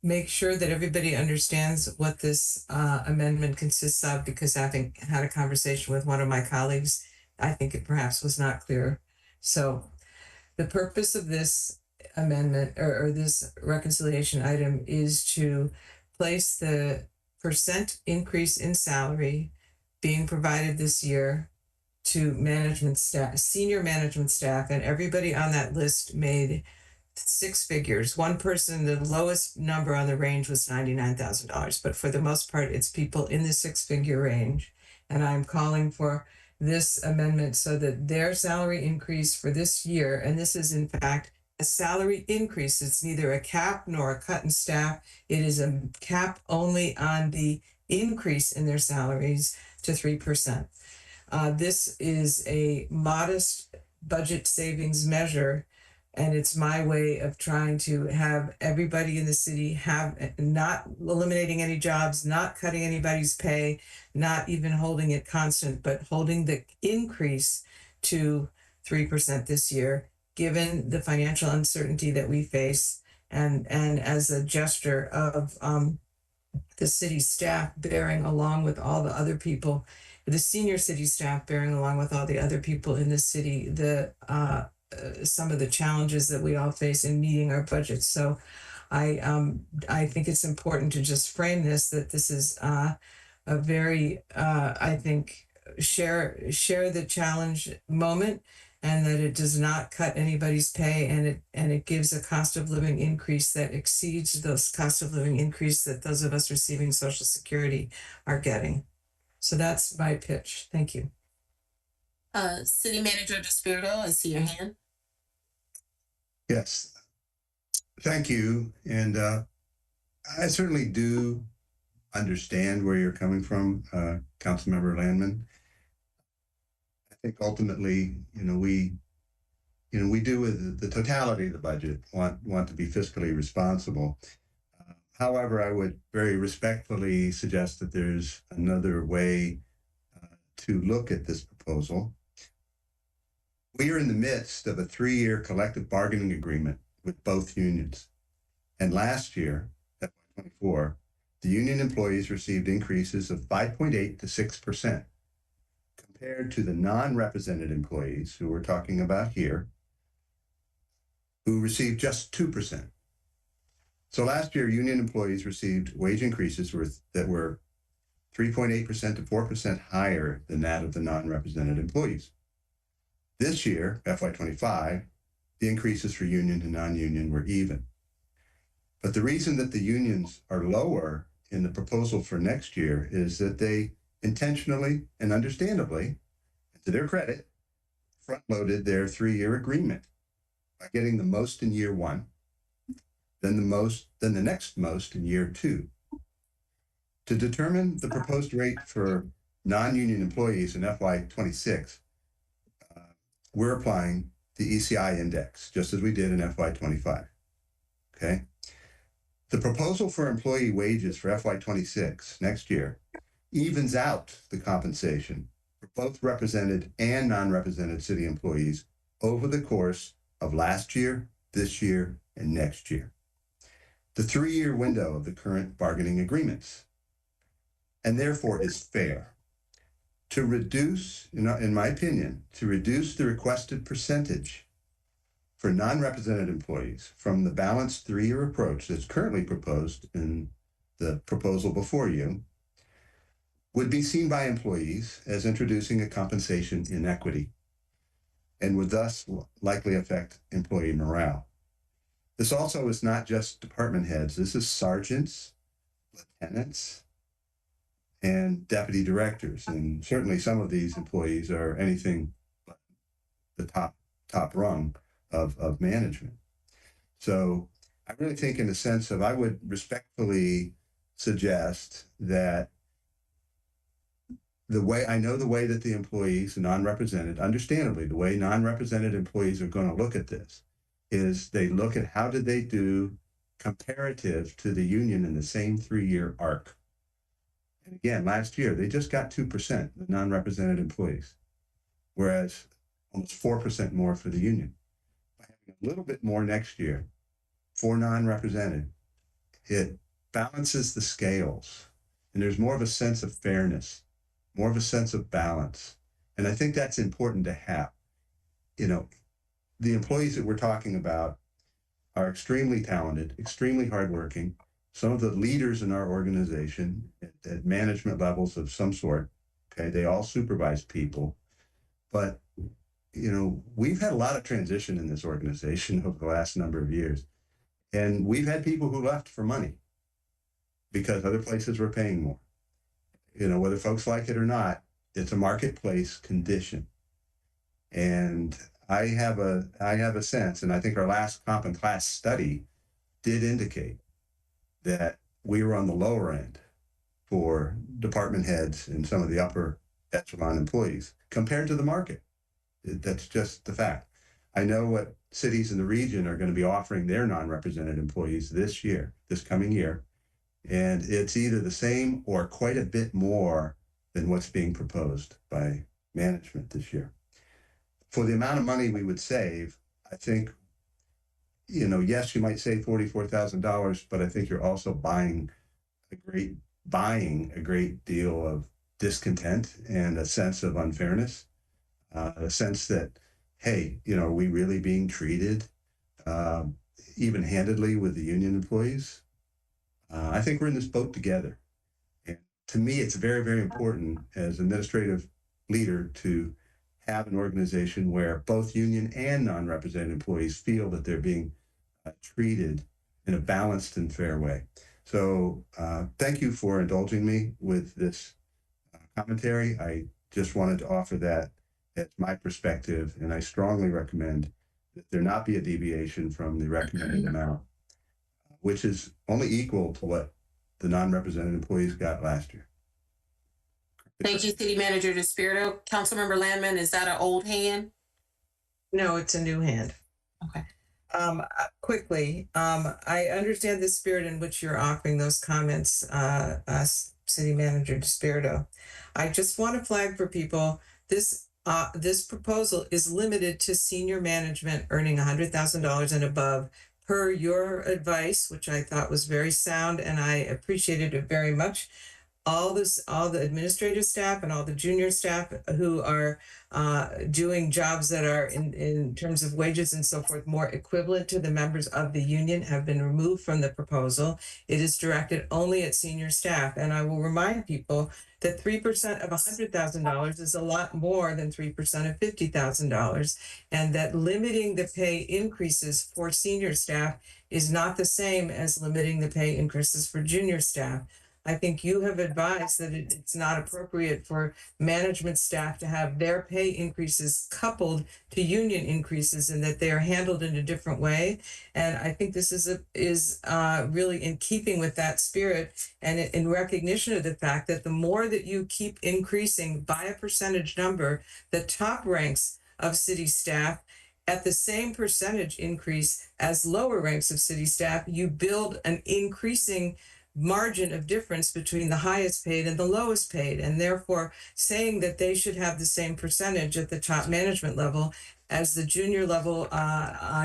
make sure that everybody understands what this amendment consists of, because having had a conversation with one of my colleagues, I think it perhaps was not clear. So the purpose of this amendment or this reconciliation item is to place the percent increase in salary being provided this year to management staff, senior management staff, and everybody on that list made 6 figures. One person, the lowest number on the range was $99,000, but for the most part, it's people in the 6-figure range. And I'm calling for this amendment so that their salary increase for this year, and this is in fact a salary increase. It's neither a cap nor a cut in staff. It is a cap only on the increase in their salaries to 3%. This is a modest budget savings measure, and it's my way of trying to have everybody in the city have, not eliminating any jobs, not cutting anybody's pay, not even holding it constant, but holding the increase to 3% this year, given the financial uncertainty that we face, and as a gesture of the city staff bearing along with all the other people, the senior city staff bearing along with all the other people in the city, some of the challenges that we all face in meeting our budgets. So I think it's important to just frame this, that this is a very, I think, share the challenge moment, and that it does not cut anybody's pay, and it gives a cost of living increase that exceeds those cost of living increase that those of us receiving Social Security are getting. So that's my pitch. Thank you. City Manager DeSpirito, I see your hand. Yes. Thank you. And I certainly do understand where you're coming from, Councilmember Landman. I think ultimately, we do with the totality of the budget want to be fiscally responsible. However, I would very respectfully suggest that there's another way to look at this proposal. We are in the midst of a 3-year collective bargaining agreement with both unions. And last year, FY24, the union employees received increases of 5.8 to 6%, compared to the non-represented employees, who we're talking about here, who received just 2%. So last year, union employees received wage increases that were 3.8% to 4% higher than that of the non-represented employees. This year, FY25, the increases for union and non-union were even. But the reason that the unions are lower in the proposal for next year is that they intentionally and understandably, to their credit, front-loaded their 3-year agreement by getting the most in year 1, then the next most in year 2. To determine the proposed rate for non-union employees in FY26, we're applying the ECI index, just as we did in FY25. Okay. The proposal for employee wages for FY26 next year evens out the compensation for both represented and non-represented city employees over the course of last year, this year, and next year. The 3-year window of the current bargaining agreements, and therefore is fair. To reduce, in my opinion, to reduce the requested percentage for non-represented employees from the balanced 3-year approach that's currently proposed in the proposal before you would be seen by employees as introducing a compensation inequity and would thus likely affect employee morale. This also is not just department heads. This is sergeants, lieutenants, and deputy directors. And certainly some of these employees are anything but the top rung of management. So I really think in the sense of, I would respectfully suggest that the way that the employees, non-represented, understandably, the way non-represented employees are going to look at this is they look at how did they do comparative to the union in the same 3-year arc. And again, last year, they just got 2%, the non-represented employees, whereas almost 4% more for the union. By having a little bit more next year for non-represented, it balances the scales, and there's more of a sense of fairness, more of a sense of balance. And I think that's important to have. The employees that we're talking about are extremely talented, extremely hardworking. Some of the leaders in our organization at management levels of some sort, okay, they all supervise people. But, we've had a lot of transition in this organization over the last number of years. And we've had people who left for money because other places were paying more. Whether folks like it or not, it's a marketplace condition. And I have a sense, and I think our last comp and class study did indicate that we were on the lower end for department heads and some of the upper echelon employees compared to the market. That's just the fact. I know what cities in the region are going to be offering their non-represented employees this coming year, and it's either the same or quite a bit more than what's being proposed by management this year. For the amount of money we would save, I think, yes, you might save $44,000, but I think you're also buying a great deal of discontent and a sense of unfairness, a sense that, hey, are we really being treated even-handedly with the union employees? I think we're in this boat together. And to me, it's very, very important as administrative leader to have an organization where both union and non-represented employees feel that they're being treated in a balanced and fair way. So thank you for indulging me with this commentary. I just wanted to offer that as my perspective, and I strongly recommend that there not be a deviation from the recommended amount, which is only equal to what the non-represented employees got last year. Thank you, City Manager DeSpirito. Councilmember Landman, is that an old hand? No, it's a new hand. Okay. Quickly, I understand the spirit in which you're offering those comments, City Manager DeSpirito. I just want to flag for people, this proposal is limited to senior management earning $100,000 and above, per your advice, which I thought was very sound, and I appreciated it very much. All the administrative staff and all the junior staff who are doing jobs that are in terms of wages and so forth more equivalent to the members of the union have been removed from the proposal. It is directed only at senior staff. And I will remind people that 3% of $100,000 is a lot more than 3% of $50,000, and that limiting the pay increases for senior staff is not the same as limiting the pay increases for junior staff. I think you have advised that it's not appropriate for management staff to have their pay increases coupled to union increases, and that they are handled in a different way. And I think this is really in keeping with that spirit, and in recognition of the fact that the more that you keep increasing by a percentage number the top ranks of city staff at the same percentage increase as lower ranks of city staff, you build an increasing margin of difference between the highest paid and the lowest paid. And therefore, saying that they should have the same percentage at the top management level as the junior level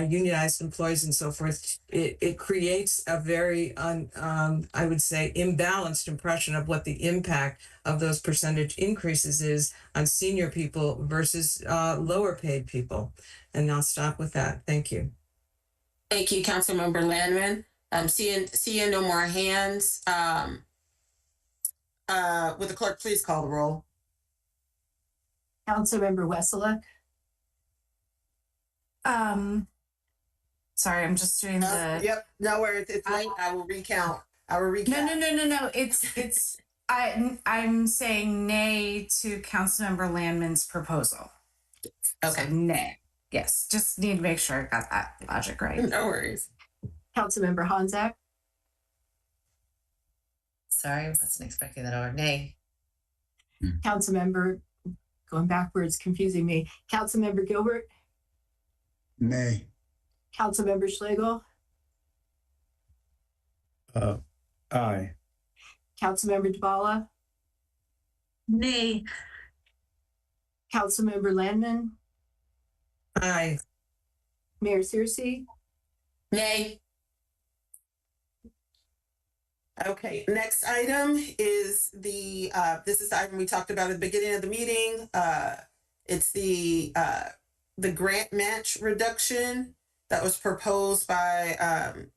unionized employees and so forth, it creates a very, I would say, imbalanced impression of what the impact of those percentage increases is on senior people versus lower paid people. And I'll stop with that. Thank you. Thank you, Councilmember Landman. Seeing no more hands. Would the clerk please call the roll? Councilmember Wesseluk. Sorry, I'm just doing the. Yep, no worries. It's late. I will recount. No. It's. I'm saying nay to Councilmember Landman's proposal. Okay. So nay. Yes, just need to make sure I got that logic right. No worries. Councilmember Honzak. Sorry, I wasn't expecting that order. Nay. Councilmember, going backwards, confusing me. Councilmember Gilbert. Nay. Councilmember Schlegel. Aye. Councilmember Dubala. Nay. Councilmember Landman. Aye. Mayor Searcy. Nay. Okay, next item is this is the item we talked about at the beginning of the meeting. It's the grant match reduction that was proposed by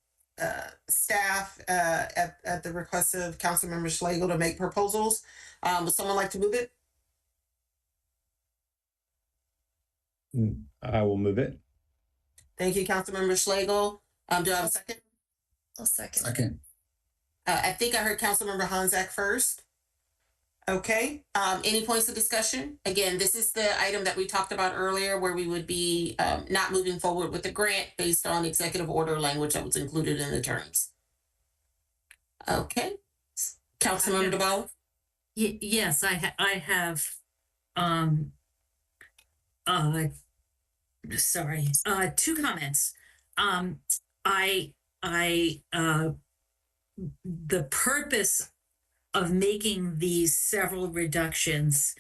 staff at the request of Councilmember Schlegel to make proposals. Would someone like to move it? I will move it. Thank you, Councilmember Schlegel. Do I have a second? I'll second. Second. I think I heard Councilmember Honzak first. Okay. Any points of discussion? Again, this is the item that we talked about earlier where we would be not moving forward with the grant based on executive order language that was included in the terms. Okay. Councilmember DeBow? Yes, I have sorry, two comments. The purpose of making these several reductions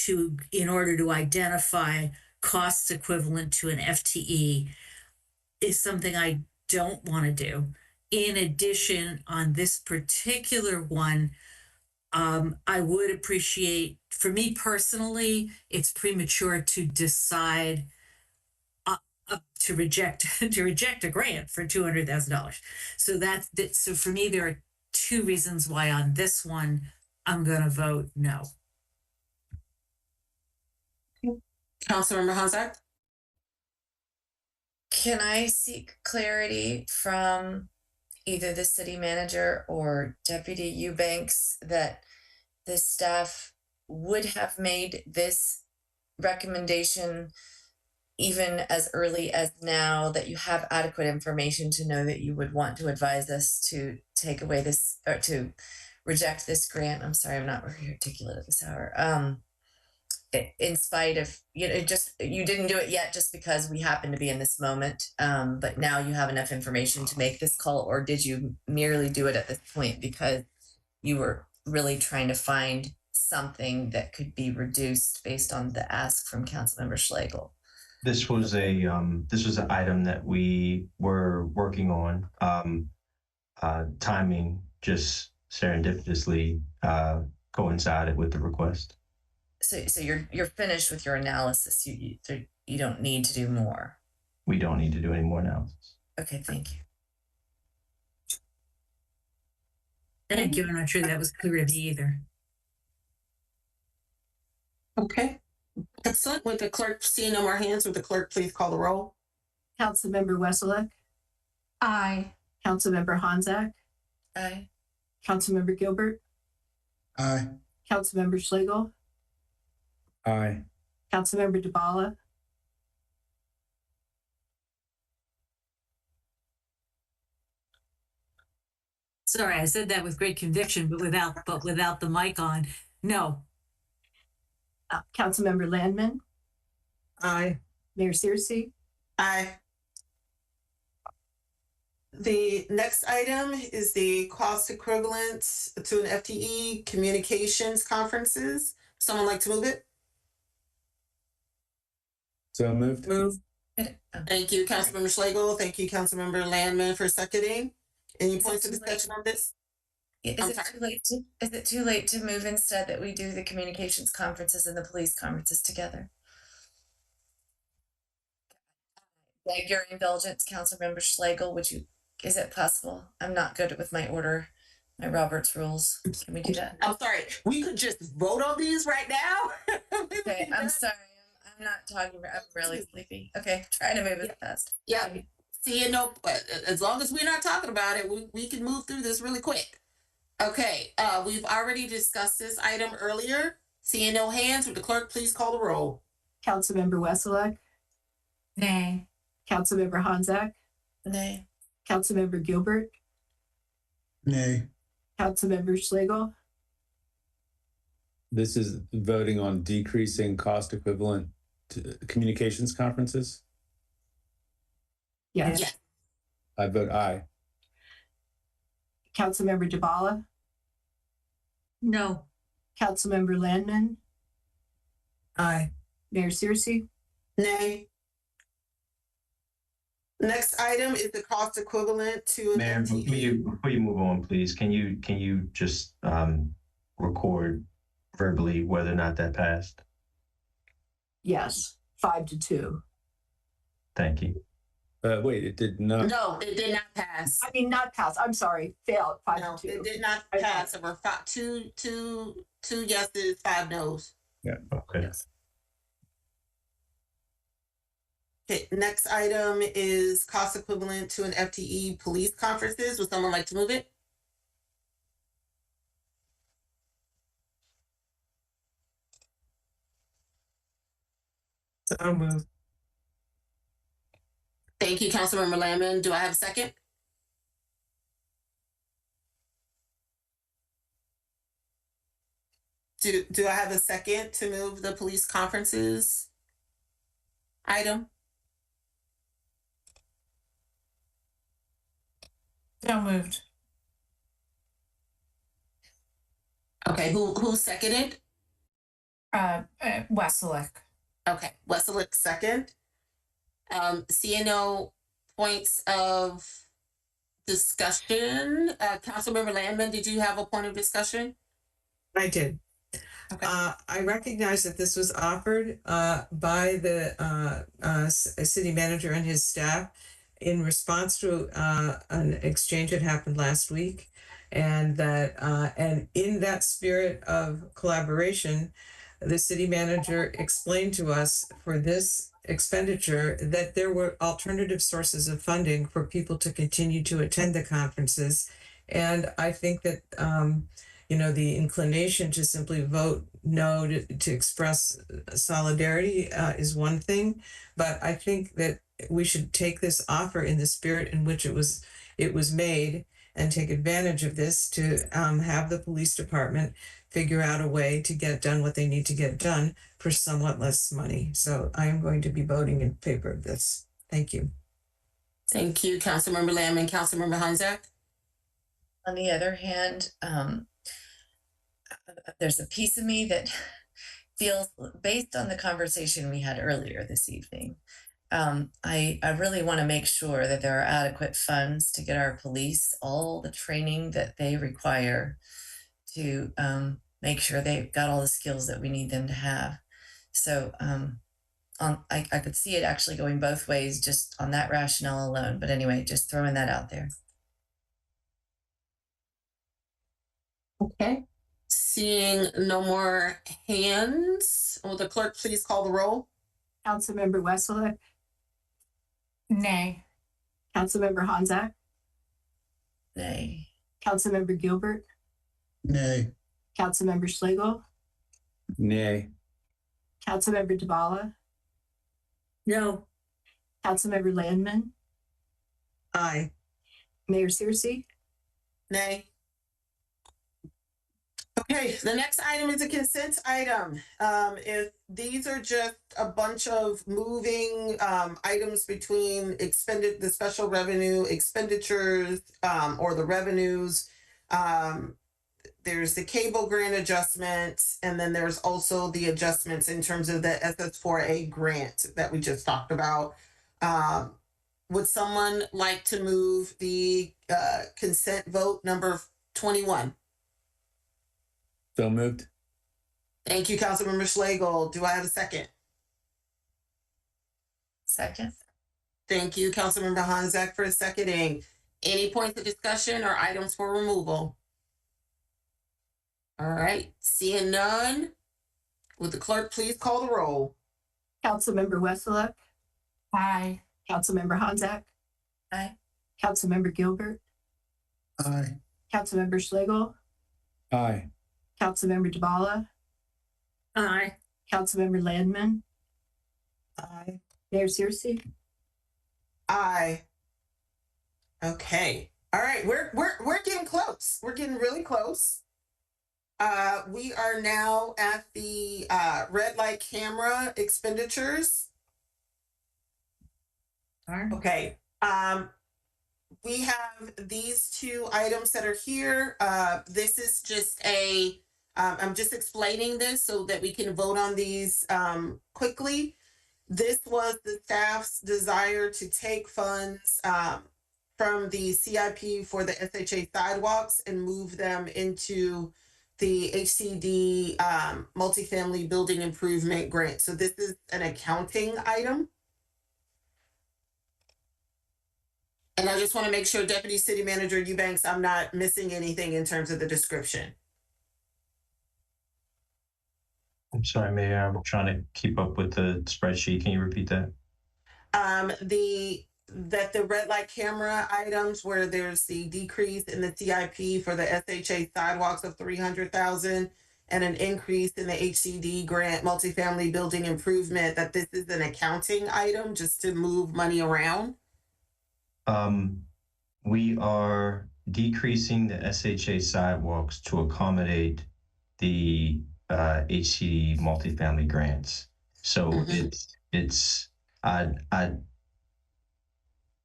in order to identify costs equivalent to an FTE is something I don't want to do. In addition, on this particular one, I would appreciate, for me personally, it's premature to decide to reject a grant for $200,000. So for me, there are two reasons why on this one I'm going to vote no. Councilmember Honzak? Can I seek clarity from either the city manager or Deputy Eubanks that the staff would have made this recommendation even as early as now, that you have adequate information to know that you would want to advise us to take away this or to reject this grant? I'm sorry, I'm not very articulate at this hour. In spite of, you didn't do it yet just because we happen to be in this moment, but now you have enough information to make this call, or did you merely do it at this point because you were really trying to find something that could be reduced based on the ask from Councilmember Schlegel? This was an item that we were working on. Timing just serendipitously coincided with the request. So you're finished with your analysis. You don't need to do more. We don't need to do any more analysis. Okay, thank you. Thank you. I'm not sure that was clear to me either. Okay. Excellent. With the clerk seeing no more hands, would the clerk please call the roll? Councilmember Wesseluk. Aye. Councilmember Hanzak. Aye. Councilmember Gilbert. Aye. Councilmember Schlegel. Aye. Councilmember Dubala. Sorry, I said that with great conviction, but without the mic on. No. Councilmember Landman. Aye. Mayor Searcy. Aye. The next item is the cost equivalent to an FTE communications conferences. Someone like to move it? So moved. Move. Thank you, Councilmember Schlegel. Thank you, Councilmember Landman, for seconding. Any points of discussion on this? Is it too late to move instead that we do the communications conferences and the police conferences together? Beg your indulgence, Councilmember Schlegel. Is it possible? I'm not good with my order, my Robert's rules. Can we do that? I'm sorry. We could just vote on these right now. Okay, I'm sorry. I'm not talking. I'm really sleepy. Okay, try to move it fast. Yeah. See, as long as we're not talking about it, we can move through this really quick. Okay, we've already discussed this item earlier. Seeing no hands, would the clerk please call the roll? Councilmember Wesselak. Nay. Councilmember Hanzak. Nay. Councilmember Gilbert. Nay. Councilmember Schlegel. This is voting on decreasing cost equivalent to communications conferences. Yes. Yes. I vote aye. Councilmember Dubala. No. Councilmember Landman. Aye. Mayor Searcy. Nay. Next item is the cost equivalent to an Mayor, FTE. before you move on, please, can you just record verbally whether or not that passed? Yes. 5-2. Thank you. Wait, it did not. No, it did not pass. I mean, not pass. I'm sorry. Failed. 5-2. No, it did not pass. There were two yeses, 5 noes. Yeah. Okay. Yes. Okay, next item is cost equivalent to an FTE police conferences. Would someone like to move it? So move. Thank you, Councilmember Landman. Do I have a second? Do I have a second to move the police conferences item? So moved. Okay, who seconded? Wesselak. Okay, Wesselak second. Seeing no points of discussion, Councilmember Landman, did you have a point of discussion? I did. Okay. I recognize that this was offered by the city manager and his staff in response to an exchange that happened last week, and that and in that spirit of collaboration, the city manager explained to us for this expenditure that there were alternative sources of funding for people to continue to attend the conferences, and I think that the inclination to simply vote no to express solidarity is one thing, but I think that we should take this offer in the spirit in which it was made and take advantage of this to have the police department figure out a way to get done what they need to get done for somewhat less money. So I am going to be voting in favor of this. Thank you. Thank you, Councilmember Landman. Councilmember Hanzak? On the other hand, there's a piece of me that feels, based on the conversation we had earlier this evening, I really want to make sure that there are adequate funds to get our police all the training that they require to make sure they've got all the skills that we need them to have. So I could see it actually going both ways just on that rationale alone. But anyway, just throwing that out there. Okay. Seeing no more hands, will the clerk please call the roll? Councilmember Wesselak. Nay. Councilmember Hanzak, Nay. Councilmember Gilbert, Nay. Councilmember Schlegel, Nay. Councilmember Duvalla, No. Councilmember Landman, Aye. Mayor Searcy. Nay. Okay, the next item is a consent item. If these are just a bunch of moving items between the special revenue expenditures or the revenues. There's the cable grant adjustments, and then there's also the adjustments in terms of the SS4A grant that we just talked about. Would someone like to move the consent vote number 21? So moved. Thank you, Councilmember Schlegel. Do I have a second? Second. Thank you, Councilmember Hanzak, for seconding. Any points of discussion or items for removal? All right, seeing none, would the clerk please call the roll? Councilmember Wesseluk, Aye. Councilmember Hanzak, Aye. Councilmember Gilbert, Aye. Councilmember Schlegel, Aye. Councilmember Duvalla, Aye. Councilmember Landman, Aye. Mayor Searcy. Aye. Okay. All right. We're getting close. We're getting really close. We are now at the red light camera expenditures. Okay. We have these two items that are here. This is just I'm just explaining this so that we can vote on these quickly. This was the staff's desire to take funds from the CIP for the SHA sidewalks and move them into the HCD multifamily building improvement grant. So this is an accounting item. And I just want to make sure, Deputy City Manager Eubanks, I'm not missing anything in terms of the description. I'm sorry, Mayor, I'm trying to keep up with the spreadsheet. Can you repeat that? The red light camera items where there's the decrease in the CIP for the SHA sidewalks of 300,000 and an increase in the HCD grant multifamily building improvement, that this is an accounting item just to move money around. We are decreasing the SHA sidewalks to accommodate the HCD multifamily grants. So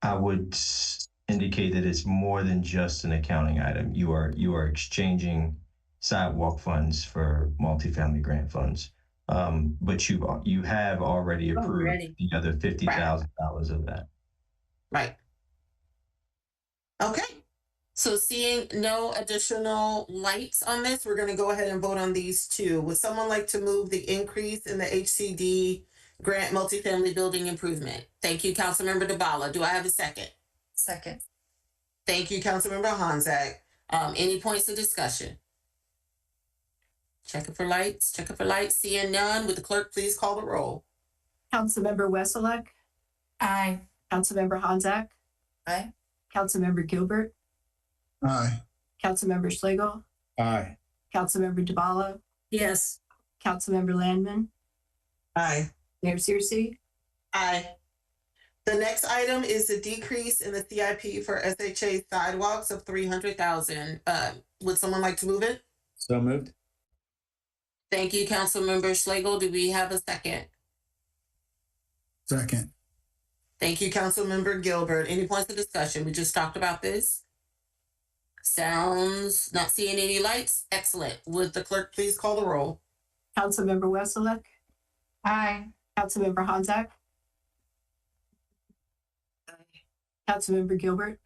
I would indicate that it's more than just an accounting item. You are exchanging sidewalk funds for multifamily grant funds. But you have already approved the other $50,000 of that. Right. Okay. So seeing no additional lights on this, we're going to go ahead and vote on these two. Would someone like to move the increase in the HCD grant multifamily building improvement? Thank you, Councilmember Duvalla. Do I have a second? Second. Thank you, Councilmember Hanzak. Any points of discussion? Checking for lights. Seeing none, would the clerk please call the roll? Councilmember Wesseluk, Aye. Councilmember Hanzak, Aye. Councilmember Gilbert, Aye. Councilmember Schlegel, Aye. Councilmember Duvalla, Yes. Councilmember Landman, Aye. Mayor Searcy. Aye. The next item is a decrease in the CIP for SHA sidewalks of 300,000. Would someone like to move it? So moved. Thank you, Councilmember Schlegel. Do we have a second? Second. Thank you, Councilmember Gilbert. Any points of discussion? We just talked about this. Sounds not seeing any lights. Excellent. Would the clerk please call the roll? Councilmember Wesseluk, Aye. Councilmember Hanzak, Councilmember Gilbert,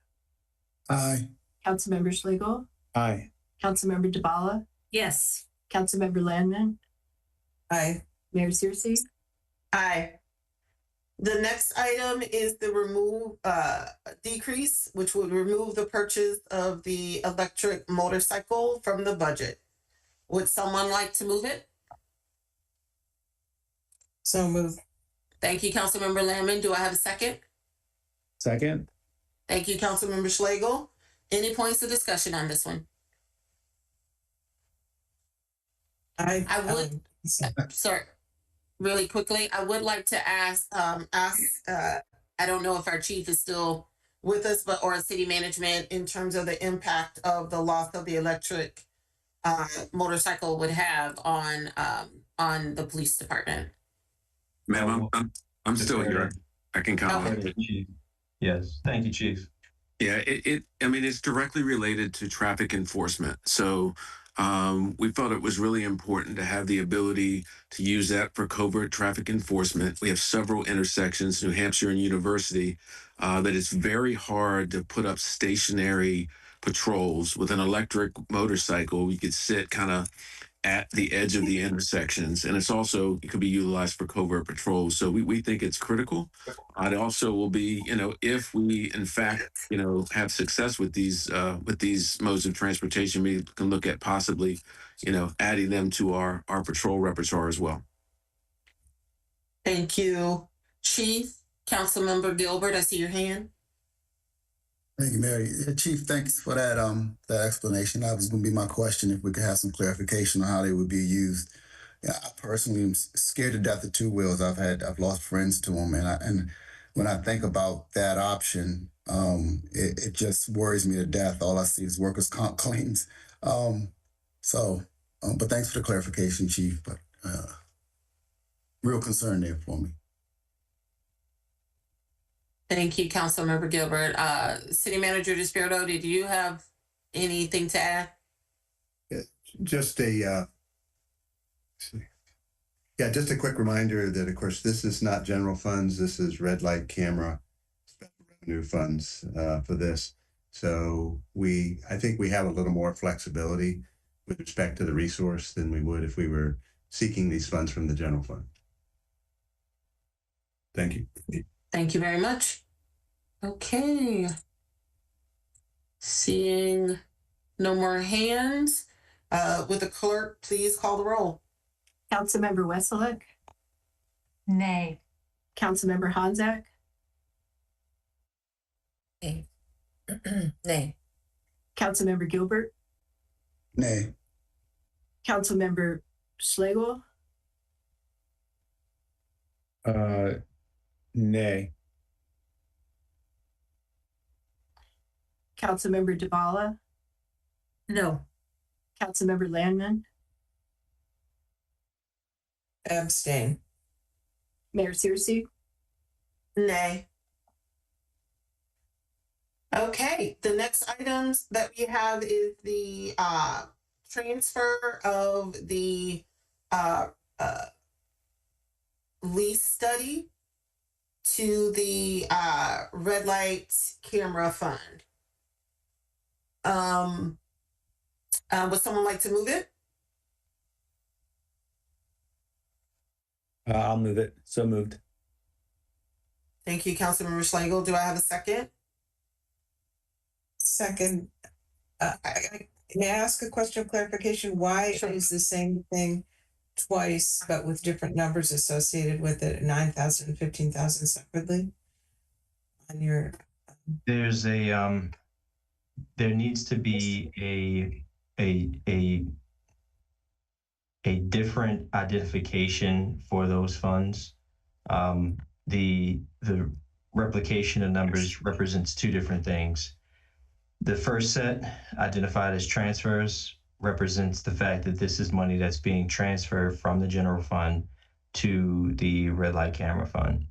Aye. Councilmember Schlegel, Aye. Councilmember Duvalla, Yes. Councilmember Landman, Aye. Mayor Searcy. Aye. The next item is the decrease, which would remove the purchase of the electric motorcycle from the budget. Would someone like to move it? So moved. Thank you, Councilmember Landman. Do I have a second? Second. Thank you, Councilmember Schlegel. Any points of discussion on this one? I would, sorry, really quickly, I would like to ask, I don't know if our chief is still with us, but, or city management, in terms of the impact of the loss of the electric motorcycle would have on the police department. Ma'am, I'm still here. I can comment. Okay. Yes, thank you, Chief. Yeah, I mean, it's directly related to traffic enforcement. So we felt it was really important to have the ability to use that for covert traffic enforcement. We have several intersections, New Hampshire and University, that it's very hard to put up stationary patrols. With an electric motorcycle, you could sit kind of at the edge of the intersections, and it could be utilized for covert patrols. So we think it's critical. It also will be, if we in fact, have success with these modes of transportation, we can look at possibly, adding them to our patrol repertoire as well. Thank you, Chief. Councilmember Gilbert, I see your hand. Thank you, Mary. Chief, thanks for that explanation. That was going to be my question, if we could have some clarification on how they would be used. Yeah, I personally am scared to death of two wheels. I've lost friends to them, and when I think about that option, it just worries me to death. All I see is workers' comp claims. But thanks for the clarification, Chief. But real concern there for me. Thank you, Councilmember Gilbert. City Manager Despirito, did you have anything to add? Just a quick reminder that, of course, this is not general funds. This is red light camera special revenue funds for this. So I think we have a little more flexibility with respect to the resource than we would if we were seeking these funds from the general fund. Thank you. Thank you very much. Okay. Seeing no more hands, would the clerk please call the roll? Councilmember Wesseluk? Nay. Councilmember Hanzak? Nay. Nay. Councilmember Gilbert? Nay. Councilmember Schlegel? Nay. Councilmember Duvalla? No. Councilmember Landman? Abstain. Mayor Searcy? Nay. Okay, the next items that we have is the transfer of the lease study to the red light camera fund. Would someone like to move it? I'll move it. So moved. Thank you, Councilmember Schlegel. Do I have a second? Second. May I ask a question of clarification? Why is the same thing twice, but with different numbers associated with it, 9,000 and 15,000 separately? On your There's there needs to be a different identification for those funds. The replication of numbers represents two different things. The first set, identified as transfers, represents the fact that this is money that's being transferred from the general fund to the red light camera fund.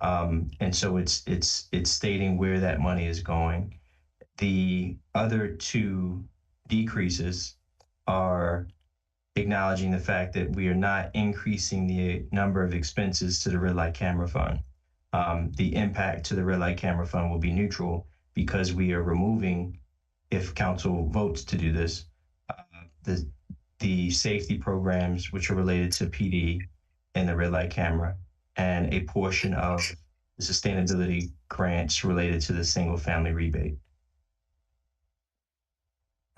And so it's stating where that money is going. The other two decreases are acknowledging the fact that we are not increasing the number of expenses to the red light camera fund. The impact to the red light camera fund will be neutral because we are removing, if council votes to do this, the safety programs which are related to PD and the red light camera, and a portion of the sustainability grants related to the single family rebate.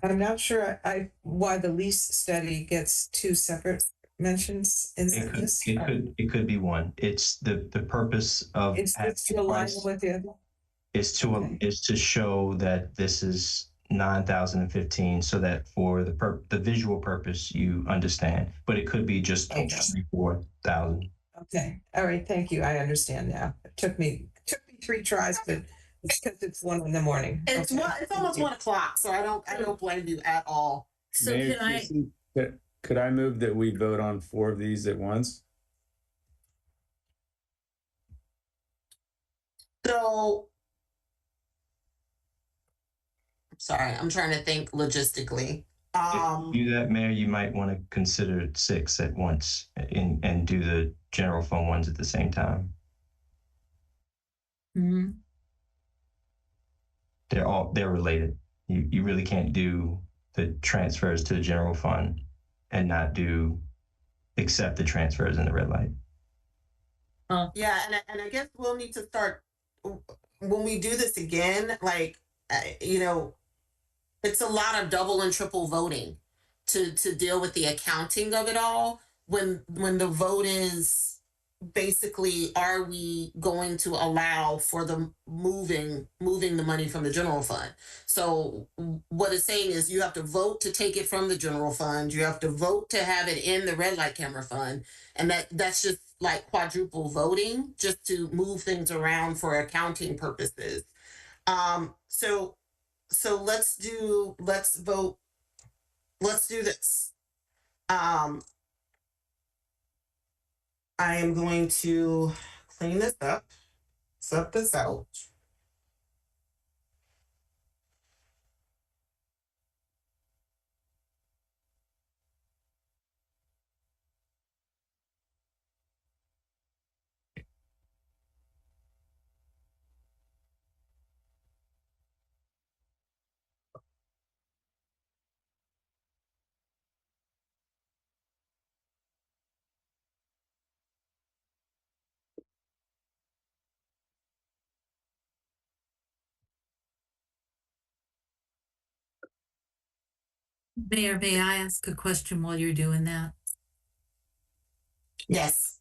I'm not sure why the lease study gets two separate mentions in this. It could be one. It's the purpose of it's to align with the other. is to show that this is 9,015, so that for the visual purpose you understand, but it could be just 24,000. Okay. All right. Thank you. I understand now. It took me 3 tries, but it's because it's 1 in the morning. It's Okay. it's almost 1 o'clock, so I don't blame you at all. So Mayor, can I, could I move that we vote on 4 of these at once? So, sorry, I'm trying to think logistically. If you do that, Mayor, you might want to consider 6 at once and do the general fund ones at the same time. mhm. They're related. You really can't do the transfers to the general fund and not accept the transfers in the red light. Yeah, and I guess we'll need to start when we do this again. Like, you know, it's a lot of double and triple voting to deal with the accounting of it all. When the vote is basically, are we going to allow for the moving the money from the general fund? So what it's saying is you have to vote to take it from the general fund, you have to vote to have it in the red light camera fund, and that's just like quadruple voting just to move things around for accounting purposes. So let's do this. I am going to clean this up, sub this out. Mayor, may I ask a question while you're doing that? Yes.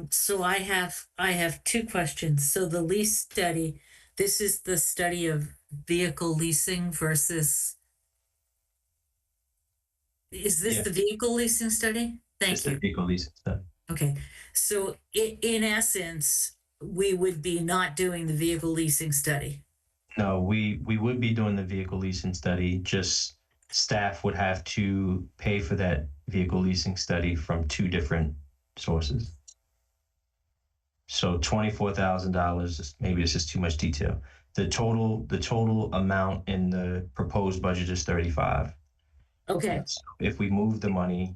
So I have 2 questions. So the lease study, this is the study of vehicle leasing versus. Is this the vehicle leasing study? Thank you. The vehicle leasing study. Okay, so in essence, we would be not doing the vehicle leasing study. No, we would be doing the vehicle leasing study, just staff would have to pay for that vehicle leasing study from 2 different sources. So $24,000, maybe this is too much detail. The total amount in the proposed budget is 35. Okay. So if we move the money,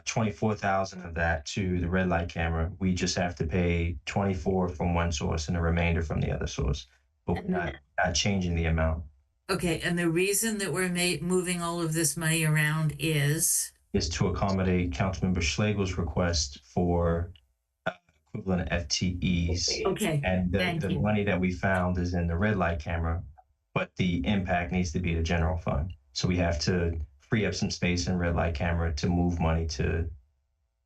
24,000 of that to the red light camera, we just have to pay 24 from one source and the remainder from the other source, but we're not changing the amount. Okay, and the reason that we're moving all of this money around is to accommodate Councilmember Schlegel's request for equivalent FTEs. Okay, and the money that we found is in the red light camera, but the impact needs to be the general fund. So we have to free up some space in red light camera to move money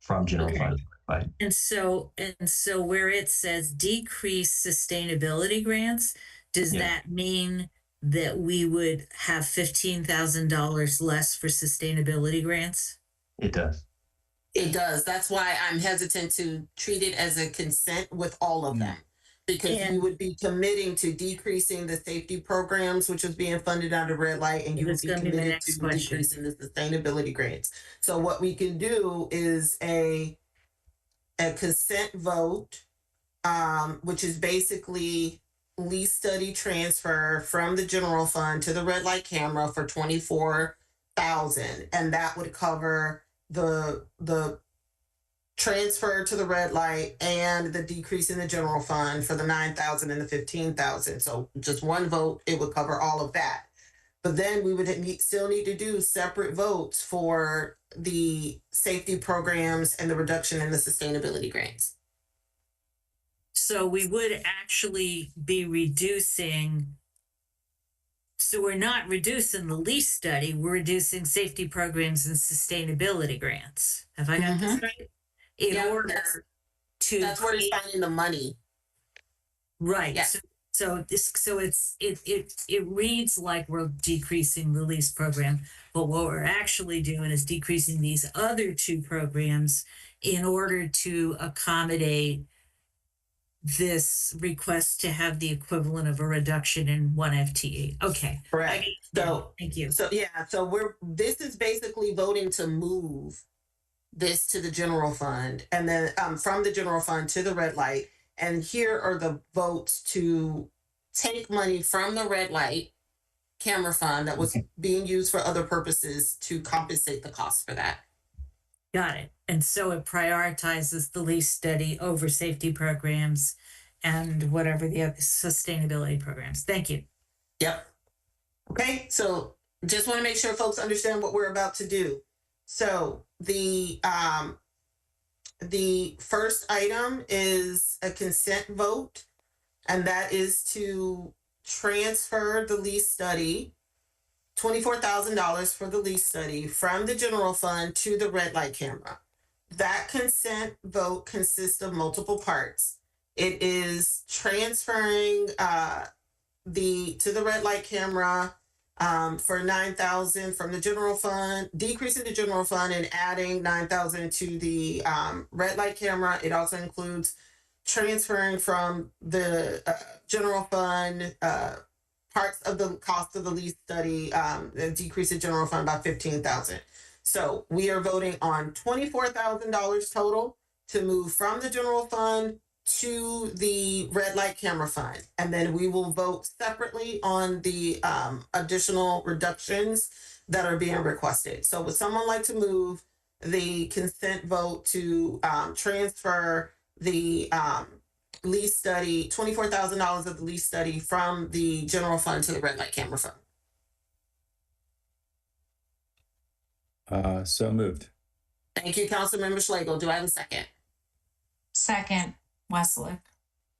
from general fund. Right. And so where it says decrease sustainability grants, does that mean that we would have $15,000 less for sustainability grants? It does. It does. That's why I'm hesitant to treat it as a consent with all of them, because we would be committing to decreasing the safety programs, which is being funded under red light, and you would be committed to decreasing the sustainability grants. So what we can do is a consent vote, which is basically lease study transfer from the general fund to the red light camera for 24,000, and that would cover the transfer to the red light and the decrease in the general fund for the 9,000 and the 15,000. So just one vote, it would cover all of that. But then we would still need to do separate votes for the safety programs and the reduction in the sustainability grants. So we would actually be reducing. So we're not reducing the lease study, we're reducing safety programs and sustainability grants. Have I got this right? In order to. That's where you're finding the money. Right. Yeah. So it reads like we're decreasing the lease program, but what we're actually doing is decreasing these other two programs in order to accommodate this request to have the equivalent of a reduction in one FTE. Okay. Correct. So thank you. So yeah, so this is basically voting to move this to the general fund, and then from the general fund to the red light. And here are the votes to take money from the red light camera fund that was being used for other purposes to compensate the cost for that. Got it. And so it prioritizes the lease study over safety programs and whatever the other sustainability programs. Thank you. Yep. Okay, so just want to make sure folks understand what we're about to do. So the first item is a consent vote, and that is to transfer the lease study, $24,000 for the lease study from the general fund to the red light camera. That consent vote consists of multiple parts. It is transferring to the red light camera for $9,000 from the general fund, decreasing the general fund and adding $9,000 to the red light camera. It also includes transferring from the general fund parts of the cost of the lease study and decrease the general fund by $15,000. So we are voting on $24,000 total to move from the general fund to the red light camera fund. And then we will vote separately on the additional reductions that are being requested. So would someone like to move the consent vote to transfer the lease study, $24,000 of the lease study from the general fund to the red light camera fund? So moved. Thank you, Councilmember Schlegel. Do I have a second? Second, Westlake.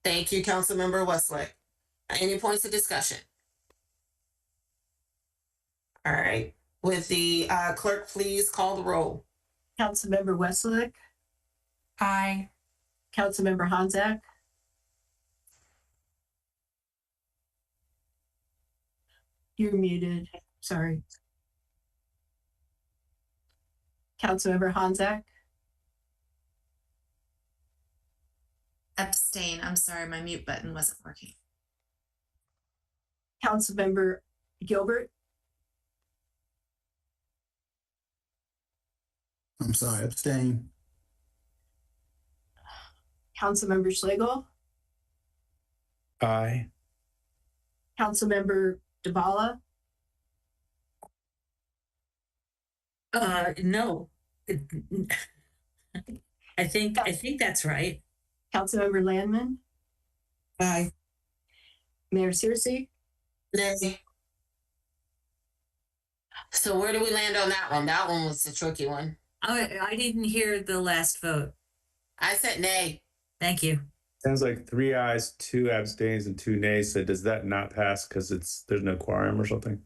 Thank you, Councilmember Westlake. Any points of discussion? All right. With the clerk, please call the roll. Councilmember Westlake. Aye. Councilmember Honzak. You're muted. Sorry. Councilmember Honzak. Abstain. I'm sorry, my mute button wasn't working. Councilmember Gilbert. I'm sorry, abstain. Councilmember Schlegel. Aye. Councilmember Dabala. No. I think that's right. Councilmember Landman. Aye. Mayor Searcy. Nay. So where do we land on that one? That one was the tricky one. I didn't hear the last vote. I said nay. Thank you. Sounds like 3 ayes, 2 abstains, and 2 nays. So does that not pass because there's no quorum or something?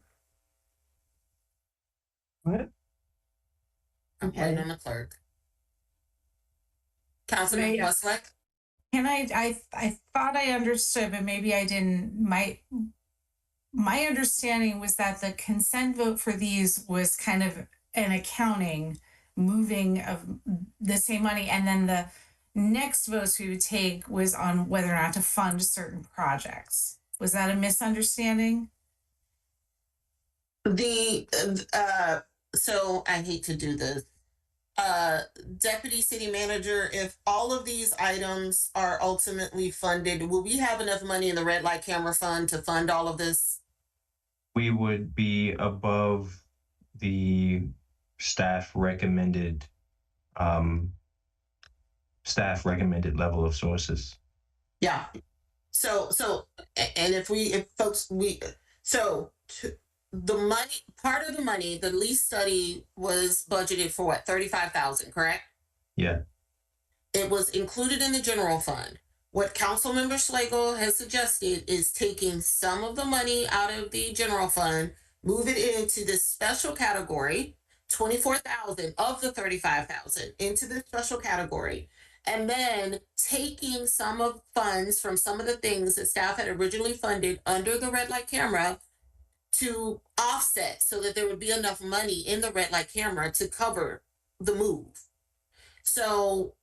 What? I'm waiting on the clerk. Councilman Westlake. Can I thought I understood, but maybe I didn't. My understanding was that the consent vote for these was kind of an accounting moving of the same money, and then the next votes we would take was on whether or not to fund certain projects. Was that a misunderstanding? So I hate to do this. Deputy City Manager, if all of these items are ultimately funded, will we have enough money in the red light camera fund to fund all of this? We would be above the staff recommended level of sources. Yeah. So and the money, part of the money, the lease study was budgeted for what, 35,000, correct? Yeah. It was included in the general fund. What Councilmember Schlegel has suggested is taking some of the money out of the general fund, move it into this special category, 24,000 of the 35,000 into this special category, and then taking some of funds from some of the things that staff had originally funded under the red light camera to offset so that there would be enough money in the red light camera to cover the move. So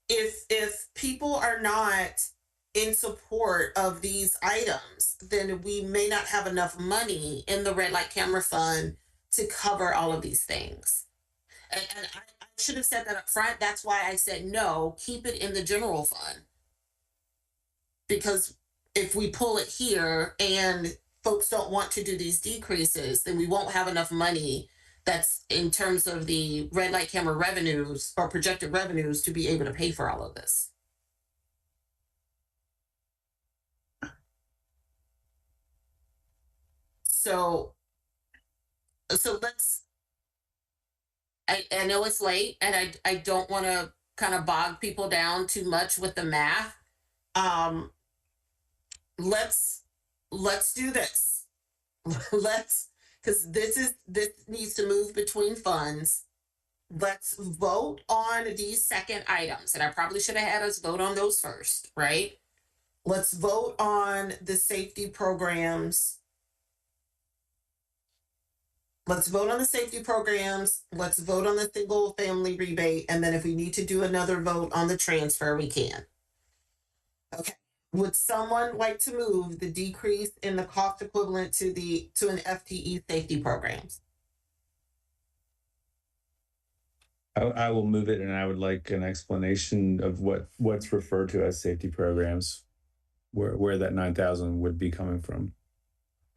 if people are not in support of these items, then we may not have enough money in the red light camera fund to cover all of these things. And I should have said that up front. That's why I said no, keep it in the general fund. Because if we pull it here and folks don't want to do these decreases, then we won't have enough money that's in terms of the red light camera revenues or projected revenues to be able to pay for all of this. So let's, I know it's late and I don't want to kind of bog people down too much with the math. Let's do this. Because this needs to move between funds. Let's vote on these second items, and I probably should have had us vote on those first, right? Let's vote on the safety programs. Let's vote on the safety programs. Let's vote on the single family rebate. And then if we need to do another vote on the transfer, we can. Okay. Would someone like to move the decrease in the cost equivalent to an FTE safety programs? I will move it, and I would like an explanation of what's referred to as safety programs, where that 9,000 would be coming from.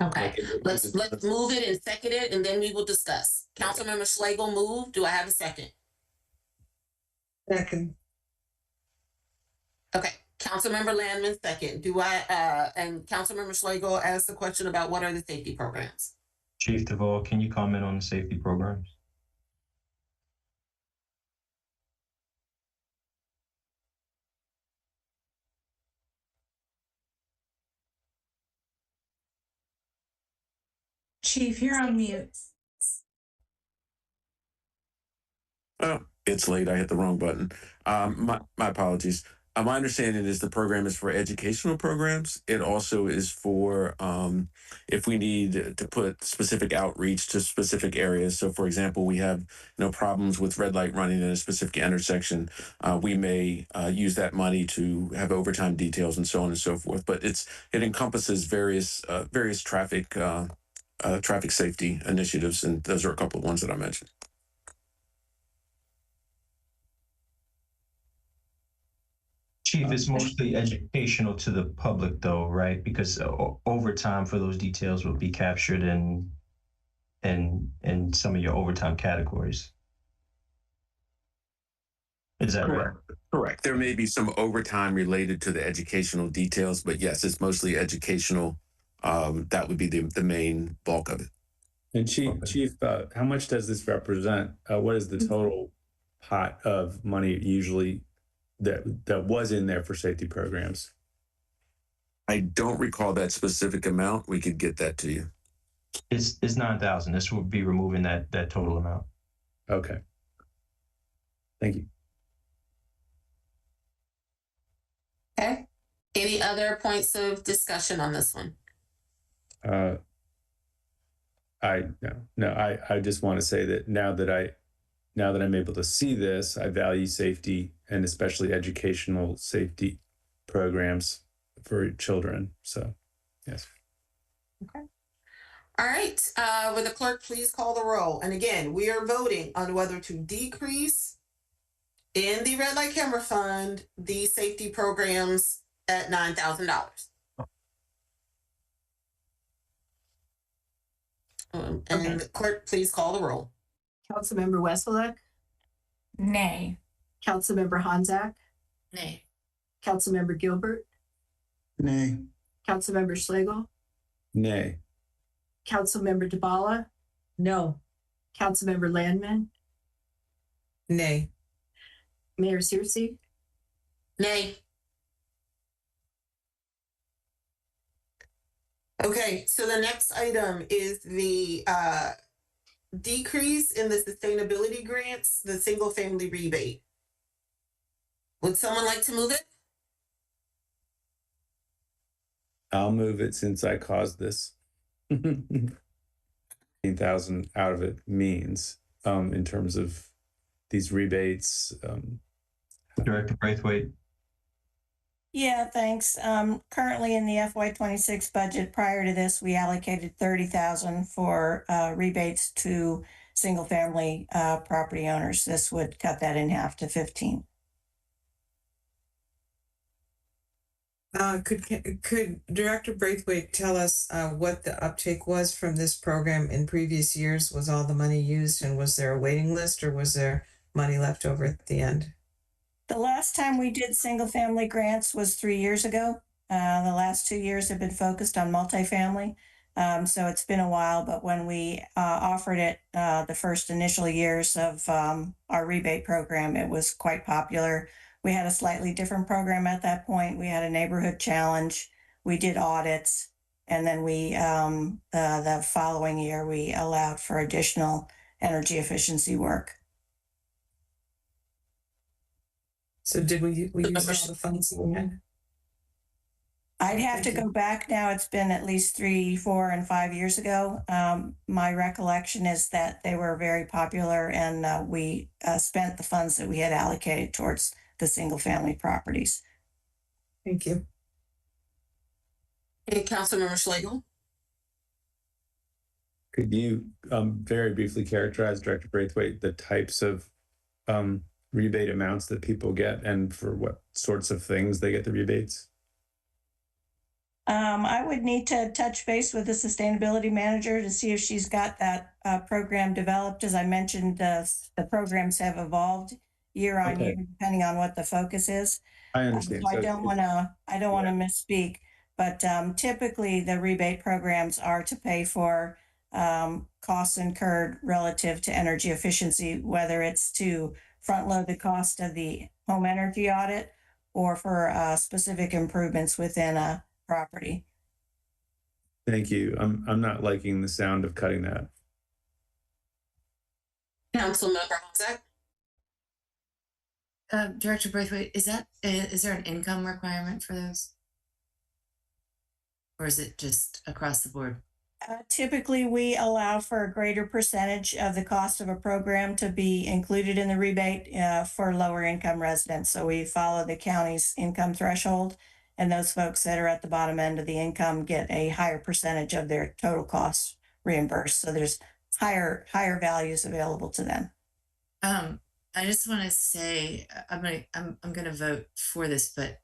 Okay, let's move it and second it, and then we will discuss. Councilmember Schlegel moved. Do I have a second? Second. Okay, Councilmember Landman second. Do I and Councilmember Schlegel asked the question about what are the safety programs? Chief DeVoe, can you comment on the safety programs? Chief, you're on mute. Oh, it's late. I hit the wrong button. My apologies. My understanding is the program is for educational programs. It also is for if we need to put specific outreach to specific areas. So, for example, we have problems with red light running in a specific intersection. We may use that money to have overtime details and so on and so forth. But it encompasses various traffic safety initiatives, and those are a couple of ones that I mentioned. Chief, it's mostly educational to the public though, right? Because overtime for those details will be captured in some of your overtime categories. Is that correct? Right? Correct. There may be some overtime related to the educational details, but yes, it's mostly educational. That would be the main bulk of it. And Chief, how much does this represent? What is the total pot of money usually that was in there for safety programs? I don't recall that specific amount. We could get that to you. It's 9,000. This will be removing that total amount. Okay. Thank you. Okay. Any other points of discussion on this one? I just want to say that now that I'm able to see this, I value safety and especially educational safety programs for children. So, yes. Okay. All right. Will the clerk please call the roll? And again, we are voting on whether to decrease in the red light camera fund the safety programs at $9,000. And the clerk please call the roll. Councilmember Wesselek? Nay. Councilmember Honzak? Nay. Councilmember Gilbert? Nay. Councilmember Schlegel? Nay. Councilmember DeBala? No. Councilmember Landman? Nay. Mayor Searcy? Nay. Okay, so the next item is the decrease in the sustainability grants, the single family rebate. Would someone like to move it? I'll move it since I caused this. 15,000 out of it means in terms of these rebates. Director Braithwaite. Yeah, thanks. Currently in the FY26 budget, prior to this, we allocated 30,000 for rebates to single-family property owners. This would cut that in half to 15. Could Director Braithwaite tell us what the uptake was from this program in previous years? Was all the money used, and was there a waiting list, or was there money left over at the end? The last time we did single-family grants was 3 years ago. The last 2 years have been focused on multifamily. So it's been a while, but when we offered it the first initial years of our rebate program, it was quite popular. We had a slightly different program at that point. We had a neighborhood challenge. We did audits. And then the following year, we allowed for additional energy efficiency work. So did we use all the funds that we had? I'd have to go back now. It's been at least 3, 4, and 5 years ago. My recollection is that they were very popular, and we spent the funds that we had allocated towards the single-family properties. Thank you. Hey, Councilmember Schlegel. Could you very briefly characterize, Director Braithwaite, the types of rebate amounts that people get and for what sorts of things they get the rebates? I would need to touch base with the sustainability manager to see if she's got that program developed. As I mentioned, the programs have evolved year on year, depending on what the focus is. I understand. So I don't want to misspeak, but typically the rebate programs are to pay for costs incurred relative to energy efficiency, whether it's to front load the cost of the home energy audit or for specific improvements within a property. Thank you. I'm not liking the sound of cutting that. Councilmember Honzak. Director Braithwaite, is there an income requirement for those? Or is it just across the board? Typically, we allow for a greater percentage of the cost of a program to be included in the rebate for lower income residents. So we follow the county's income threshold, and those folks that are at the bottom end of the income get a higher percentage of their total costs reimbursed. So there's higher values available to them. I just want to say I'm gonna vote for this, but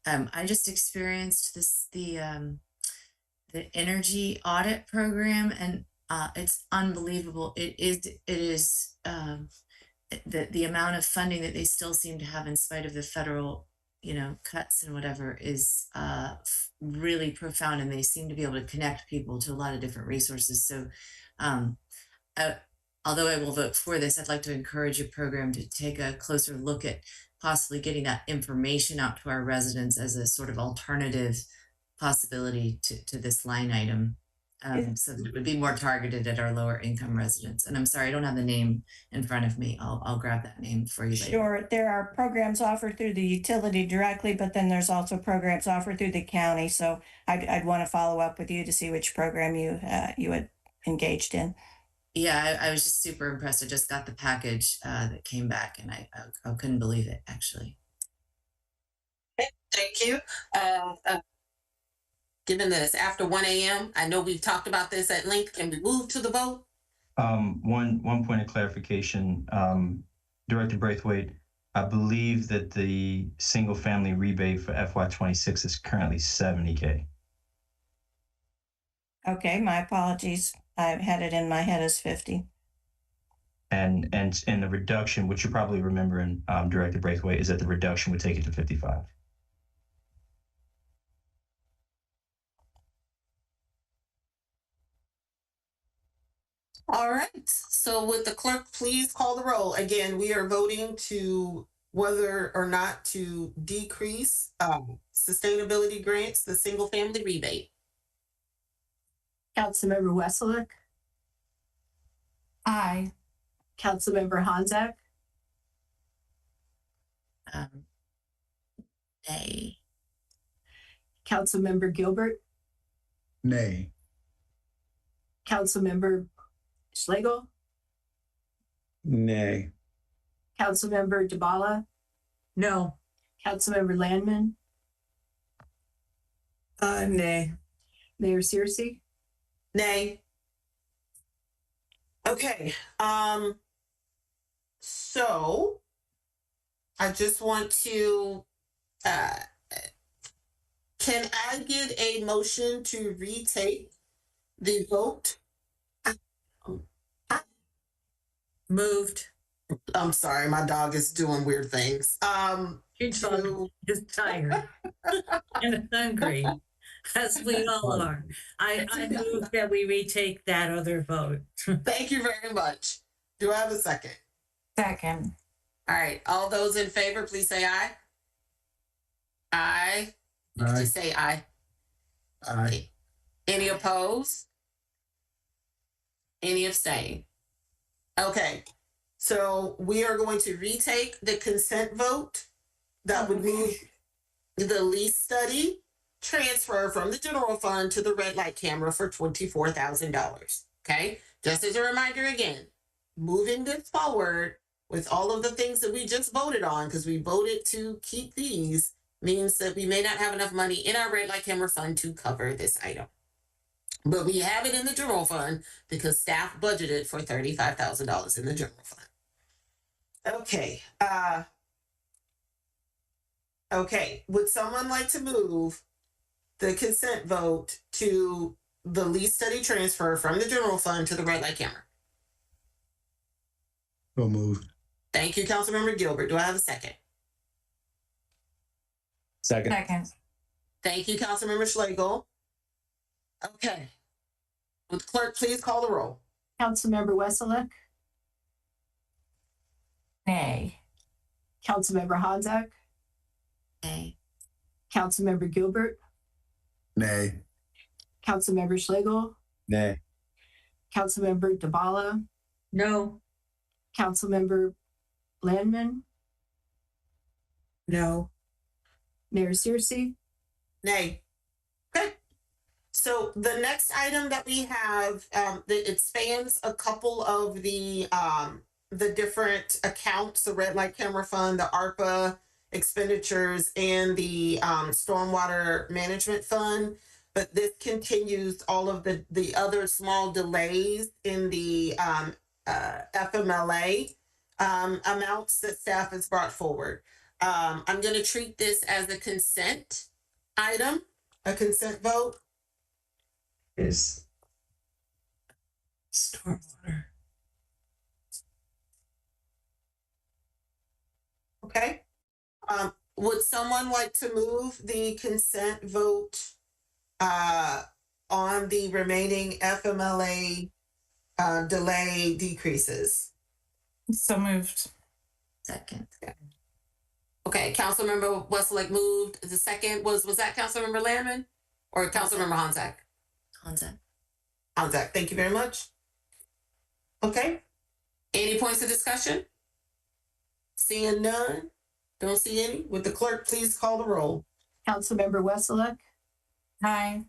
I just experienced the energy audit program, and it's unbelievable. It is the amount of funding that they still seem to have in spite of the federal cuts and whatever is really profound, and they seem to be able to connect people to a lot of different resources. So although I will vote for this, I'd like to encourage your program to take a closer look at possibly getting that information out to our residents as a sort of alternative possibility to this line item. So that it would be more targeted at our lower income residents. And I'm sorry, I don't have the name in front of me. I'll grab that name for you later. Sure. There are programs offered through the utility directly, but then there's also programs offered through the county. So I'd want to follow up with you to see which program you had engaged in. Yeah, I was just super impressed. I just got the package that came back, and I couldn't believe it, actually. Thank you. Given that it's after 1 a.m., I know we've talked about this at length. Can we move to the vote? One point of clarification, Director Braithwaite, I believe that the single family rebate for FY26 is currently $70K. Okay, my apologies. I've had it in my head as 50. And the reduction, which you're probably remembering, Director Braithwaite, is that the reduction would take it to 55. All right. So would the clerk please call the roll? Again, we are voting to whether or not to decrease sustainability grants, the single family rebate. Councilmember Wesseluk. Aye. Councilmember Honzak. Nay. Councilmember Gilbert, Nay. Councilmember Schlegel, Nay. Councilmember Dabala, No. Councilmember Landman, Nay. Mayor Searcy. Nay. Okay. So I just want to can I get a motion to retake the vote? Moved. I'm sorry, my dog is doing weird things. Your dog is tired and hungry, as we all are. I move that we retake that other vote. Thank you very much. Do I have a second? Second. All right. All those in favor, please say aye. Aye. You can just say aye. Aye. Any opposed? Any abstain? Okay. So we are going to retake the consent vote that would move the lease study transfer from the general fund to the red light camera for $24,000. Okay. Just as a reminder again, moving this forward with all of the things that we just voted on, because we voted to keep these, means that we may not have enough money in our red light camera fund to cover this item. But we have it in the general fund because staff budgeted for $35,000 in the general fund. Okay. Okay. Would someone like to move the consent vote to the lease study transfer from the general fund to the red light camera? So moved. Thank you, Councilmember Gilbert. Do I have a second? Second. Second. Thank you, Councilmember Schlegel. Okay. Would the clerk please call the roll? Councilmember Wesselek, Nay. Councilmember Honzak, Nay. Councilmember Gilbert, Nay. Councilmember Schlegel, Nay. Councilmember Dabala, No. Councilmember Landman, No. Mayor Searcy. Nay. Okay. So the next item that we have, it spans a couple of the different accounts: the red light camera fund, the ARPA expenditures, and the stormwater management fund. But this continues all of the other small delays in the FMLA amounts that staff has brought forward. I'm going to treat this as a consent item, a consent vote. Is stormwater. Okay. Would someone like to move the consent vote on the remaining FMLA delay decreases? So moved. Second. Okay, Councilmember Westlake moved. The second was that Councilmember Landman or Councilmember Honzak? Honzak. Honzak, thank you very much. Okay. Any points of discussion? Seeing none, don't see any. Would the clerk please call the roll? Councilmember Wesselek, Aye.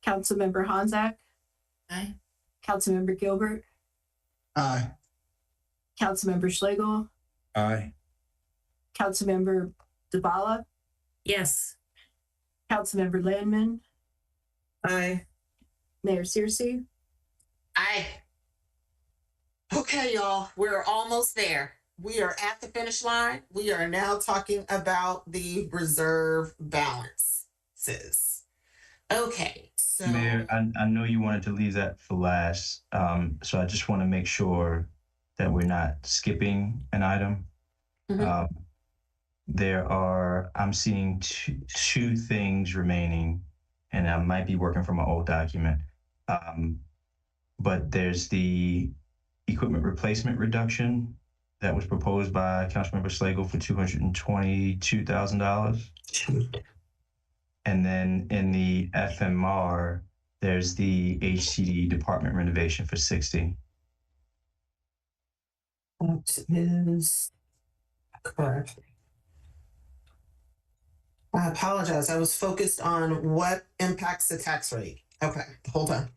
Councilmember Honzak, Aye. Councilmember Gilbert, Aye. Councilmember Schlegel, Aye. Councilmember Dabala, Yes. Councilmember Landman, Aye. Mayor Searcy. Aye. Okay, y'all, we're almost there. We are at the finish line. We are now talking about the reserve balances. Okay, so Mayor, I know you wanted to leave that for last, so I just want to make sure that we're not skipping an item. I'm seeing two things remaining, and I might be working from an old document. But there's the equipment replacement reduction that was proposed by Councilmember Schlegel for $222,000. And then in the FMR, there's the HCD department renovation for 60. That is correct. I apologize. I was focused on what impacts the tax rate. Okay, hold on.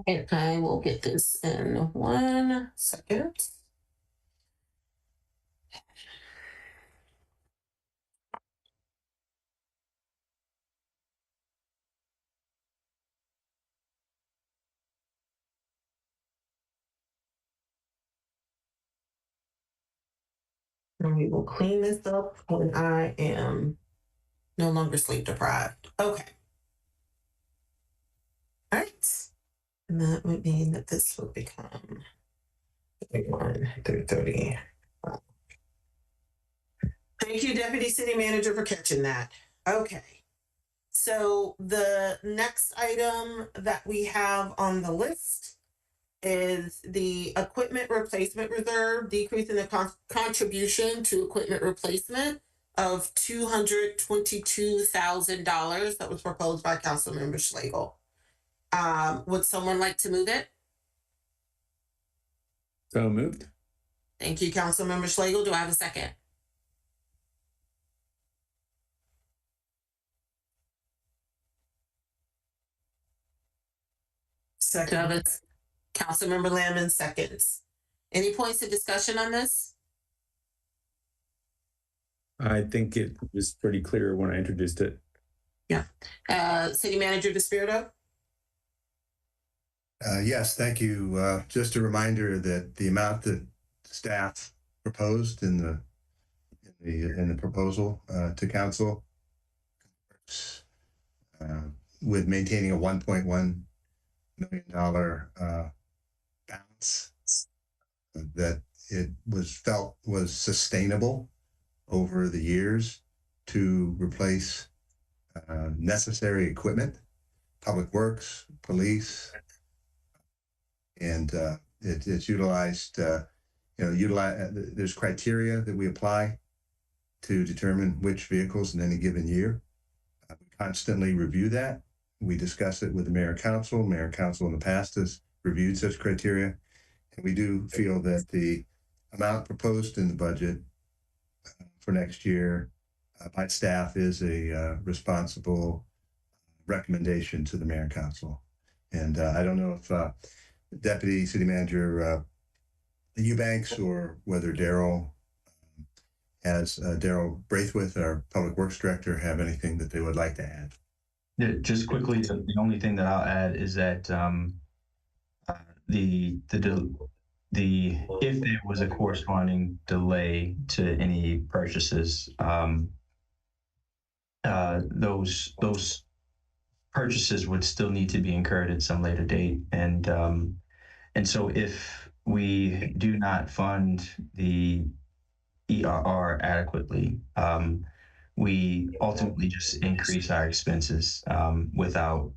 And I will get this in 1 second. And we will clean this up when I am no longer sleep deprived. Okay. All right. And that would mean that this will become 31 through 30. Thank you, Deputy City Manager, for catching that. Okay. So the next item that we have on the list is the equipment replacement reserve, decreasing the contribution to equipment replacement of $222,000 that was proposed by Councilmember Schlegel. Would someone like to move it? So moved. Thank you, Councilmember Schlegel. Do I have a second? Second. Councilmember Lamb seconds. Any points of discussion on this? I think it was pretty clear when I introduced it. Yeah. City Manager DeSpirito? Yes, thank you. Just a reminder that the amount that staff proposed in the proposal to council, with maintaining a $1.1 million balance, that it was felt was sustainable over the years to replace necessary equipment, public works, police, and it's utilized. There's criteria that we apply to determine which vehicles in any given year. We constantly review that. We discuss it with the mayor council. Mayor council in the past has reviewed such criteria. And we do feel that the amount proposed in the budget for next year by staff is a responsible recommendation to the mayor council. And I don't know if Deputy City Manager Eubanks or whether Daryl has Daryl Braithwaite, our Public Works Director, have anything that they would like to add? Yeah, just quickly, the only thing that I'll add is that the if there was a corresponding delay to any purchases, those purchases would still need to be incurred at some later date, and so if we do not fund the ERR adequately, we ultimately just increase our expenses without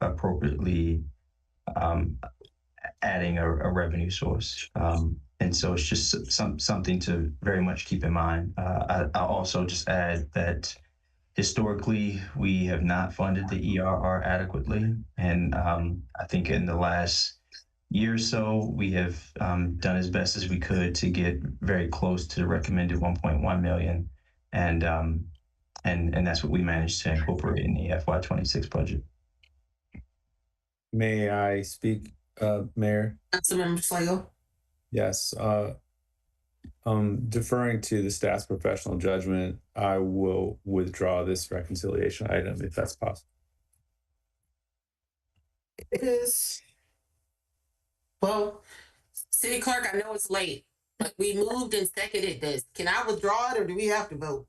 appropriately adding a revenue source. And so it's just something to very much keep in mind. I'll also just add that historically, we have not funded the ERR adequately. And I think in the last year or so, we have done as best as we could to get very close to the recommended 1.1 million. And that's what we managed to incorporate in the FY26 budget. May I speak, Mayor? Councilmember Slagle. Yes. Deferring to the staff's professional judgment, I will withdraw this reconciliation item if that's possible. It is. Well, City Clerk, I know it's late, but we moved and seconded this. Can I withdraw it or do we have to vote?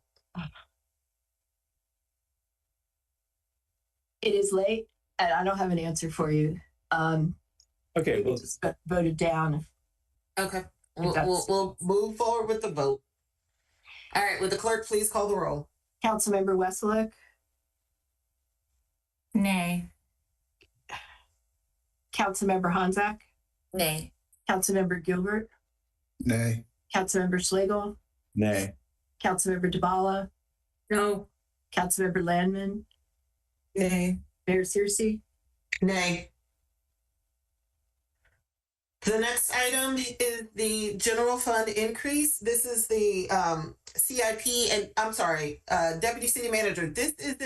It is late and I don't have an answer for you. Okay. Well, just voted down. Okay. We'll move forward with the vote. All right. Would the clerk please call the roll? Councilmember Wesseluk? Nay. Councilmember Hanzak? Nay. Councilmember Gilbert? Nay. Councilmember Slagle? Nay. Councilmember Dabala? No. Councilmember Landman? Nay. Mayor Searcy? Nay. The next item is the general fund increase. This is the CIP, and I'm sorry, Deputy City Manager. This is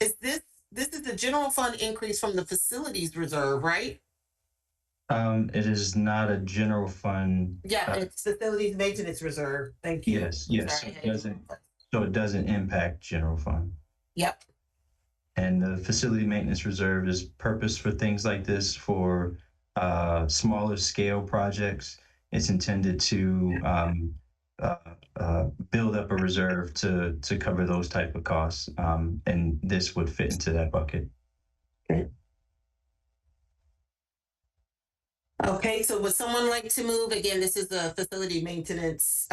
the general fund increase from the facilities reserve, right? It is not a general fund. Yeah, it's facilities maintenance reserve. Thank you. Yes. So it doesn't impact general fund. Yep. And the facility maintenance reserve is purposed for things like this, for smaller scale projects. It's intended to build up a reserve to cover those type of costs, and this would fit into that bucket. Okay. Okay, so would someone like to move? Again, this is the facility maintenance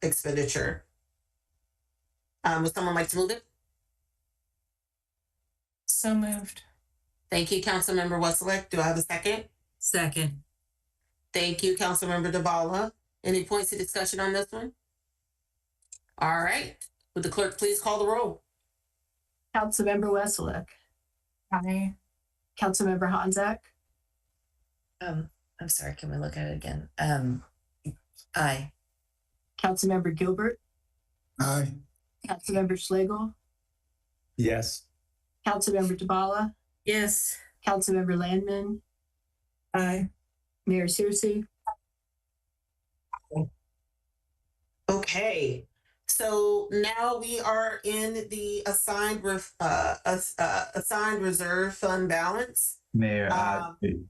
expenditure. Would someone like to move it? So moved. Thank you, Councilmember Wesseluk. Do I have a second? Second. Thank you, Councilmember Dabala. Any points of discussion on this one? All right. Would the clerk please call the roll? Councilmember Wesseluk? Aye. Councilmember Hanzak? I'm sorry, can we look at it again? Aye. Councilmember Gilbert? Aye. Councilmember Slagle? Yes. Councilmember Dabala? Yes. Councilmember Landman? Aye. Mayor Searcy? Okay. So now we are in the assigned reserve fund balance. Mayor,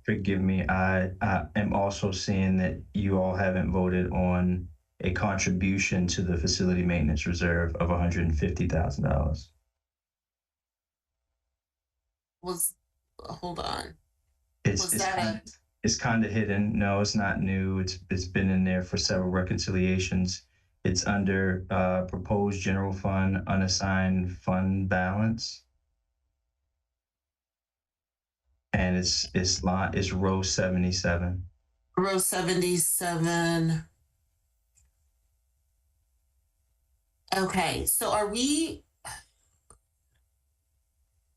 forgive me. I am also seeing that you all haven't voted on a contribution to the facility maintenance reserve of $150,000. Hold on. It's kind of hidden. No, it's not new. It's been in there for several reconciliations. It's under proposed general fund unassigned fund balance, and it's row 77. Row 77. Okay, so are we?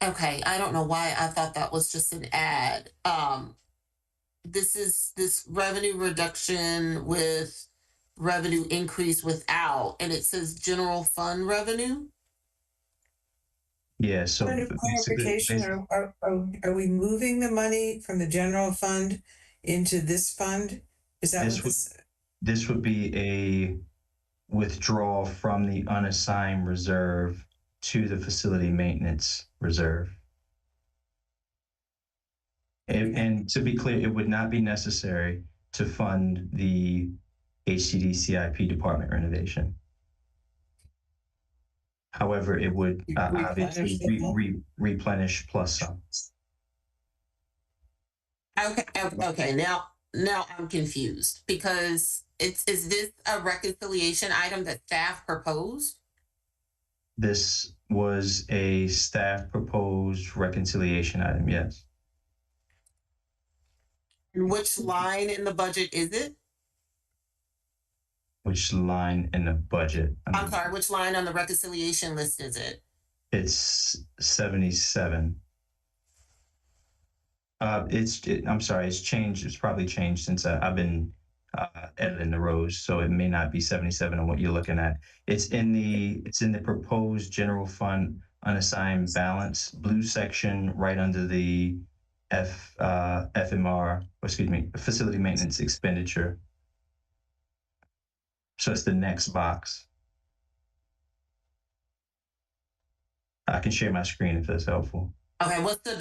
Okay, I don't know why I thought that was just an ad. This is this revenue reduction with revenue increase without, and it says general fund revenue. Yeah, so Point of clarification, are we moving the money from the general fund into this fund? Is that this would be a withdraw from the unassigned reserve to the facility maintenance reserve. And to be clear, it would not be necessary to fund the HCD CIP department renovation. However, it would obviously replenish plus some. Okay. Now I'm confused because is this a reconciliation item that staff proposed? This was a staff proposed reconciliation item, yes. And which line in the budget is it? Which line in the budget? I'm sorry, which line on the reconciliation list is it? It's 77. I'm sorry, it's changed. It's probably changed since I've been editing the rows, so it may not be 77 on what you're looking at. It's in the proposed general fund unassigned balance, blue section right under the FMR, facility maintenance expenditure. So it's the next box. I can share my screen if that's helpful. Okay, what's the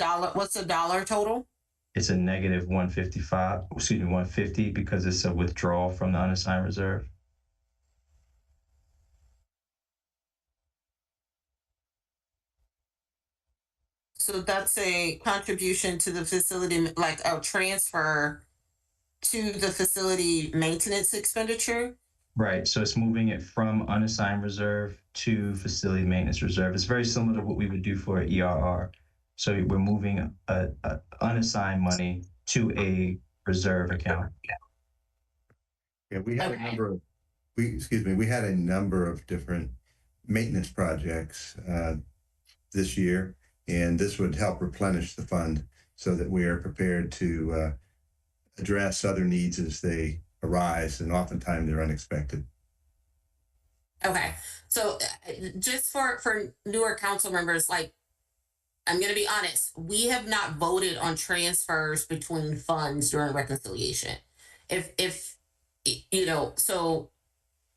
dollar total? It's a negative 150 because it's a withdrawal from the unassigned reserve. So that's a contribution to the facility, like a transfer to the facility maintenance expenditure? Right, so it's moving it from unassigned reserve to facility maintenance reserve. It's very similar to what we would do for an ERR. So we're moving a unassigned money to a reserve account. Yeah, we had we had a number of different maintenance projects this year, and this would help replenish the fund so that we are prepared to address other needs as they arise, and oftentimes they're unexpected. Okay, so just for newer council members, like, I'm going to be honest, we have not voted on transfers between funds during reconciliation. If you know, so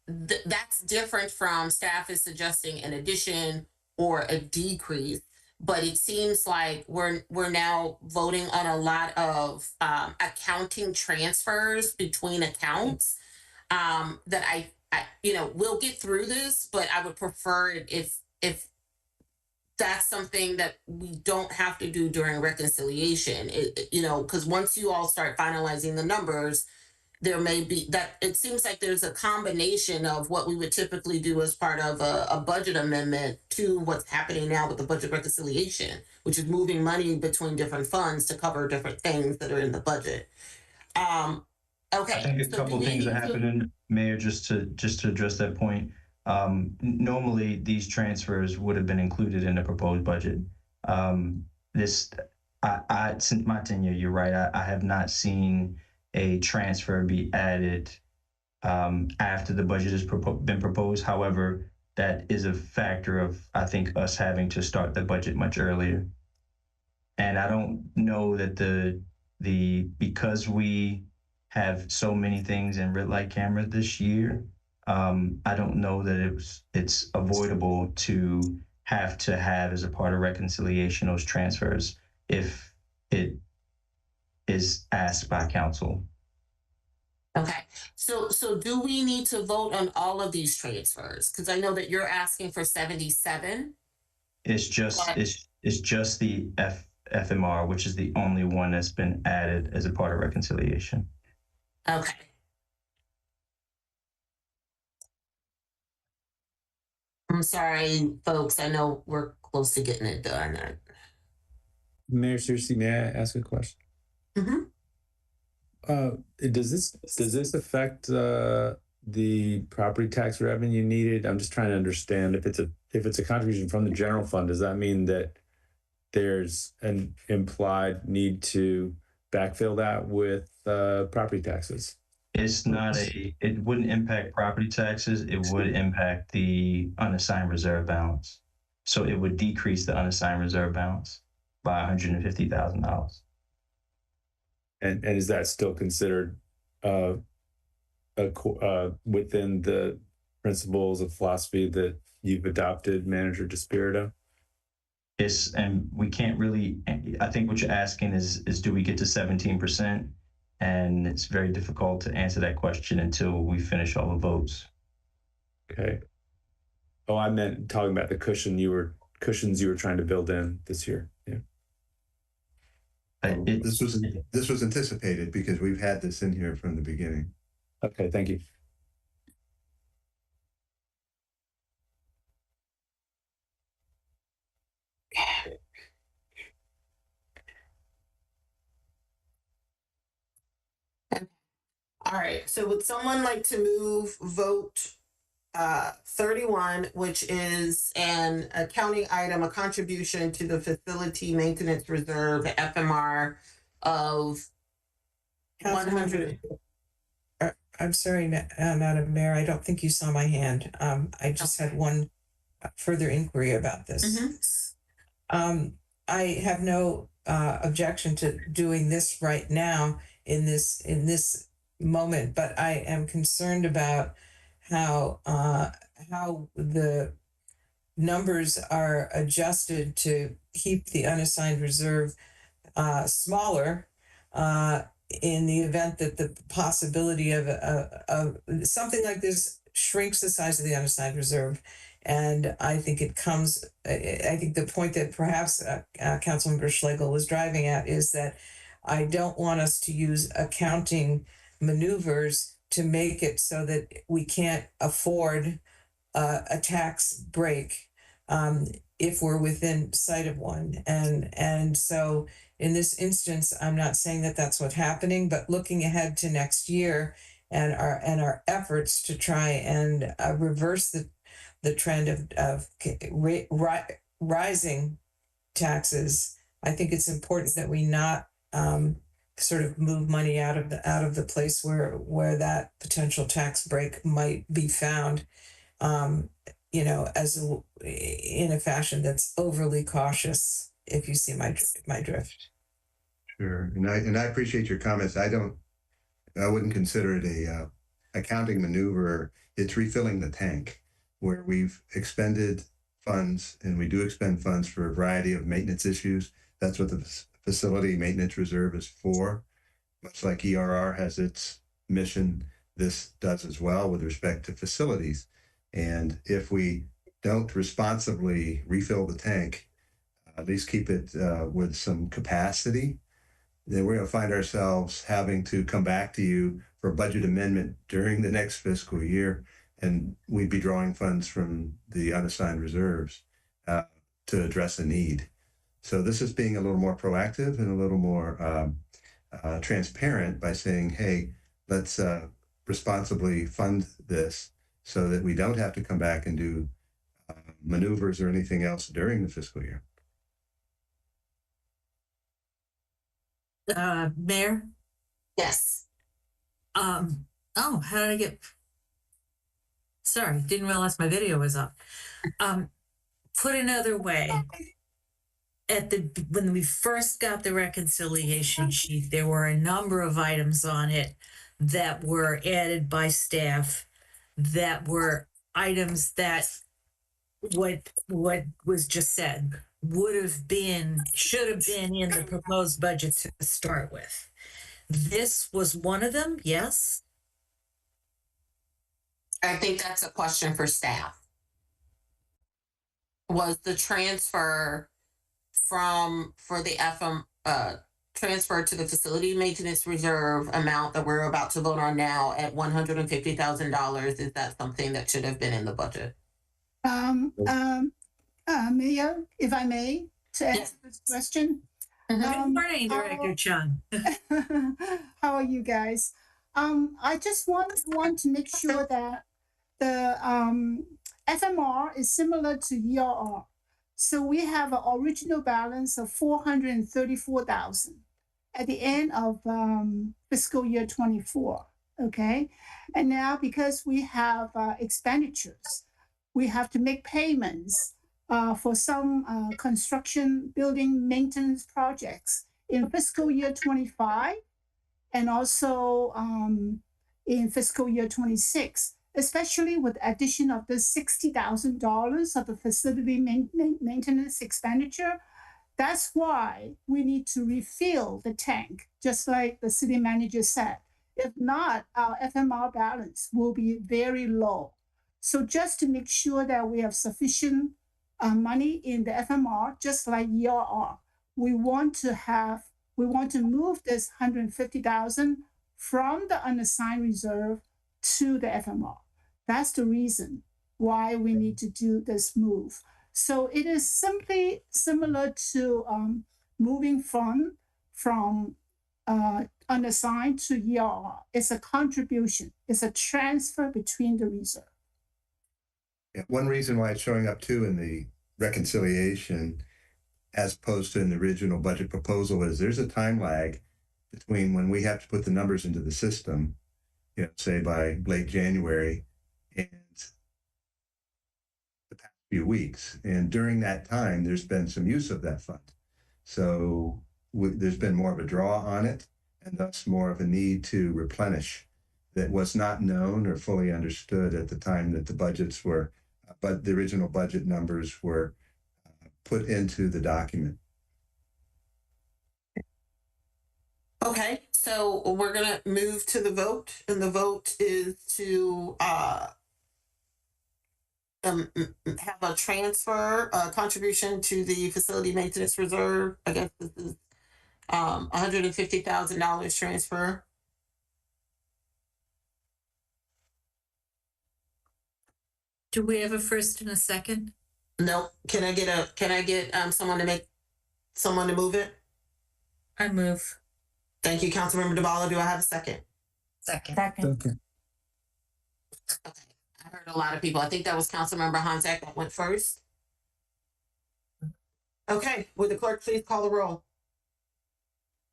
that's different from staff is suggesting an addition or a decrease, but it seems like we're now voting on a lot of accounting transfers between accounts that I we'll get through this, but I would prefer it if that's something that we don't have to do during reconciliation. Because once you all start finalizing the numbers, there may be that it seems like there's a combination of what we would typically do as part of a budget amendment to what's happening now with the budget reconciliation, which is moving money between different funds to cover different things that are in the budget. Okay. I think a couple of things that happened, Mayor, just to address that point. Normally these transfers would have been included in the proposed budget. Since my tenure, you're right, I have not seen a transfer be added after the budget has been proposed. However, that is a factor of, I think, us having to start the budget much earlier. And I don't know that because we have so many things in red light camera this year, I don't know that it's avoidable to have as a part of reconciliation those transfers if it is asked by council. Okay, so do we need to vote on all of these transfers? Because I know that you're asking for 77. It's just the FMR, which is the only one that's been added as a part of reconciliation. Okay. I'm sorry, folks. I know we're close to getting it done. Mayor Cersei, may I ask a question? Mm-hmm. Does this affect the property tax revenue needed? I'm just trying to understand if it's a contribution from the general fund. Does that mean that there's an implied need to backfill that with property taxes? It's not it wouldn't impact property taxes. It would impact the unassigned reserve balance. So it would decrease the unassigned reserve balance by $150,000. And is that still considered within the principles of philosophy that you've adopted, Manager DeSpirito? Yes, and we can't really, I think what you're asking is do we get to 17%? And it's very difficult to answer that question until we finish all the votes. Okay. Oh, I meant talking about the cushions you were trying to build in this year. Yeah. This was anticipated because we've had this in here from the beginning. Okay, thank you. All right. So would someone like to move vote 31, which is an accounting item, a contribution to the facility maintenance reserve, FMR of 100. I'm sorry, Madam Mayor. I don't think you saw my hand. I just had one further inquiry about this. I have no objection to doing this right now in this moment, but I am concerned about how the numbers are adjusted to keep the unassigned reserve smaller in the event that the possibility of something like this shrinks the size of the unassigned reserve. And I think I think the point that perhaps Councilmember Schlegel was driving at is that I don't want us to use accounting maneuvers to make it so that we can't afford a tax break if we're within sight of one. And so in this instance, I'm not saying that that's what's happening, but looking ahead to next year and our efforts to try and reverse the trend of rising taxes, I think it's important that we not sort of move money out of the place where that potential tax break might be found, as in a fashion that's overly cautious. If you see my drift. Sure, and I appreciate your comments. I wouldn't consider it a accounting maneuver. It's refilling the tank where we've expended funds, and we do expend funds for a variety of maintenance issues. That's what the facility maintenance reserve is for. Much like ERR has its mission, this does as well with respect to facilities. And if we don't responsibly refill the tank, at least keep it with some capacity, then we're going to find ourselves having to come back to you for a budget amendment during the next fiscal year, and we'd be drawing funds from the unassigned reserves to address a need. So this is being a little more proactive and a little more transparent by saying, hey, let's responsibly fund this so that we don't have to come back and do maneuvers or anything else during the fiscal year. Mayor? Yes. Oh, how did I get? Sorry, didn't realize my video was up. Put another way, when we first got the reconciliation sheet, there were a number of items on it that were added by staff that were items that what was just said should have been in the proposed budget to start with. This was one of them, yes? I think that's a question for staff. Was the transfer for the FM transfer to the facility maintenance reserve amount that we're about to vote on now at $150,000, is that something that should have been in the budget? Mayor, if I may, to answer this question. Good morning, Director Chung. How are you guys? I just want to make sure that the FMR is similar to ERR. So we have an original balance of $434,000 at the end of fiscal year 24. Okay, and now because we have expenditures, we have to make payments for some construction building maintenance projects in fiscal year 25 and also in fiscal year 26. especially with the addition of the $60,000 of the facility maintenance expenditure. That's why we need to refill the tank, just like the city manager said. If not, our FMR balance will be very low. So just to make sure that we have sufficient money in the FMR, just like ERR, we want to move this 150,000 from the unassigned reserve to the FMR. That's the reason why we need to do this move. So it is simply similar to moving fund from unassigned to ERR. It's a contribution. It's a transfer between the reserve. Yeah, one reason why it's showing up too in the reconciliation as opposed to in the original budget proposal is there's a time lag between when we have to put the numbers into the system, say by late January, and the past few weeks. And during that time, there's been some use of that fund. So there's been more of a draw on it, and thus more of a need to replenish that was not known or fully understood at the time that the budgets were, but the original budget numbers were put into the document. Okay, so we're gonna move to the vote, and the vote is to have a transfer, contribution to the facility maintenance reserve. I guess this is $150,000 transfer. Do we have a first and a second? No. Can I get someone to move it? I move. Thank you, Councilmember DeBala. Do I have a second? Second. Okay. I heard a lot of people. I think that was Councilmember Hanzak that went first. Okay, would the clerk please call the roll?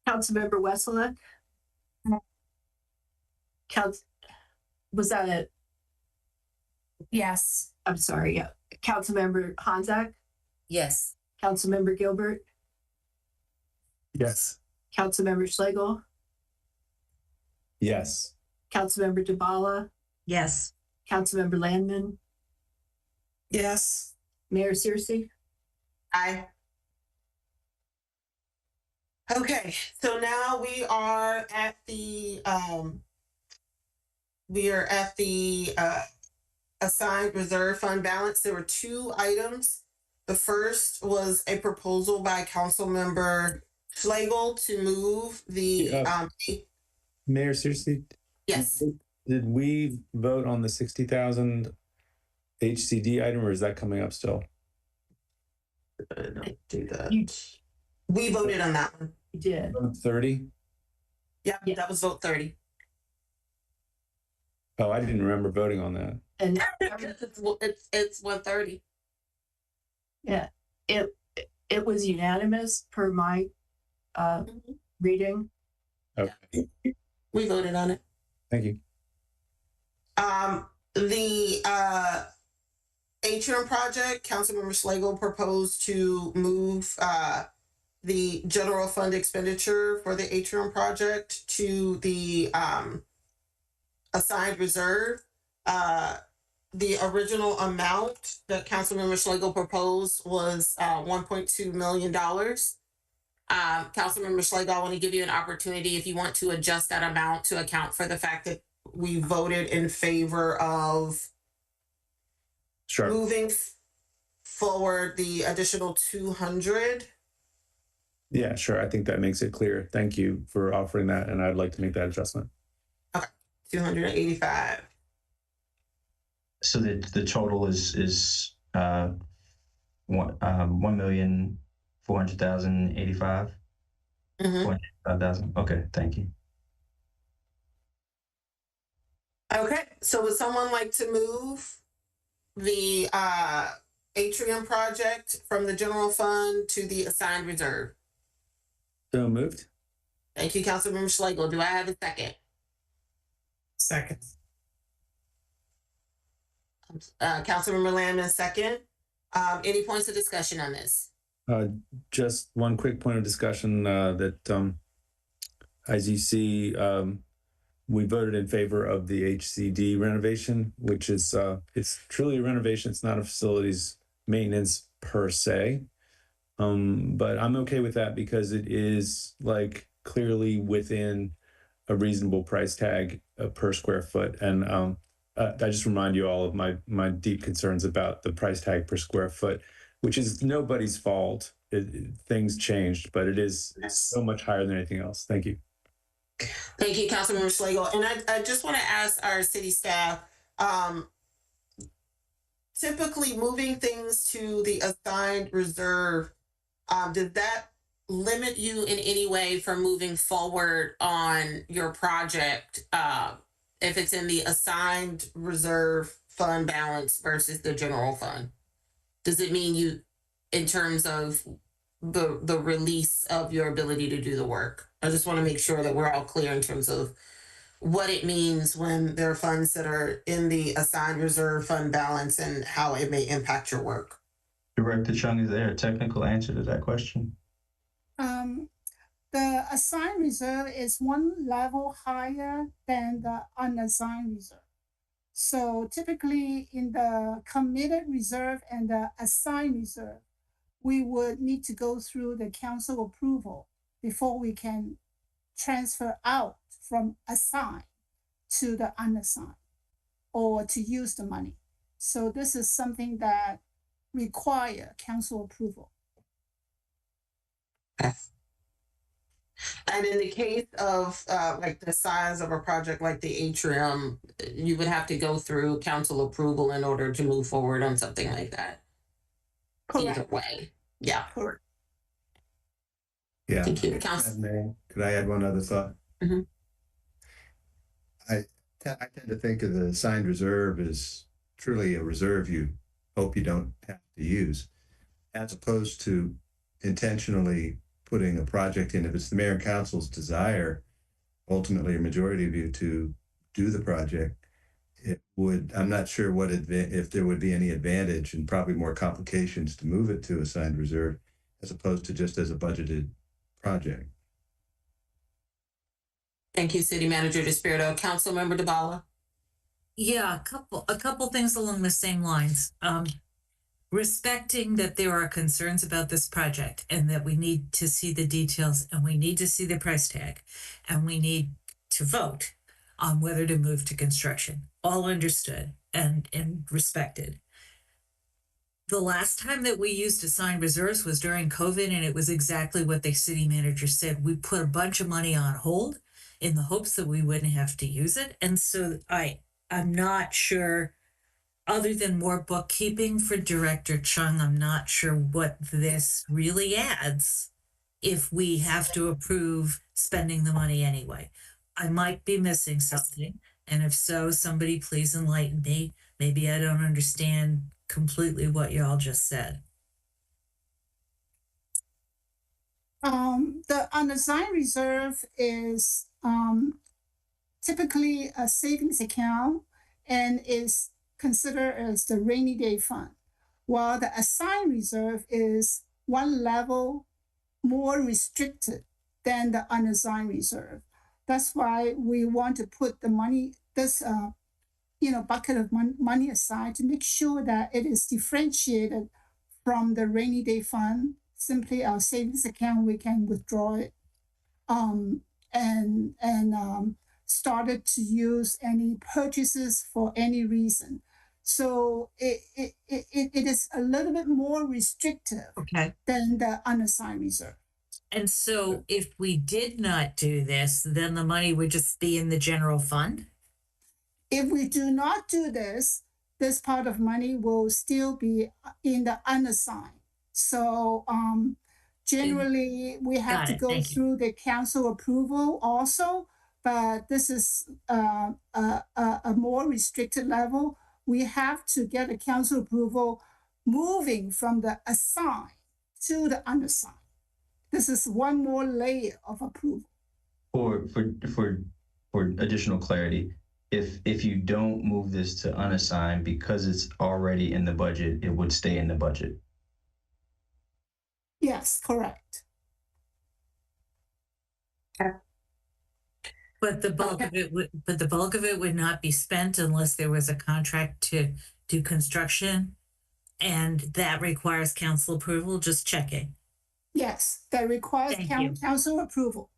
Councilmember Wesseluk? Was that it? Yes. I'm sorry, yeah. Councilmember Hanzak? Yes. Councilmember Gilbert? Yes. Councilmember Schlegel? Yes. Councilmember DeBala? Yes. Councilmember Landman? Yes. Mayor Searcy? Aye. Okay, so now we are at the assigned reserve fund balance. There were two items. The first was a proposal by Councilmember Schlegel to move the Mayor, seriously? Yes. Did we vote on the 60,000 HCD item, or is that coming up still? Don't do that. We voted on that one. You did. Vote 30? Yeah, that was vote 30. Oh, I didn't remember voting on that. And it's 130. Yeah, it was unanimous per my reading. Okay. We voted on it. Thank you. The atrium project, Councilmember Schlegel proposed to move the general fund expenditure for the atrium project to the assigned reserve. The original amount that Councilmember Schlegel proposed was $1.2 million. Councilmember Schlegel, I want to give you an opportunity if you want to adjust that amount to account for the fact that we voted in favor of moving forward the additional 200. Yeah, sure. I think that makes it clear. Thank you for offering that, and I'd like to make that adjustment. Okay, 285. So the total is 1,400,085. 485,000. Okay, thank you. Okay, so would someone like to move the atrium project from the general fund to the assigned reserve? So moved. Thank you, Councilmember Schlegel. Do I have a second? Second. Councilmember Landman, second. Any points of discussion on this? Just one quick point of discussion that, as you see, we voted in favor of the HCD renovation, which is it's truly a renovation. It's not a facilities maintenance per se. But I'm okay with that because it is like clearly within a reasonable price tag per square foot. And I just remind you all of my deep concerns about the price tag per square foot, which is nobody's fault. Things changed, but it is so much higher than anything else. Thank you. Thank you, Councilmember Schlegel. And I just want to ask our city staff, typically moving things to the assigned reserve, does that limit you in any way from moving forward on your project if it's in the assigned reserve fund balance versus the general fund? Does it mean you, in terms of the release of your ability to do the work? I just want to make sure that we're all clear in terms of what it means when there are funds that are in the assigned reserve fund balance and how it may impact your work. Director Chung, is there a technical answer to that question? The assigned reserve is one level higher than the unassigned reserve. So typically in the committed reserve and the assigned reserve, we would need to go through the council approval before we can transfer out from assigned to the unassigned or to use the money. So this is something that require council approval. And in the case of like the size of a project like the atrium, you would have to go through council approval in order to move forward on something like that. Correct. Either way. Yeah. Correct. Yeah. Thank you, Council. Could I add one other thought? Mm-hmm. I tend to think of the assigned reserve as truly a reserve you hope you don't have to use, as opposed to intentionally putting a project in. If it's the mayor and council's desire, ultimately a majority of you to do the project, it would, I'm not sure what if there would be any advantage and probably more complications to move it to assigned reserve as opposed to just as a budgeted project. Thank you, City Manager DeSpirito. Councilmember DeBala. Yeah, a couple things along the same lines. Respecting that there are concerns about this project and that we need to see the details and we need to see the price tag and we need to vote on whether to move to construction. All understood and respected. The last time that we used assigned reserves was during COVID, and it was exactly what the city manager said. We put a bunch of money on hold in the hopes that we wouldn't have to use it. And so I'm not sure, other than more bookkeeping for Director Chung, I'm not sure what this really adds if we have to approve spending the money anyway. I might be missing something. And if so, somebody please enlighten me. Maybe I don't understand completely what y'all just said. The unassigned reserve is typically a savings account and is considered as the rainy day fund, while the assigned reserve is one level more restricted than the unassigned reserve. That's why we want to put the money, this bucket of money aside to make sure that it is differentiated from the rainy day fund. Simply our savings account, we can withdraw it and started to use any purchases for any reason. So it is a little bit more restrictive than the unassigned reserve. And so if we did not do this, then the money would just be in the general fund? If we do not do this, this part of money will still be in the unassigned. So generally, we have to go through the council approval also, but this is a more restricted level. We have to get a council approval moving from the assigned to the unassigned. This is one more layer of approval. For additional clarity, if you don't move this to unassigned because it's already in the budget, it would stay in the budget. Yes, correct. But the bulk of it would not be spent unless there was a contract to do construction. And that requires council approval, just checking. Yes, that requires Thank you. council approval.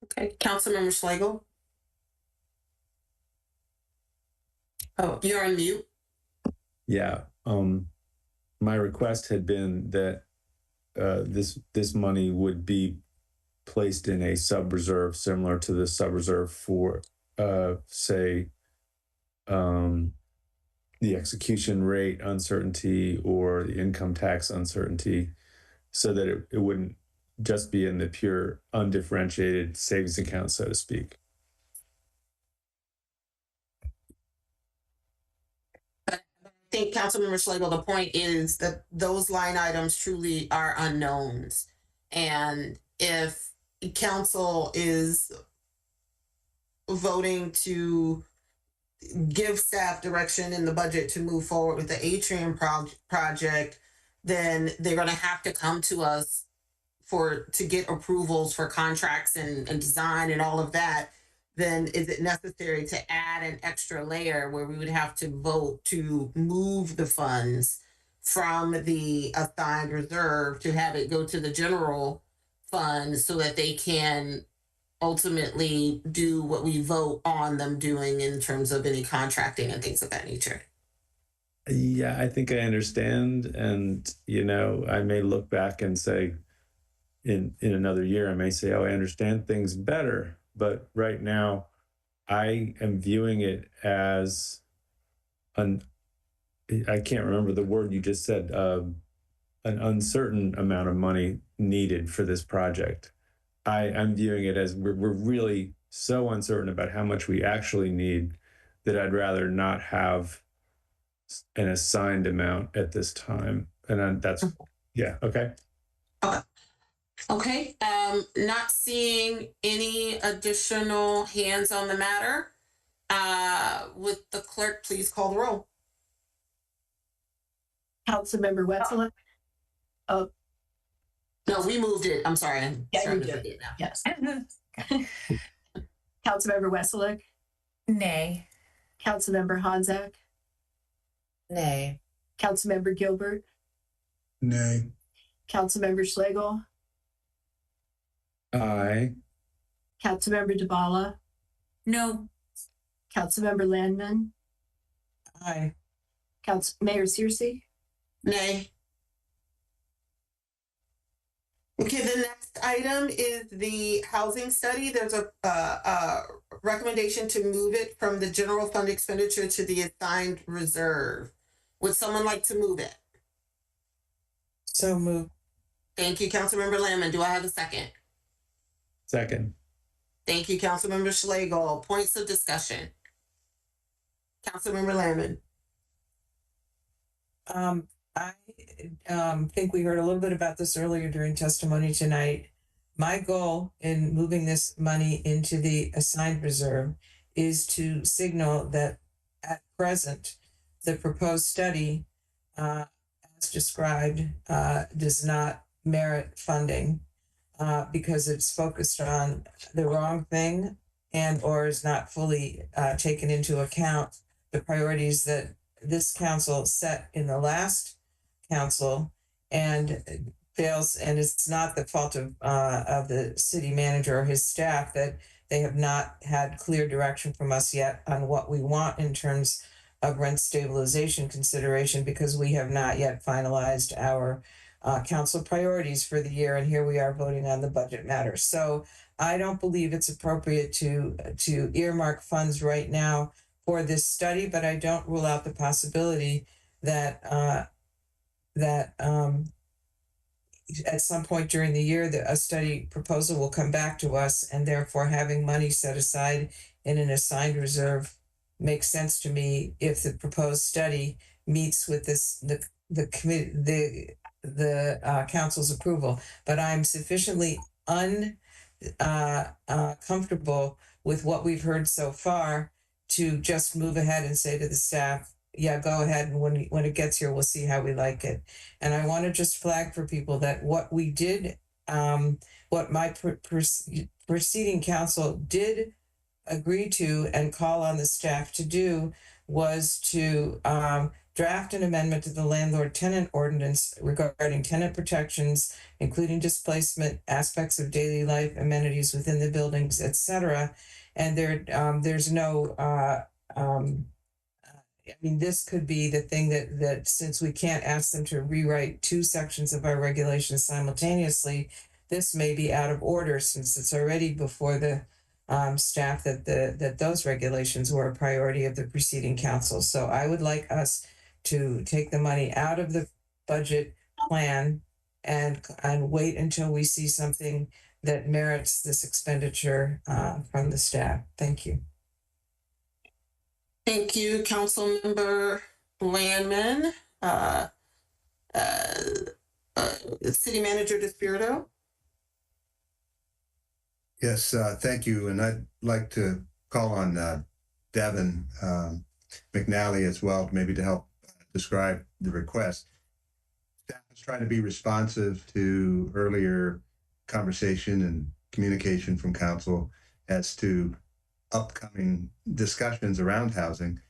Okay, Councilmember Schlegel. Oh, you're on mute. Yeah. My request had been that this money would be placed in a sub-reserve similar to the sub-reserve for, say, the execution rate uncertainty or the income tax uncertainty, so that it wouldn't just be in the pure undifferentiated savings account, so to speak. I think Councilmember Schlegel, the point is that those line items truly are unknowns. And if council is voting to give staff direction in the budget to move forward with the atrium project, then they're going to have to come to us to get approvals for contracts and design and all of that. Then is it necessary to add an extra layer where we would have to vote to move the funds from the assigned reserve to have it go to the general fund so that they can ultimately do what we vote on them doing in terms of any contracting and things of that nature? Yeah, I think I understand. And, I may look back and say, in another year, I may say, oh, I understand things better. But right now, I am viewing it as I can't remember the word you just said, an uncertain amount of money needed for this project. I'm viewing it as we're really so uncertain about how much we actually need that I'd rather not have an assigned amount at this time. And that's, yeah, okay. Okay, not seeing any additional hands on the matter. Would the clerk please call the roll? Councilmember Wetzel. Oh. No, we moved it. I'm sorry. Yeah, you did it now. Yes. Councilmember Wesseluk. Nay. Councilmember Honzak. Nay. Councilmember Gilbert. Nay. Councilmember Schlegel. Aye. Councilmember DeBala. No. Councilmember Landman. Aye. Mayor Searcy. Nay. Okay, the next item is the housing study. There's a recommendation to move it from the general fund expenditure to the assigned reserve. Would someone like to move it? So moved. Thank you, Councilmember Lamman. Do I have a second? Second. Thank you, Councilmember Schlegel. Points of discussion. Councilmember Lamman. I think we heard a little bit about this earlier during testimony tonight. My goal in moving this money into the assigned reserve is to signal that at present, the proposed study, as described, does not merit funding because it's focused on the wrong thing and or is not fully taken into account the priorities that this council set in the last council and fails, and it's not the fault of the city manager or his staff that they have not had clear direction from us yet on what we want in terms of rent stabilization consideration, because we have not yet finalized our council priorities for the year, and here we are voting on the budget matter. So I don't believe it's appropriate to earmark funds right now for this study, but I don't rule out the possibility that at some point during the year, a study proposal will come back to us, and therefore having money set aside in an assigned reserve makes sense to me if the proposed study meets with the council's approval. But I'm sufficiently comfortable with what we've heard so far to just move ahead and say to the staff, yeah, go ahead, and when it gets here, we'll see how we like it. And I want to just flag for people that what we did, what my preceding council did agree to and call on the staff to do was to draft an amendment to the landlord tenant ordinance regarding tenant protections, including displacement, aspects of daily life, amenities within the buildings, etc. And there's no I mean, this could be the thing that since we can't ask them to rewrite two sections of our regulations simultaneously, this may be out of order since it's already before the staff that those regulations were a priority of the preceding council. So I would like us to take the money out of the budget plan and wait until we see something that merits this expenditure from the staff. Thank you. Thank you, Councilmember Landman. City Manager DeSpirito. Yes, thank you. And I'd like to call on Devin McNally as well, maybe to help describe the request. Staff is trying to be responsive to earlier conversation and communication from council as to upcoming discussions around housing,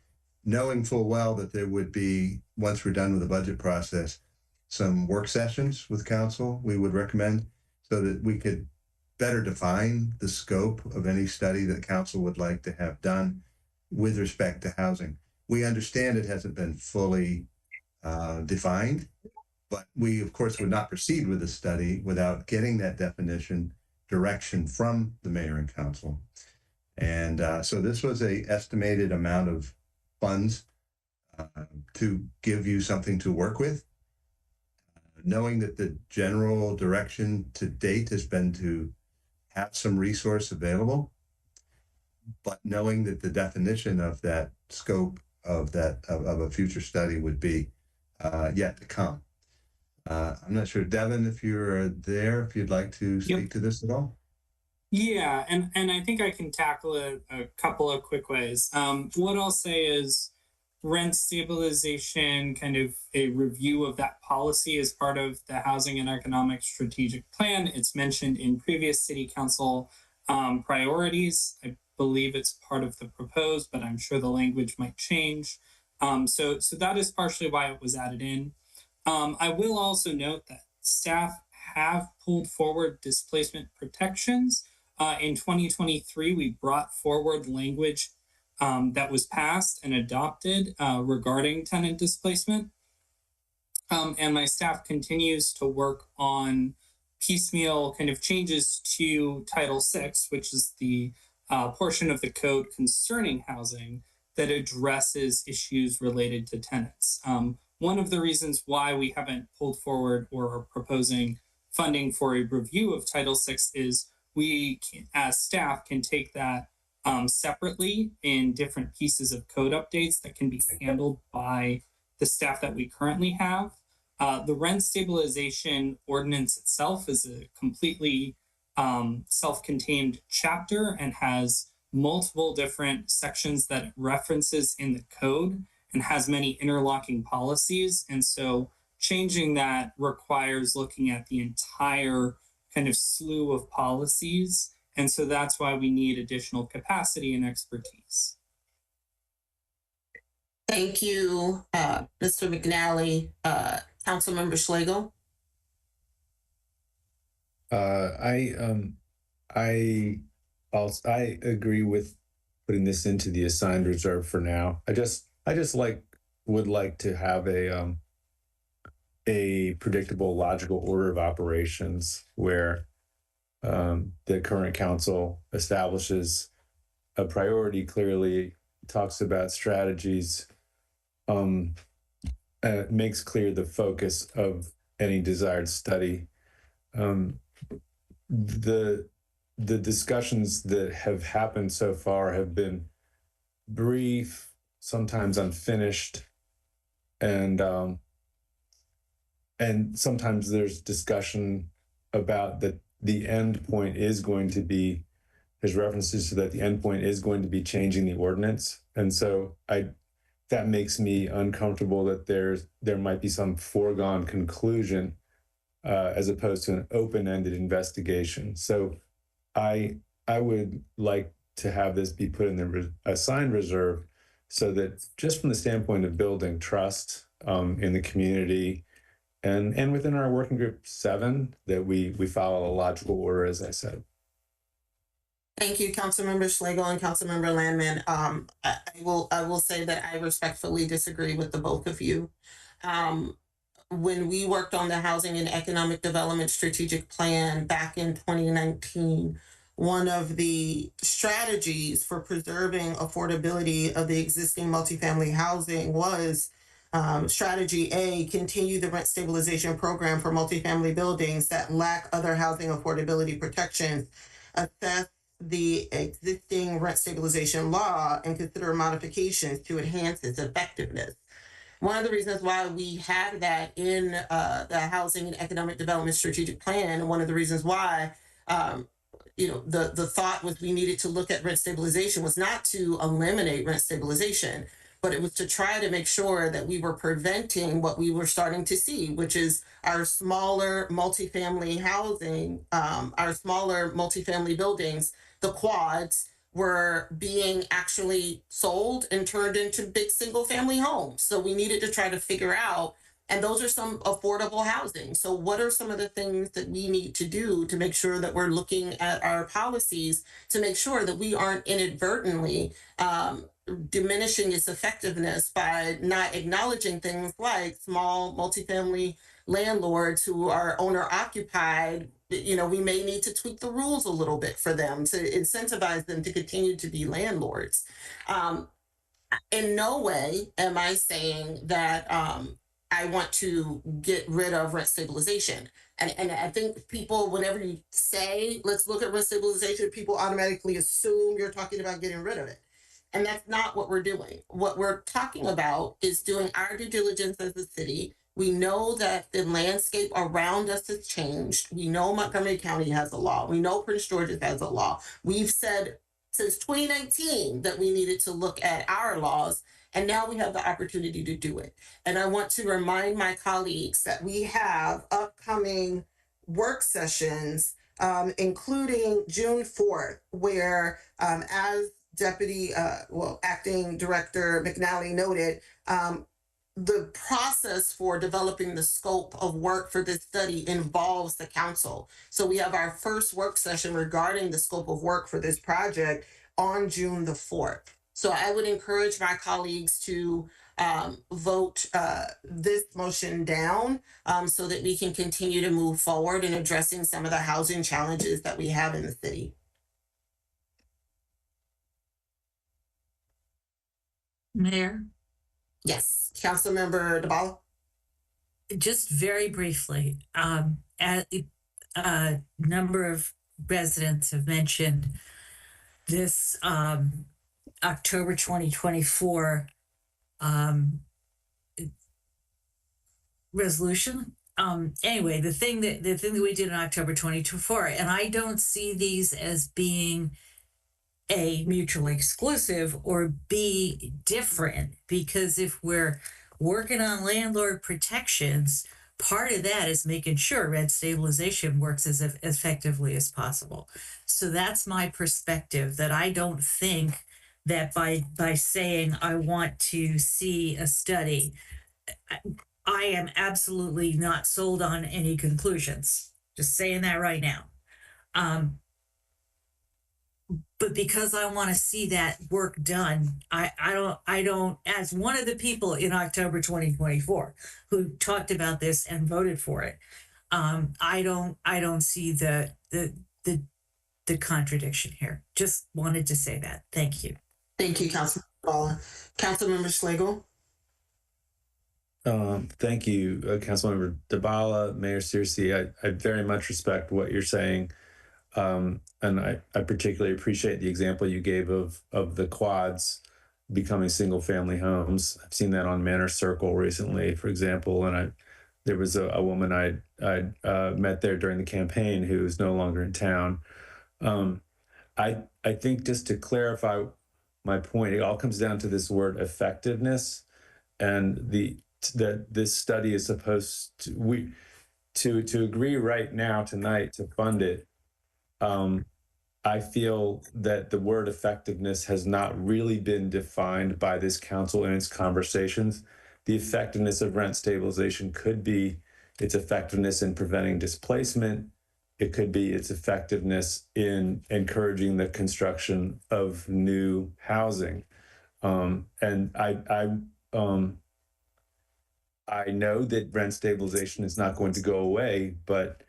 knowing full well that there would be, once we're done with the budget process, some work sessions with council we would recommend so that we could better define the scope of any study that council would like to have done with respect to housing. We understand it hasn't been fully defined, but we of course would not proceed with the study without getting that definition direction from the mayor and council. And so this was a estimated amount of funds to give you something to work with, knowing that the general direction to date has been to have some resource available, but knowing that the definition of that scope of a future study would be yet to come. I'm not sure, Devin, if you're there, if you'd like to speak to this at all. Yeah, and I think I can tackle it a couple of quick ways. What I'll say is rent stabilization, kind of a review of that policy as part of the Housing and Economic Strategic Plan. It's mentioned in previous city council priorities. I believe it's part of the proposed, but I'm sure the language might change. So that is partially why it was added in. I will also note that staff have pulled forward displacement protections. In 2023, we brought forward language that was passed and adopted regarding tenant displacement. And my staff continues to work on piecemeal kind of changes to Title VI, which is the portion of the code concerning housing that addresses issues related to tenants. One of the reasons why we haven't pulled forward or are proposing funding for a review of Title VI is we, as staff, can take that separately in different pieces of code updates that can be handled by the staff that we currently have. The rent stabilization ordinance itself is a completely self-contained chapter and has multiple different sections that it references in the code and has many interlocking policies. And so changing that requires looking at the entire kind of slew of policies. And so that's why we need additional capacity and expertise. Thank you, Mr. McNally. Councilmember Schlegel. I agree with putting this into the assigned reserve for now. I just would like to have a predictable, logical order of operations where the current council establishes a priority, clearly talks about strategies, makes clear the focus of any desired study. The discussions that have happened so far have been brief, sometimes unfinished, and sometimes there's discussion about that the end point is going to be, there's references to that the end point is going to be changing the ordinance. And so that makes me uncomfortable that there might be some foregone conclusion as opposed to an open-ended investigation. So I would like to have this be put in the assigned reserve so that just from the standpoint of building trust in the community and within our working group 7, that we follow a logical order, as I said. Thank you, Councilmember Schlegel and Councilmember Landman. I will say that I respectfully disagree with the both of you. When we worked on the Housing and Economic Development Strategic Plan back in 2019, one of the strategies for preserving affordability of the existing multifamily housing was strategy A, continue the rent stabilization program for multifamily buildings that lack other housing affordability protections, assess the existing rent stabilization law and consider modifications to enhance its effectiveness. One of the reasons why we have that in the Housing and Economic Development Strategic Plan, and one of the reasons why the thought was we needed to look at rent stabilization was not to eliminate rent stabilization, but it was to try to make sure that we were preventing what we were starting to see, which is our smaller multifamily housing, our smaller multifamily buildings, the quads, were being actually sold and turned into big single family homes. So we needed to try to figure out, and those are some affordable housing. So what are some of the things that we need to do to make sure that we're looking at our policies to make sure that we aren't inadvertently diminishing its effectiveness by not acknowledging things like small multifamily landlords who are owner occupied. We may need to tweak the rules a little bit for them to incentivize them to continue to be landlords. In no way am I saying that I want to get rid of rent stabilization. And I think people, whenever you say, let's look at rent stabilization, people automatically assume you're talking about getting rid of it. And that's not what we're doing. What we're talking about is doing our due diligence as a city. We know that the landscape around us has changed. We know Montgomery County has a law. We know Prince George's has a law. We've said since 2019 that we needed to look at our laws, and now we have the opportunity to do it. And I want to remind my colleagues that we have upcoming work sessions, including June 4th, where as Acting Director McNally noted, the process for developing the scope of work for this study involves the council. So we have our first work session regarding the scope of work for this project on June the 4th. So I would encourage my colleagues to vote this motion down so that we can continue to move forward in addressing some of the housing challenges that we have in the city. Mayor? Yes, Councilmember DeBala? Just very briefly, a number of residents have mentioned this October 2024 resolution. Anyway, the thing that we did in October 2024, and I don't see these as being A, mutually exclusive, or B, different, because if we're working on landlord protections, part of that is making sure rent stabilization works as effectively as possible. So that's my perspective, that I don't think that by saying I want to see a study, I am absolutely not sold on any conclusions. Just saying that right now. But because I want to see that work done, I don't, as one of the people in October 2024 who talked about this and voted for it, I don't see the contradiction here. Just wanted to say that. Thank you. Thank you, Councilmember DeBala. Councilmember Schlegel? Thank you, Councilmember DeBala, Mayor Searcy. I very much respect what you're saying. And I particularly appreciate the example you gave of the quads becoming single family homes. I've seen that on Manor Circle recently, for example, and there was a woman I'd met there during the campaign who is no longer in town. I think, just to clarify my point, it all comes down to this word effectiveness, and that this study is supposed to agree right now tonight to fund it. I feel that the word effectiveness has not really been defined by this council in its conversations. The effectiveness of rent stabilization could be its effectiveness in preventing displacement. It could be its effectiveness in encouraging the construction of new housing. And I know that rent stabilization is not going to go away, but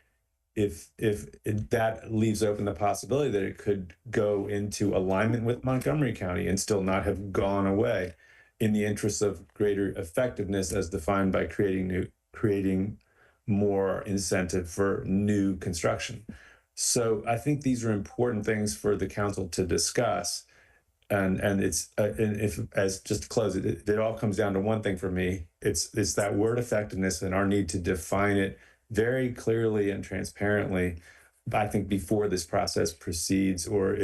if that leaves open the possibility that it could go into alignment with Montgomery County and still not have gone away, in the interest of greater effectiveness as defined by creating more incentive for new construction. So I think these are important things for the council to discuss. And it's and if, as just to close it all comes down to one thing for me. It's that word effectiveness and our need to define it very clearly and transparently, I think, before this process proceeds or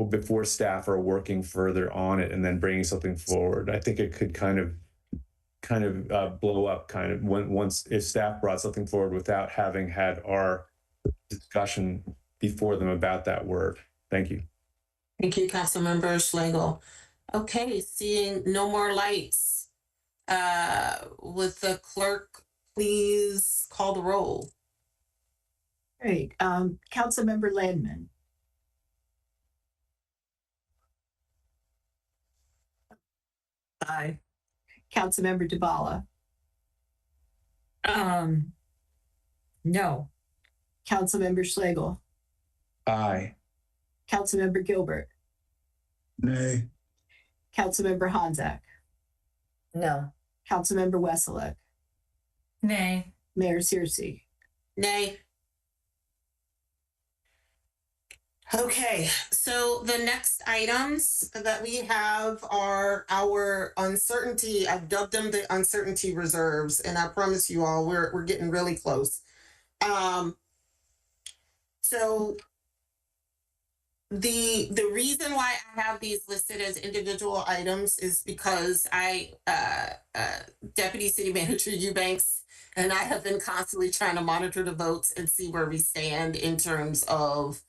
before staff are working further on it and then bringing something forward. I think it could kind of blow up once if staff brought something forward without having had our discussion before them about that word. Thank you. Thank you, Councilmember Schlegel. Okay, seeing no more lights. With the clerk, please call the roll. Great. Councilmember Landman. Aye. Councilmember Dubala. No. Councilmember Schlegel. Aye. Councilmember Gilbert. Nay. Councilmember Honzak. No. Councilmember Wesselek. Nay. Mayor Searcy. Nay. Okay, so the next items that we have are our uncertainty. I've dubbed them the uncertainty reserves, and I promise you all we're getting really close. So the reason why I have these listed as individual items is because Deputy City Manager Eubanks and I have been constantly trying to monitor the votes and see where we stand in terms of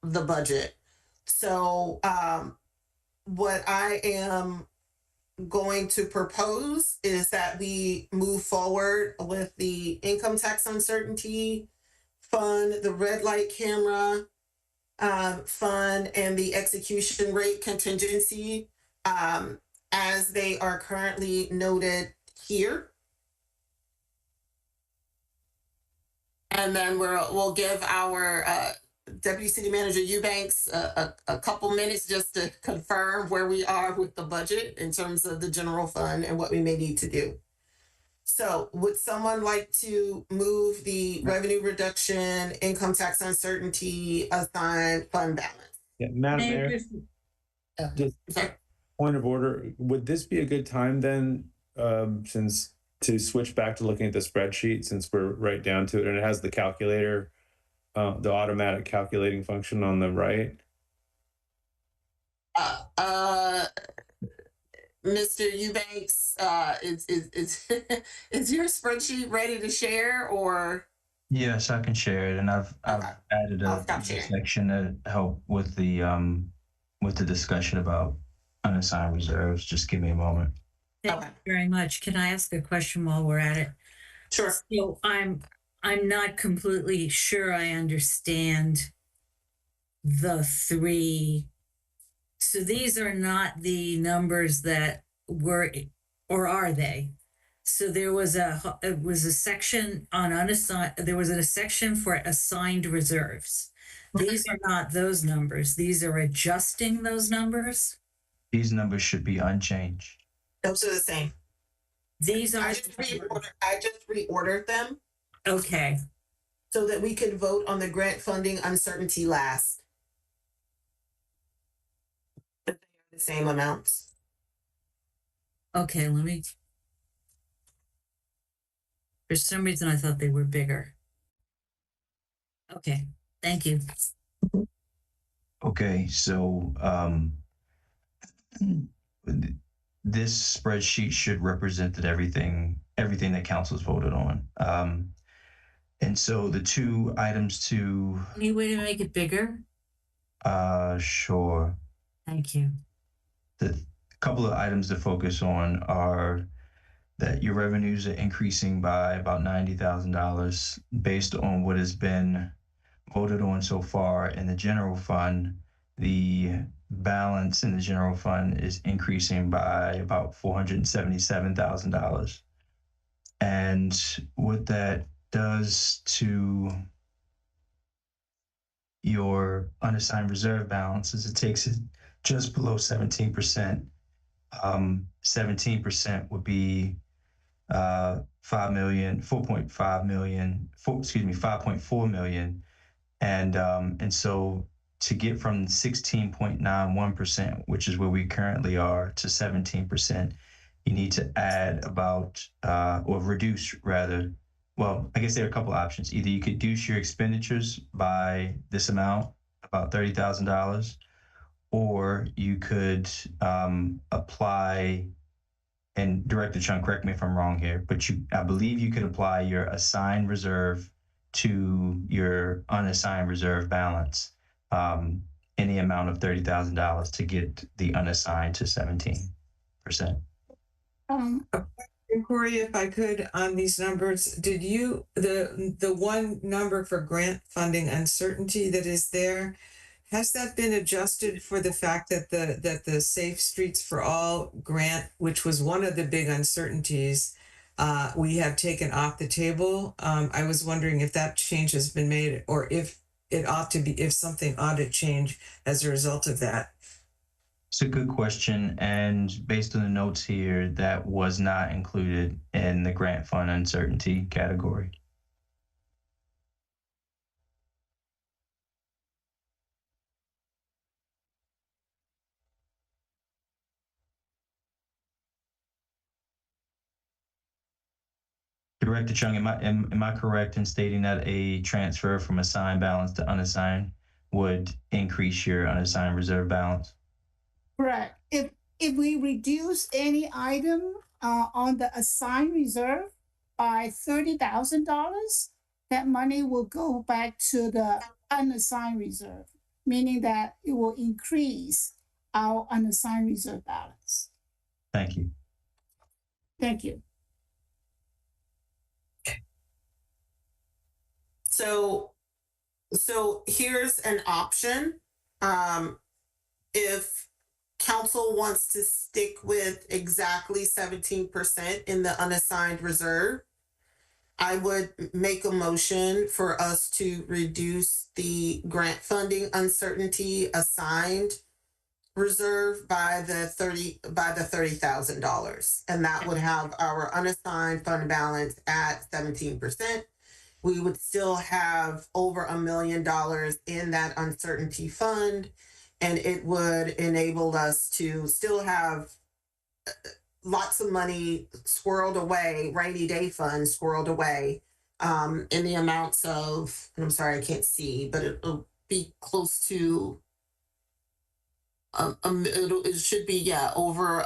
the budget. So what I am going to propose is that we move forward with the income tax uncertainty fund, the red light camera fund, and the execution rate contingency as they are currently noted here. And then we'll give our Deputy City Manager Eubanks a couple minutes just to confirm where we are with the budget in terms of the general fund and what we may need to do. So would someone like to move the revenue reduction, income tax uncertainty, assigned fund balance? Yeah, Madam Mayor, just point of order, would this be a good time then, to switch back to looking at the spreadsheet since we're right down to it and it has the calculator, the automatic calculating function on the right? Mr. Eubanks, is your spreadsheet ready to share or? Yes, I can share it, and I've added a section to help with the discussion about unassigned reserves. Just give me a moment. Thank you very much. Can I ask a question while we're at it? Sure. So I'm not completely sure I understand the three. So these are not the numbers that were, or are they? So there was a section on unassigned, there was a section for assigned reserves. These are not those numbers. These are adjusting those numbers. These numbers should be unchanged. Those are the same. These are. I just reordered them. Okay. So that we could vote on the grant funding uncertainty last. But they are the same amounts. Okay, let me. For some reason, I thought they were bigger. Okay, thank you. Okay, so this spreadsheet should represent that everything that council's voted on. And so the two items to Any way to make it bigger? sure. Thank you. The couple of items to focus on are that your revenues are increasing by about $90,000 based on what has been voted on so far in the general fund. The balance in the general fund is increasing by about $477,000. And what that does to your unassigned reserve balance is it takes it just below 17%. 17% would be 5 million, 4.5 million, excuse me, 5.4 million. And so to get from 16.91%, which is where we currently are, to 17%, you need to add about, or reduce rather. Well, I guess there are a couple options. Either you could reduce your expenditures by this amount, about $30,000, or you could apply, and Director Chung, correct me if I'm wrong here, but I believe you could apply your assigned reserve to your unassigned reserve balance, in the amount of $30,000 to get the unassigned to 17%. Corey, if I could, on these numbers, did you, the one number for grant funding uncertainty that is there, has that been adjusted for the fact that the Safe Streets for All grant, which was one of the big uncertainties, we have taken off the table? I was wondering if that change has been made, or if it ought to be, if something ought to change as a result of that. It's a good question, and based on the notes here, that was not included in the grant fund uncertainty category. Director Chung, am I correct in stating that a transfer from assigned balance to unassigned would increase your unassigned reserve balance? Correct. If we reduce any item on the assigned reserve by $30,000, that money will go back to the unassigned reserve, meaning that it will increase our unassigned reserve balance. Thank you. Thank you. So here's an option. If council wants to stick with exactly 17% in the unassigned reserve, I would make a motion for us to reduce the grant funding uncertainty assigned reserve by the $30,000, and that would have our unassigned fund balance at 17%. We would still have over $1 million in that uncertainty fund, and it would enable us to still have lots of money squirreled away, rainy day funds squirreled away, in the amounts of, I'm sorry, I can't see, but it'll be close to, it should be, over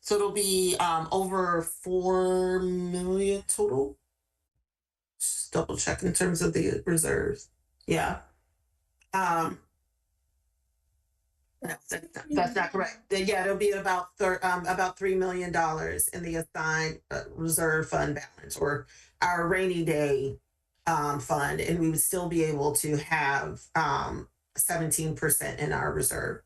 so it'll be over 4 million total. Just double check in terms of the reserves. Yeah. That's not correct. Yeah, it'll be about $3 million in the assigned reserve fund balance, or our rainy day fund, and we would still be able to have 17% in our reserve.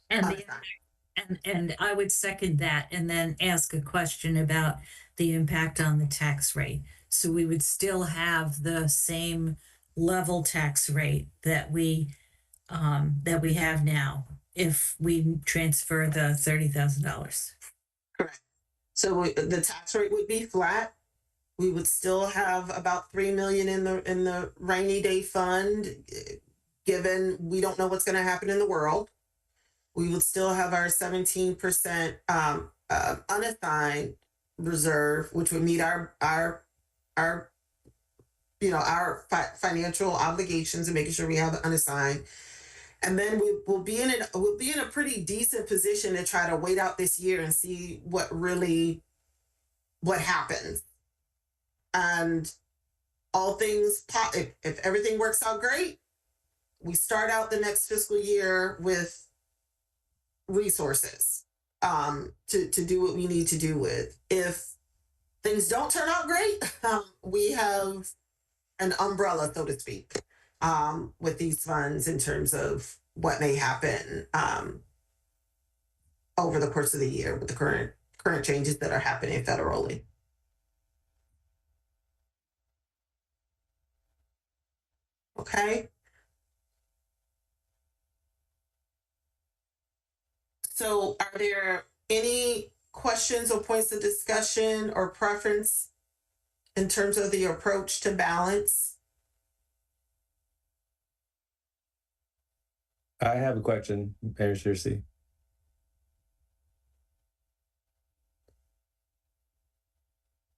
And I would second that, and then ask a question about the impact on the tax rate. So we would still have the same level tax rate that we have now if we transfer the $30,000. Correct. So the tax rate would be flat. We would still have about $3 million in the rainy day fund, given we don't know what's going to happen in the world. We would still have our 17% unassigned reserve, which would meet our financial obligations and making sure we have unassigned. And then we'll be in a pretty decent position to try to wait out this year and see what happens. And all things, if everything works out great, we start out the next fiscal year with resources to do what we need to do with. If things don't turn out great, we have an umbrella, so to speak, with these funds in terms of what may happen over the course of the year with the current changes that are happening federally. Okay. So are there any questions or points of discussion or preference in terms of the approach to balance? I have a question, Mayor Searcy.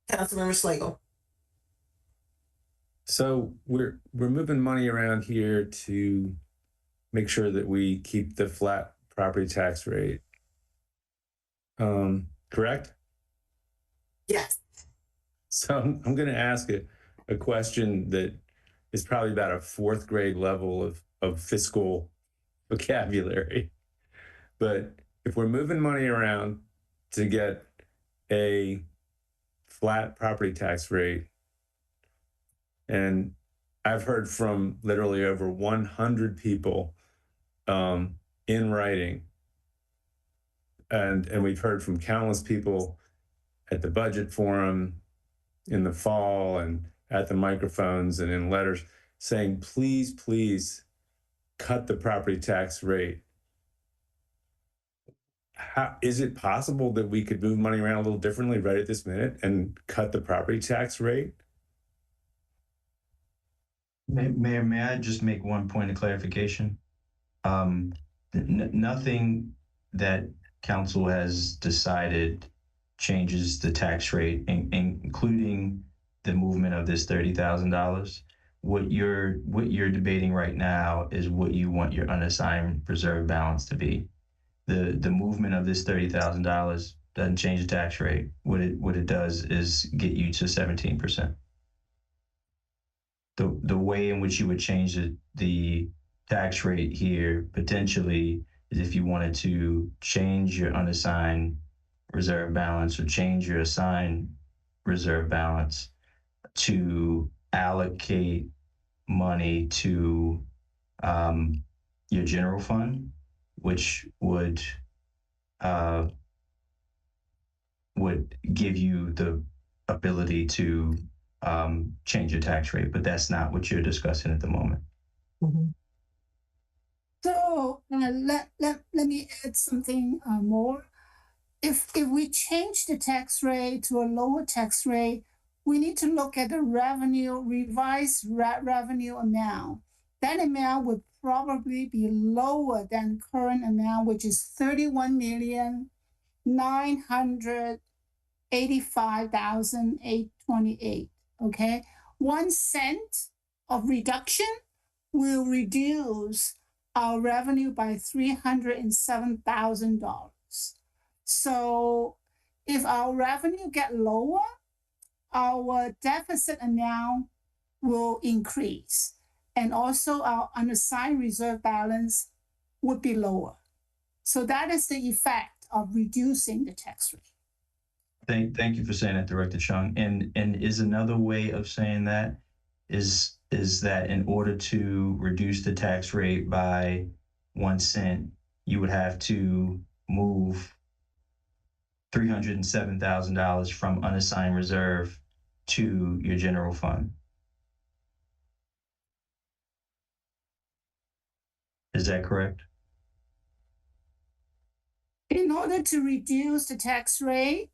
Councilmember Slagle. So we're moving money around here to make sure that we keep the flat property tax rate. Correct? Yes. So I'm going to ask a question that is probably about a fourth grade level of fiscal vocabulary. But if we're moving money around to get a flat property tax rate, and I've heard from literally over 100 people in writing, and we've heard from countless people at the budget forum in the fall and at the microphones and in letters saying, please, please cut the property tax rate. How is it possible that we could move money around a little differently right at this minute and cut the property tax rate? Mayor, may I just make one point of clarification? Nothing that council has decided changes the tax rate, including the movement of this $30,000. What you're debating right now is what you want your unassigned reserve balance to be. The movement of this $30,000 doesn't change the tax rate. What it does is get you to 17%. The way in which you would change the tax rate here potentially is if you wanted to change your unassigned reserve balance or change your assigned reserve balance to allocate money to your general fund, which would give you the ability to change your tax rate, but that's not what you're discussing at the moment. Mm-hmm. So let me add something more. If we change the tax rate to a lower tax rate, we need to look at the revised revenue amount. That amount would probably be lower than current amount, which is $31,985,828. Okay, 1 cent of reduction will reduce our revenue by $307,000. So if our revenue get lower, our deficit amount will increase. And also our unassigned reserve balance would be lower. So that is the effect of reducing the tax rate. Thank you for saying that, Director Chung. And is another way of saying that is that in order to reduce the tax rate by 1 cent, you would have to move $307,000 from unassigned reserve to your general fund. Is that correct? In order to reduce the tax rate,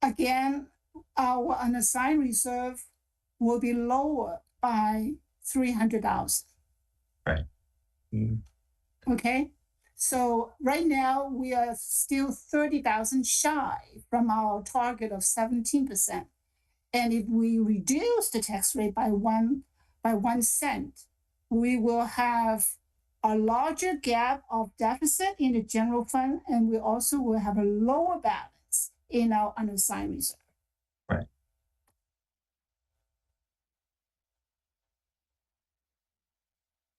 again, our unassigned reserve will be lower by $300,000. Right. Mm. Okay. So right now we are still 30,000 shy from our target of 17%. And if we reduce the tax rate by 1 cent, we will have a larger gap of deficit in the general fund, and we also will have a lower balance in our unassigned reserve.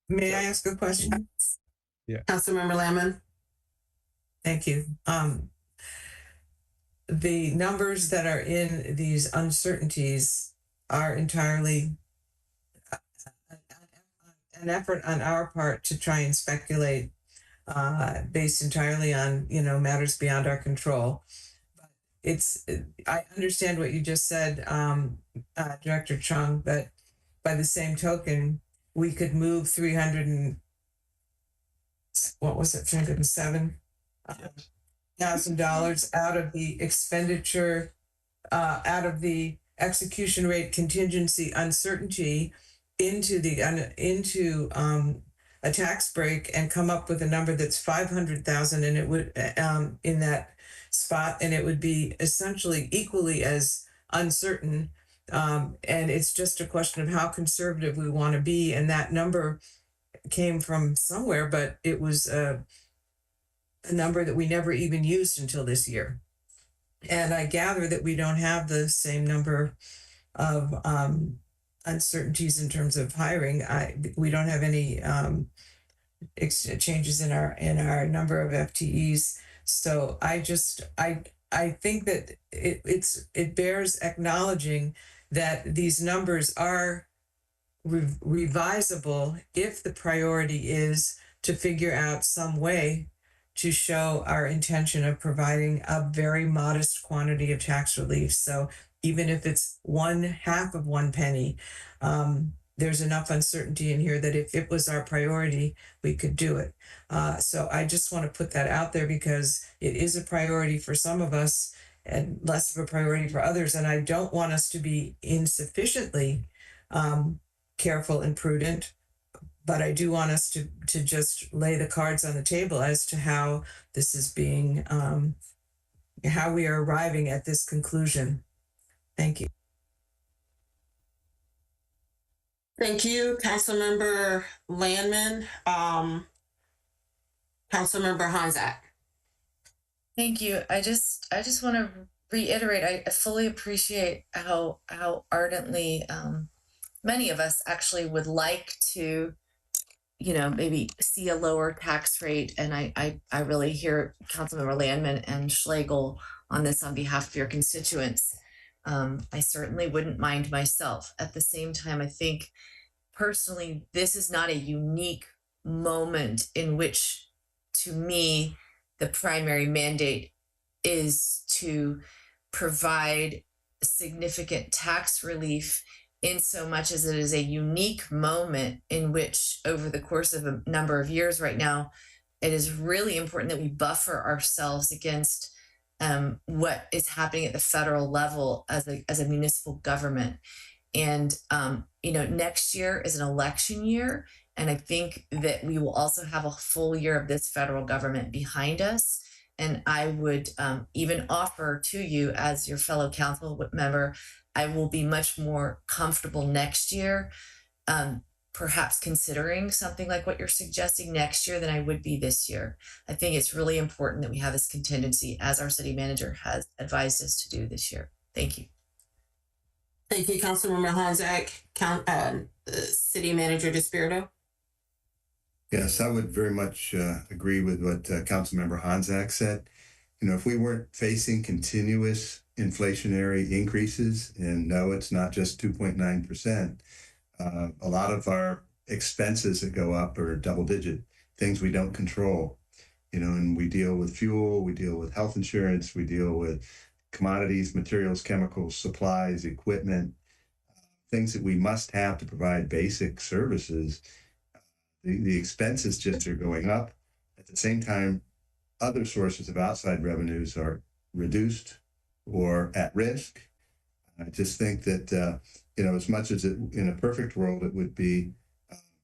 May I ask a question? Yeah. Councilmember Lamon. Thank you. The numbers that are in these uncertainties are entirely an effort on our part to try and speculate based entirely on matters beyond our control. I understand what you just said, Director Chung, but by the same token, we could move $307,000 out of the expenditure, out of the execution rate contingency uncertainty into a tax break and come up with a number that's 500,000, and it would in that spot, and it would be essentially equally as uncertain. And it's just a question of how conservative we want to be, and that number came from somewhere, but it was a number that we never even used until this year. And I gather that we don't have the same number of uncertainties in terms of hiring. We don't have any changes in our number of FTEs. So I think that it bears acknowledging that these numbers are revisable if the priority is to figure out some way to show our intention of providing a very modest quantity of tax relief. So even if it's 1/2 of 1 penny, there's enough uncertainty in here that if it was our priority, we could do it. So I just want to put that out there because it is a priority for some of us and less of a priority for others. And I don't want us to be insufficiently careful and prudent, but I do want us to just lay the cards on the table as to how this is being, how we are arriving at this conclusion. Thank you. Thank you, Councilmember Landman. Councilmember Hanzak. Thank you. I just want to reiterate, I fully appreciate how ardently many of us actually would like to, maybe see a lower tax rate. And I really hear Councilmember Landman and Schlegel on this on behalf of your constituents. I certainly wouldn't mind myself. At the same time, I think personally, this is not a unique moment in which, to me, the primary mandate is to provide significant tax relief in so much as it is a unique moment in which over the course of a number of years right now, it is really important that we buffer ourselves against what is happening at the federal level as a municipal government. And, next year is an election year. And I think that we will also have a full year of this federal government behind us. And I would even offer to you as your fellow council member, I will be much more comfortable next year, perhaps considering something like what you're suggesting next year than I would be this year. I think it's really important that we have this contingency as our city manager has advised us to do this year. Thank you. Thank you, Councilmember Hanzak. City Manager DeSpirito. Yes, I would very much agree with what Councilmember Hanzak said. If we weren't facing continuous inflationary increases, and no, it's not just 2.9%, a lot of our expenses that go up are double-digit, things we don't control. And we deal with fuel, we deal with health insurance, we deal with commodities, materials, chemicals, supplies, equipment, things that we must have to provide basic services. The expenses just are going up. At the same time, other sources of outside revenues are reduced or at risk. I just think that, as much as in a perfect world, it would be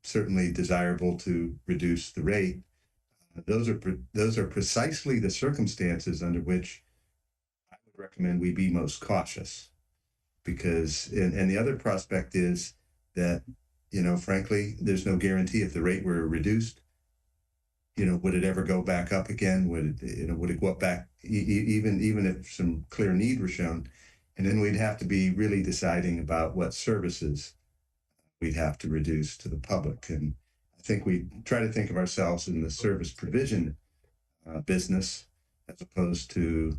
certainly desirable to reduce the rate. Those are precisely the circumstances under which I would recommend we be most cautious. Because, and the other prospect is that, frankly, there's no guarantee if the rate were reduced, would it ever go back up again? Would it go up back even if some clear need were shown? And then we'd have to be really deciding about what services we'd have to reduce to the public. And I think we try to think of ourselves in the service provision business as opposed to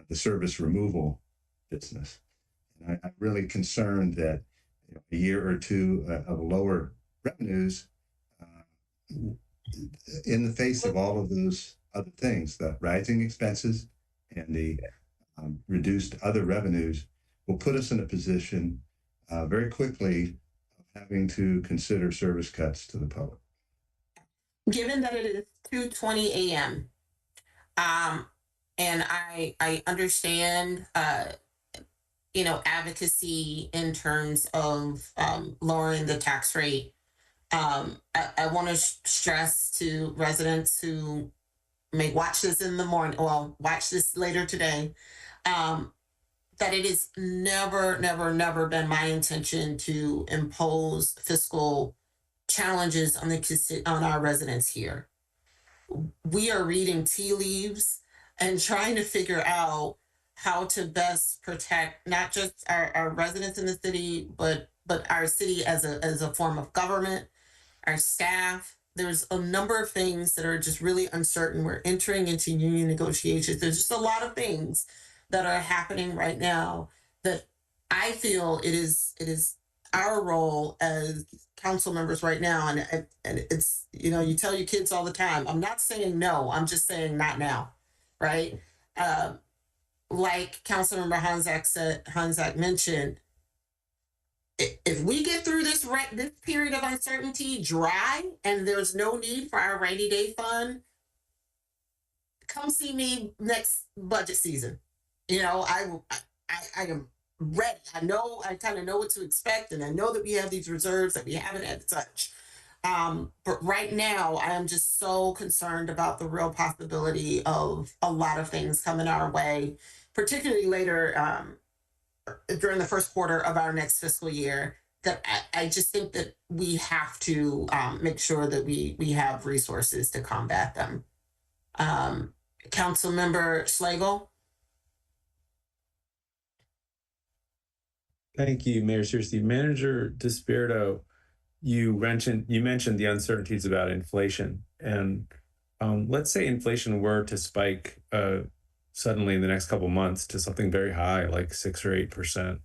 the service removal business. And I'm really concerned that a year or two of lower revenues in the face of all of those other things, the rising expenses and the reduced other revenues, will put us in a position very quickly of having to consider service cuts to the public. Given that it is 2:20 a.m., and I understand advocacy in terms of lowering the tax rate. I want to stress to residents who may watch this in the morning, well, watch this later today, that it is never, never, never been my intention to impose fiscal challenges on our residents here. We are reading tea leaves and trying to figure out how to best protect not just our residents in the city, but our city as a form of government, our staff. There's a number of things that are just really uncertain. We're entering into union negotiations. There's just a lot of things that are happening right now that I feel it is our role as council members right now, and it's, you tell your kids all the time, I'm not saying no, I'm just saying not now, right? Like Councilmember Hanzak mentioned, if we get through this period of uncertainty dry and there's no need for our rainy day fund, come see me next budget season. I am ready. I kind of know what to expect, and I know that we have these reserves that we haven't had to touch. But right now, I am just so concerned about the real possibility of a lot of things coming our way, particularly later during the first quarter of our next fiscal year, that I just think that we have to make sure that we have resources to combat them. Councilmember Schlegel. Thank you, Mayor Searcy. Manager DeSpirito, you mentioned the uncertainties about inflation, and let's say inflation were to spike suddenly in the next couple of months to something very high, like 6 or 8%.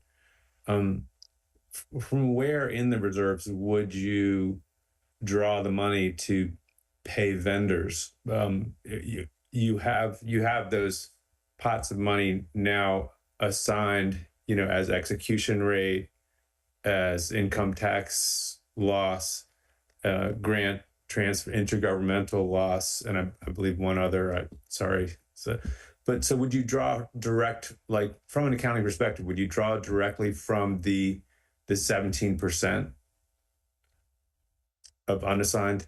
From where in the reserves would you draw the money to pay vendors? You have those pots of money now assigned, as execution rate, as income tax loss, grant transfer, intergovernmental loss, and I believe one other. Sorry. So would you draw direct, like from an accounting perspective, would you draw directly from the 17% of unassigned?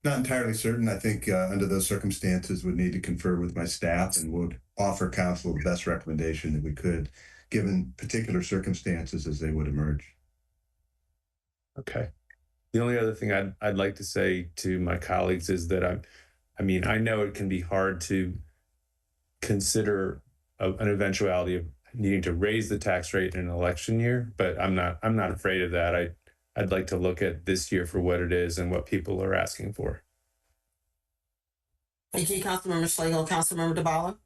Not entirely certain. I think under those circumstances would need to confer with my staff and would offer council the best recommendation that we could, given particular circumstances as they would emerge. Okay. The only other thing I'd like to say to my colleagues is that I know it can be hard to consider an eventuality of needing to raise the tax rate in an election year, but I'm not afraid of that. I'd like to look at this year for what it is and what people are asking for. Thank you, Councilmember Schlegel. Councilmember DeBala.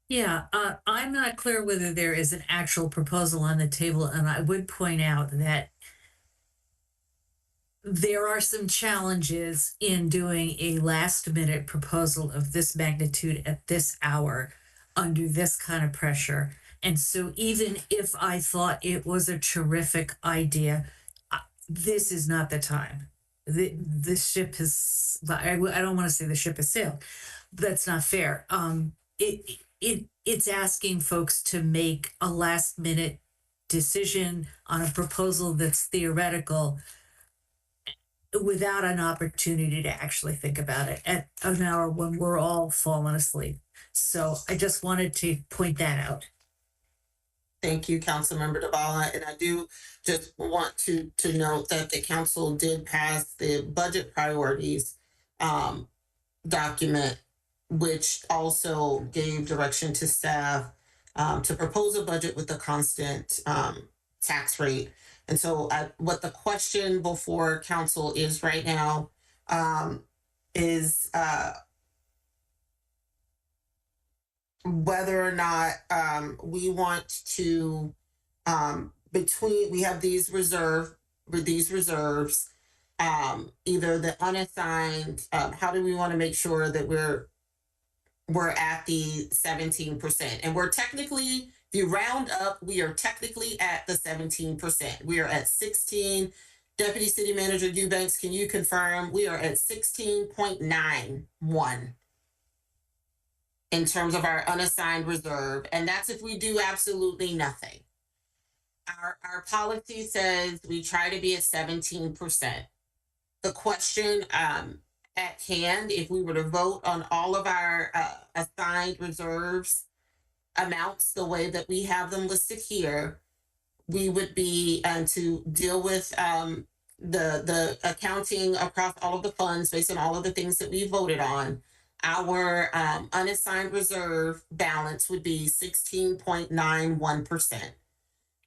Yeah, I'm not clear whether there is an actual proposal on the table, and I would point out that there are some challenges in doing a last-minute proposal of this magnitude at this hour under this kind of pressure. And so even if I thought it was a terrific idea, this is not the time. The ship has, I don't want to say the ship has sailed. That's not fair. It's asking folks to make a last minute decision on a proposal that's theoretical without an opportunity to actually think about it at an hour when we're all falling asleep. So I just wanted to point that out. Thank you, Councilmember DeBala. And I do just want to note that the council did pass the budget priorities document, which also gave direction to staff to propose a budget with a constant tax rate. And so what the question before council is right now is whether or not we want to we have these reserves, either the unassigned, how do we want to make sure that we're at the 17%? And we're technically, if you round up, we are technically at the 17%. We are at 16. Deputy City Manager Eubanks, can you confirm we are at 16.91 in terms of our unassigned reserve? And that's if we do absolutely nothing. Our policy says we try to be at 17%. The question at hand, if we were to vote on all of our assigned reserves amounts the way that we have them listed here, we would be to deal with the accounting across all of the funds based on all of the things that we voted on. Our unassigned reserve balance would be 16.91%.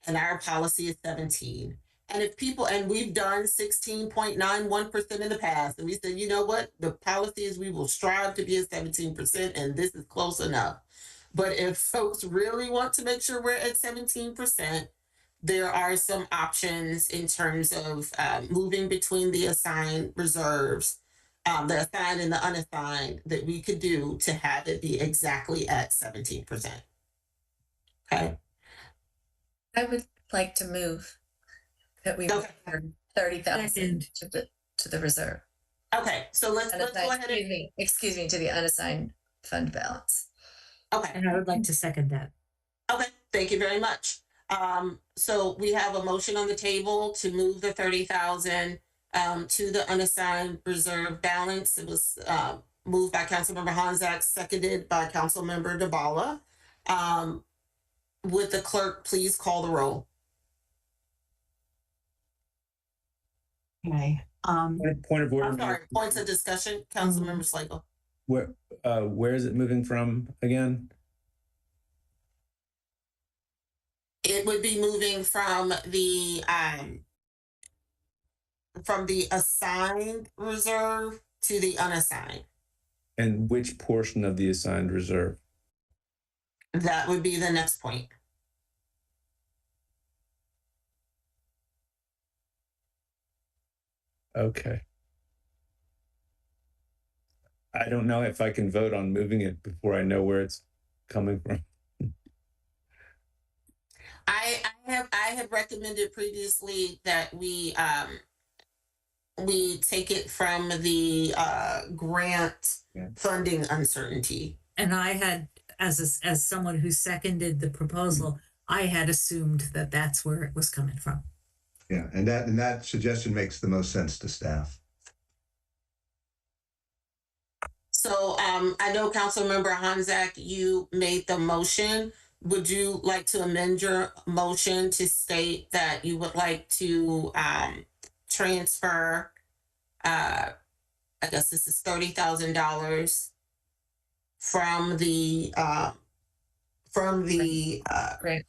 And our policy is 17. And if people, and we've done 16.91% in the past, and we said, you know what, the policy is we will strive to be at 17%, and this is close enough. But if folks really want to make sure we're at 17%, there are some options in terms of moving between the assigned reserves, the assigned and the unassigned, that we could do to have it be exactly at 17%. Okay. I would like to move that we move 30,000 to the reserve. Okay, so let's go ahead and excuse me, to the unassigned fund balance. Okay. And I would like to second that. Okay, thank you very much. So we have a motion on the table to move the 30,000 to the unassigned reserve balance. It was moved by Councilmember Honzak, seconded by Councilmember Dabala. Would the clerk please call the roll? Okay. Point of order. I'm sorry, points of discussion, Councilmember Slagle. Where is it moving from again? It would be moving from the assigned reserve to the unassigned. And which portion of the assigned reserve? That would be the next point. Okay. I don't know if I can vote on moving it before I know where it's coming from. I have recommended previously that we take it from the grant funding uncertainty. And I had, as someone who seconded the proposal, I had assumed that that's where it was coming from. Yeah, and that suggestion makes the most sense to staff. So I know Councilmember Honzak, you made the motion. Would you like to amend your motion to state that you would like to transfer, I guess this is $30,000 from the grant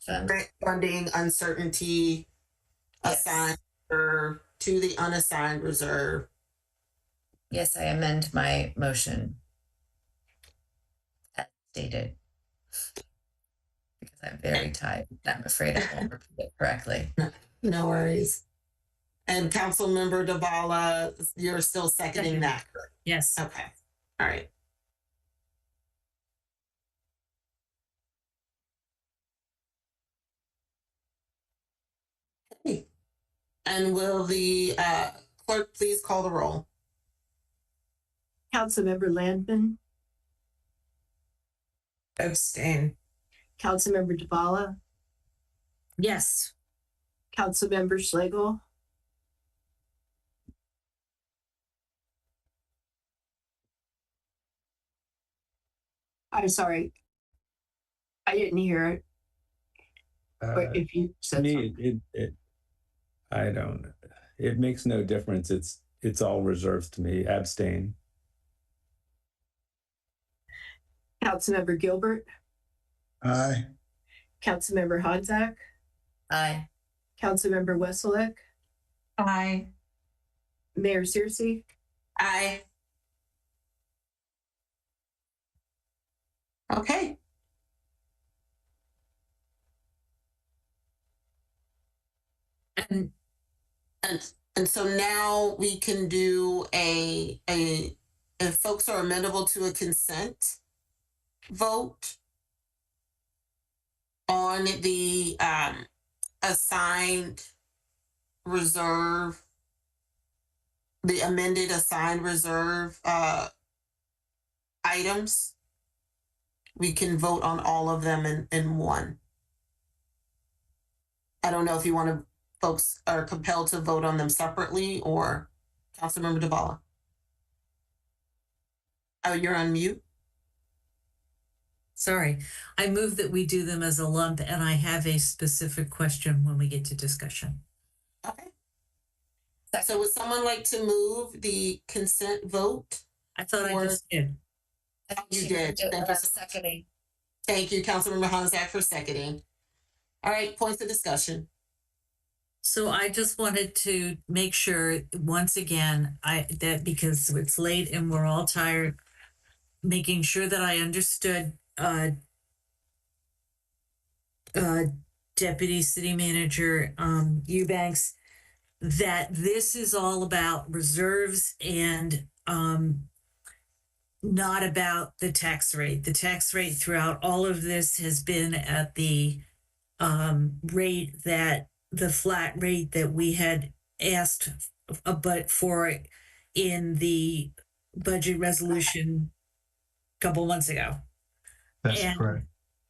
funding uncertainty assigned to the unassigned reserve? Yes, I amend my motion as stated. Because I'm very tired. I'm afraid I won't repeat it correctly. No worries. And Councilmember Dabala, you're still seconding that? Yes. Okay. All right. Okay. And will the clerk please call the roll? Councilmember Landman. Abstain. Councilmember Dabala. Yes. Councilmember Schlegel. I'm sorry. I didn't hear it. But if you said me, I don't. It makes no difference. It's all reserves to me. Abstain. Councilmember Gilbert. Aye. Councilmember Honzak. Aye. Councilmember Wesselek, Aye. Mayor Searcy, Aye. Okay. And and so now we can do if folks are amenable to a consent vote on the assigned reserve, the amended assigned reserve items, we can vote on all of them in one. I don't know if you want to, folks are compelled to vote on them separately, or Councilmember Duvall. Oh, you're on mute. Sorry, I move that we do them as a lump, and I have a specific question when we get to discussion. Okay. So would someone like to move the consent vote? I thought I just did. You did. Thank you. Seconding. Thank you, Councilmember Hanzak, for seconding. All right, points of discussion. So I just wanted to make sure once again, that because it's late and we're all tired, making sure that I understood Deputy City Manager Eubanks, that this is all about reserves and not about the tax rate. The tax rate throughout all of this has been at the rate that the flat rate that we had asked but for in the budget resolution a couple months ago. That's correct.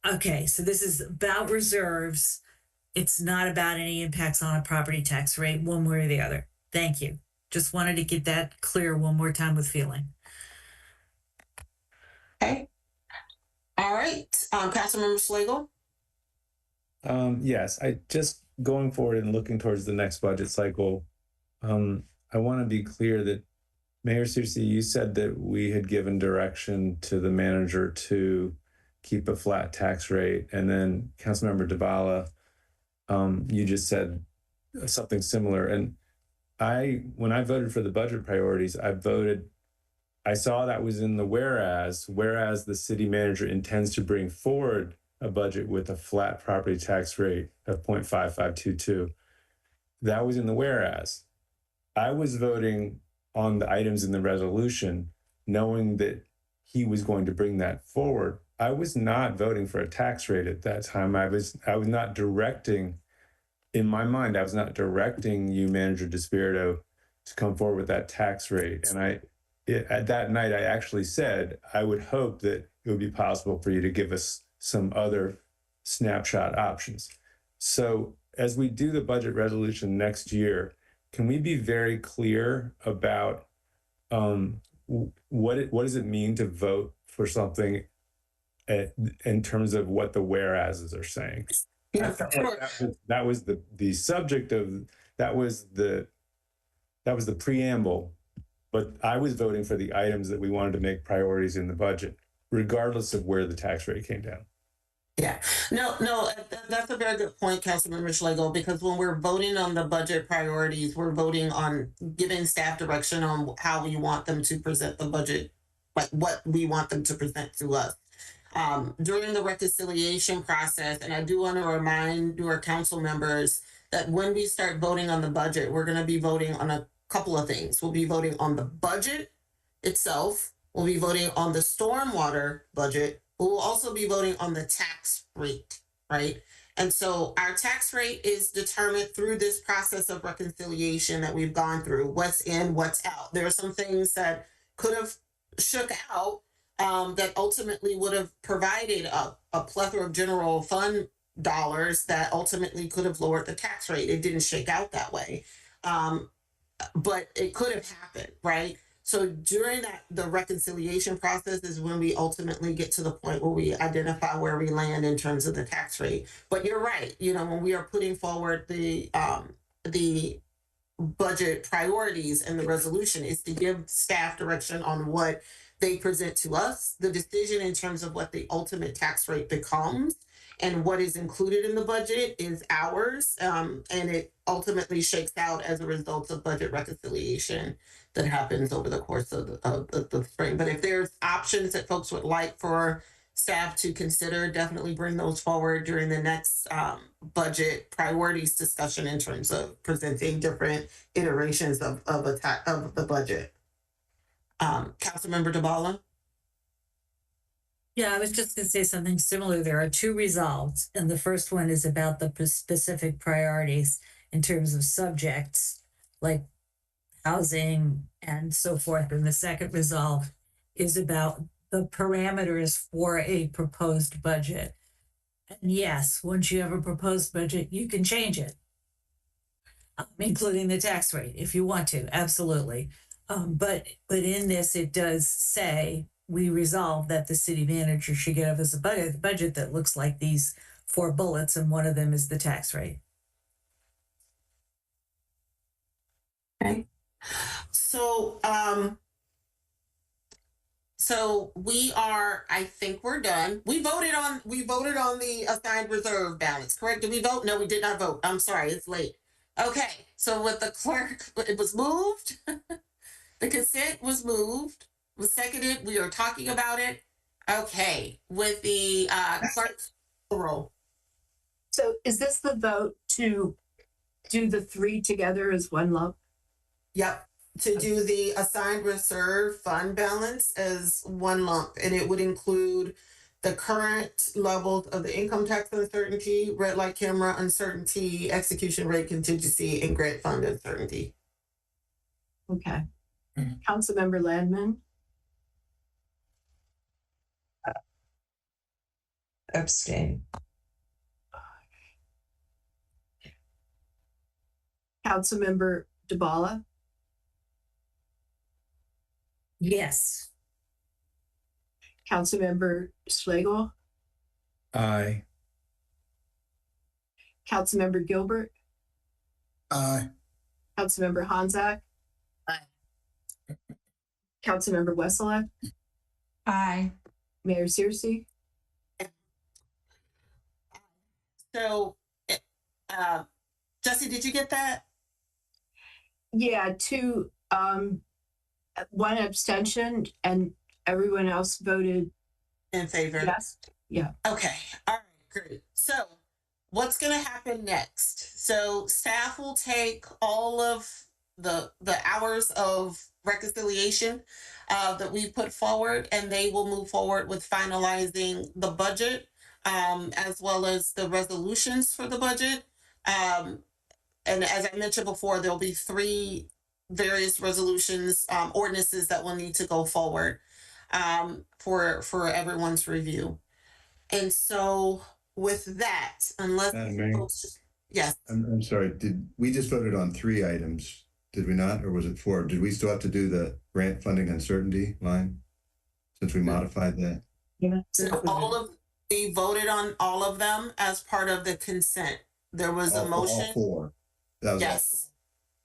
Okay, so this is about reserves. It's not about any impacts on a property tax rate one way or the other. Thank you. Just wanted to get that clear one more time with feeling. Okay. All right. Councilmember Schlegel. Yes, I just going forward and looking towards the next budget cycle. I want to be clear that Mayor Searcy, you said that we had given direction to the manager to keep a flat tax rate, and then Councilmember Dabala, you just said something similar. And when I voted for the budget priorities, I saw that was in the whereas the city manager intends to bring forward a budget with a flat property tax rate of 0.5522. That was in the whereas. I was voting on the items in the resolution, knowing that he was going to bring that forward. I was not voting for a tax rate at that time. I was not directing, in my mind, I was not directing you, Manager DeSpirito, to come forward with that tax rate. And at that night, I actually said, I would hope that it would be possible for you to give us some other snapshot options. So as we do the budget resolution next year, can we be very clear about what does it mean to vote for something in terms of what the whereases are saying? Yeah, I felt like that was the subject of that was the preamble, but I was voting for the items that we wanted to make priorities in the budget, regardless of where the tax rate came down. Yeah, no, that's a very good point, Councilmember Schlegel, because when we're voting on the budget priorities, we're voting on giving staff direction on how we want them to present the budget, like what we want them to present to us. During the reconciliation process, and I do want to remind your council members that when we start voting on the budget, we're going to be voting on a couple of things. We'll be voting on the budget itself. We'll be voting on the stormwater budget. But we'll also be voting on the tax rate, right? And so our tax rate is determined through this process of reconciliation that we've gone through. What's in, what's out. There are some things that could have shook out that ultimately would have provided a plethora of general fund dollars that ultimately could have lowered the tax rate. It didn't shake out that way. But it could have happened, right? So during the reconciliation process is when we ultimately get to the point where we identify where we land in terms of the tax rate. But you're right, when we are putting forward the budget priorities and the resolution is to give staff direction on what they present to us. The decision in terms of what the ultimate tax rate becomes and what is included in the budget is ours. And it ultimately shakes out as a result of budget reconciliation that happens over the course of the spring. But if there's options that folks would like for staff to consider, definitely bring those forward during the next budget priorities discussion in terms of presenting different iterations of the budget. Councilmember DeBala? Yeah, I was just going to say something similar. There are two resolves, and the first one is about the specific priorities in terms of subjects like housing and so forth. And the second resolve is about the parameters for a proposed budget. And yes, once you have a proposed budget, you can change it, including the tax rate if you want to, absolutely. But in this, it does say we resolve that the city manager should give us a budget that looks like these 4 bullets, and one of them is the tax rate. Okay. So, so we are, I think we're done. We voted on the assigned reserve balance, correct? Did we vote? No, we did not vote. I'm sorry, it's late. Okay, so with the clerk, it was moved. The consent was moved, was seconded. We are talking about it. Okay, with the clerk's roll. So is this the vote to do the 3 together as one lump? Yep. To do the assigned reserve fund balance as one lump, and it would include the current levels of the income tax uncertainty, red light camera uncertainty, execution rate contingency, and grant fund uncertainty. Okay. Councilmember Landman? Abstain. Councilmember DeBala? Yes. Councilmember Schlegel? Aye. Councilmember Gilbert? Aye. Councilmember Hanzak? Aye. Councilmember Wesselak? Aye. Mayor Searcy? So, Jesse, did you get that? Yeah, 2, 1 abstention, and everyone else voted in favor. Yes. Yeah. Okay. All right. Great. So, what's going to happen next? So, staff will take all of the hours of reconciliation that we put forward, and they will move forward with finalizing the budget, as well as the resolutions for the budget. And as I mentioned before, there'll be 3 various resolutions, ordinances that will need to go forward for everyone's review. And so with that, unless Madam Mayor? folks, yes. I'm sorry, did we just voted on 3 items, did we not, or was it 4? Did we still have to do the grant funding uncertainty line since we modified that? Yeah. So we voted on all of them as part of the consent. There was a motion. All 4. That was yes.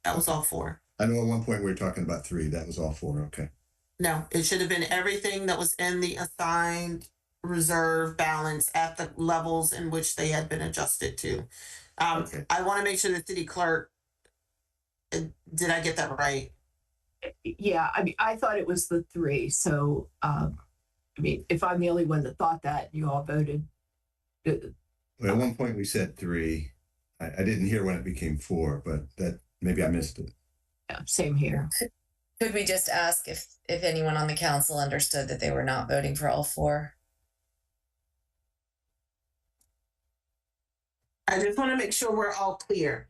That was all 4. I know at one point we were talking about 3. That was all 4. Okay. No, it should have been everything that was in the assigned reserve balance at the levels in which they had been adjusted to. Okay. I want to make sure the city clerk, did I get that right? Yeah, I mean, I thought it was the 3. So, I mean, if I'm the only one that thought that, you all voted. Well, at one point we said 3. I didn't hear when it became 4, but that maybe I missed it. Yeah, same here. Could we just ask if anyone on the council understood that they were not voting for all 4? I just want to make sure we're all clear.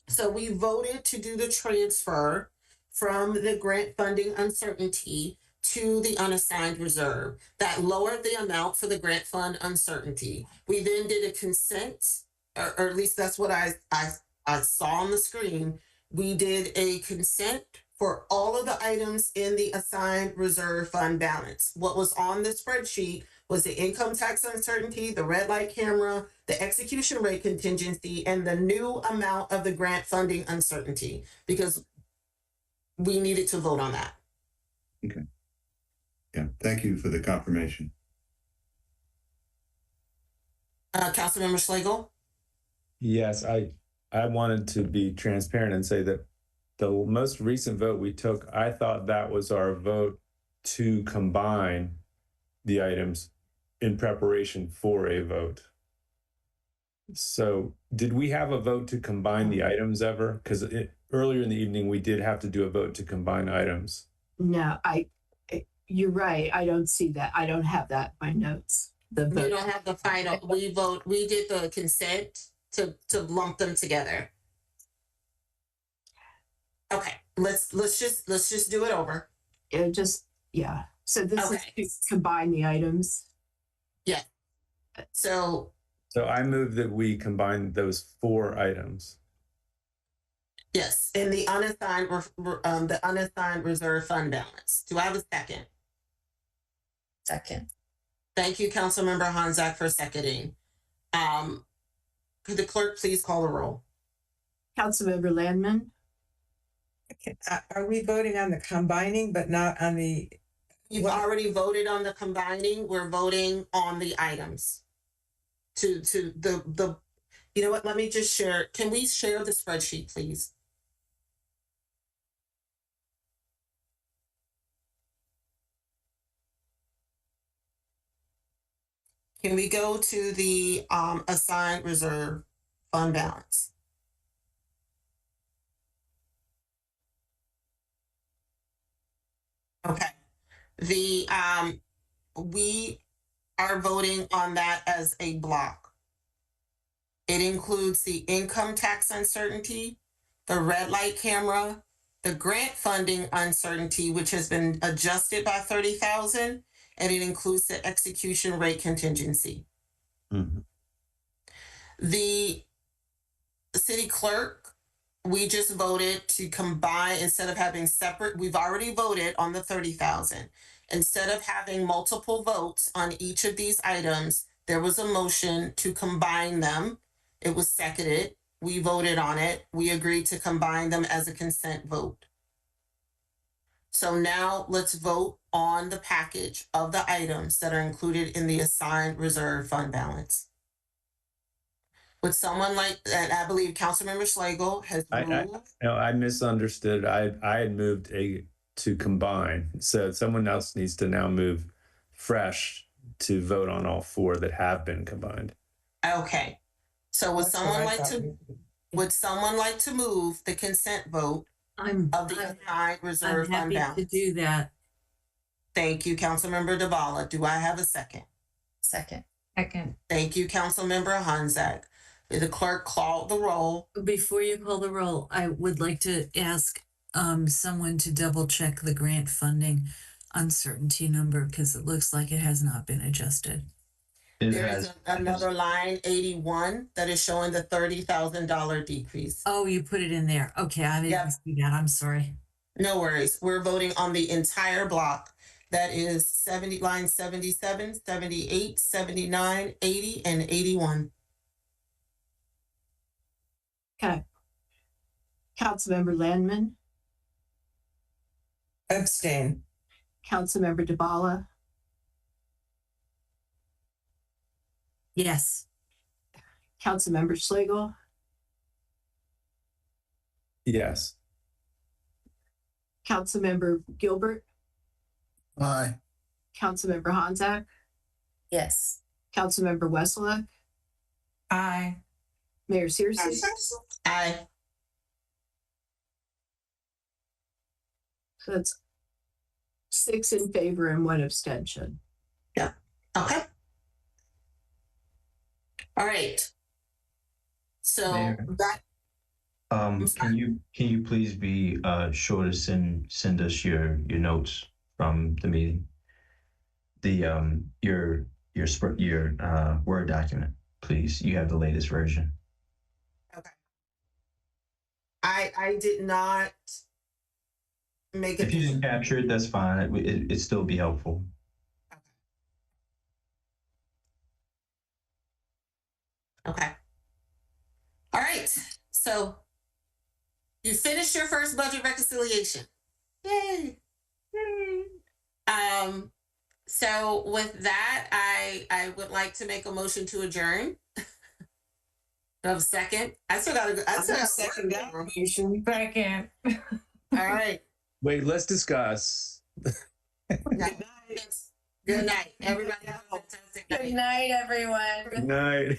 So we voted to do the transfer from the grant funding uncertainty to the unassigned reserve. That lowered the amount for the grant fund uncertainty. We then did a consent, or at least that's what I saw on the screen. We did a consent for all of the items in the assigned reserve fund balance. What was on the spreadsheet was the income tax uncertainty, the red light camera, the execution rate contingency, and the new amount of the grant funding uncertainty, because we needed to vote on that. Okay. Yeah, thank you for the confirmation. Councilmember Schlegel? Yes, I wanted to be transparent and say that the most recent vote we took, I thought that was our vote to combine the items in preparation for a vote. So did we have a vote to combine the items ever? Because earlier in the evening, we did have to do a vote to combine items. No, you're right. I don't see that. I don't have that in my notes. The vote. You don't have the final. We did the consent to lump them together. Okay, let's just do it over. Yeah. So this is to combine the items. Yeah. So I move that we combine those 4 items. yes, in the unassigned reserve fund balance. Do I have a second? Second. Thank you, Councilmember Honzak, for seconding. Could the clerk please call the roll? Councilmember Landman? Are we voting on the combining, but not on the? You've already voted on the combining. We're voting on the items. To the you know what? Let me just share. Can we share the spreadsheet, please? Can we go to the assigned reserve fund balance? Okay. The we are voting on that as a block. It includes the income tax uncertainty, the red light camera, the grant funding uncertainty, which has been adjusted by 30,000, and it includes the execution rate contingency. Mm-hmm. The city clerk, we just voted to combine instead of having separate. We've already voted on the 30,000. Instead of having multiple votes on each of these items, there was a motion to combine them. It was seconded. We voted on it. We agreed to combine them as a consent vote. So now let's vote on the package of the items that are included in the assigned reserve fund balance. Would someone like, and I believe Councilmember Schlegel has moved. I misunderstood. I had moved to combine. So someone else needs to now move fresh to vote on all 4 that have been combined. Okay. So would someone like to move the consent vote of the assigned reserve fund balance? I'm happy to do that. Thank you, Councilmember Dabala. Do I have a second? Second. Thank you, Councilmember Honzak. Did the clerk call the roll? Before you call the roll, I would like to ask someone to double check the grant funding uncertainty number because it looks like it has not been adjusted. There is another line 81 that is showing the $30,000 decrease. Oh, you put it in there. Okay, I didn't see that. I'm sorry. No worries. We're voting on the entire block. That is line 77, 78, 79, 80, and 81. Okay. Councilmember Landman? Abstain. Councilmember Dabala? Yes. Councilmember Schlegel? Yes. Councilmember Gilbert? Aye. Councilmember Honzak? Yes. Councilmember Wesseluk? Aye. Mayor Searcy? Aye. So that's 6 in favor and 1 abstention. Yeah. Okay. All right. So Mayor. that. Can you please be sure to send us your notes from the meeting? The your Word document, please. You have the latest version. Okay. I did not make it. If you didn't capture it, that's fine. It'd still be helpful. Okay. All right. So you finished your first budget reconciliation. Yay. So with that, I would like to make a motion to adjourn. Do I have a second? I still gotta go. I still gotta second work. that motion. Second. All right. Wait, let's discuss. Good night. Good night. Everybody have a fantastic night. Good night, everyone. Good night.